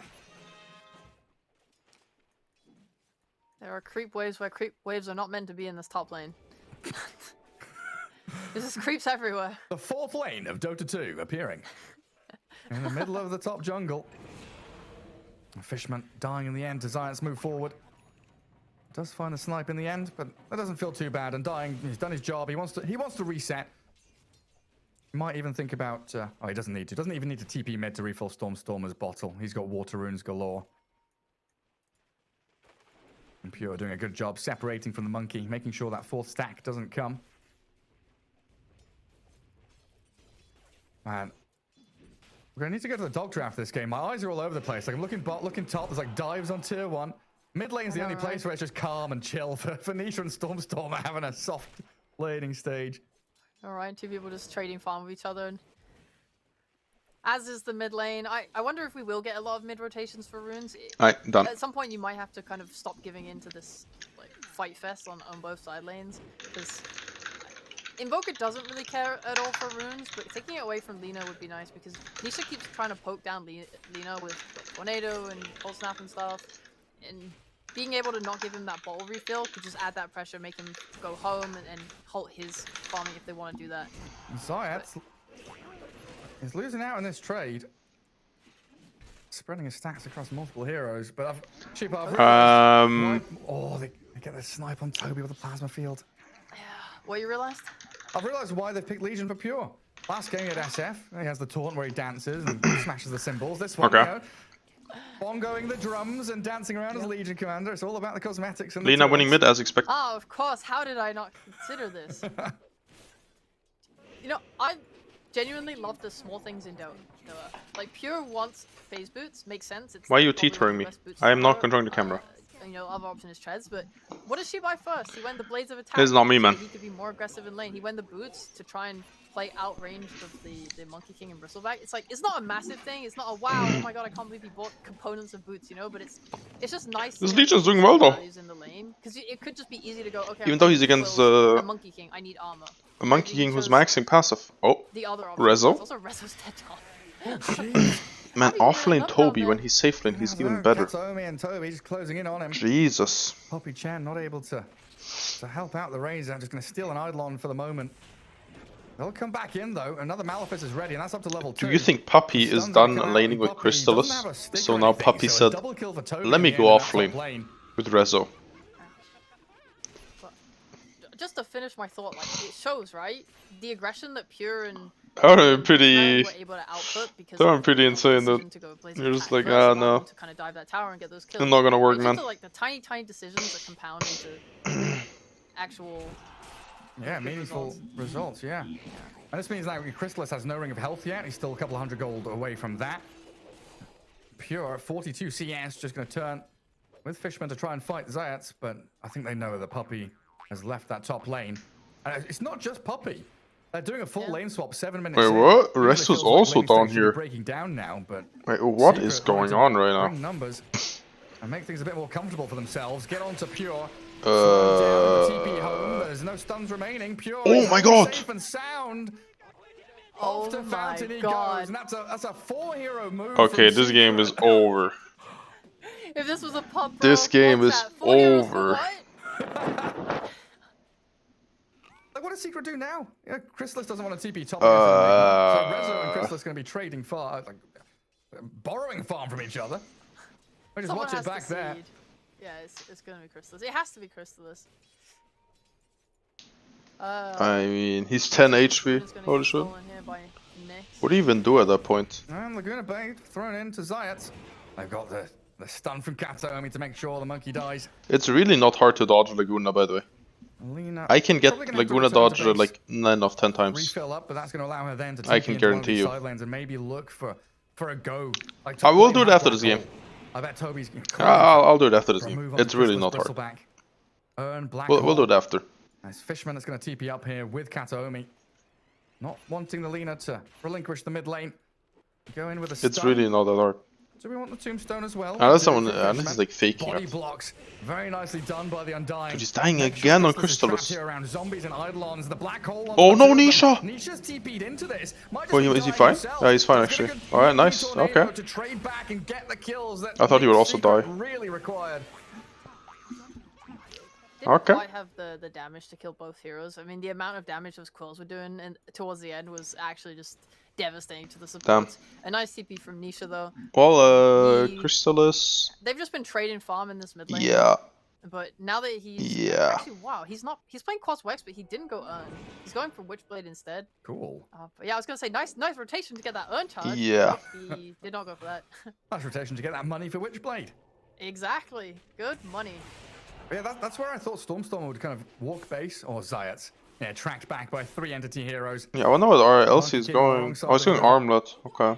There are creep waves where creep waves are not meant to be in this top lane. There's just creeps everywhere. The 4th lane of Dota 2 appearing in the middle of the top jungle. Fishman dying in the end. Zayats move forward. Does find the snipe in the end, but that doesn't feel too bad. And dying, he's done his job. He wants to reset. Might even think about... he doesn't need to. Doesn't even need to TP mid to refill Storm's bottle. He's got water runes galore. And Pure doing a good job separating from the Monkey, making sure that 4th stack doesn't come. Man, we're going to need to go to the dog draft this game. My eyes are all over the place. Like, I'm looking bot, looking top. There's like dives on tier 1. Mid lane's the only place where it's just calm and chill. For Nisha and Storm are having a soft laning stage. Alright, 2 people just trading farm with each other. And as is the mid lane. I wonder if we will get a lot of mid rotations for runes. Done. At some point you might have to kind of stop giving into this like fight fest on both side lanes. Because Invoker doesn't really care at all for runes, but taking it away from Lina would be nice because Nisha keeps trying to poke down Lina with like, Tornado and Pulse Snap and stuff. And being able to not give him that bottle refill could just add that pressure, make him go home and halt his farming if they want to do that. Zayats is losing out in this trade. spreading his stacks across multiple heroes, but I've cheap off. Oh, they get the snipe on Toby with the plasma field. Yeah. What you realized? I've realized why they picked Legion for Pure. Last game he had SF. He has the taunt where he dances and smashes the symbols. This one, bongoing the drums and dancing around as Legion commander. It's all about the cosmetics. And Lina winning mid as expected. Oh, of course. How did I not consider this? You know, I genuinely love the small things in Dota. Like Pure wants phase boots, makes sense. It's why are you teetering me? I am not controlling the camera. You know, other option is treads, but what does she buy first? He went the blades of attack. This is not me, man. He could be more aggressive in lane. He went the boots to try and play outranged of the Monkey King and Bristleback. It's like, it's not a massive thing. It's not a wow, oh my god, I can't believe he bought components of boots, you know. But it's just nice. This Legion's doing well though. In the lane, because it could just be easy to go. Okay. Even though he's against a Monkey King, I need armor. A Monkey King who's maxing passive. Oh, the other Rezo. Also, Rezo's dead top. Man, offlane Toby when he's safe lane, he's even better. Katomi and Toby just closing in on him. Jesus. Poppy Chan not able to help out the Razor. Just going to steal an Eidolon for the moment. They'll come back in though. Another Malefice is ready, and that's up to level 2. Do you think Puppy is done laning with Crystallis? So now Puppy said, let me go offlane with Rezo. Just to finish my thought, like, it shows, right? The aggression that Pure and I'm pretty. were able to output because I'm pretty insane that you're just like, ah, no. To kind of dive that tower and get those kills. It's not gonna work, man. Like the tiny decisions that compound into actual. Yeah, meaningful results. Yeah. And this means that Crystallis has no ring of health yet. He's still a couple 100 gold away from that. Pure 42 CS just going to turn with Fishman to try and fight Zayats, but I think they know that Puppy has left that top lane. And it's not just Puppy. They're doing a full lane swap, 7 minutes. Wait, what? Rest was also down here. Breaking down now, but wait, what is going on right now? Numbers and make things a bit more comfortable for themselves. Get on to Pure. TP home. There's no stuns remaining. Pure. Oh my god! Safe and sound. Off to Fountain he goes, and that's a 4-hero move. Okay, this game is over. If this was a pub, bro, this game is over. Like, what does Secret do now? Yeah, Crystallis doesn't want to TP top. So Rezo and Crystallis going to be trading farm, like borrowing farm from each other. I just watch it back there. Yeah, it's going to be Crystallis. It has to be Crystallis. I mean, he's 10 HP. Holy shit. What do you even do at that point? And Laguna Bay thrown into Zayats. They've got the stun from Kataomi to make sure the monkey dies. It's really not hard to dodge Laguna, by the way. I can get Laguna dodge like 9 of 10 times. Refill up, but that's going to allow her then to I can guarantee you. Sidelines and maybe look for a go. Like I will do it after this game. I bet Toby's. I'll do it after this game. It's really not hard. We'll do it after. Nice Fishman that's going to TP up here with Kataomi. Not wanting the Lina to relinquish the mid lane. Go in with a stun. It's really not that hard. Do we want the tombstone as well? That's someone. This is like faking Body it. blocks. Very nicely done by the Undying. Dude, he's dying again on Crystallis. Around zombies and Eidolons. The black hole. Oh no, Nisha! Nisha's TP'd into this. Oh, is he fine? Yeah, he's fine actually. All right, nice. Okay. To trade back and get the kills that I thought he would also die. Really required. Didn't quite have the damage to kill both heroes. I mean, the amount of damage those quills were doing and towards the end was actually just devastating to the support. A nice TP from Nisha though. Well, Crystallis. They've just been trading farm in this mid lane. Yeah. But now that he's actually wow, he's playing qojqva, but he didn't go Urn. He's going for Witchblade instead. Cool. But yeah, I was gonna say nice rotation to get that Urn charge. Yeah. He did not go for that. Nice rotation to get that money for Witchblade. Exactly. Good money. Yeah, that's where I thought Stormstorm would kind of walk base, or Zayats. Yeah, tracked back by 3 entity heroes. Yeah, I wonder what RLC is going. Oh, he's going Armlet. Okay.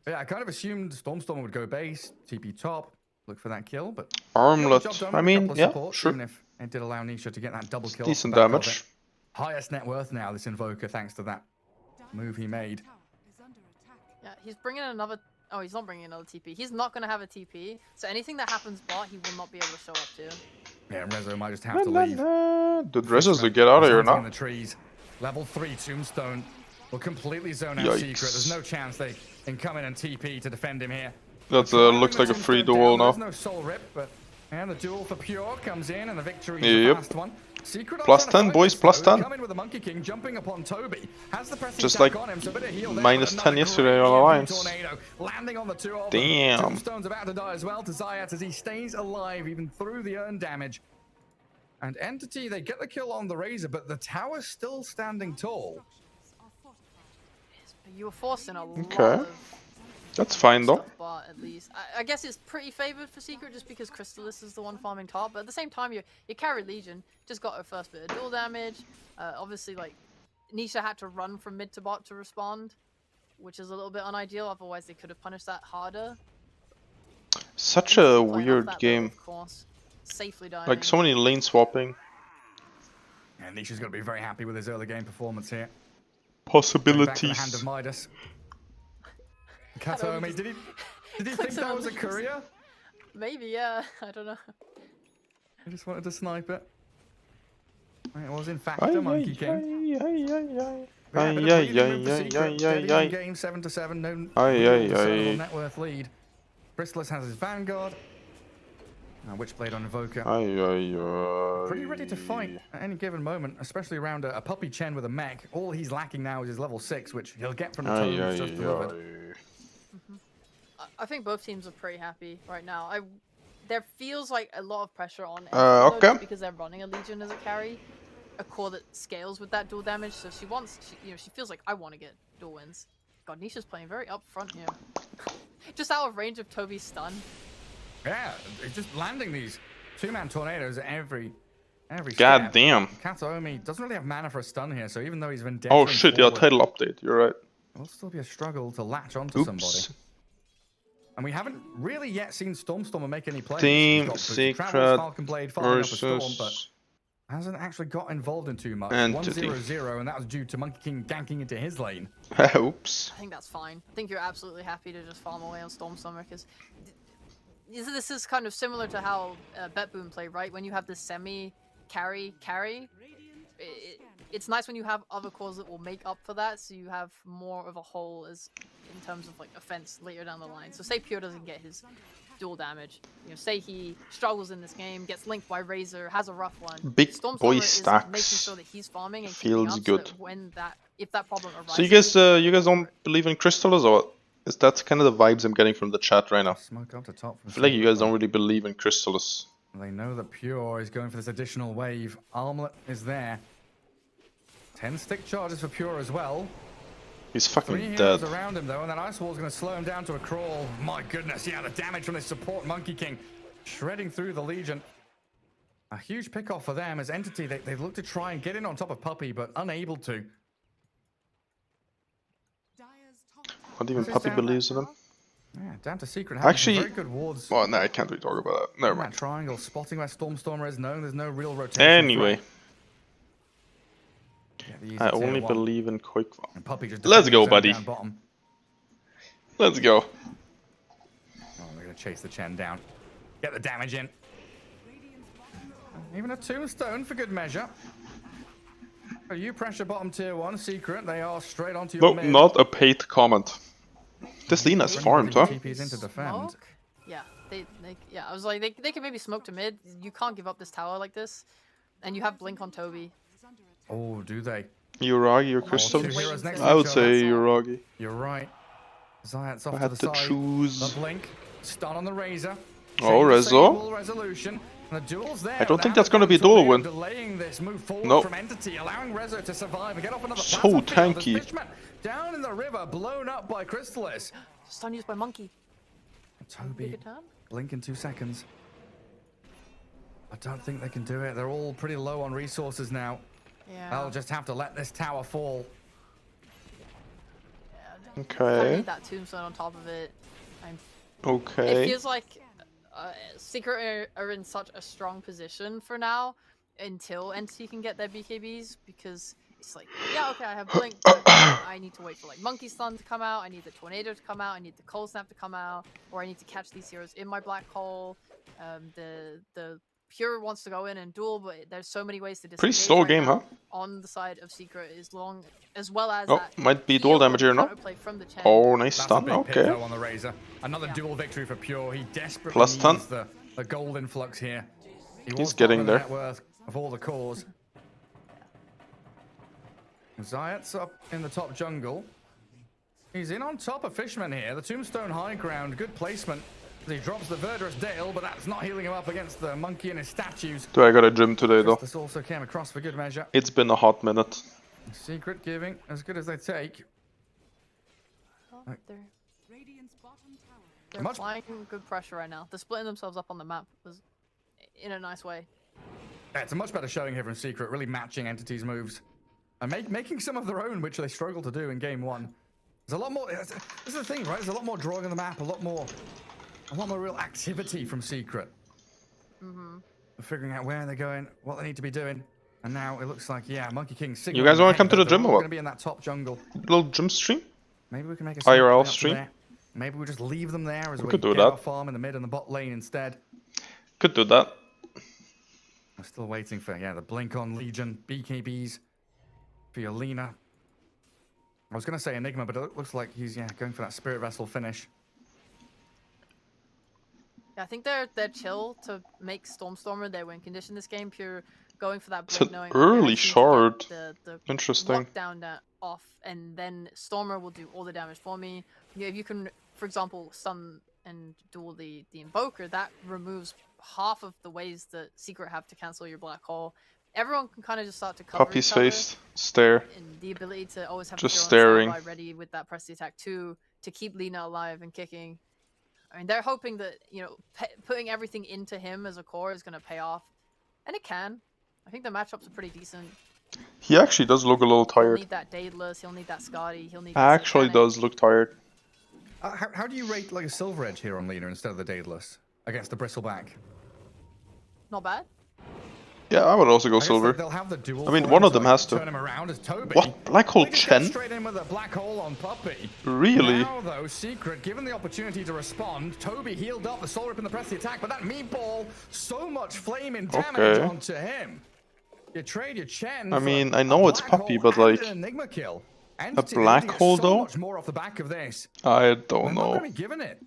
Yeah, I kind of assumed Stormstorm would go base, TP top, look for that kill, but Armlet. I mean, yeah, sure. Even if it did allow Nisha to get that double kill. Decent damage. Highest net worth now, this Invoker, thanks to that move he made. Yeah, he's bringing another. Oh, he's not bringing another TP. He's not going to have a TP, so anything that happens bot, he will not be able to show up to. Yeah, Rezo might just have to leave. Dude, Rezo's to get out of here now. In the trees. Level 3 Tombstone will completely zone out Secret. There's no chance they can come in and TP to defend him here. That looks like a free duel now. There's no soul rip, but and the duel for Pure comes in, and the victory is the last one. Secret Plus 10, boys, plus 10. Come in with the Monkey King, jumping upon Toby. Has the pressing Just attack like on him, so a bit of heal there, minus but 10 another yesterday great on Alliance. tornado, landing on the two of them. Damn. Tombstone's about to die as well to Zayat as he stays alive even through the earned damage. And Entity, they get the kill on the Razor, but the tower's still standing tall. You were forcing a lot Okay. of That's fine though. but at least I guess it's pretty favored for Secret just because Crystallis is the one farming top. But at the same time, your carry Legion just got her first bit of dual damage. Obviously, like Nisha had to run from mid to bot to respond, which is a little bit unideal. Otherwise, they could have punished that harder. Such a weird game. Of course, safely dying. Like so many lane swapping. And Nisha's going to be very happy with his early game performance here. Possibilities. Back to the hand of Midas. Katomi, did he think that was a courier? Maybe, yeah. I don't know. I just wanted to snipe it. It was in fact a Monkey King. Game 7-7. No net worth lead. Crystallis has his Vanguard. Witchblade on Invoker. Pretty ready to fight at any given moment, especially around a Puppy Chen with a mech. All he's lacking now is his level 6, which he'll get from the totems just delivered. I think both teams are pretty happy right now. There feels like a lot of pressure on okay. Because they're running a Legion as a carry, a core that scales with that dual damage. So she feels like I want to get dual wins. God, Nisha's playing very up front here, just out of range of Toby's stun. Yeah, it's just landing these two-man tornadoes at every God step. damn. Kataomi doesn't really have mana for a stun here, so even though he's vendetta. Oh shit, yeah, title update, you're right. It'll still be a struggle to latch onto somebody. And we haven't really yet seen Stormstormer make any plays. Team Secret versus Storm, but hasn't actually got involved in too much. Entity. 1-0-0, and that was due to Monkey King ganking into his lane. Oops. I think that's fine. I think you're absolutely happy to just farm away on Stormstormer because this is kind of similar to how BetBoom played, right? When you have this semi-carry, it's nice when you have other cores that will make up for that, so you have more of a whole as in terms of like offense later down the line. So say Pure doesn't get his dual damage, say he struggles in this game, gets linked by Razor, has a rough one. Big Stormstormer boy is stacks. making sure that he's farming and feels up good. So that when if that problem arises. So you guys don't believe in Crystallis, or what? Is that kind of the vibes I'm getting from the chat right now? Smoke up to top. I feel like you guys don't really believe in Crystallis. They know that Pure is going for this additional wave. Armlet is there. 10 stick charges for Pure as well. He's fucking 3 dead. around him though, and that Ice Wall is going to slow him down to a crawl. My goodness, yeah, the damage from this support Monkey King shredding through the Legion. A huge pick off for them as Entity. They've looked to try and get in on top of Puppy, but unable to. Not even Puppy believes in him. Yeah, down to Secret. Actually, very good wards. Well, no, I can't really talk about that. Never mind. That triangle spotting where Stormstormer is known. There's no real rotation. Anyway. Yeah, I only believe in qojqva. Just Let's go, buddy. Let's go. Oh, we're going to chase the Chen down. Get the damage in. Even a tombstone for good measure. So you pressure bottom tier 1, Secret. They are straight onto your No, mid. not a paid comment. This Lena's farmed, huh? TP's into defend. Yeah, yeah. I was like, they can maybe smoke to mid. You can't give up this tower like this, and you have blink on Toby. Oh, do they? Uragi or Crystallis? I would say Uragi. You're right. Zayat's off I to had the to side. choose. The blink. Stun on the Razor. Oh, Rezo. Resolution. The duel's there. I don't think that's going to be a duel win. Delaying this move forward No. from Entity, allowing Rezo to survive and get off another So battlefield. tanky. The Fishman down in the river, blown up by Crystallis. Stun used by Monkey. Toby, blink in 2 seconds. I don't think they can do it. They're all pretty low on resources now. Yeah. They'll just have to let this tower fall. Okay. I need that tombstone on top of it. Okay. It feels like Secret are in such a strong position for now until Entity can get their BKBs, because it's like, yeah, okay, I have Blink, but I need to wait for like Monkey Stun to come out, I need the Tornado to come out, I need the Cold Snap to come out, or I need to catch these heroes in my black hole. The Pure wants to go in and duel, but there's so many ways to disengage. Pretty slow game, huh? On the side of Secret is long, as well as Oh, that might be dual damage here, no? from the Chen. Oh, nice That's stun. a big pick, Okay. though, on the Razor. Another dual victory for Pure. He desperately Plus needs 10. the gold influx here. He's getting there. Net worth, of all the cores. Zayat's up in the top jungle. He's in on top of Fishman here. The Tombstone high ground, good placement. He drops the Verdurous Dale, but that's not healing him up against the monkey and his statues. Do I got a gym today though? This also came across for good measure. It's been a hot minute. Secret giving as good as they take. They're applying good pressure right now. They're splitting themselves up on the map in a nice way. Yeah, it's a much better showing here from Secret, really matching Entity's moves. And making some of their own, which they struggled to do in game one. There's a lot more, this is the thing, right? There's a lot more drawing on the map, a lot more real activity from Secret. Figuring out where they're going, what they need to be doing. And now it looks like, yeah, Monkey King. You guys want to come to the gym or what? Going to be in that top jungle. Little gym stream? Maybe we can make a IRL stream? Maybe we just leave them there as we could do get our that. farm in the mid and the bot lane instead. Could do that. We're still waiting for, the Blink on Legion, BKBs, for Lina. I was going to say Enigma, but it looks like he's, going for that Spirit Vessel finish. Yeah, I think they're chill to make Stormstormer their win condition this game. Pure going for that Blink, knowing early shard. The Interesting. Lockdown off, and then Stormer will do all the damage for me. If you can, for example, stun and duel the Invoker, that removes half of the ways that Secret have to cancel your Black Hole. Everyone can kind of just start to cover Puppy's each other, face. Stare. and the ability to always have Just the staring. ready with that press the attack too, to keep Lina alive and kicking. I mean, they're hoping that putting everything into him as a core is going to pay off, and it can. I think the matchups are pretty decent. He actually does look a little He'll tired. need that Daedalus, he'll need that Scotty, he'll need. Actually does look tired. How do you rate like a Silver Edge here on Lina instead of the Daedalus against the Bristleback? Not bad. Yeah, I would also go silver. I mean, one of them has to. What? Black Hole Chen? Straight in with a Black Hole on Puppy. Really? Now, though, Secret, given the opportunity to respond, Toby healed up the Soul Rip and the press the attack, but that meatball, so much flaming damage onto him. You trade your Chen. I mean, I know it's Puppy, but like Enigma kill. a Black Hole though? Much more off the back of this. I don't know. Not giving it.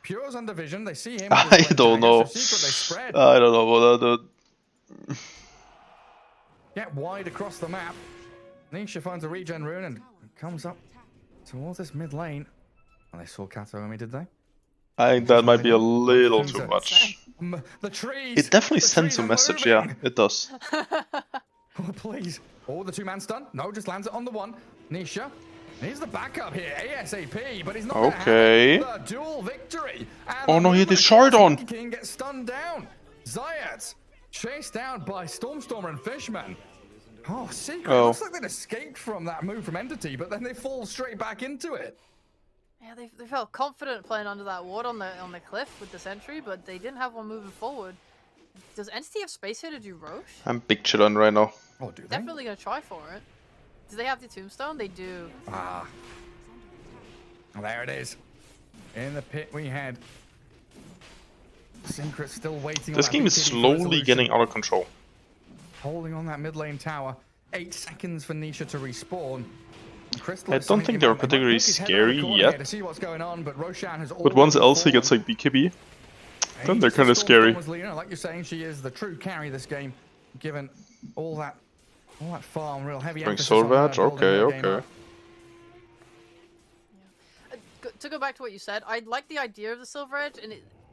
Pure's under vision. They see him. I don't know. So I don't know about that, dude. Get wide across the map. Nisha finds a regen rune and comes up towards this mid lane. Well, they saw Kataomi, did they? I think that might be a little too much. The trees. It definitely sends a message, yeah, it does. Oh, please. Oh, the two-man stun. No, just lands it on the one. Nisha. Here's the backup here, ASAP, but he's not okay. gonna have the dual victory. And oh no, he had his shard on. King gets stunned down. Zayat chased down by Stormstormer and Fishman. Oh, Secret. Looks like they'd escaped from that move from Entity, but then they fall straight back into it. Yeah, they felt confident playing under that ward on the cliff with the sentry, but they didn't have one moving forward. Does Entity have space here to do Roche? I'm big chillin' right now. Oh, do they? Definitely gonna try for it. Do they have the tombstone? They do. Ah. There it is. In the pit we had. Secret still waiting. This game is slowly getting out of control. Holding on that mid lane tower. 8 seconds for Nisha to respawn. I don't think they're particularly scary yet. To see what's going on, but Roshan has but once Elsie gets like BKB, then they're kind of scary. Like you're saying, she is the true carry this game, given all that farm, real heavy emphasis on her holding her game up. To go back to what you said, I like the idea of the Silver Edge,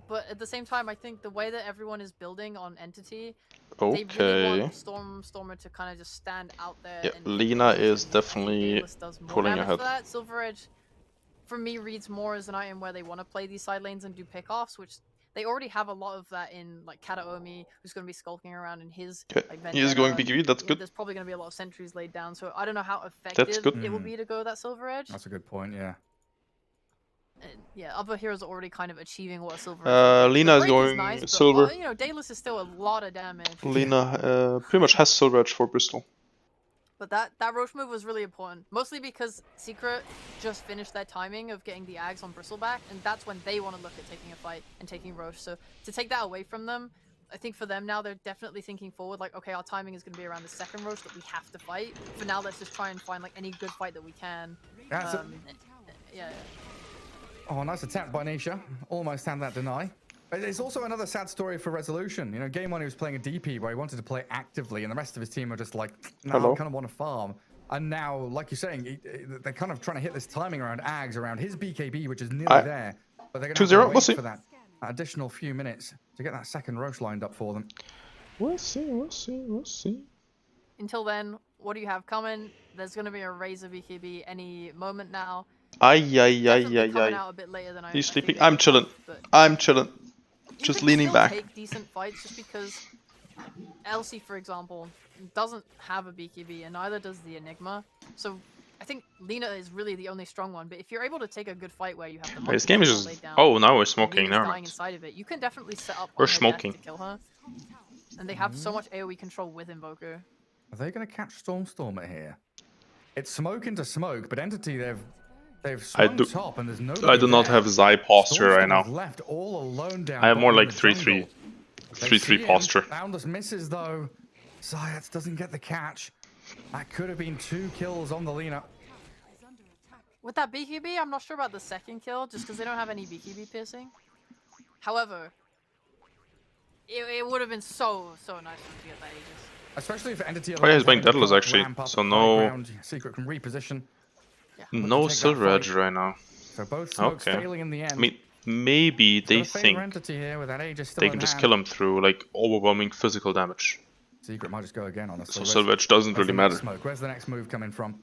but at the same time, I think the way that everyone is building on Entity, they really want Stormer to kind of just stand out there. Yeah, and Lina is definitely pulling ahead. That Silver Edge, for me, reads more as an item where they want to play these side lanes and do pickoffs, which they already have a lot of that in like Kataomi, who's going to be skulking around in his. Like, he is going BKB. That's good. There's probably going to be a lot of sentries laid down, so I don't know how effective it will be to go that Silver Edge. That's a good point. Yeah. And, yeah, other heroes are already kind of achieving what Silver is. Lina is going nice, silver. But, you know, Daedalus is still a lot of damage. Lina pretty much has Silver Edge for Bristol. But that Roche move was really important, mostly because Secret just finished their timing of getting the Ags on Bristleback, and that's when they want to look at taking a fight and taking Roche. So to take that away from them, I think for them now, they're definitely thinking forward, like, okay, our timing is going to be around the second Roche that we have to fight. For now, let's just try and find like any good fight that we can. Yeah. Oh, nice attempt by Nisha. Almost had that deny. It's also another sad story for Resolution. You know, game 1 he was playing a DP where he wanted to play actively, and the rest of his team were just like, no, I kind of want to farm. And now, like you're saying, they're kind of trying to hit this timing around Ags, around his BKB, which is nearly there. But they're going to have to wait for that additional few minutes to get that second Roche lined up for them. We'll see, we'll see, we'll see. Until then, what do you have coming? There's going to be a Razor BKB any moment now. Coming out a bit later than He's sleeping. I'm chilling. I'm chilling. Just leaning back. Take decent fights just because Elsie, for example, doesn't have a BKB and neither does the Enigma. So I think Lina is really the only strong one. But if you're able to take a good fight where you have the this game is just... Oh, now we're smoking. Never mind. Inside of it, you can definitely set up we're smoking to kill her. And they have so much AoE control with Invoker. Are they going to catch Stormstormer here? It's smoke into smoke, but Entity they've swung top and there's no. I do not have Zai posture right now. Left all alone down I have more like 3-3 posture. Boundless misses though. Zayats doesn't get the catch. That could have been 2 kills on the Lina. With that BKB, I'm not sure about the second kill, just because they don't have any BKB piercing. However, it would have been so nice for them to get that Aegis. Especially if Entity. Oh yeah, he's playing Daedalus actually, so no. Secret can reposition. No Silver Edge right now. So both smokes failing in the end. I mean, maybe they think they can just kill him through like overwhelming physical damage. Secret might just go again on the so Silver Edge doesn't really matter. Where's the next move coming from?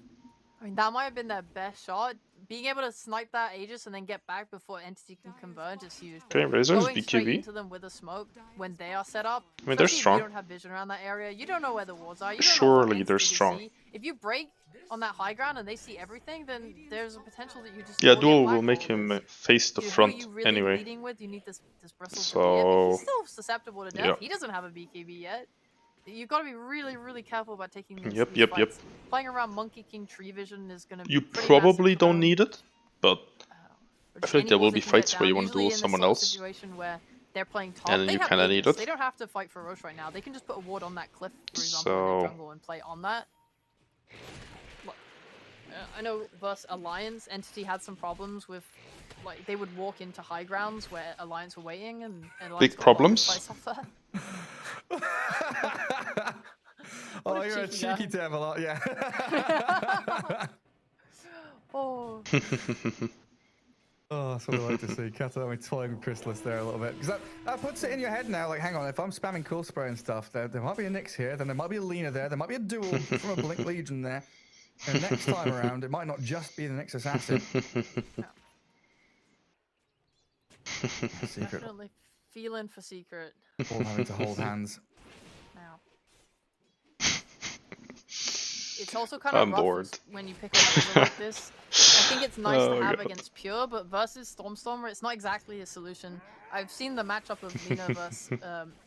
I mean, that might have been their best shot. Being able to snipe that Aegis and then get back before Entity can converge is huge. Okay, Razor's Going straight BKB. into them with a smoke when they are set up. I mean, they're strong. You don't have vision around that area. You don't know where the wards are. You don't Surely know they're strong. see. If you break on that high ground and they see everything, then there's a potential that you just. Yeah, Duel will make him face the front really anyway. With? You need this so he's still susceptible to death. Yeah. He doesn't have a BKB yet. You've got to be really careful about taking these fights. Playing around Monkey King tree vision is going to be You probably don't need it, but I feel like there will be fights where you want to duel someone else. Where they're playing top, and then you kind of need it. They don't have to fight for Roche right now. They can just put a ward on that cliff, for example, in the jungle and play on that. Look, I know versus Alliance, Entity had some problems with, like, they would walk into high grounds where Alliance were waiting and Alliance big problems. Oh, you're a cheeky devil, yeah. Oh. Oh, that's what I like to see. Kato toying with Chrysalis there a little bit. Because that puts it in your head now, like, hang on, if I'm spamming Cool Spray and stuff, there might be a Nyx here, then there might be a Lina there might be a duel from a Blink Legion there. And next time around, it might not just be the Nyx Assassin. Secret. Definitely feeling for Secret. All having to hold hands. Now. It's also kind of rough when you pick a Razor like this. I think it's nice to have against Pure, but versus Stormstormer, it's not exactly a solution. I've seen the matchup of Lina versus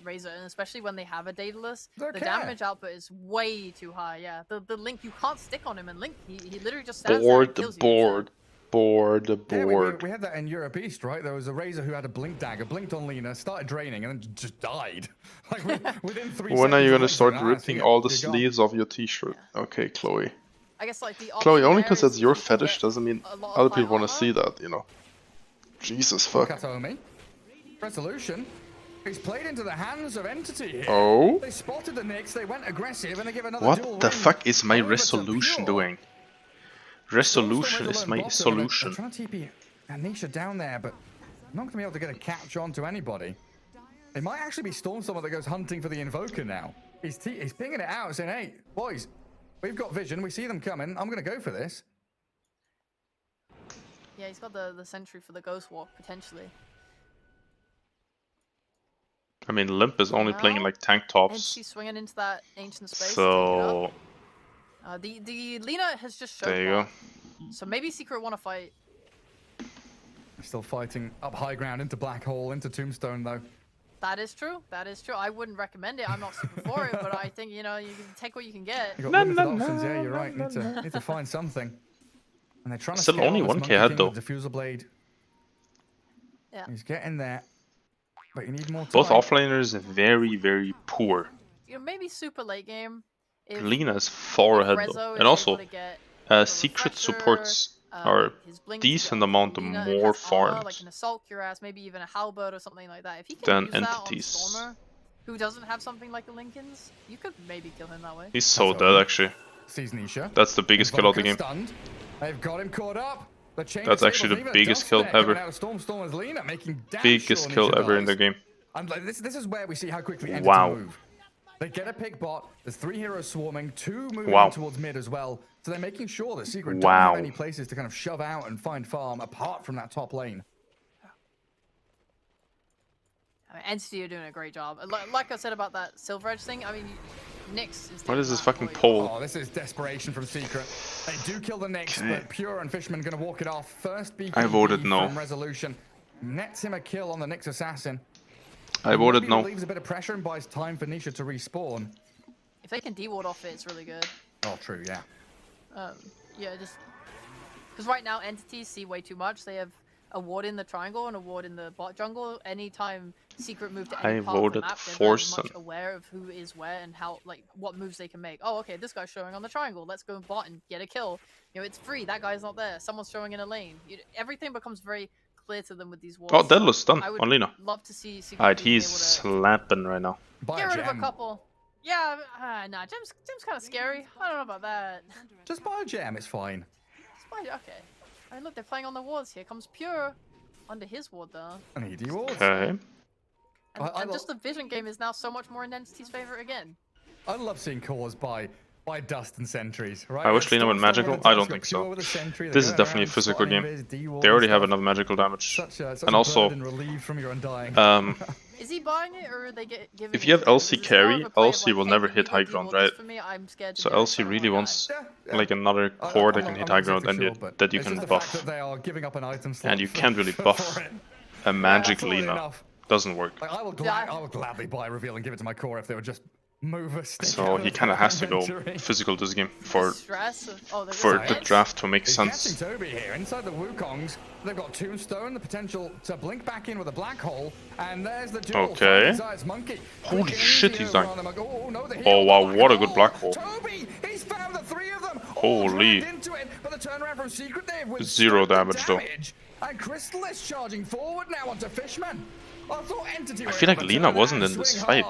Razor, and especially when they have a Daedalus, the damage output is way too high. Yeah, the Link, you can't stick on him, and Link, he literally just stands there and kills you. Yeah, we had that in Europe East, right? There was a Razor who had a Blink Dagger, blinked on Lina, started draining, and then just died. Like within 3 seconds. When are you gonna start ripping all the sleeves off your t-shirt? Okay, Chloe. I guess like the Chloe, only because that's your fetish doesn't mean other people want to see that, you know. Jesus fuck. Resolution. He's played into the hands of Entity here. Oh? They spotted the Nyx, they went aggressive, and they give another what the fuck is my Resolution doing? Resolution is my solution. I'm trying to TP Anisha down there, but I'm not going to be able to get a catch onto anybody. It might actually be Stormstormer that goes hunting for the Invoker now. He's pinging it out, saying, hey, boys, we've got vision, we see them coming, I'm going to go for this. Yeah, he's got the sentry for the Ghost Walk, potentially. I mean, Limp is only playing like tank tops. And she's swinging into that ancient space. So... the Lina has just showed there you go. So maybe Secret want to fight. Still fighting up high ground into Black Hole, into Tombstone though. That is true. That is true. I wouldn't recommend it. I'm not super for it, but I think, you know, you can take what you can get. You got limited options, yeah, you're right. Need to find something. And they're trying to still only 1k ahead though. Diffuser Blade. Yeah. He's getting there. But you need more time. Both offlaners very poor. You know, maybe super late game. Lina is far ahead though. And also, Secret supports are his blink, decent amount of Lina, it more has armor, farmed like an assault cuirass, maybe even a halberd or something like that. If he than can use entities. that on Stormer, who doesn't have something like a Lincoln's, you could maybe kill him that way. He's so dead actually. Sees Nisha. That's the biggest kill of the game. Stunned. They've got him caught up. The chain That's actually the biggest kill ever. Lina, making Biggest kill ever in the game. And like, this is where we see how quickly Entity Wow. move. They get a pick bot. There's 3 heroes swarming, 2 moving Wow. towards mid as well. So they're making sure that Secret Wow. don't have any places to kind of shove out and find farm apart from that top lane. I mean, Entity are doing a great job. Like I said about that Silver Edge thing, I mean, Nyx is... What is this fucking pole? Oh, this is desperation from Secret. They do kill the Nyx, but Pure and Fishman going to walk it off. First BKB I voted no. from Resolution. Nets him a kill on the Nyx assassin. I voted no. Leaves a bit of pressure and buys time for Nisha to respawn. If they can de-ward off it, it's really good. Oh, true, yeah. Yeah, just... Because right now, entities see way too much. They have a ward in the triangle and a ward in the bot jungle. Anytime Secret move to any I part of the voted map, they're very Forsen. much aware of who is where and how, like, what moves they can make. Oh, okay, this guy's showing on the triangle. Let's go bot and get a kill. You know, it's free. That guy's not there. Someone's showing in a lane. Everything becomes very clear to them with these wards. Oh, Deadless done I would on Lina. love to see Secret Alright, being he's able to slapping right now. get rid of a couple. Yeah, nah, Gem's kind of scary. I don't know about that. Just buy a gem, it's fine. Okay. I mean, look, they're playing on the wards. Here comes Pure under his ward, though. And he de-wards. Okay. And just the vision game is now so much more in Entity's favor again. I love seeing cores by dust and sentries, right? I wish Lina went magical. I don't think so. This is definitely a physical game. They already have enough magical damage. And also, is he buying it, or are they giving if you have LC carry, LC will hey, never can hit you high go ground, de-ward right? this for me? I'm scared to So do it, LC really wants like another core that can hit high ground and that you can buff. And you can't really buff a magic Lina. Doesn't work. Like, I would gladly buy a reveal and give it to my core if they would just move a stick. So he kind of has to go physical this game for the draft to make sense. Toby here inside the Wukongs. They've got Tombstone, the potential to blink back in with a black hole, and there's the duel. Okay. Holy shit, he's dying. Oh wow, what a good black hole. Toby, he's found the 3 of them. Holy. But the turnaround from Secret there was 0 damage though. And Crystal is charging forward now onto Fishman. I feel like Lina wasn't in this fight.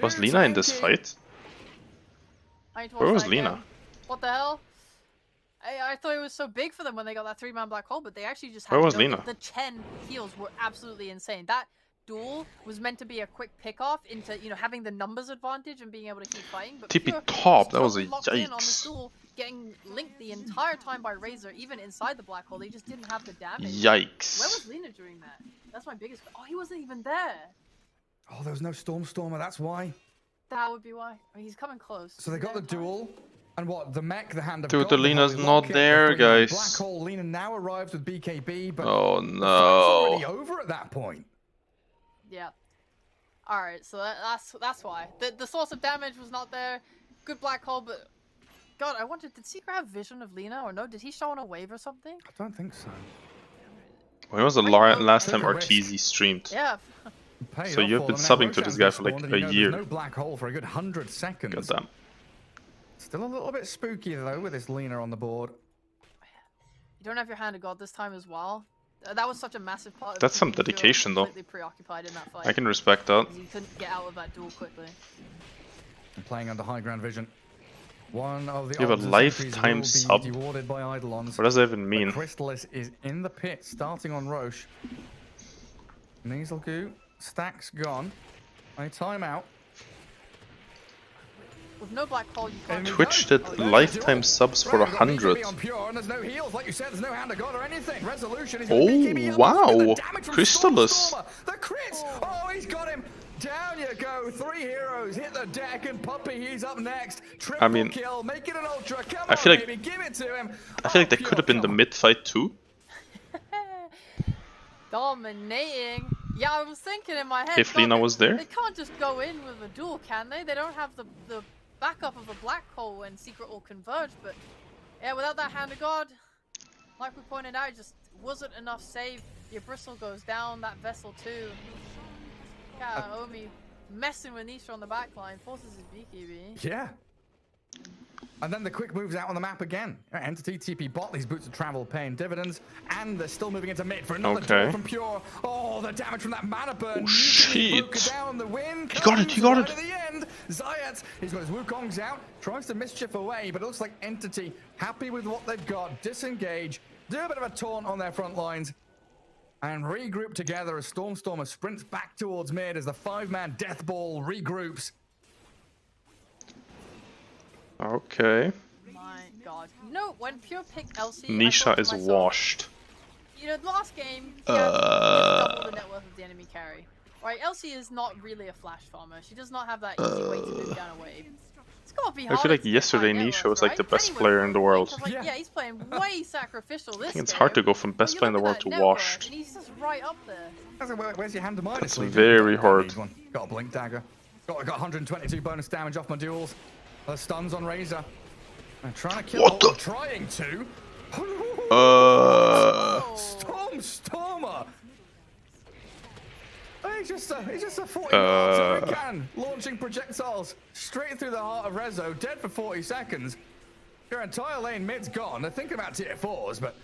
Was Lina in this fight? Where was Lina? What the hell? I thought it was so big for them when they got that 3-man black hole, but they actually just had Where was Lina? The Chen heals were absolutely insane. That duel was meant to be a quick pick-off into, you know, having the numbers advantage and being able to keep fighting. But TP Pure top, that was a locked in on this yikes. duel, getting linked the entire time by Razor, even inside the black hole. They just didn't have the damage. Yikes. Where was Lina during that? That's my biggest... Oh, he wasn't even there. Oh, there was no Stormer, that's why. That would be why. I mean, he's coming close. So they got the duel, and what? The mech, the hand of Dude, God, the Lina's Holy not Locket, there, the 3-man guys. Black hole. Lina now arrives with BKB, but Oh the fight's already no. over at that point. Yeah. All right, so that's why the source of damage was not there. Good black hole, but God, I wondered, did Secret have vision of Lina or no? Did he show on a wave or something? I don't think so. When was the last time RTZ streamed? Yeah. So you've been subbing to this guy for like a year. No black hole for a good 100 seconds. Goddamn. Still a little bit spooky though with this Lina on the board. You don't have your hand of God this time as well. That was such a massive part. That's some dedication though. Preoccupied in that fight. I can respect that. You couldn't get out of that duel quickly. And playing under high ground vision. One of the You have a lifetime sub. What does that even mean? Crystalis is in the pit, starting on Roche. Nasal goo, stacks gone. A timeout. With no black hole, you can't. Twitch did lifetime subs for 100. Oh wow, Crystalis. The crits! Oh, he's got him! Down you go, 3 heroes, hit the deck, and Puppy, he's up next. I mean, kill, make it an ultra. Come I feel on, like baby, give it to him. I feel like that could have been the mid fight too. Dominating. Yeah, I was thinking in my head. If Lina was there. They can't just go in with a duel, can they? They don't have the backup of a black hole when Secret will converge, but yeah, without that hand of God, like we pointed out, it just wasn't enough save. Your bristle goes down, that vessel too. Yeah, Omi messing with Nisha on the back line, forces his BKB. Yeah. And then the quick moves out on the map again. Entity, TP bot, these boots of travel paying dividends. And they're still moving into mid for another duel from Pure. Oh, the damage from that mana burn. Oh, shit. Down the win. He got it, he got it. At the end, Zayat, he's got his Wukongs out, tries to mischief away, but it looks like Entity, happy with what they've got, disengage, do a bit of a taunt on their front lines, and regroup together as Stormstormer sprints back towards mid as the 5-man death ball regroups. Okay. My God. You know, when Pure picked LC, Nisha is washed. You know, last game, she had double the net worth of the enemy carry. Right, LC is not really a flash farmer. She does not have that easy way to move down a wave. It's gotta be hard. I feel like yesterday Nisha was like the best player in the world. Like, yeah, he's playing way sacrificial this I think it's game. hard to go from best player in the world to washed. And he's just right up there. Where's your hand to minus? That's very hard. Got a blink dagger. Got 122 bonus damage off my duels. The stuns on Razor. I'm trying to kill. What the? Trying to. Stormstormer. He's just a 40 artillery cannon, launching projectiles straight through the heart of Rezo, dead for 40 seconds. Your entire lane mid's gone. They're thinking about tier 4s, but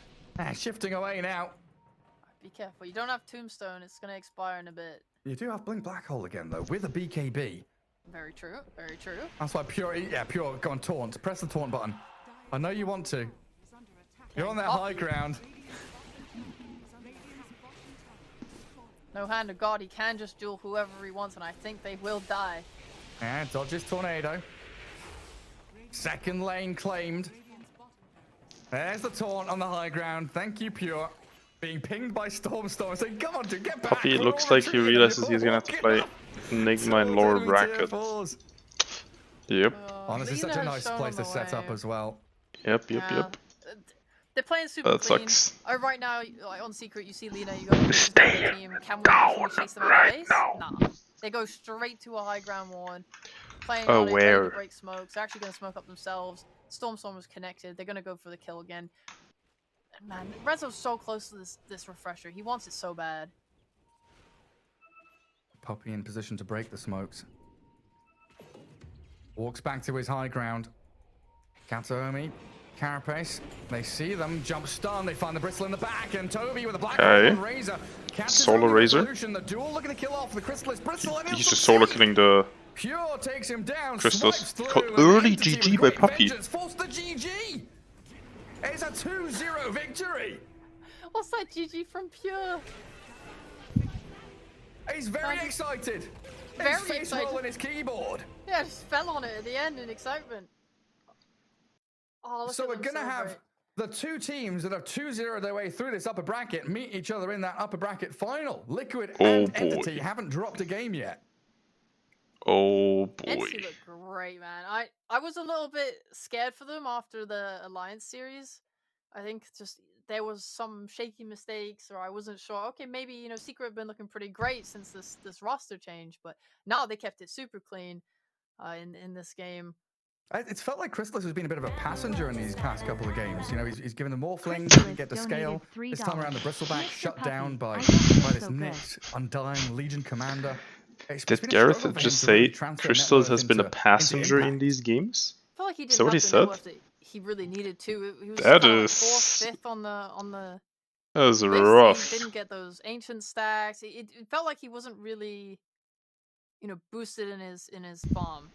shifting away now. Be careful. You don't have Tombstone. It's going to expire in a bit. You do have Blink Black Hole again, though, with a BKB. Very true. Very true. That's why Pure, go on taunt. Press the taunt button. I know you want to. You're on that high ground. No hand of God, he can just duel whoever he wants, and I think they will die. And dodges Tornado. Second lane claimed. There's the taunt on the high ground. Thank you, Pure. Being pinged by Stormstorm, saying, come on, dude, get back. Puppy looks like he realizes he's gonna have to play Enigma in lower bracket. Yep. Honestly, such a nice place to set up as well. Yep. They're playing super that clean. sucks. Oh, right now, like on Secret, you see Lina, you got the team. Can we chase them out of base? Nah. They go straight to a high ground ward. Playing on it, ready to break smokes. They're actually going to smoke up themselves. Stormstormer's connected. They're going to go for the kill again. And man, Rezo's so close to this refresher. He wants it so bad. Puppy in position to break the smokes. Walks back to his high ground. Kataomi, Carapace, they see them, jump stun, they find the bristle in the back, and Toby with a black Razor. Solar Razor. The duel looking to kill off the Crystallis bristle, and he's just solo killing the Pure takes him down. Crystals. Early GG by Puppy. Force the GG. It's a 2-0 victory. What's that GG from Pure? He's very excited. Very his face excited. roll in his keyboard. Yeah, just fell on it at the end in excitement. Oh, so we're going to have the two teams that have 2-0 their way through this upper bracket meet each other in that upper bracket final. Liquid and Entity haven't dropped a game yet. Oh boy. Entity looked great, man. I was a little bit scared for them after the Alliance series. I think just there was some shaky mistakes, or I wasn't sure. Okay, maybe, you know, Secret have been looking pretty great since this roster change, but now they kept it super clean in this game. It's felt like Crystallis has been a bit of a passenger in these past couple of games. You know, he's given them more flings, didn't get to scale. This time around, the Bristleback shut down by this next Undying Legion commander. Did Gareth just say Crystals has been a passenger in these games? I feel like he didn't Is that what he said? He really needed to. He was that kind of is 4th, 5th on the. That was rough. He didn't get those ancient stacks. It felt like he wasn't really, you know, boosted in his farm.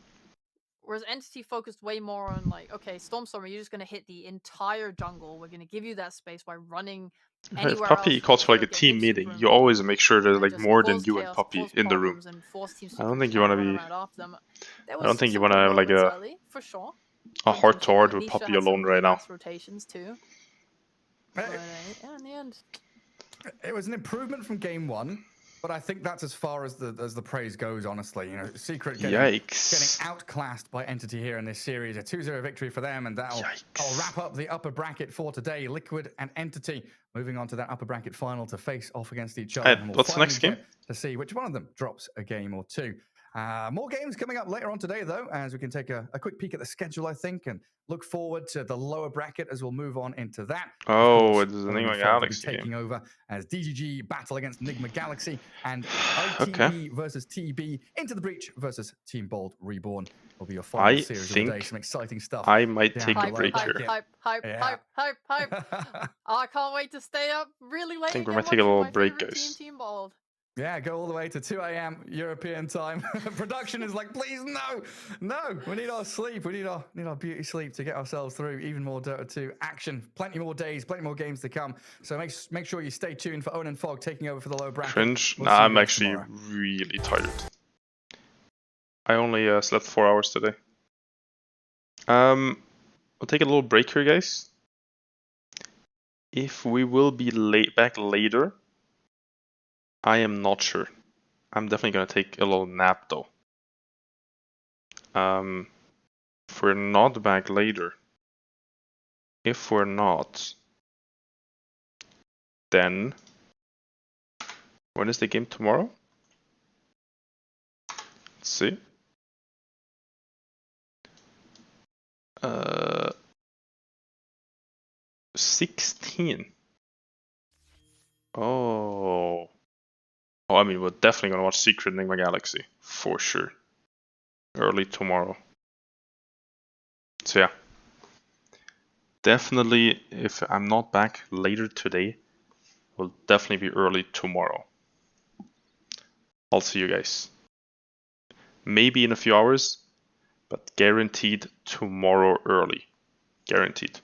Whereas Entity focused way more on like, okay, Stormstormer, you're just gonna hit the entire jungle. We're gonna give you that space by running anywhere if Puppy calls for like a team meeting, you always make sure there's like more than you and Puppy in the room. I don't think you want to be. I don't think you want to have like a heart to heart with Puppy alone right now. Rotations too. But, in the end, it was an improvement from game 1. But I think that's as far as the praise goes, honestly. You know, Secret getting outclassed by Entity here in this series. A 2-0 victory for them, and that'll wrap up the upper bracket for today. Liquid and Entity moving on to that upper bracket final to face off against each other. Hey, what's the next game? To see which one of them drops a game or two. More games coming up later on today, though, as we can take a quick peek at the schedule, I think, and look forward to the lower bracket as we'll move on into that. Oh, it's Enigma Galaxy taking over as DGG battle against Enigma Galaxy and ITB versus TB into the Breach versus Team Bold Reborn. will be your final series of the day. Some exciting stuff. I might take a break here. Hype. I can't wait to stay up really late. I think we might take a little break, guys. Team balled. Yeah, go all the way to 2 a.m. European time. Production is like, please, no. We need our sleep. We need our beauty sleep to get ourselves through even more Dota 2 action. Plenty more days, plenty more games to come. So make sure you stay tuned for Owen and Fog taking over for the low bracket. Cringe. Nah, I'm actually really tired. I only slept 4 hours today. I'll take a little break here, guys. If we will be back later, I am not sure. I'm definitely gonna take a little nap though. If we're not back later, then when is the game tomorrow? Let's see. 16. Oh, I mean, we're definitely gonna watch Secret Enigma Galaxy for sure. Early tomorrow. So yeah, definitely. If I'm not back later today, will definitely be early tomorrow. I'll see you guys. Maybe in a few hours, but guaranteed tomorrow early. Guaranteed.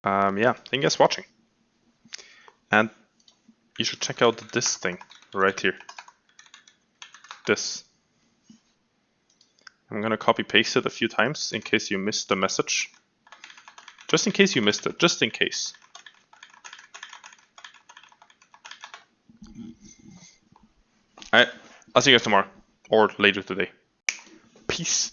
Yeah, thank you guys for watching. And you should check out this thing right here. This. I'm gonna copy paste it a few times in case you missed the message. Just in case you missed it, just in case. Alright, I'll see you guys tomorrow or later today. Peace.